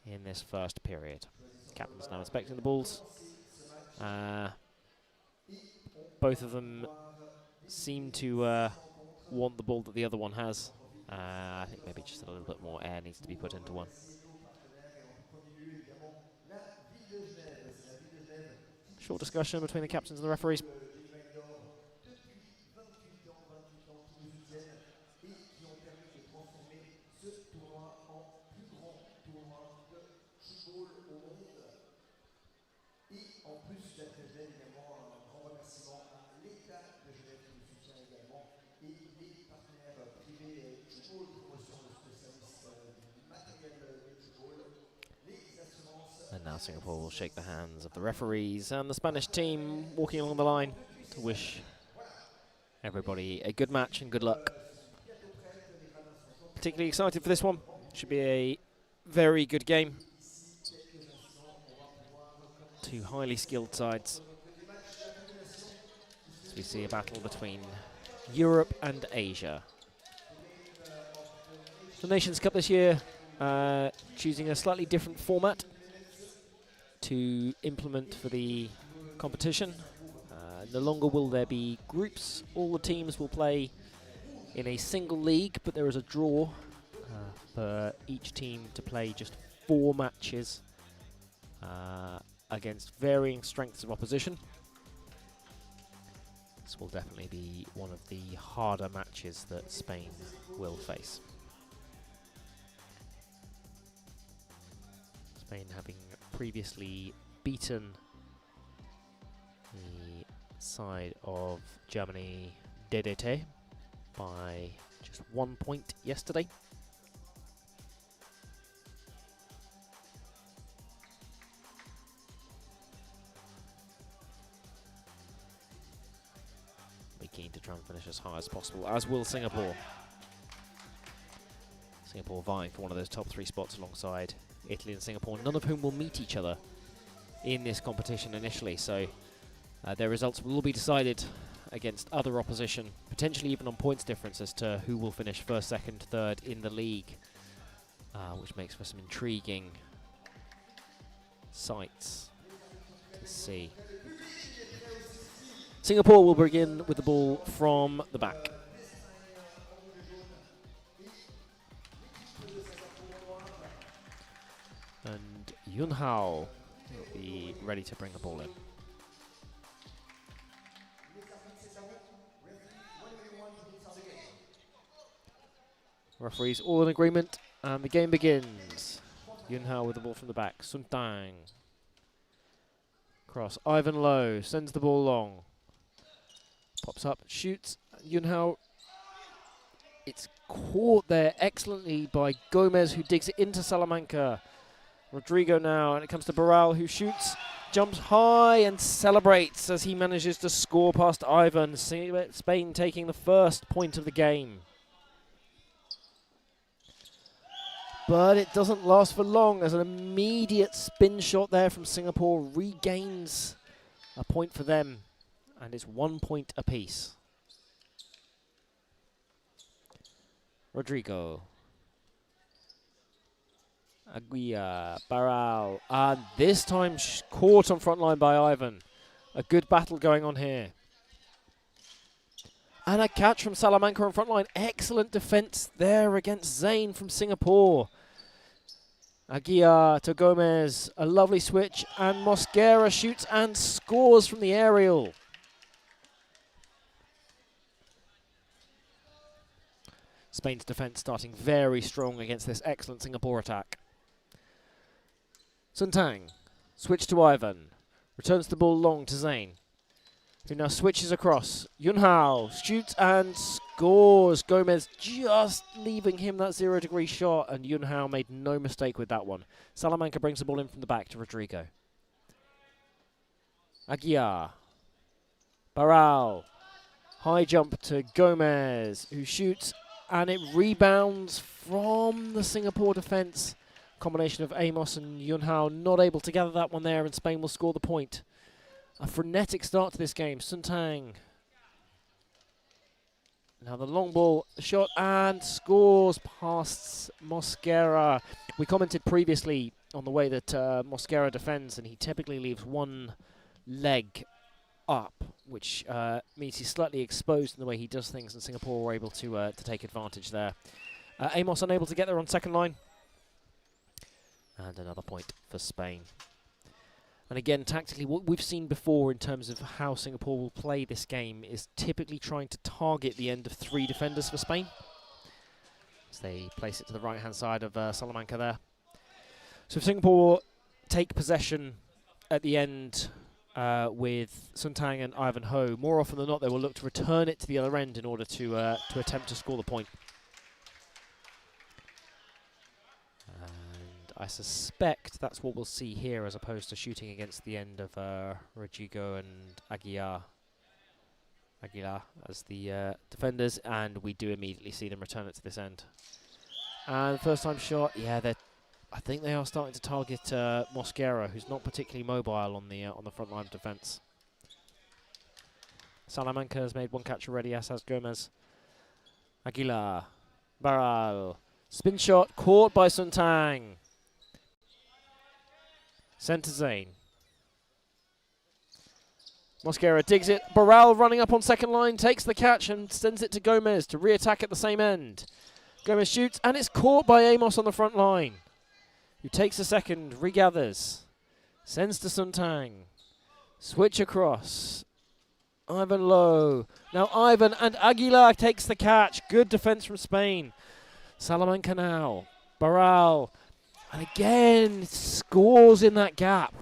in this first period. Captain's now inspecting the balls. Both of them seem to want the ball that the other one has. I think maybe just a little bit more air needs to be put into one. Short discussion between the captains and the referees. And now Singapore will shake the hands of the referees and the Spanish team walking along the line to wish everybody a good match and good luck. Particularly excited for this one. Should be a very good game. Two highly skilled sides. So we see a battle between Europe and Asia. The Nations Cup this year choosing a slightly different format to implement for the competition. No longer will there be groups. All the teams will play in a single league, but there is a draw for each team to play just 4 matches against varying strengths of opposition. This will definitely be one of the harder matches that Spain will face. Spain having previously beaten the side of Germany, GER-DT, by just 1 point yesterday. Be keen to try and finish as high as possible, as will Singapore. Singapore vying for one of those top 3 spots alongside Italy and Singapore, none of whom will meet each other in this competition initially, so their results will all be decided against other opposition, potentially even on points difference as to who will finish first, second, third in the league, which makes for some intriguing sights to see. Singapore will begin with the ball from the back. Yunhao will be ready to bring the ball in. Referees all in agreement, and the game begins. Yunhao with the ball from the back. Sun Tang. Cross. Ivan Low sends the ball long. Pops up, shoots. Yunhao. It's caught there excellently by Gomez, who digs it into Salamanca. Rodrigo now, and it comes to Barral, who shoots, jumps high and celebrates as he manages to score past Ivan. Spain taking the first point of the game. But it doesn't last for long as an immediate spin shot there from Singapore regains a point for them, and it's 1 point apiece. Rodrigo. Aguia, Barral, and this time caught on front line by Ivan. A good battle going on here. And a catch from Salamanca on front line. Excellent defense there against Zain from Singapore. Aguiar to Gomez, a lovely switch, and Mosquera shoots and scores from the aerial. Spain's defense starting very strong against this excellent Singapore attack. Sun Tang, switch to Ivan, returns the ball long to Zain, who now switches across. Yunhao shoots and scores. Gomez just leaving him that 0-degree shot, and Yunhao made no mistake with that one. Salamanca brings the ball in from the back to Rodrigo. Aguiar. Barral. High jump to Gomez, who shoots, and it rebounds from the Singapore defence. Combination of Amos and Yunhao not able to gather that one there, and Spain will score the point. A frenetic start to this game. Sun Tang. Now the long ball shot and scores past Mosquera. We commented previously on the way that Mosquera defends, and he typically leaves one leg up, which means he's slightly exposed in the way he does things, and Singapore were able to take advantage there. Amos unable to get there on second line. And another point for Spain. And again, tactically, what we've seen before in terms of how Singapore will play this game is typically trying to target the end of 3 defenders for Spain, as they place it to the right-hand side of Salamanca there. So if Singapore take possession at the end with Sun Tang and Ivan Ho, more often than not they will look to return it to the other end in order to attempt to score the point. I suspect that's what we'll see here, as opposed to shooting against the end of Rodrigo and Aguilar as the defenders, and we do immediately see them return it to this end. And first time shot, yeah, I think they are starting to target Mosquera, who's not particularly mobile on the front line of defence. Salamanca has made one catch already, as has Gomez. Aguilar, Barral, spin shot caught by Sun Tang. Sent to Zain. Mosquera digs it. Barral running up on second line, takes the catch and sends it to Gomez to re-attack at the same end. Gomez shoots, and it's caught by Amos on the front line, who takes a second, regathers, sends to Sun Tang. Switch across. Ivan Low. Now Ivan, and Aguilar takes the catch. Good defense from Spain. Salamanca now. Barral. And again, scores in that gap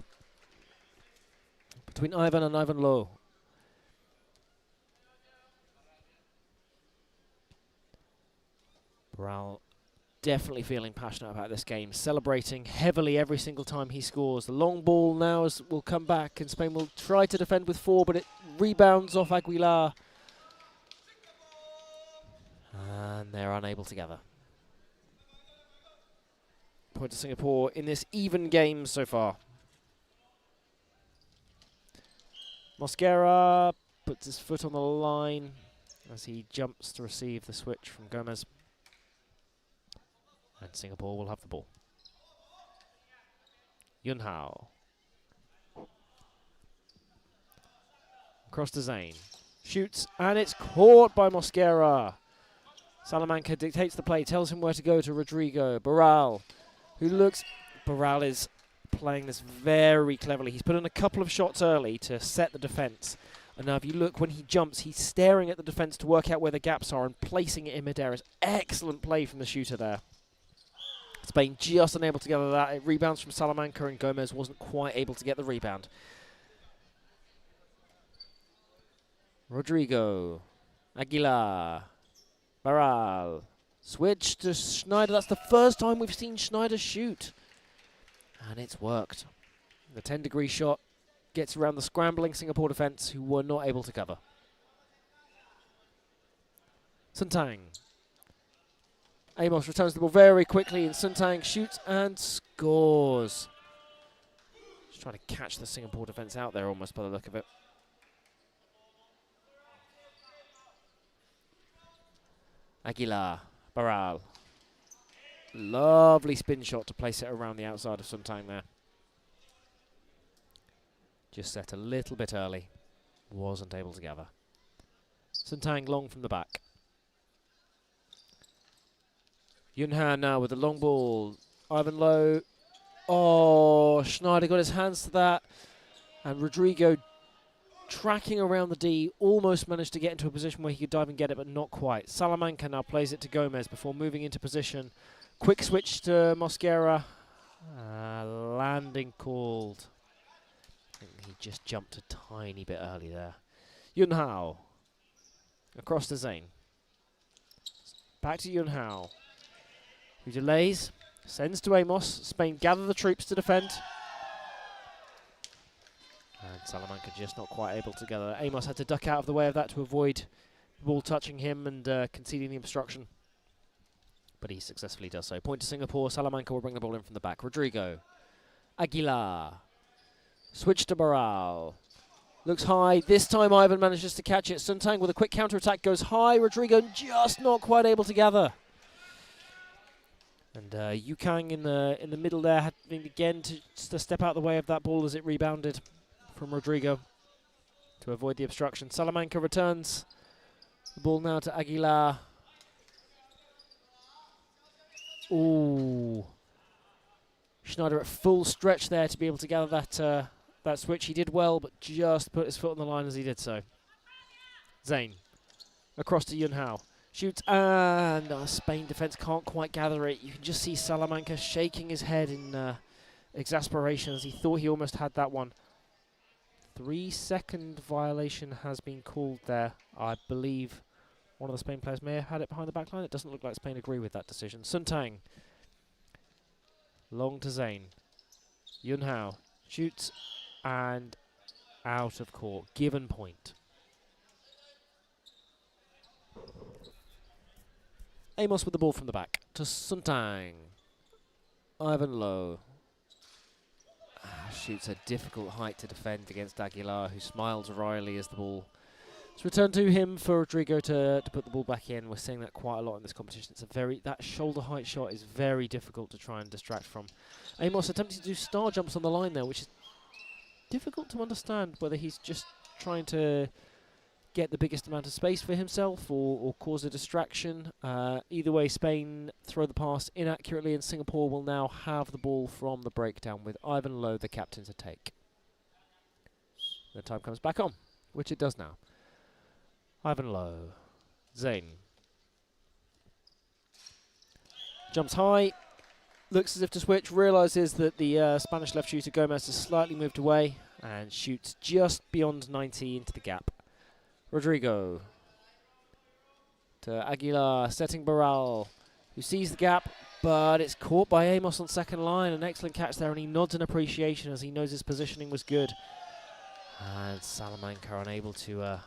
between Ivan and Ivan Low. Barral definitely feeling passionate about this game, celebrating heavily every single time he scores. The long ball now will come back, and Spain will try to defend with 4, but it rebounds off Aguilar. And they're unable to gather. Point to Singapore in this even game so far. Mosquera puts his foot on the line as he jumps to receive the switch from Gomez. And Singapore will have the ball. Yunhao. Across to Zain. Shoots, and it's caught by Mosquera. Salamanca dictates the play, tells him where to go to Rodrigo. Barral, who looks... Barral is playing this very cleverly. He's put in a couple of shots early to set the defence. And now if you look, when he jumps, he's staring at the defence to work out where the gaps are and placing it in mid-air. It's excellent play from the shooter there. Spain just unable to gather that. It rebounds from Salamanca, and Gomez wasn't quite able to get the rebound. Rodrigo, Aguilar, Barral, switch to Schneider. That's the first time we've seen Schneider shoot. And it's worked. The 10-degree shot gets around the scrambling Singapore defence, who were not able to cover. Suntang. Amos returns the ball very quickly, and Suntang shoots and scores. Just trying to catch the Singapore defence out there almost by the look of it. Aguilar, Barral. Lovely spin shot to place it around the outside of Suntang there. Just set a little bit early. Wasn't able to gather. Suntang long from the back. Yunhan now with the long ball. Ivan Lowe. Oh, Schneider got his hands to that. And Rodrigo, tracking around the D, almost managed to get into a position where he could dive and get it, but not quite. Salamanca now plays it to Gomez before moving into position. Quick switch to Mosquera. Landing called. I think he just jumped a tiny bit early there. Yunhao. Across to Zane. Back to Yunhao, who delays. Sends to Amos. Spain gather the troops to defend. And Salamanca just not quite able to gather. Amos had to duck out of the way of that to avoid the ball touching him and conceding the obstruction. But he successfully does so. Point to Singapore. Salamanca will bring the ball in from the back. Rodrigo. Aguilar. Switch to Barral. Looks high. This time Ivan manages to catch it. Suntang with a quick counter-attack goes high. Rodrigo just not quite able to gather. And Yukang in the middle there had again to step out the way of that ball as it rebounded from Rodrigo to avoid the obstruction. Salamanca returns the ball now to Aguilar. Ooh. Schneider at full stretch there to be able to gather that that switch. He did well, but just put his foot on the line as he did so. Zane. Across to Yunhao. Shoots, and Spain defence can't quite gather it. You can just see Salamanca shaking his head in exasperation as he thought he almost had that one. 3-second violation has been called there. I believe one of the Spain players may have had it behind the back line. It doesn't look like Spain agree with that decision. Suntang. Long to Zane. Yunhao. Shoots, and out of court. Given point. Amos with the ball from the back to Suntang. Ivan Lowe. Shoots a difficult height to defend against Aguilar, who smiles wryly as the ball is returned to him for Rodrigo to put the ball back in. We're seeing that quite a lot in this competition. It's that shoulder height shot is very difficult to try and distract from. Amos attempting to do star jumps on the line there, which is difficult to understand whether he's just trying to get the biggest amount of space for himself or cause a distraction. Either way, Spain throw the pass inaccurately, and Singapore will now have the ball from the breakdown with Ivan Lowe, the captain, to take. The time comes back on, which it does now. Ivan Lowe. Zane. Jumps high. Looks as if to switch. Realises that the Spanish left shooter Gomez has slightly moved away and shoots just beyond 90 into the gap. Rodrigo to Aguilar, setting Barral, who sees the gap, but it's caught by Amos on second line. An excellent catch there, and he nods in appreciation as he knows his positioning was good. And Salamanca unable to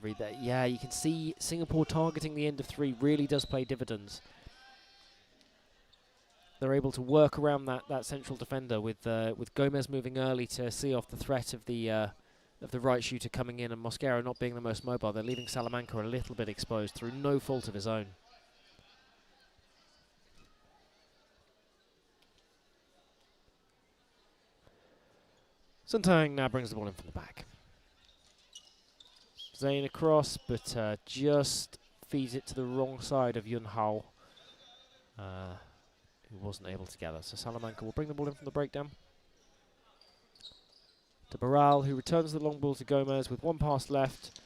read that. Yeah, you can see Singapore targeting the end of three really does play dividends. They're able to work around that central defender with Gomez moving early to see off the threat of the right shooter coming in, and Mosquera not being the most mobile. They're leaving Salamanca a little bit exposed through no fault of his own. Suntang now brings the ball in from the back. Zane across, but just feeds it to the wrong side of Yunhao, who wasn't able to gather. So Salamanca will bring the ball in from the breakdown. to Barral, who returns the long ball to Gomez with 1 pass left.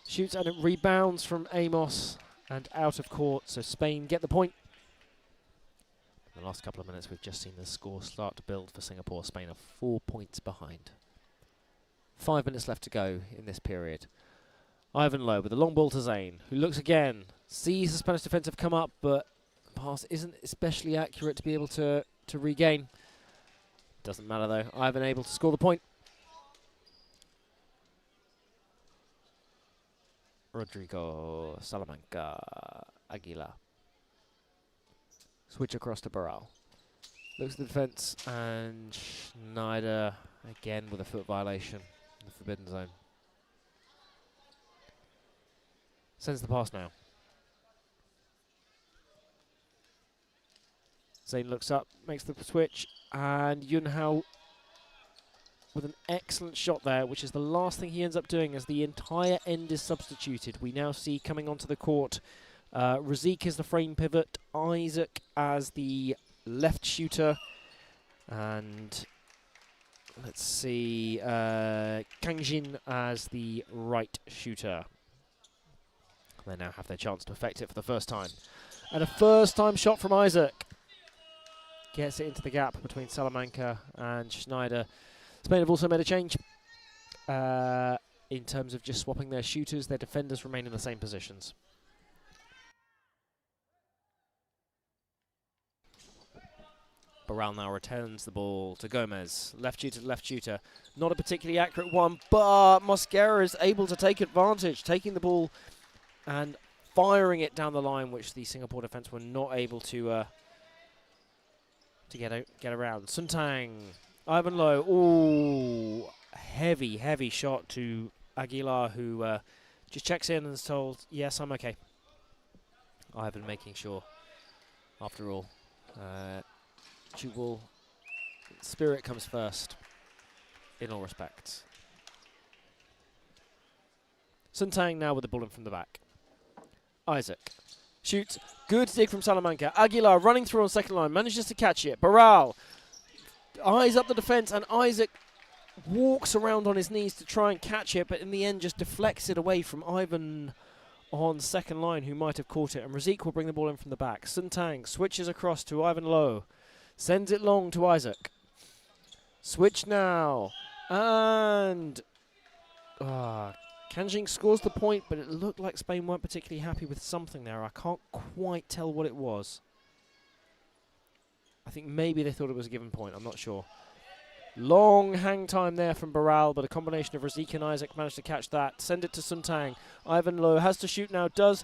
Shoots and it rebounds from Amos and out of court, so Spain get the point. In the last couple of minutes, we've just seen the score start to build for Singapore. Spain are 4 points behind. 5 minutes left to go in this period. Ivan Lowe with the long ball to Zayn, who looks again, sees the Spanish defensive come up, but the pass isn't especially accurate to be able to regain. Doesn't matter though, Ivan able to score the point. Rodrigo, Salamanca, Aguilar. Switch across to Barral. Looks at the defence, and Schneider again with a foot violation in the forbidden zone. Sends the pass now. Zayn looks up, makes the switch, and Yunhao with an excellent shot there, which is the last thing he ends up doing as the entire end is substituted. We now see coming onto the court, Razik as the frame pivot, Isaac as the left shooter, and let's see, Kang Jin as the right shooter. They now have their chance to affect it for the first time. And a first-time shot from Isaac. Gets it into the gap between Salamanca and Schneider. Spain have also made a change in terms of just swapping their shooters. Their defenders remain in the same positions. Barral now returns the ball to Gomez. Left shooter to left shooter. Not a particularly accurate one, but Mosquera is able to take advantage, taking the ball and firing it down the line, which the Singapore defence were not able to get around. Suntang, Ivan Lowe, ooh, heavy shot to Aguilar, who just checks in and is told, yes, I'm okay. Ivan making sure, after all, Tchoukball, spirit comes first in all respects. Suntang now with the ball in from the back. Isaac shoots, good dig from Salamanca. Aguilar running through on second line, manages to catch it. Barral eyes up the defence, and Isaac walks around on his knees to try and catch it, but in the end just deflects it away from Ivan on second line, who might have caught it. And Razik will bring the ball in from the back. Suntang switches across to Ivan Lowe, sends it long to Isaac. Switch now, and Kanjing scores the point, but it looked like Spain weren't particularly happy with something there. I can't quite tell what it was. I think maybe they thought it was a given point. I'm not sure. Long hang time there from Barral, but a combination of Razik and Isaac managed to catch that. Send it to Suntang. Ivan Lowe has to shoot now. Does.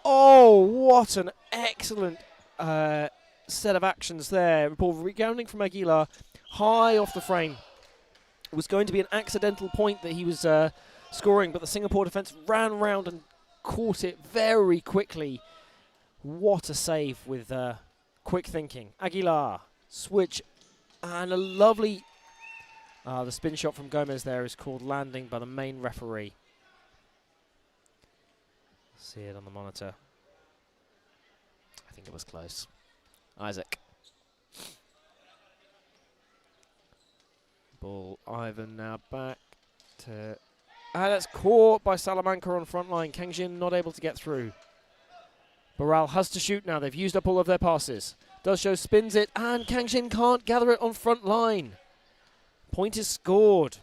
Oh, what an excellent set of actions there. Ball rebounding from Aguilar, high off the frame. It was going to be an accidental point that he was scoring, but the Singapore defence ran round and caught it very quickly. What a save with quick thinking. Aguilar, switch, and a lovely... the spin shot from Gomez there is called landing by the main referee. See it on the monitor. I think it was close. Isaac. Ball, Ivan now back to... that's caught by Salamanca on front line. Kang Jin not able to get through. Barral has to shoot now. They've used up all of their passes. Does show, spins it, and Kang Jin can't gather it on front line. Point is scored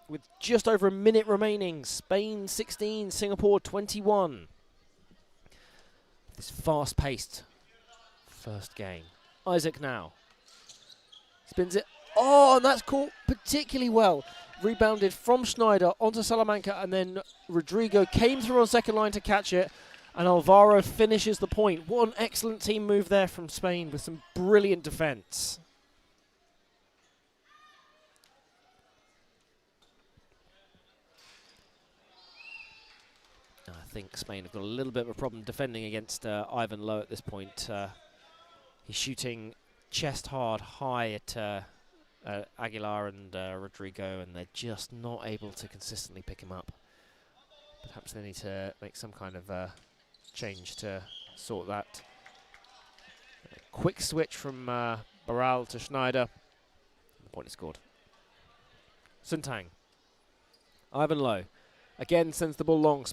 with just over a minute remaining. Spain 16, Singapore 21. This fast-paced first game. Isaac now. Spins it. Oh, and that's caught particularly well. Rebounded from Schneider onto Salamanca, and then Rodrigo came through on second line to catch it, and Alvaro finishes the point. What an excellent team move there from Spain with some brilliant defence. I think Spain have got a little bit of a problem defending against Ivan Lowe at this point. He's shooting chest hard, high at Aguilar and Rodrigo, and they're just not able to consistently pick him up. Perhaps they need to make some kind of change to sort that. Quick switch from Barral to Schneider. The point is scored. Suntang. Ivan Lowe again sends the ball long.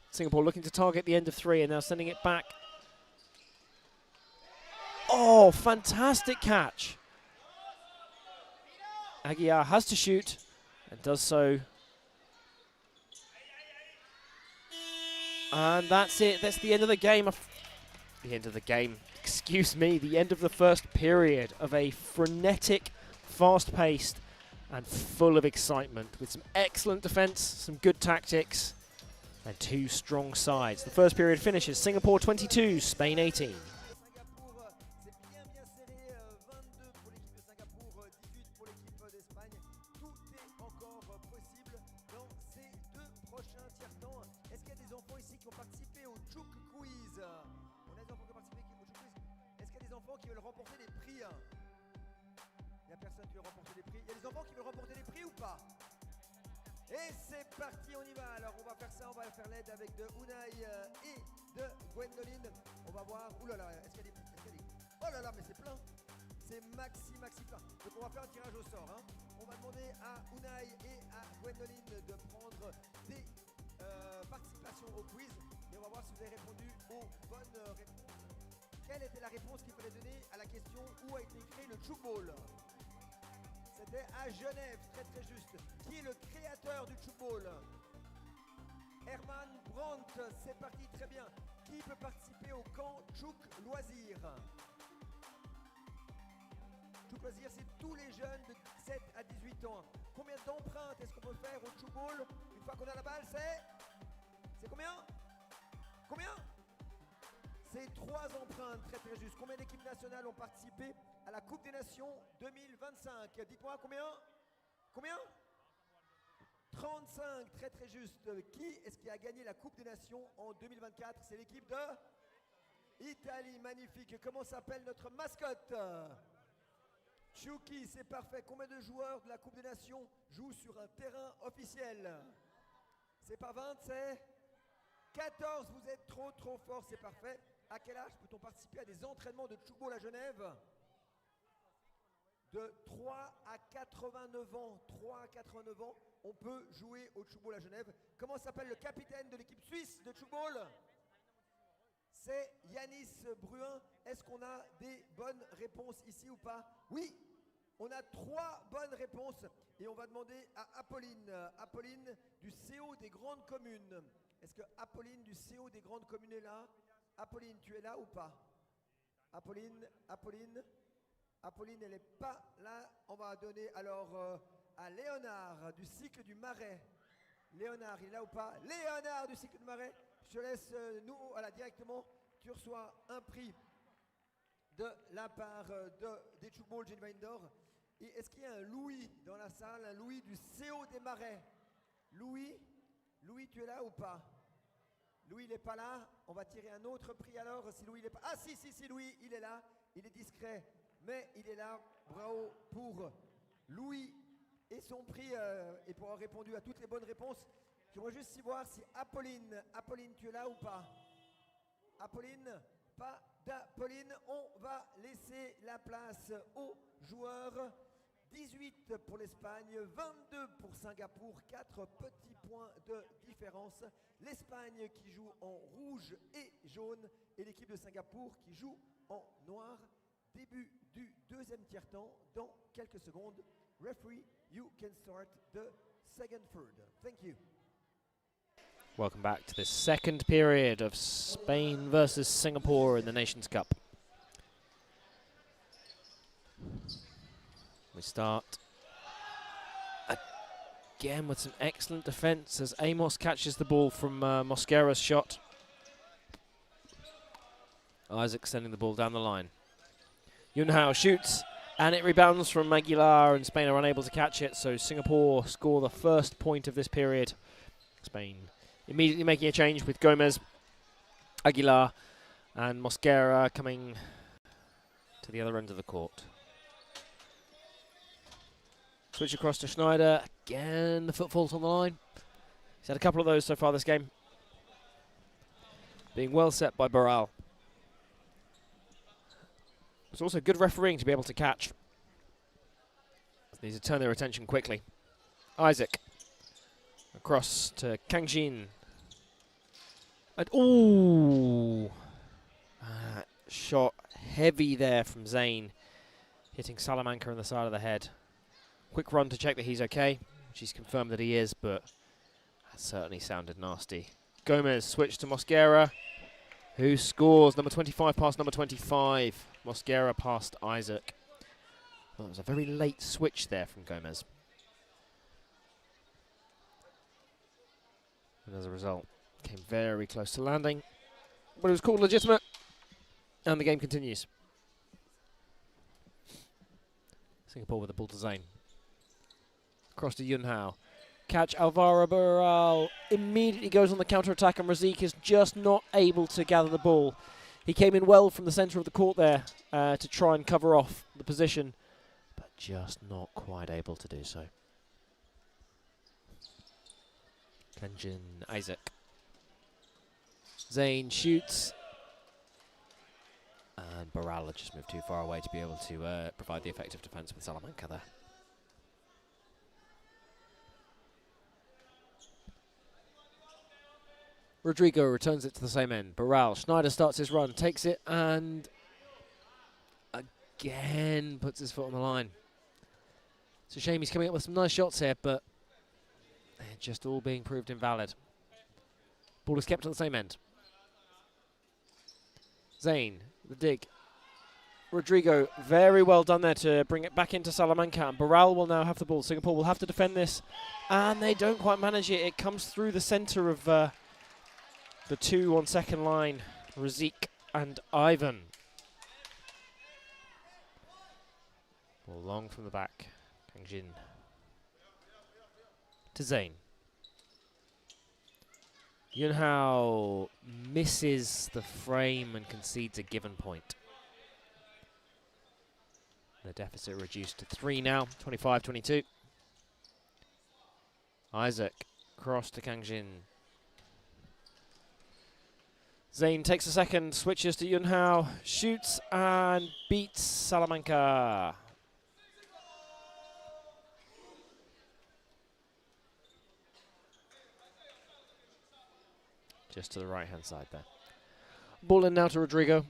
Singapore looking to target the end of 3 and now sending it back. Oh, fantastic catch. Aguiar has to shoot and does so. And that's it. That's the end of the game. The end of the game. Excuse me. The end of the first period of a frenetic, fast-paced and full of excitement with some excellent defence, some good tactics and 2 strong sides. The first period finishes Singapore 22, Spain 18. Qui veulent remporter des prix. Il n'y a personne qui veut remporter des prix. Il y a des enfants qui veulent remporter des prix ou pas? Et c'est parti, on y va. Alors on va faire ça, on va faire l'aide avec de Unai et de Gwendoline. On va voir. Ouh là là, est-ce qu'il y a des... Oh là là, mais c'est plein. C'est maxi plein. Donc on va faire un tirage au sort. Hein. On va demander à Unai et à Gwendoline de prendre des participations au quiz. Et on va voir si vous avez répondu aux bonnes réponses. Quelle était la réponse qu'il fallait donner à la question où a été créé le Tchoukball? C'était à Genève, très juste. Qui est le créateur du Tchoukball? Herman Brandt, c'est parti, très bien. Qui peut participer au camp Tchouk Loisirs? Tchouk Loisirs, c'est tous les jeunes de 7 à 18 ans. Combien d'empreintes est-ce qu'on peut faire au Tchoukball une fois qu'on a la balle? C'est combien? Combien? C'est 3 empreintes, très juste. Combien d'équipes nationales ont participé à la Coupe des Nations 2025? Dites-moi combien? Combien? 35, très juste. Qui est-ce qui a gagné la Coupe des Nations en 2024? C'est l'équipe de Italie, magnifique. Comment s'appelle notre mascotte? Tchouki, c'est parfait. Combien de joueurs de la Coupe des Nations jouent sur un terrain officiel? C'est pas 20, c'est 14. Vous êtes trop fort, c'est parfait. À quel âge peut-on participer à des entraînements de Tchoukball à Genève? De 3 à 89 ans. 3 à 89 ans, on peut jouer au Tchoukball à Genève. Comment s'appelle le capitaine de l'équipe suisse de Tchoukball? C'est Yanis Bruin. Est-ce qu'on a des bonnes réponses ici ou pas? Oui, on a 3 bonnes réponses. Et on va demander à Apolline du CO des grandes communes. Est-ce que Apolline du CO des grandes communes est là? Apolline, tu es là ou pas? Apolline, elle n'est pas là. On va donner alors à Léonard du cycle du Marais. Léonard, il est là ou pas? Léonard du cycle du Marais, je te laisse voilà, directement. Tu reçois un prix de la part des Tchoukball Geneva Indoor. Et est-ce qu'il y a un Louis dans la salle? Un Louis du CO des Marais. Louis, tu es là ou pas? Louis, il n'est pas là. On va tirer un autre prix alors. Si Louis, il n'est pas... Ah si, Louis, il est là. Il est discret, mais il est là. Bravo pour Louis et son prix et pour avoir répondu à toutes les bonnes réponses. J'aimerais juste voir si Apolline, tu es là ou pas? Apolline, pas d'Apolline. On va laisser la place aux joueurs. 18 pour l'Espagne, 22 pour Singapour, 4 petits points de différence. L'Espagne qui joue en rouge et jaune et l'équipe de Singapour qui joue en noir. Début du deuxième tiers-temps dans quelques secondes. Referee, you can start the second third. Thank you. Welcome back to the second period of Spain versus Singapore in the Nations Cup. We start again with some excellent defence as Amos catches the ball from Mosquera's shot. Isaac sending the ball down the line. Yunhao shoots and it rebounds from Aguilar and Spain are unable to catch it, so Singapore score the first point of this period. Spain immediately making a change with Gomez, Aguilar and Mosquera coming to the other end of the court. Switch across to Schneider. Again, the foot fault on the line. He's had a couple of those so far this game. Being well set by Barral. It's also good refereeing to be able to catch. They need to turn their attention quickly. Isaac. Across to Kang Jin. And ooh! Shot heavy there from Zane, hitting Salamanca on the side of the head. Quick run to check that he's okay, which he's confirmed that he is, but that certainly sounded nasty. Gomez switch to Mosquera, who scores. Number 25 past number 25. Mosquera past Isaac. Well, it was a very late switch there from Gomez. And as a result, came very close to landing, but it was called legitimate, and the game continues. Singapore with the ball to Zane. Across to Yun Hao. Catch Alvaro Barral. Immediately goes on the counter-attack, and Razik is just not able to gather the ball. He came in well from the centre of the court there to try and cover off the position, but just not quite able to do so. Kanjin Isaac. Zane shoots. And Barral had just moved too far away to be able to provide the effective defence with Salamanca there. Rodrigo returns it to the same end. Barral, Schneider starts his run, takes it, and again puts his foot on the line. It's a shame he's coming up with some nice shots here, but they're just all being proved invalid. Ball is kept at the same end. Zane, the dig. Rodrigo, very well done there to bring it back into Salamanca. And Barral will now have the ball. Singapore will have to defend this, and they don't quite manage it. It comes through the centre of the two on second line, Razik and Ivan. Ball long from the back. Kang Jin to Zane. Yun Hao misses the frame and concedes a given point. The deficit reduced to 3 now, 25-22. Isaac, cross to Kang Jin. Zane takes a second, switches to Yun Hao, shoots and beats Salamanca. Just to the right-hand side there. Ball in now to Rodrigo.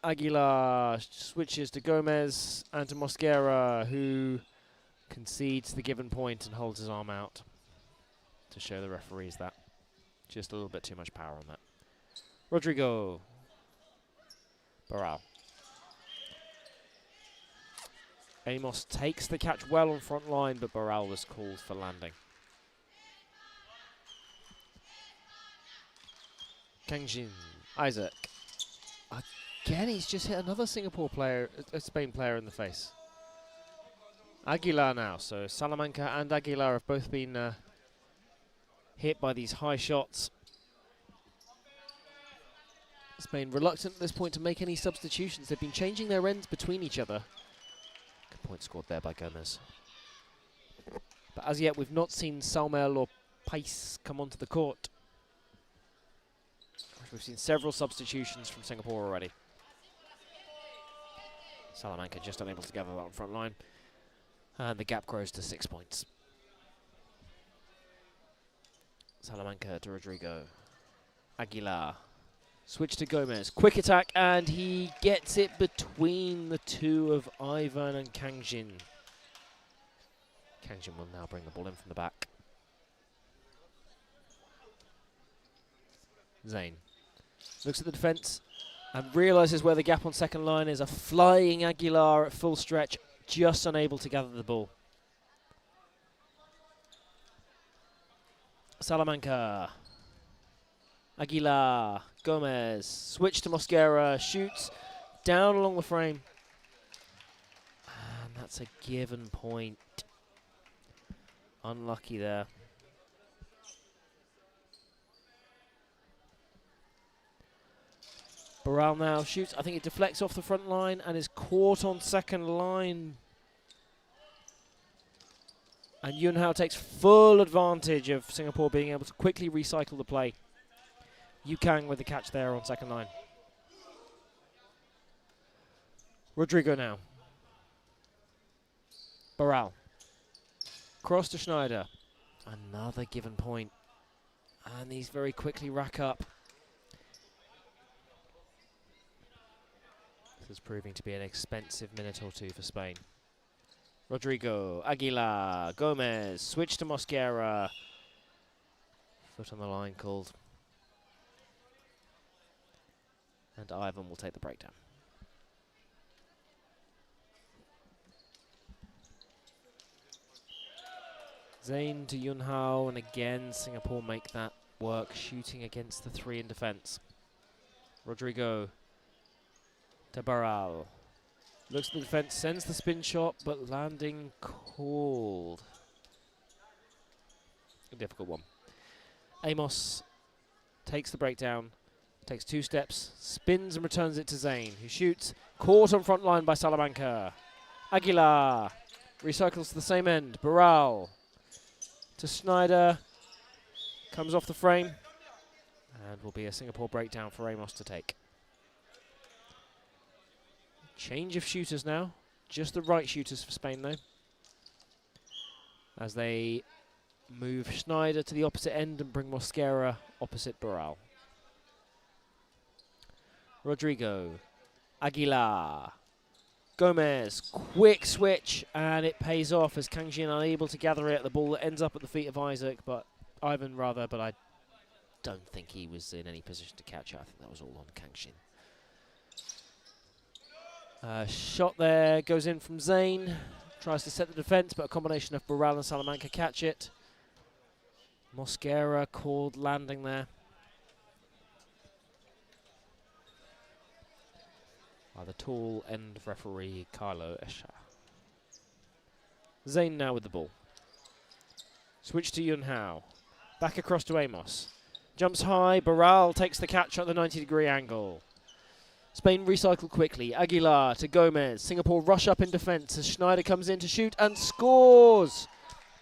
Aguilar switches to Gomez and to Mosquera, who concedes the given point and holds his arm out to show the referees that. Just a little bit too much power on that. Rodrigo. Barral. Amos takes the catch well on front line, but Barral was called for landing. Kang Jin, Isaac. Again, he's just hit another Singapore player, a Spain player in the face. Aguilar now, so Salamanca and Aguilar have both been hit by these high shots. Spain reluctant at this point to make any substitutions. They've been changing their ends between each other. Good point scored there by Gomez. But as yet, we've not seen Salmel or Pais come onto the court. We've seen several substitutions from Singapore already. Salamanca just unable to gather that on front line. And the gap grows to 6 points. Salamanca to Rodrigo. Aguilar. Switch to Gomez. Quick attack, and he gets it between the two of Ivan and Kang Jin. Kang Jin will now bring the ball in from the back. Zane looks at the defence and realises where the gap on second line is. A flying Aguilar at full stretch, just unable to gather the ball. Salamanca. Aguilar. Gomez. Switch to Mosquera. Shoots down along the frame. And that's a given point. Unlucky there. Barral now shoots. I think it deflects off the front line and is caught on second line. And Yun Hao takes full advantage of Singapore being able to quickly recycle the play. Yu Kang with the catch there on second line. Rodrigo now. Barral. Cross to Schneider. Another given point. And these very quickly rack up. This is proving to be an expensive minute or two for Spain. Rodrigo, Aguilar, Gomez, switch to Mosquera. Foot on the line called. And Ivan will take the breakdown. Zayn to Yunhao, and again Singapore make that work, shooting against the three in defence. Rodrigo to Barral. Looks at the defence, sends the spin shot, but landing called. A difficult one. Amos takes the breakdown, takes 2 steps, spins and returns it to Zayn, who shoots, caught on front line by Salamanca. Aguilar recycles to the same end. Barral to Schneider, comes off the frame, and will be a Singapore breakdown for Amos to take. Change of shooters now, just the right shooters for Spain though, as they move Schneider to the opposite end and bring Mosquera opposite Barral. Rodrigo, Aguilar, Gomez, quick switch, and it pays off as Kang Jin unable to gather it. The ball ends up at the feet of Ivan rather, but I don't think he was in any position to catch it. I think that was all on Kang Jin. Shot there, goes in from Zayn, tries to set the defence, but a combination of Barral and Salamanca catch it. Mosquera called landing there. By the tall end referee Carlo Escher. Zayn now with the ball. Switch to Yunhao. Back across to Amos. Jumps high, Barral takes the catch at the 90-degree angle. Spain recycle quickly. Aguilar to Gomez. Singapore rush up in defence as Schneider comes in to shoot and scores!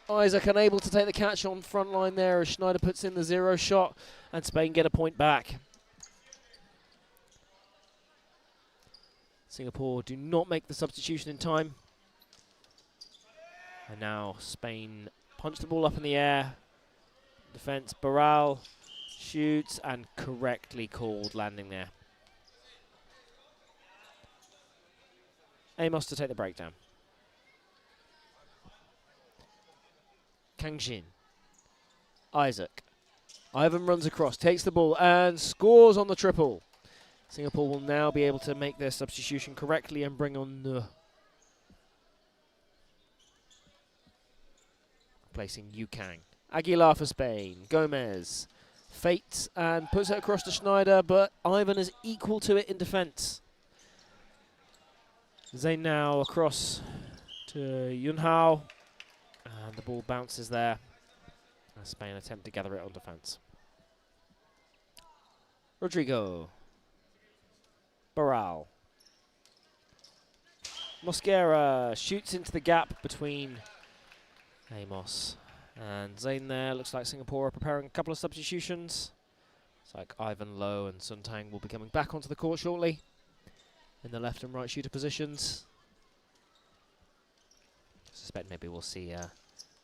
Isaac unable to take the catch on front line there as Schneider puts in the 0 shot and Spain get a point back. Singapore do not make the substitution in time. And now Spain punch the ball up in the air. Defence, Barral shoots and correctly called landing there. Amos to take the breakdown. Kang Jin. Isaac. Ivan runs across, takes the ball and scores on the triple. Singapore will now be able to make their substitution correctly and bring on the replacing Yu Kang. Aguilar for Spain. Gomez fates and puts it across to Schneider, but Ivan is equal to it in defence. Zayn now across to Yunhao, and the ball bounces there as Spain attempt to gather it on defence. Rodrigo. Barral. Mosquera shoots into the gap between Amos and Zayn there. Looks like Singapore are preparing a couple of substitutions. It's like Ivan Low and Sun Tang will be coming back onto the court shortly in the left and right shooter positions. I suspect maybe we'll see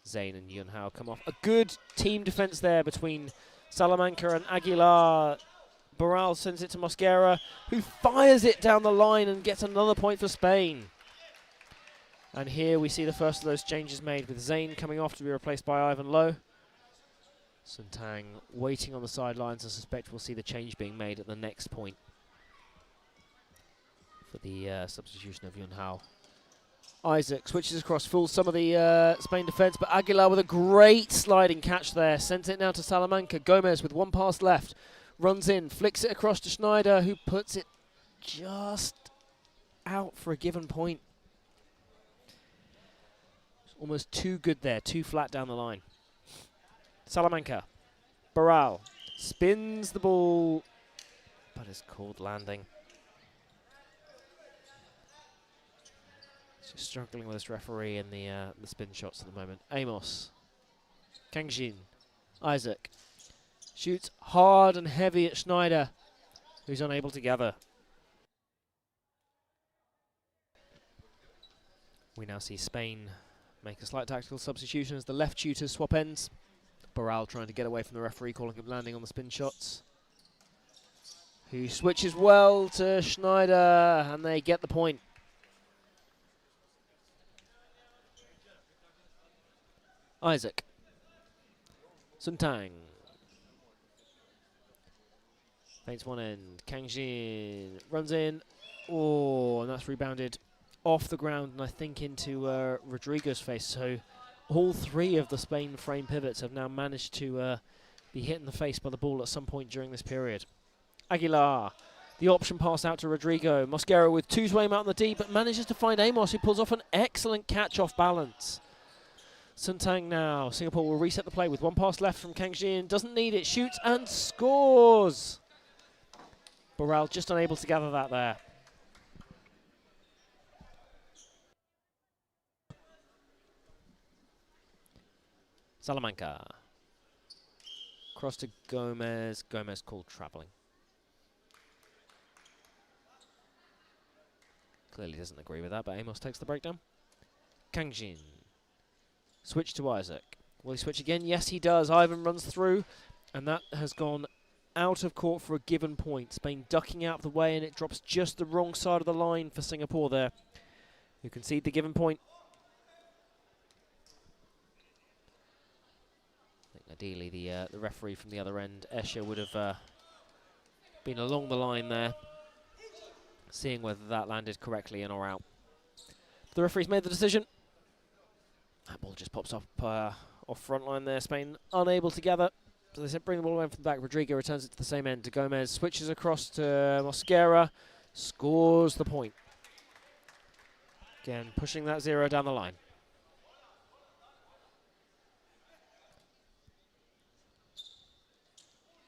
Zayn and Yunhao come off. A good team defence there between Salamanca and Aguilar. Barral sends it to Mosquera, who fires it down the line and gets another point for Spain. And here we see the first of those changes made, with Zayn coming off to be replaced by Ivan Low. Sun Tang waiting on the sidelines. I suspect we'll see the change being made at the next point for the substitution of Yunhao. Isaac switches across, fools some of the Spain defence, but Aguilar with a great sliding catch there. Sends it now to Salamanca. Gomez with one pass left. Runs in, flicks it across to Schneider, who puts it just out for a given point. It's almost too good there, too flat down the line. Salamanca. Barral spins the ball, but is called landing. Just struggling with this referee in the spin shots at the moment. Amos. Kang Jin. Isaac. Shoots hard and heavy at Schneider, who's unable to gather. We now see Spain make a slight tactical substitution as the left tutors swap ends. Burrell trying to get away from the referee, calling him landing on the spin shots. Who switches well to Schneider, and they get the point. Isaac. Suntang. Feints one end. Kang Jin runs in. Oh, and that's rebounded off the ground and I think into Rodrigo's face. So all three of the Spain frame pivots have now managed to be hit in the face by the ball at some point during this period. Aguilar, the option pass out to Rodrigo. Mosquera with two to aim out on the D, but manages to find Amos, who pulls off an excellent catch off balance. Suntang now. Singapore will reset the play with one pass left from Kang Jin. Doesn't need it. Shoots and scores. Burrell just unable to gather that there. Salamanca. Cross to Gomez. Gomez called travelling. Clearly doesn't agree with that, but Amos takes the breakdown. Kang Jin. Switch to Isaac. Will he switch again? Yes, he does. Ivan runs through, and that has gone out of court for a given point. Spain ducking out of the way, and it drops just the wrong side of the line for Singapore there, who concede the given point. I think ideally the referee from the other end, Escher, would have been along the line there, seeing whether that landed correctly in or out. The referee's made the decision. That ball just pops off front line there. Spain unable to gather. So they said bring the ball away from the back. Rodrigo returns it to the same end to Gomez. Switches across to Mosquera. Scores the point. Again, pushing that 0 down the line.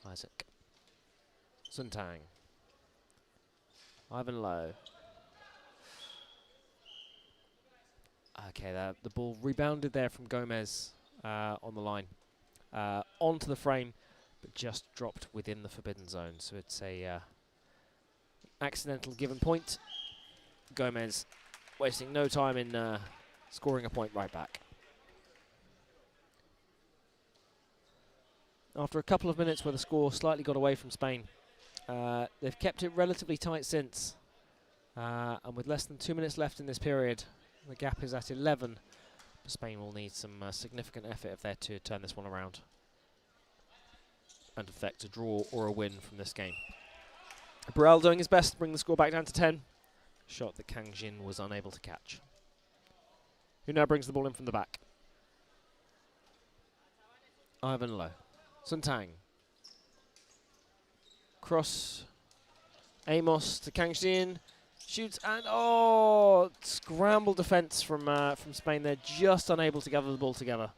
Isaac. Suntang. Ivan Lowe. Okay, the ball rebounded there from Gomez on the line. Onto the frame, but just dropped within the forbidden zone. So it's a accidental given point. Gomez wasting no time in scoring a point right back. After a couple of minutes where the score slightly got away from Spain, they've kept it relatively tight since. And with less than 2 minutes left in this period, the gap is at 11. Spain will need some significant effort if they're to turn this one around and effect a draw or a win from this game. Burrell doing his best to bring the score back down to 10. Shot that Kang Jin was unable to catch. Who now brings the ball in from the back? Ivan Lowe. Suntang. Cross. Amos to Kang Jin. Shoots and scramble defence from Spain. They're just unable to gather the ball together.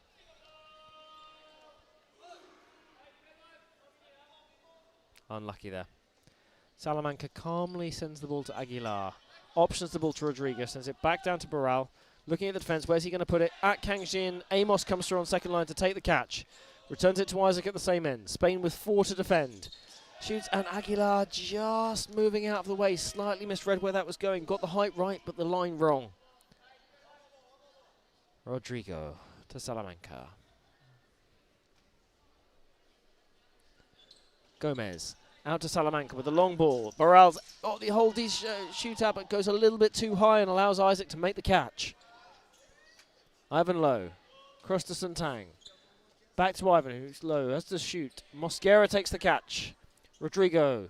Unlucky there. Salamanca calmly sends the ball to Aguilar. Options the ball to Rodriguez. Sends it back down to Burrell. Looking at the defence. Where's he going to put it? At Kang Jin. Amos comes through on second line to take the catch. Returns it to Isaac at the same end. Spain with 4 to defend. Shoots and Aguilar just moving out of the way. Slightly misread where that was going. Got the height right, but the line wrong. Rodrigo to Salamanca. Gomez out to Salamanca with the long ball. Burrell's the hold his shootout, but goes a little bit too high and allows Isaac to make the catch. Ivan Lowe. Cross to Suntang. Back to Ivan, who's low. Has to shoot. Mosquera takes the catch. Rodrigo.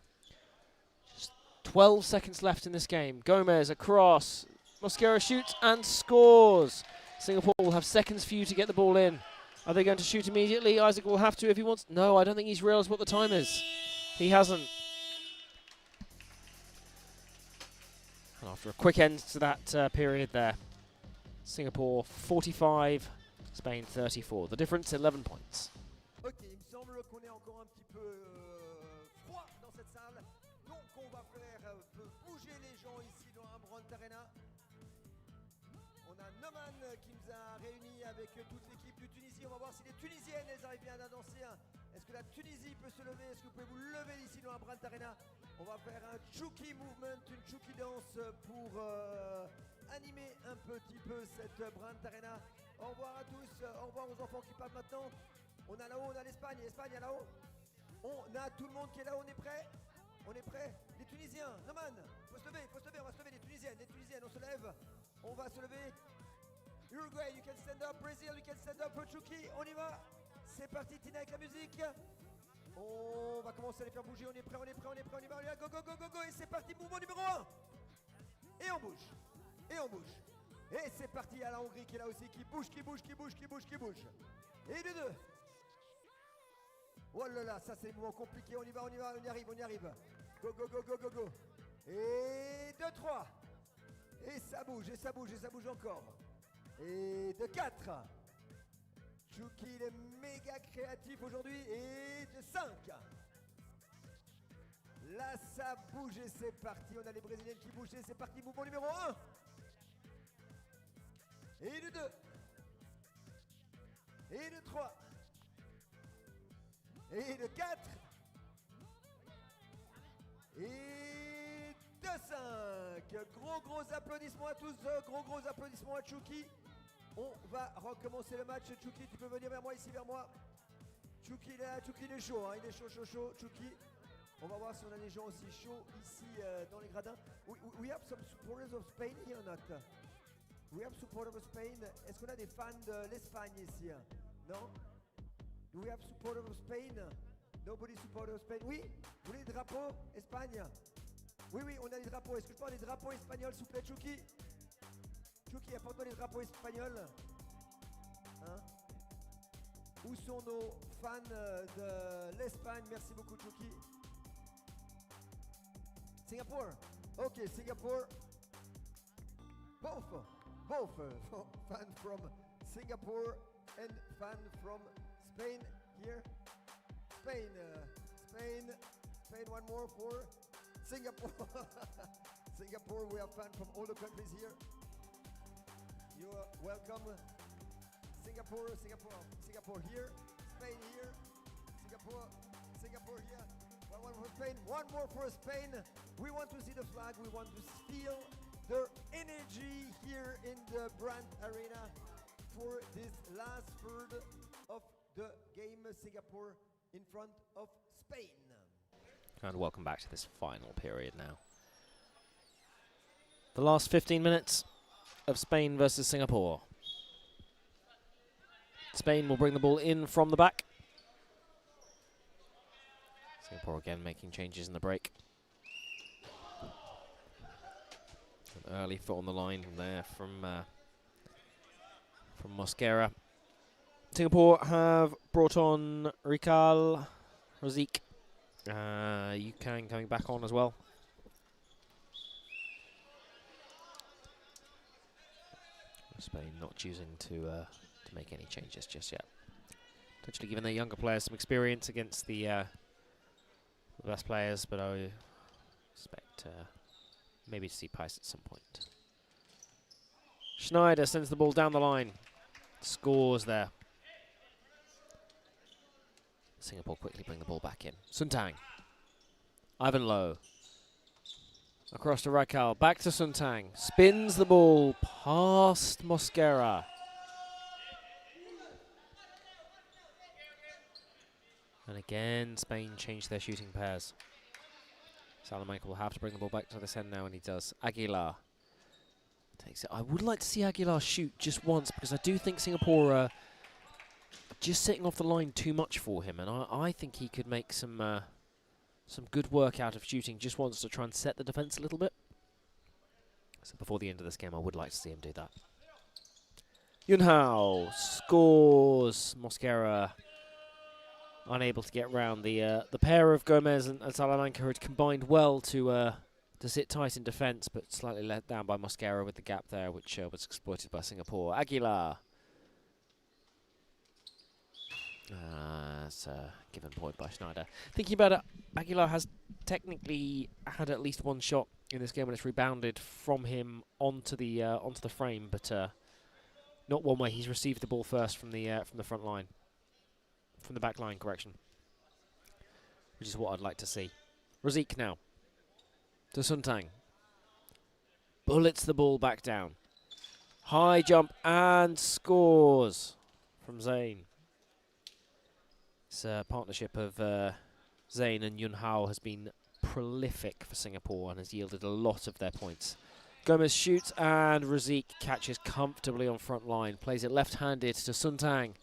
Just 12 seconds left in this game. Gomez across. Mosquera shoots and scores. Singapore will have seconds for you to get the ball in. Are they going to shoot immediately? Isaac will have to if he wants. No, I don't think he's realised what the time is. He hasn't. And after a quick end to that period there, Singapore 45, Spain 34. The difference 11 points. Ok, il me semble qu'on est encore un petit peu froid dans cette salle. Donc on va faire bouger les gens ici dans la Brandt Arena. On a Noman qui nous a réunis avec toute l'équipe de Tunisie. On va voir si les Tunisiennes elles arrivent bien à danser. Est-ce que la Tunisie peut se lever? Est-ce que vous pouvez vous lever ici dans la Brandt Arena? On va faire un Tchouki movement, une Tchouki danse pour animer un petit peu cette Brandt Arena. Au revoir à tous, au revoir aux enfants qui partent maintenant. On a là-haut, on a l'Espagne, l'Espagne là-haut. On a tout le monde qui est là, on est prêt? On est prêt? Les Tunisiens, Noman, faut se lever, on va se lever, les Tunisiennes, on se lève. On va se lever. Uruguay, you can stand up. Brazil, you can stand up. Tchouki, on y va. C'est parti, Tina, avec la musique. On va commencer à les faire bouger, on est prêt, on y va, go, go, go, go, go. Et c'est parti, mouvement numéro 1. Et on bouge. Et c'est parti à la Hongrie qui est là aussi, qui bouge. Et de 2. Oh là là, ça c'est des mouvements compliqués, on y arrive. Go, go, go, go, go, go. Et de 3. Et ça bouge encore. Et de 4. Tchouki, il est méga créatif aujourd'hui. Et de 5. Là, ça bouge et c'est parti. On a les Brésiliennes qui bougent et c'est parti. Mouvement numéro 1. Et de 2. Et de 3. Et de 4. Et de 5. Gros applaudissements à tous. Gros applaudissements à Tchouki. On va recommencer le match. Tchouki, tu peux venir vers moi, ici vers moi. Tchouki, il est chaud, hein. Il est chaud. Tchouki. On va voir si on a des gens aussi chauds ici dans les gradins. We have some supporters of Spain here or not? We have supporters of Spain. Est-ce qu'on a des fans de l'Espagne ici? Non? Do we have supporters of Spain? Nobody supporters of Spain. Oui? Vous voulez des drapeaux Espagne? Oui, on a des drapeaux. Est-ce que je peux avoir des drapeaux espagnols, s'il vous plaît, Tchouki? Tchouki, apporte-moi les drapeaux espagnols. Hein? Où sont nos fans de l'Espagne? Merci beaucoup, Tchouki. Singapore. Ok, Singapore. Both fan from Singapore and fan from Spain here. Spain, one more for Singapore. Singapore, we have fans from all the countries here. You are welcome. Singapore here. Spain here. Singapore here. One for Spain. One more for Spain. We want to see the flag. We want to feel the energy here in the Brandt Arena for this last third of the game. Singapore in front of Spain. And welcome back to this final period now. The last 15 minutes of Spain versus Singapore. Spain will bring the ball in from the back. Singapore again making changes in the break. An early foot on the line there from Mosquera. Singapore have brought on Rikal, Razik, Yukan coming back on as well. Spain not choosing to make any changes just yet. Potentially giving their younger players some experience against the best players, but I expect maybe to see Pice at some point. Schneider sends the ball down the line. Scores there. Singapore quickly bring the ball back in. Suntang. Ivan Lowe. Across to Raikal. Back to Suntang. Spins the ball past Mosquera. And again, Spain changed their shooting pairs. Salamanca will have to bring the ball back to this end now, and he does. Aguilar takes it. I would like to see Aguilar shoot just once, because I do think Singapore are just sitting off the line too much for him, and I think he could make some good work out of shooting just once to try and set the defence a little bit. So before the end of this game, I would like to see him do that. Yunhao scores. Mosquera unable to get round. The pair of Gomez and Salamanca had combined well to sit tight in defence, but slightly let down by Mosquera with the gap there, which was exploited by Singapore. Aguilar. That's a given point by Schneider. Thinking about it, Aguilar has technically had at least one shot in this game when it's rebounded from him onto the frame, but not one where he's received the ball first from the front line. From the back line, correction. Which is what I'd like to see. Razik now. To Suntang. Bullets the ball back down. High jump and scores from Zane. This partnership of Zane and Yun Hao has been prolific for Singapore and has yielded a lot of their points. Gomez shoots and Razik catches comfortably on front line. Plays it left-handed to Suntang.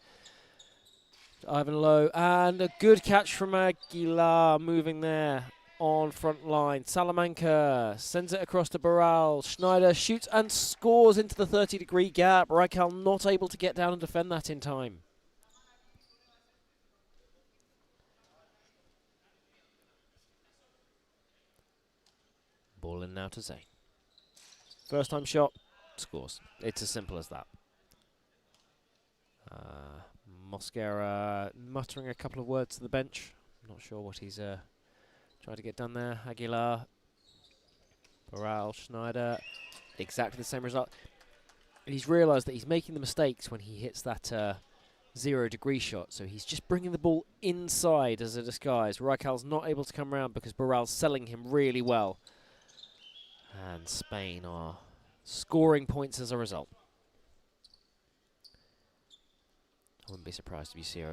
Ivan Lowe and a good catch from Aguilar moving there on front line. Salamanca sends it across to Barral. Schneider shoots and scores into the 30-degree gap. Raikal not able to get down and defend that in time. Ball in now to Zane. First time shot, scores. It's as simple as that. Mosquera muttering a couple of words to the bench. Not sure what he's trying to get done there. Aguilar, Barral, Schneider, exactly the same result. He's realised that he's making the mistakes when he hits that 0-degree shot, so he's just bringing the ball inside as a disguise. Raikal's not able to come around because Barral's selling him really well. And Spain are scoring points as a result. I wouldn't be surprised if you see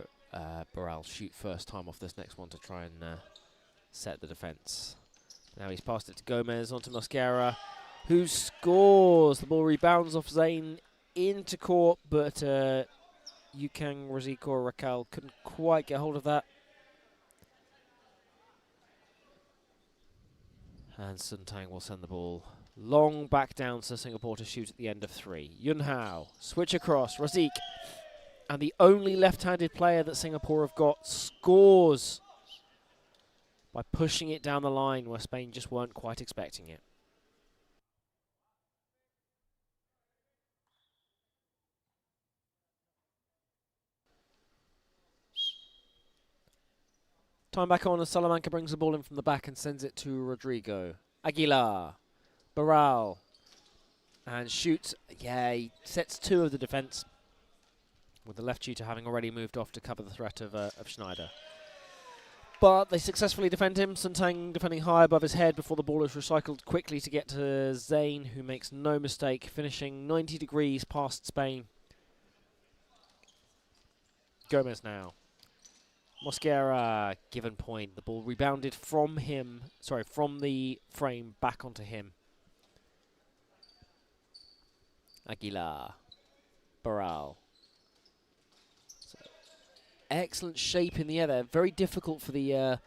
Barral shoot first time off this next one to try and set the defence. Now he's passed it to Gomez onto Mosquera, who scores. The ball rebounds off Zane into court, but Yukang, Razik or Raquel couldn't quite get hold of that. And Suntang will send the ball long back down to Singapore to shoot at the end of 3. Yun Hao, switch across, Razik. And the only left-handed player that Singapore have got scores by pushing it down the line where Spain just weren't quite expecting it. Time back on as Salamanca brings the ball in from the back and sends it to Rodrigo. Aguilar, Barral, and shoots. Yeah, he sets 2 of the defence, with the left shooter having already moved off to cover the threat of Schneider. But they successfully defend him, Suntang defending high above his head before the ball is recycled quickly to get to Zane, who makes no mistake, finishing 90 degrees past Spain. Gomez now. Mosquera, given point. The ball rebounded from him, from the frame back onto him. Aguilar. Barral. Excellent shape in the air there. Very difficult for the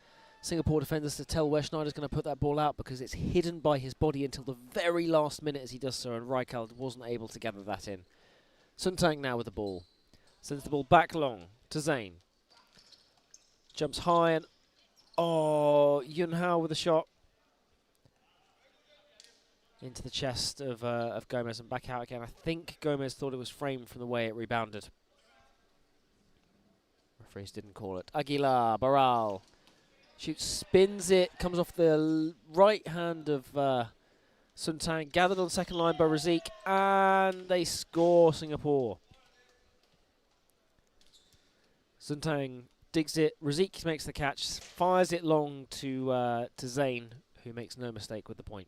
Singapore defenders to tell where Schneider's going to put that ball out because it's hidden by his body until the very last minute as he does so, and Raikal wasn't able to gather that in. Suntang now with the ball. Sends the ball back long to Zane. Jumps high and... Oh, Yun Hao with a shot. Into the chest of Gomez and back out again. I think Gomez thought it was framed from the way it rebounded. Referees didn't call it. Aguilar, Barral. Shoots, spins it, comes off the right hand of Suntang. Gathered on second line by Razik, and they score Singapore. Suntang digs it. Razik makes the catch, fires it long to Zane, who makes no mistake with the point.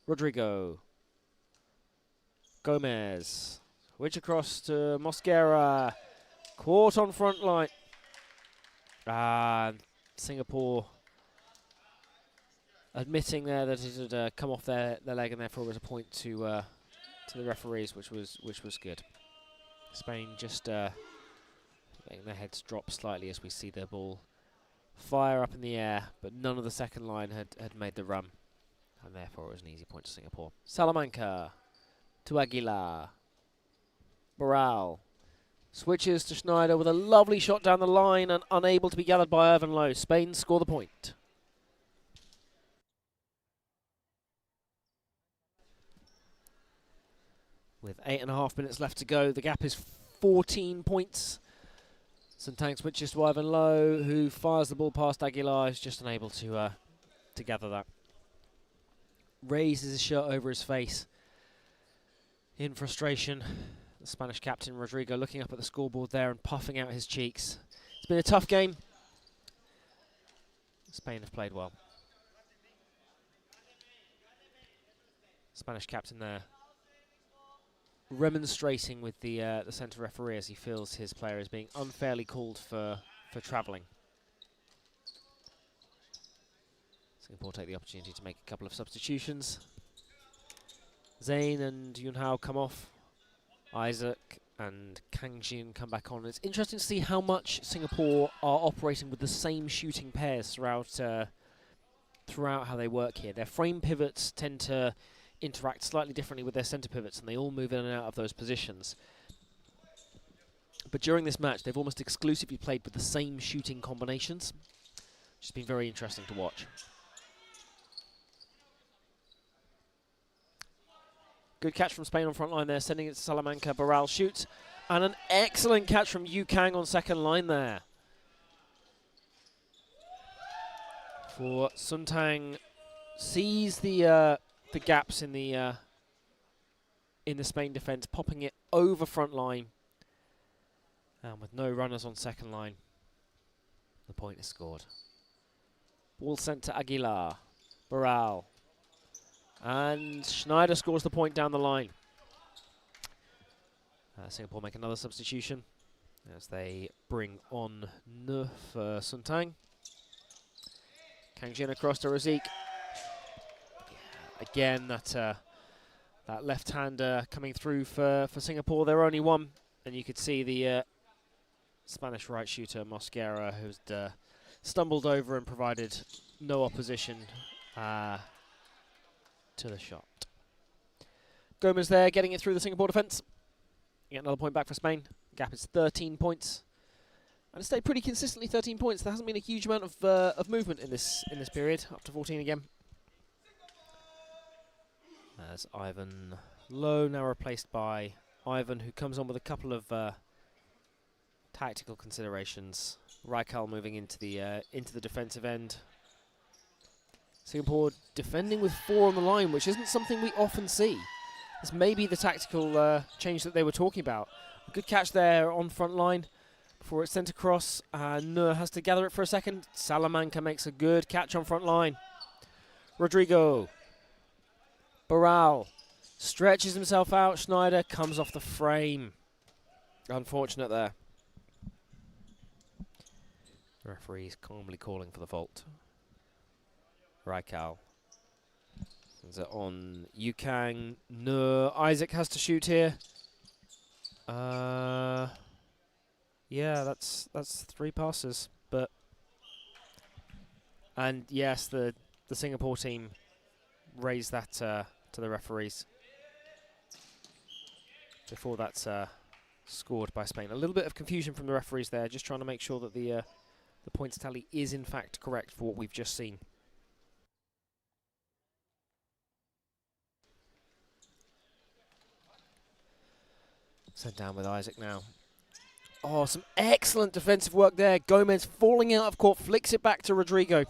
Rodrigo. Gomez. Switch across to Mosquera. Caught on front line. Singapore admitting there that it had come off their leg and therefore was a point to the referees, which was good. Spain just letting their heads drop slightly as we see their ball fire up in the air, but none of the second line had made the run, and therefore it was an easy point to Singapore. Salamanca to Aguilar. Barral. Switches to Schneider with a lovely shot down the line and unable to be gathered by Irvin Lowe. Spain score the point. With 8.5 minutes left to go, the gap is 14 points. Suntang switches to Ivan Lowe, who fires the ball past Aguilar, who's just unable to gather that. Raises his shirt over his face in frustration. The Spanish captain, Rodrigo, looking up at the scoreboard there and puffing out his cheeks. It's been a tough game. Spain have played well. Spanish captain there remonstrating with the centre referee as he feels his player is being unfairly called for travelling. Singapore take the opportunity to make a couple of substitutions. Zayn and Yunhao come off. Isaac and Kang Jin come back on. It's interesting to see how much Singapore are operating with the same shooting pairs throughout how they work here. Their frame pivots tend to interact slightly differently with their centre pivots, and they all move in and out of those positions. But during this match, they've almost exclusively played with the same shooting combinations, which has been very interesting to watch. Good catch from Spain on front line there, sending it to Salamanca. Barral shoots. And an excellent catch from Yu Kang on second line there. For Suntang sees the gaps in the Spain defence, popping it over front line. And with no runners on second line, the point is scored. Ball sent to Aguilar. Barral. And Schneider scores the point down the line. Singapore make another substitution as they bring on Ne for Suntang. Kang Jin across to Razik. Yeah, again, that left-hander coming through for Singapore. They're only one, and you could see the Spanish right shooter Mosquera, who's stumbled over and provided no opposition to the shot. Gomez there, getting it through the Singapore defence. Get another point back for Spain. Gap is 13 points, and it stayed pretty consistently 13 points. There hasn't been a huge amount of movement in this period. Up to 14 again. As Ivan Lowe now replaced by Ivan, who comes on with a couple of tactical considerations. Raikal moving into the defensive end. Singapore defending with 4 on the line, which isn't something we often see. This may be the tactical change that they were talking about. A good catch there on front line before it's sent across. Nur has to gather it for a second. Salamanca makes a good catch on front line. Rodrigo. Barral stretches himself out. Schneider comes off the frame. Unfortunate there. The referee's calmly calling for the fault. Raikal. Is it on Yukang? No. Isaac has to shoot here. Yeah, that's 3 passes. But and yes, the Singapore team raised that to the referees before that's scored by Spain. A little bit of confusion from the referees there, just trying to make sure that the points tally is in fact correct for what we've just seen. Sent down with Isaac now. Oh, some excellent defensive work there. Gomez falling out of court, flicks it back to Rodrigo.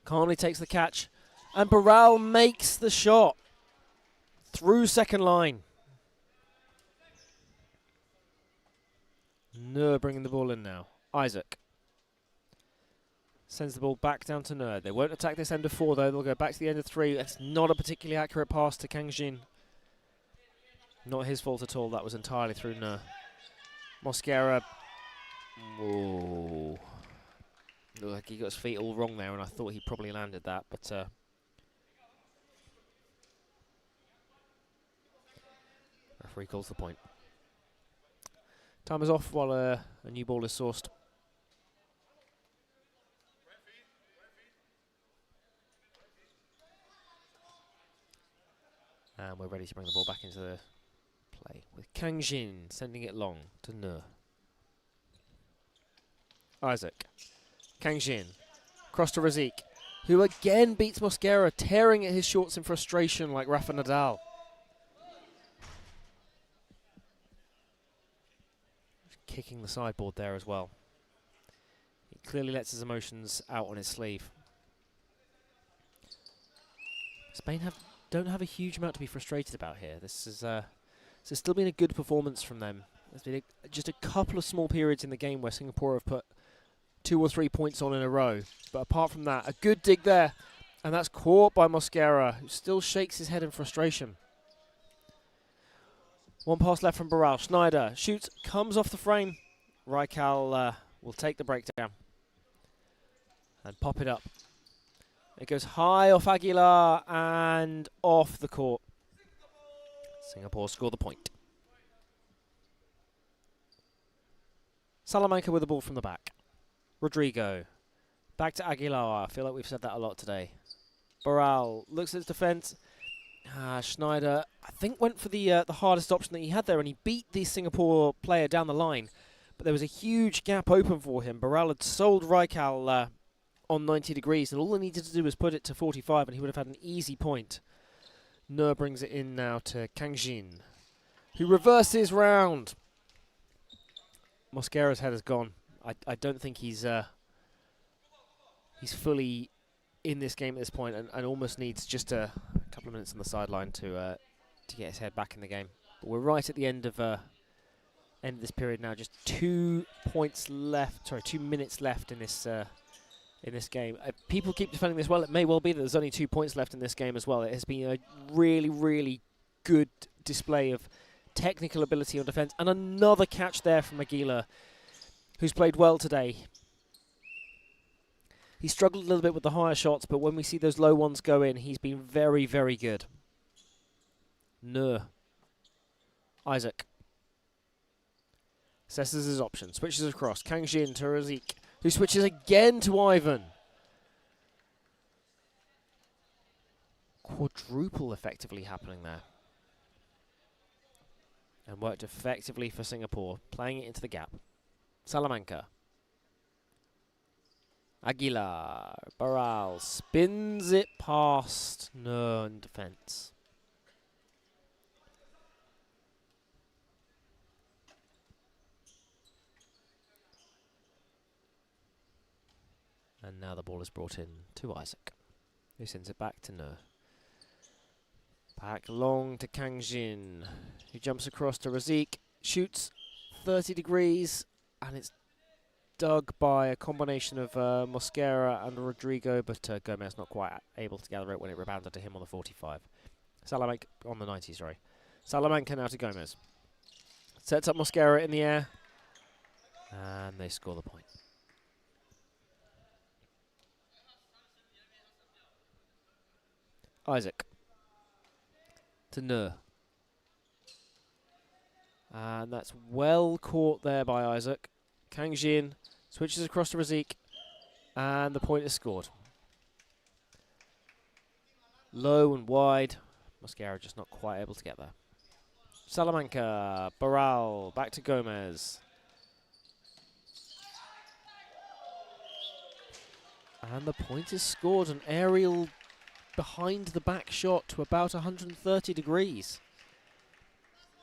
Calmly takes the catch. And Barral makes the shot through second line. Nur bringing the ball in now. Isaac sends the ball back down to Nur. They won't attack this end of 4 though. They'll go back to the end of 3. It's not a particularly accurate pass to Kang Jin. Not his fault at all. That was entirely through Nur. Mosquera. Oh. Looked like he got his feet all wrong there, and I thought he probably landed that, but referee calls the point. Time is off while a new ball is sourced. And we're ready to bring the ball back into the play with Kang Jin sending it long to Nur. Isaac. Kang Jin. Cross to Razik, who again beats Mosquera, tearing at his shorts in frustration like Rafa Nadal. Kicking the sideboard there as well. He clearly lets his emotions out on his sleeve. Spain don't have a huge amount to be frustrated about here. This has still been a good performance from them. There's been just a couple of small periods in the game where Singapore have put 2 or 3 points on in a row. But apart from that, a good dig there. And that's caught by Mosquera, who still shakes his head in frustration. One pass left from Barral. Schneider shoots, comes off the frame. Raikal will take the breakdown and pop it up. It goes high off Aguilar and off the court. Singapore score the point. Salamanca with the ball from the back. Rodrigo. Back to Aguilar. I feel like we've said that a lot today. Barral looks at his defence. Schneider, I think, went for the hardest option that he had there, and he beat the Singapore player down the line. But there was a huge gap open for him. Barral had sold Raikal on 90 degrees, and all he needed to do was put it to 45, and he would have had an easy point. Nur brings it in now to Kang Jin, who reverses round. Mosquera's head is gone. I don't think he's fully in this game at this point, and almost needs just a couple of minutes on the sideline to get his head back in the game. But we're right at the end of this period now. Just 2 minutes left in this game. People keep defending this well. It may well be that there's only 2 points left in this game as well. It has been a really, really good display of technical ability on defence, and another catch there from Aguilar, who's played well today. He struggled a little bit with the higher shots, but when we see those low ones go in, he's been very, very good. Nur. Isaac. Assesses his option. Switches across. Kang Jin to Razik, who switches again to Ivan. Quadruple effectively happening there. And worked effectively for Singapore, playing it into the gap. Salamanca. Aguilar. Barral spins it past Nur in defence. And now the ball is brought in to Isaac, who sends it back to Nur. Back long to Kang Jin, who jumps across to Razik, shoots 30 degrees, and it's dug by a combination of Mosquera and Rodrigo, but Gomez not quite able to gather it when it rebounded to him on the 45. Salamanca on the 90, sorry. Salamanca now to Gomez. Sets up Mosquera in the air, and they score the point. Isaac to Nur. And that's well caught there by Isaac. Kang Jin switches across to Razik, and the point is scored. Low and wide. Mosquera just not quite able to get there. Salamanca, Barral, back to Gomez. And the point is scored, an aerial behind the back shot to about 130 degrees.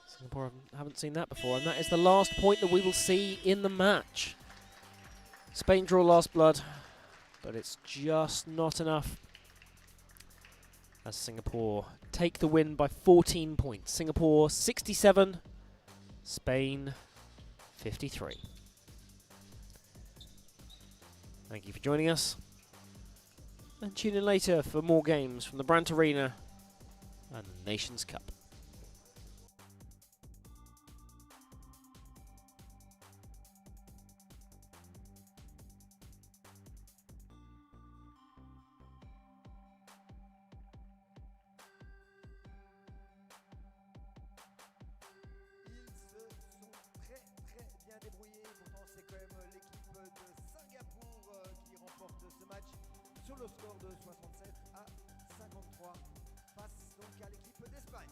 Singapore haven't seen that before, and that is the last point that we will see in the match. Spain draw last blood, but it's just not enough as Singapore take the win by 14 points. Singapore 67, Spain 53. Thank you for joining us, and tune in later for more games from the Brandt Arena and the Nations Cup. Sur le score de 67 à 53, face donc à l'équipe d'Espagne.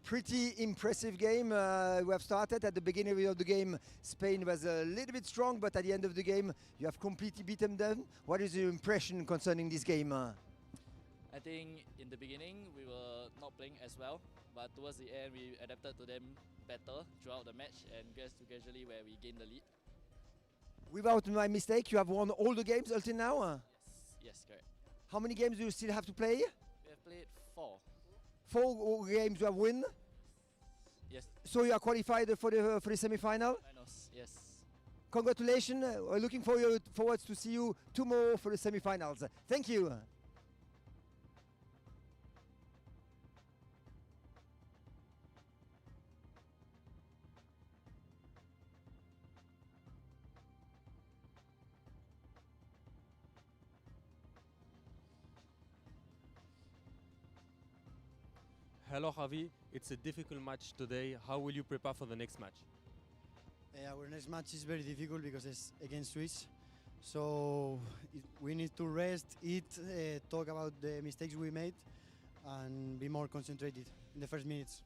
pretty impressive game. We have started at the beginning of the game. Spain was a little bit strong, but at the end of the game, you have completely beaten them. What is your impression concerning this game? I think in the beginning we were not playing as well, but towards the end we adapted to them better throughout the match and gradually where we gained the lead. Without my mistake, you have won all the games until now? Yes, correct. How many games do you still have to play? We have played 4. 4 games you have won? Yes. So you are qualified for the semi-final? Finals, yes. Congratulations. We're looking forward to see you tomorrow for the semi-finals. Thank you. Hello Javi, it's a difficult match today. How will you prepare for the next match? Our next match is very difficult because it's against Swiss. So we need to rest, eat, talk about the mistakes we made and be more concentrated in the first minutes.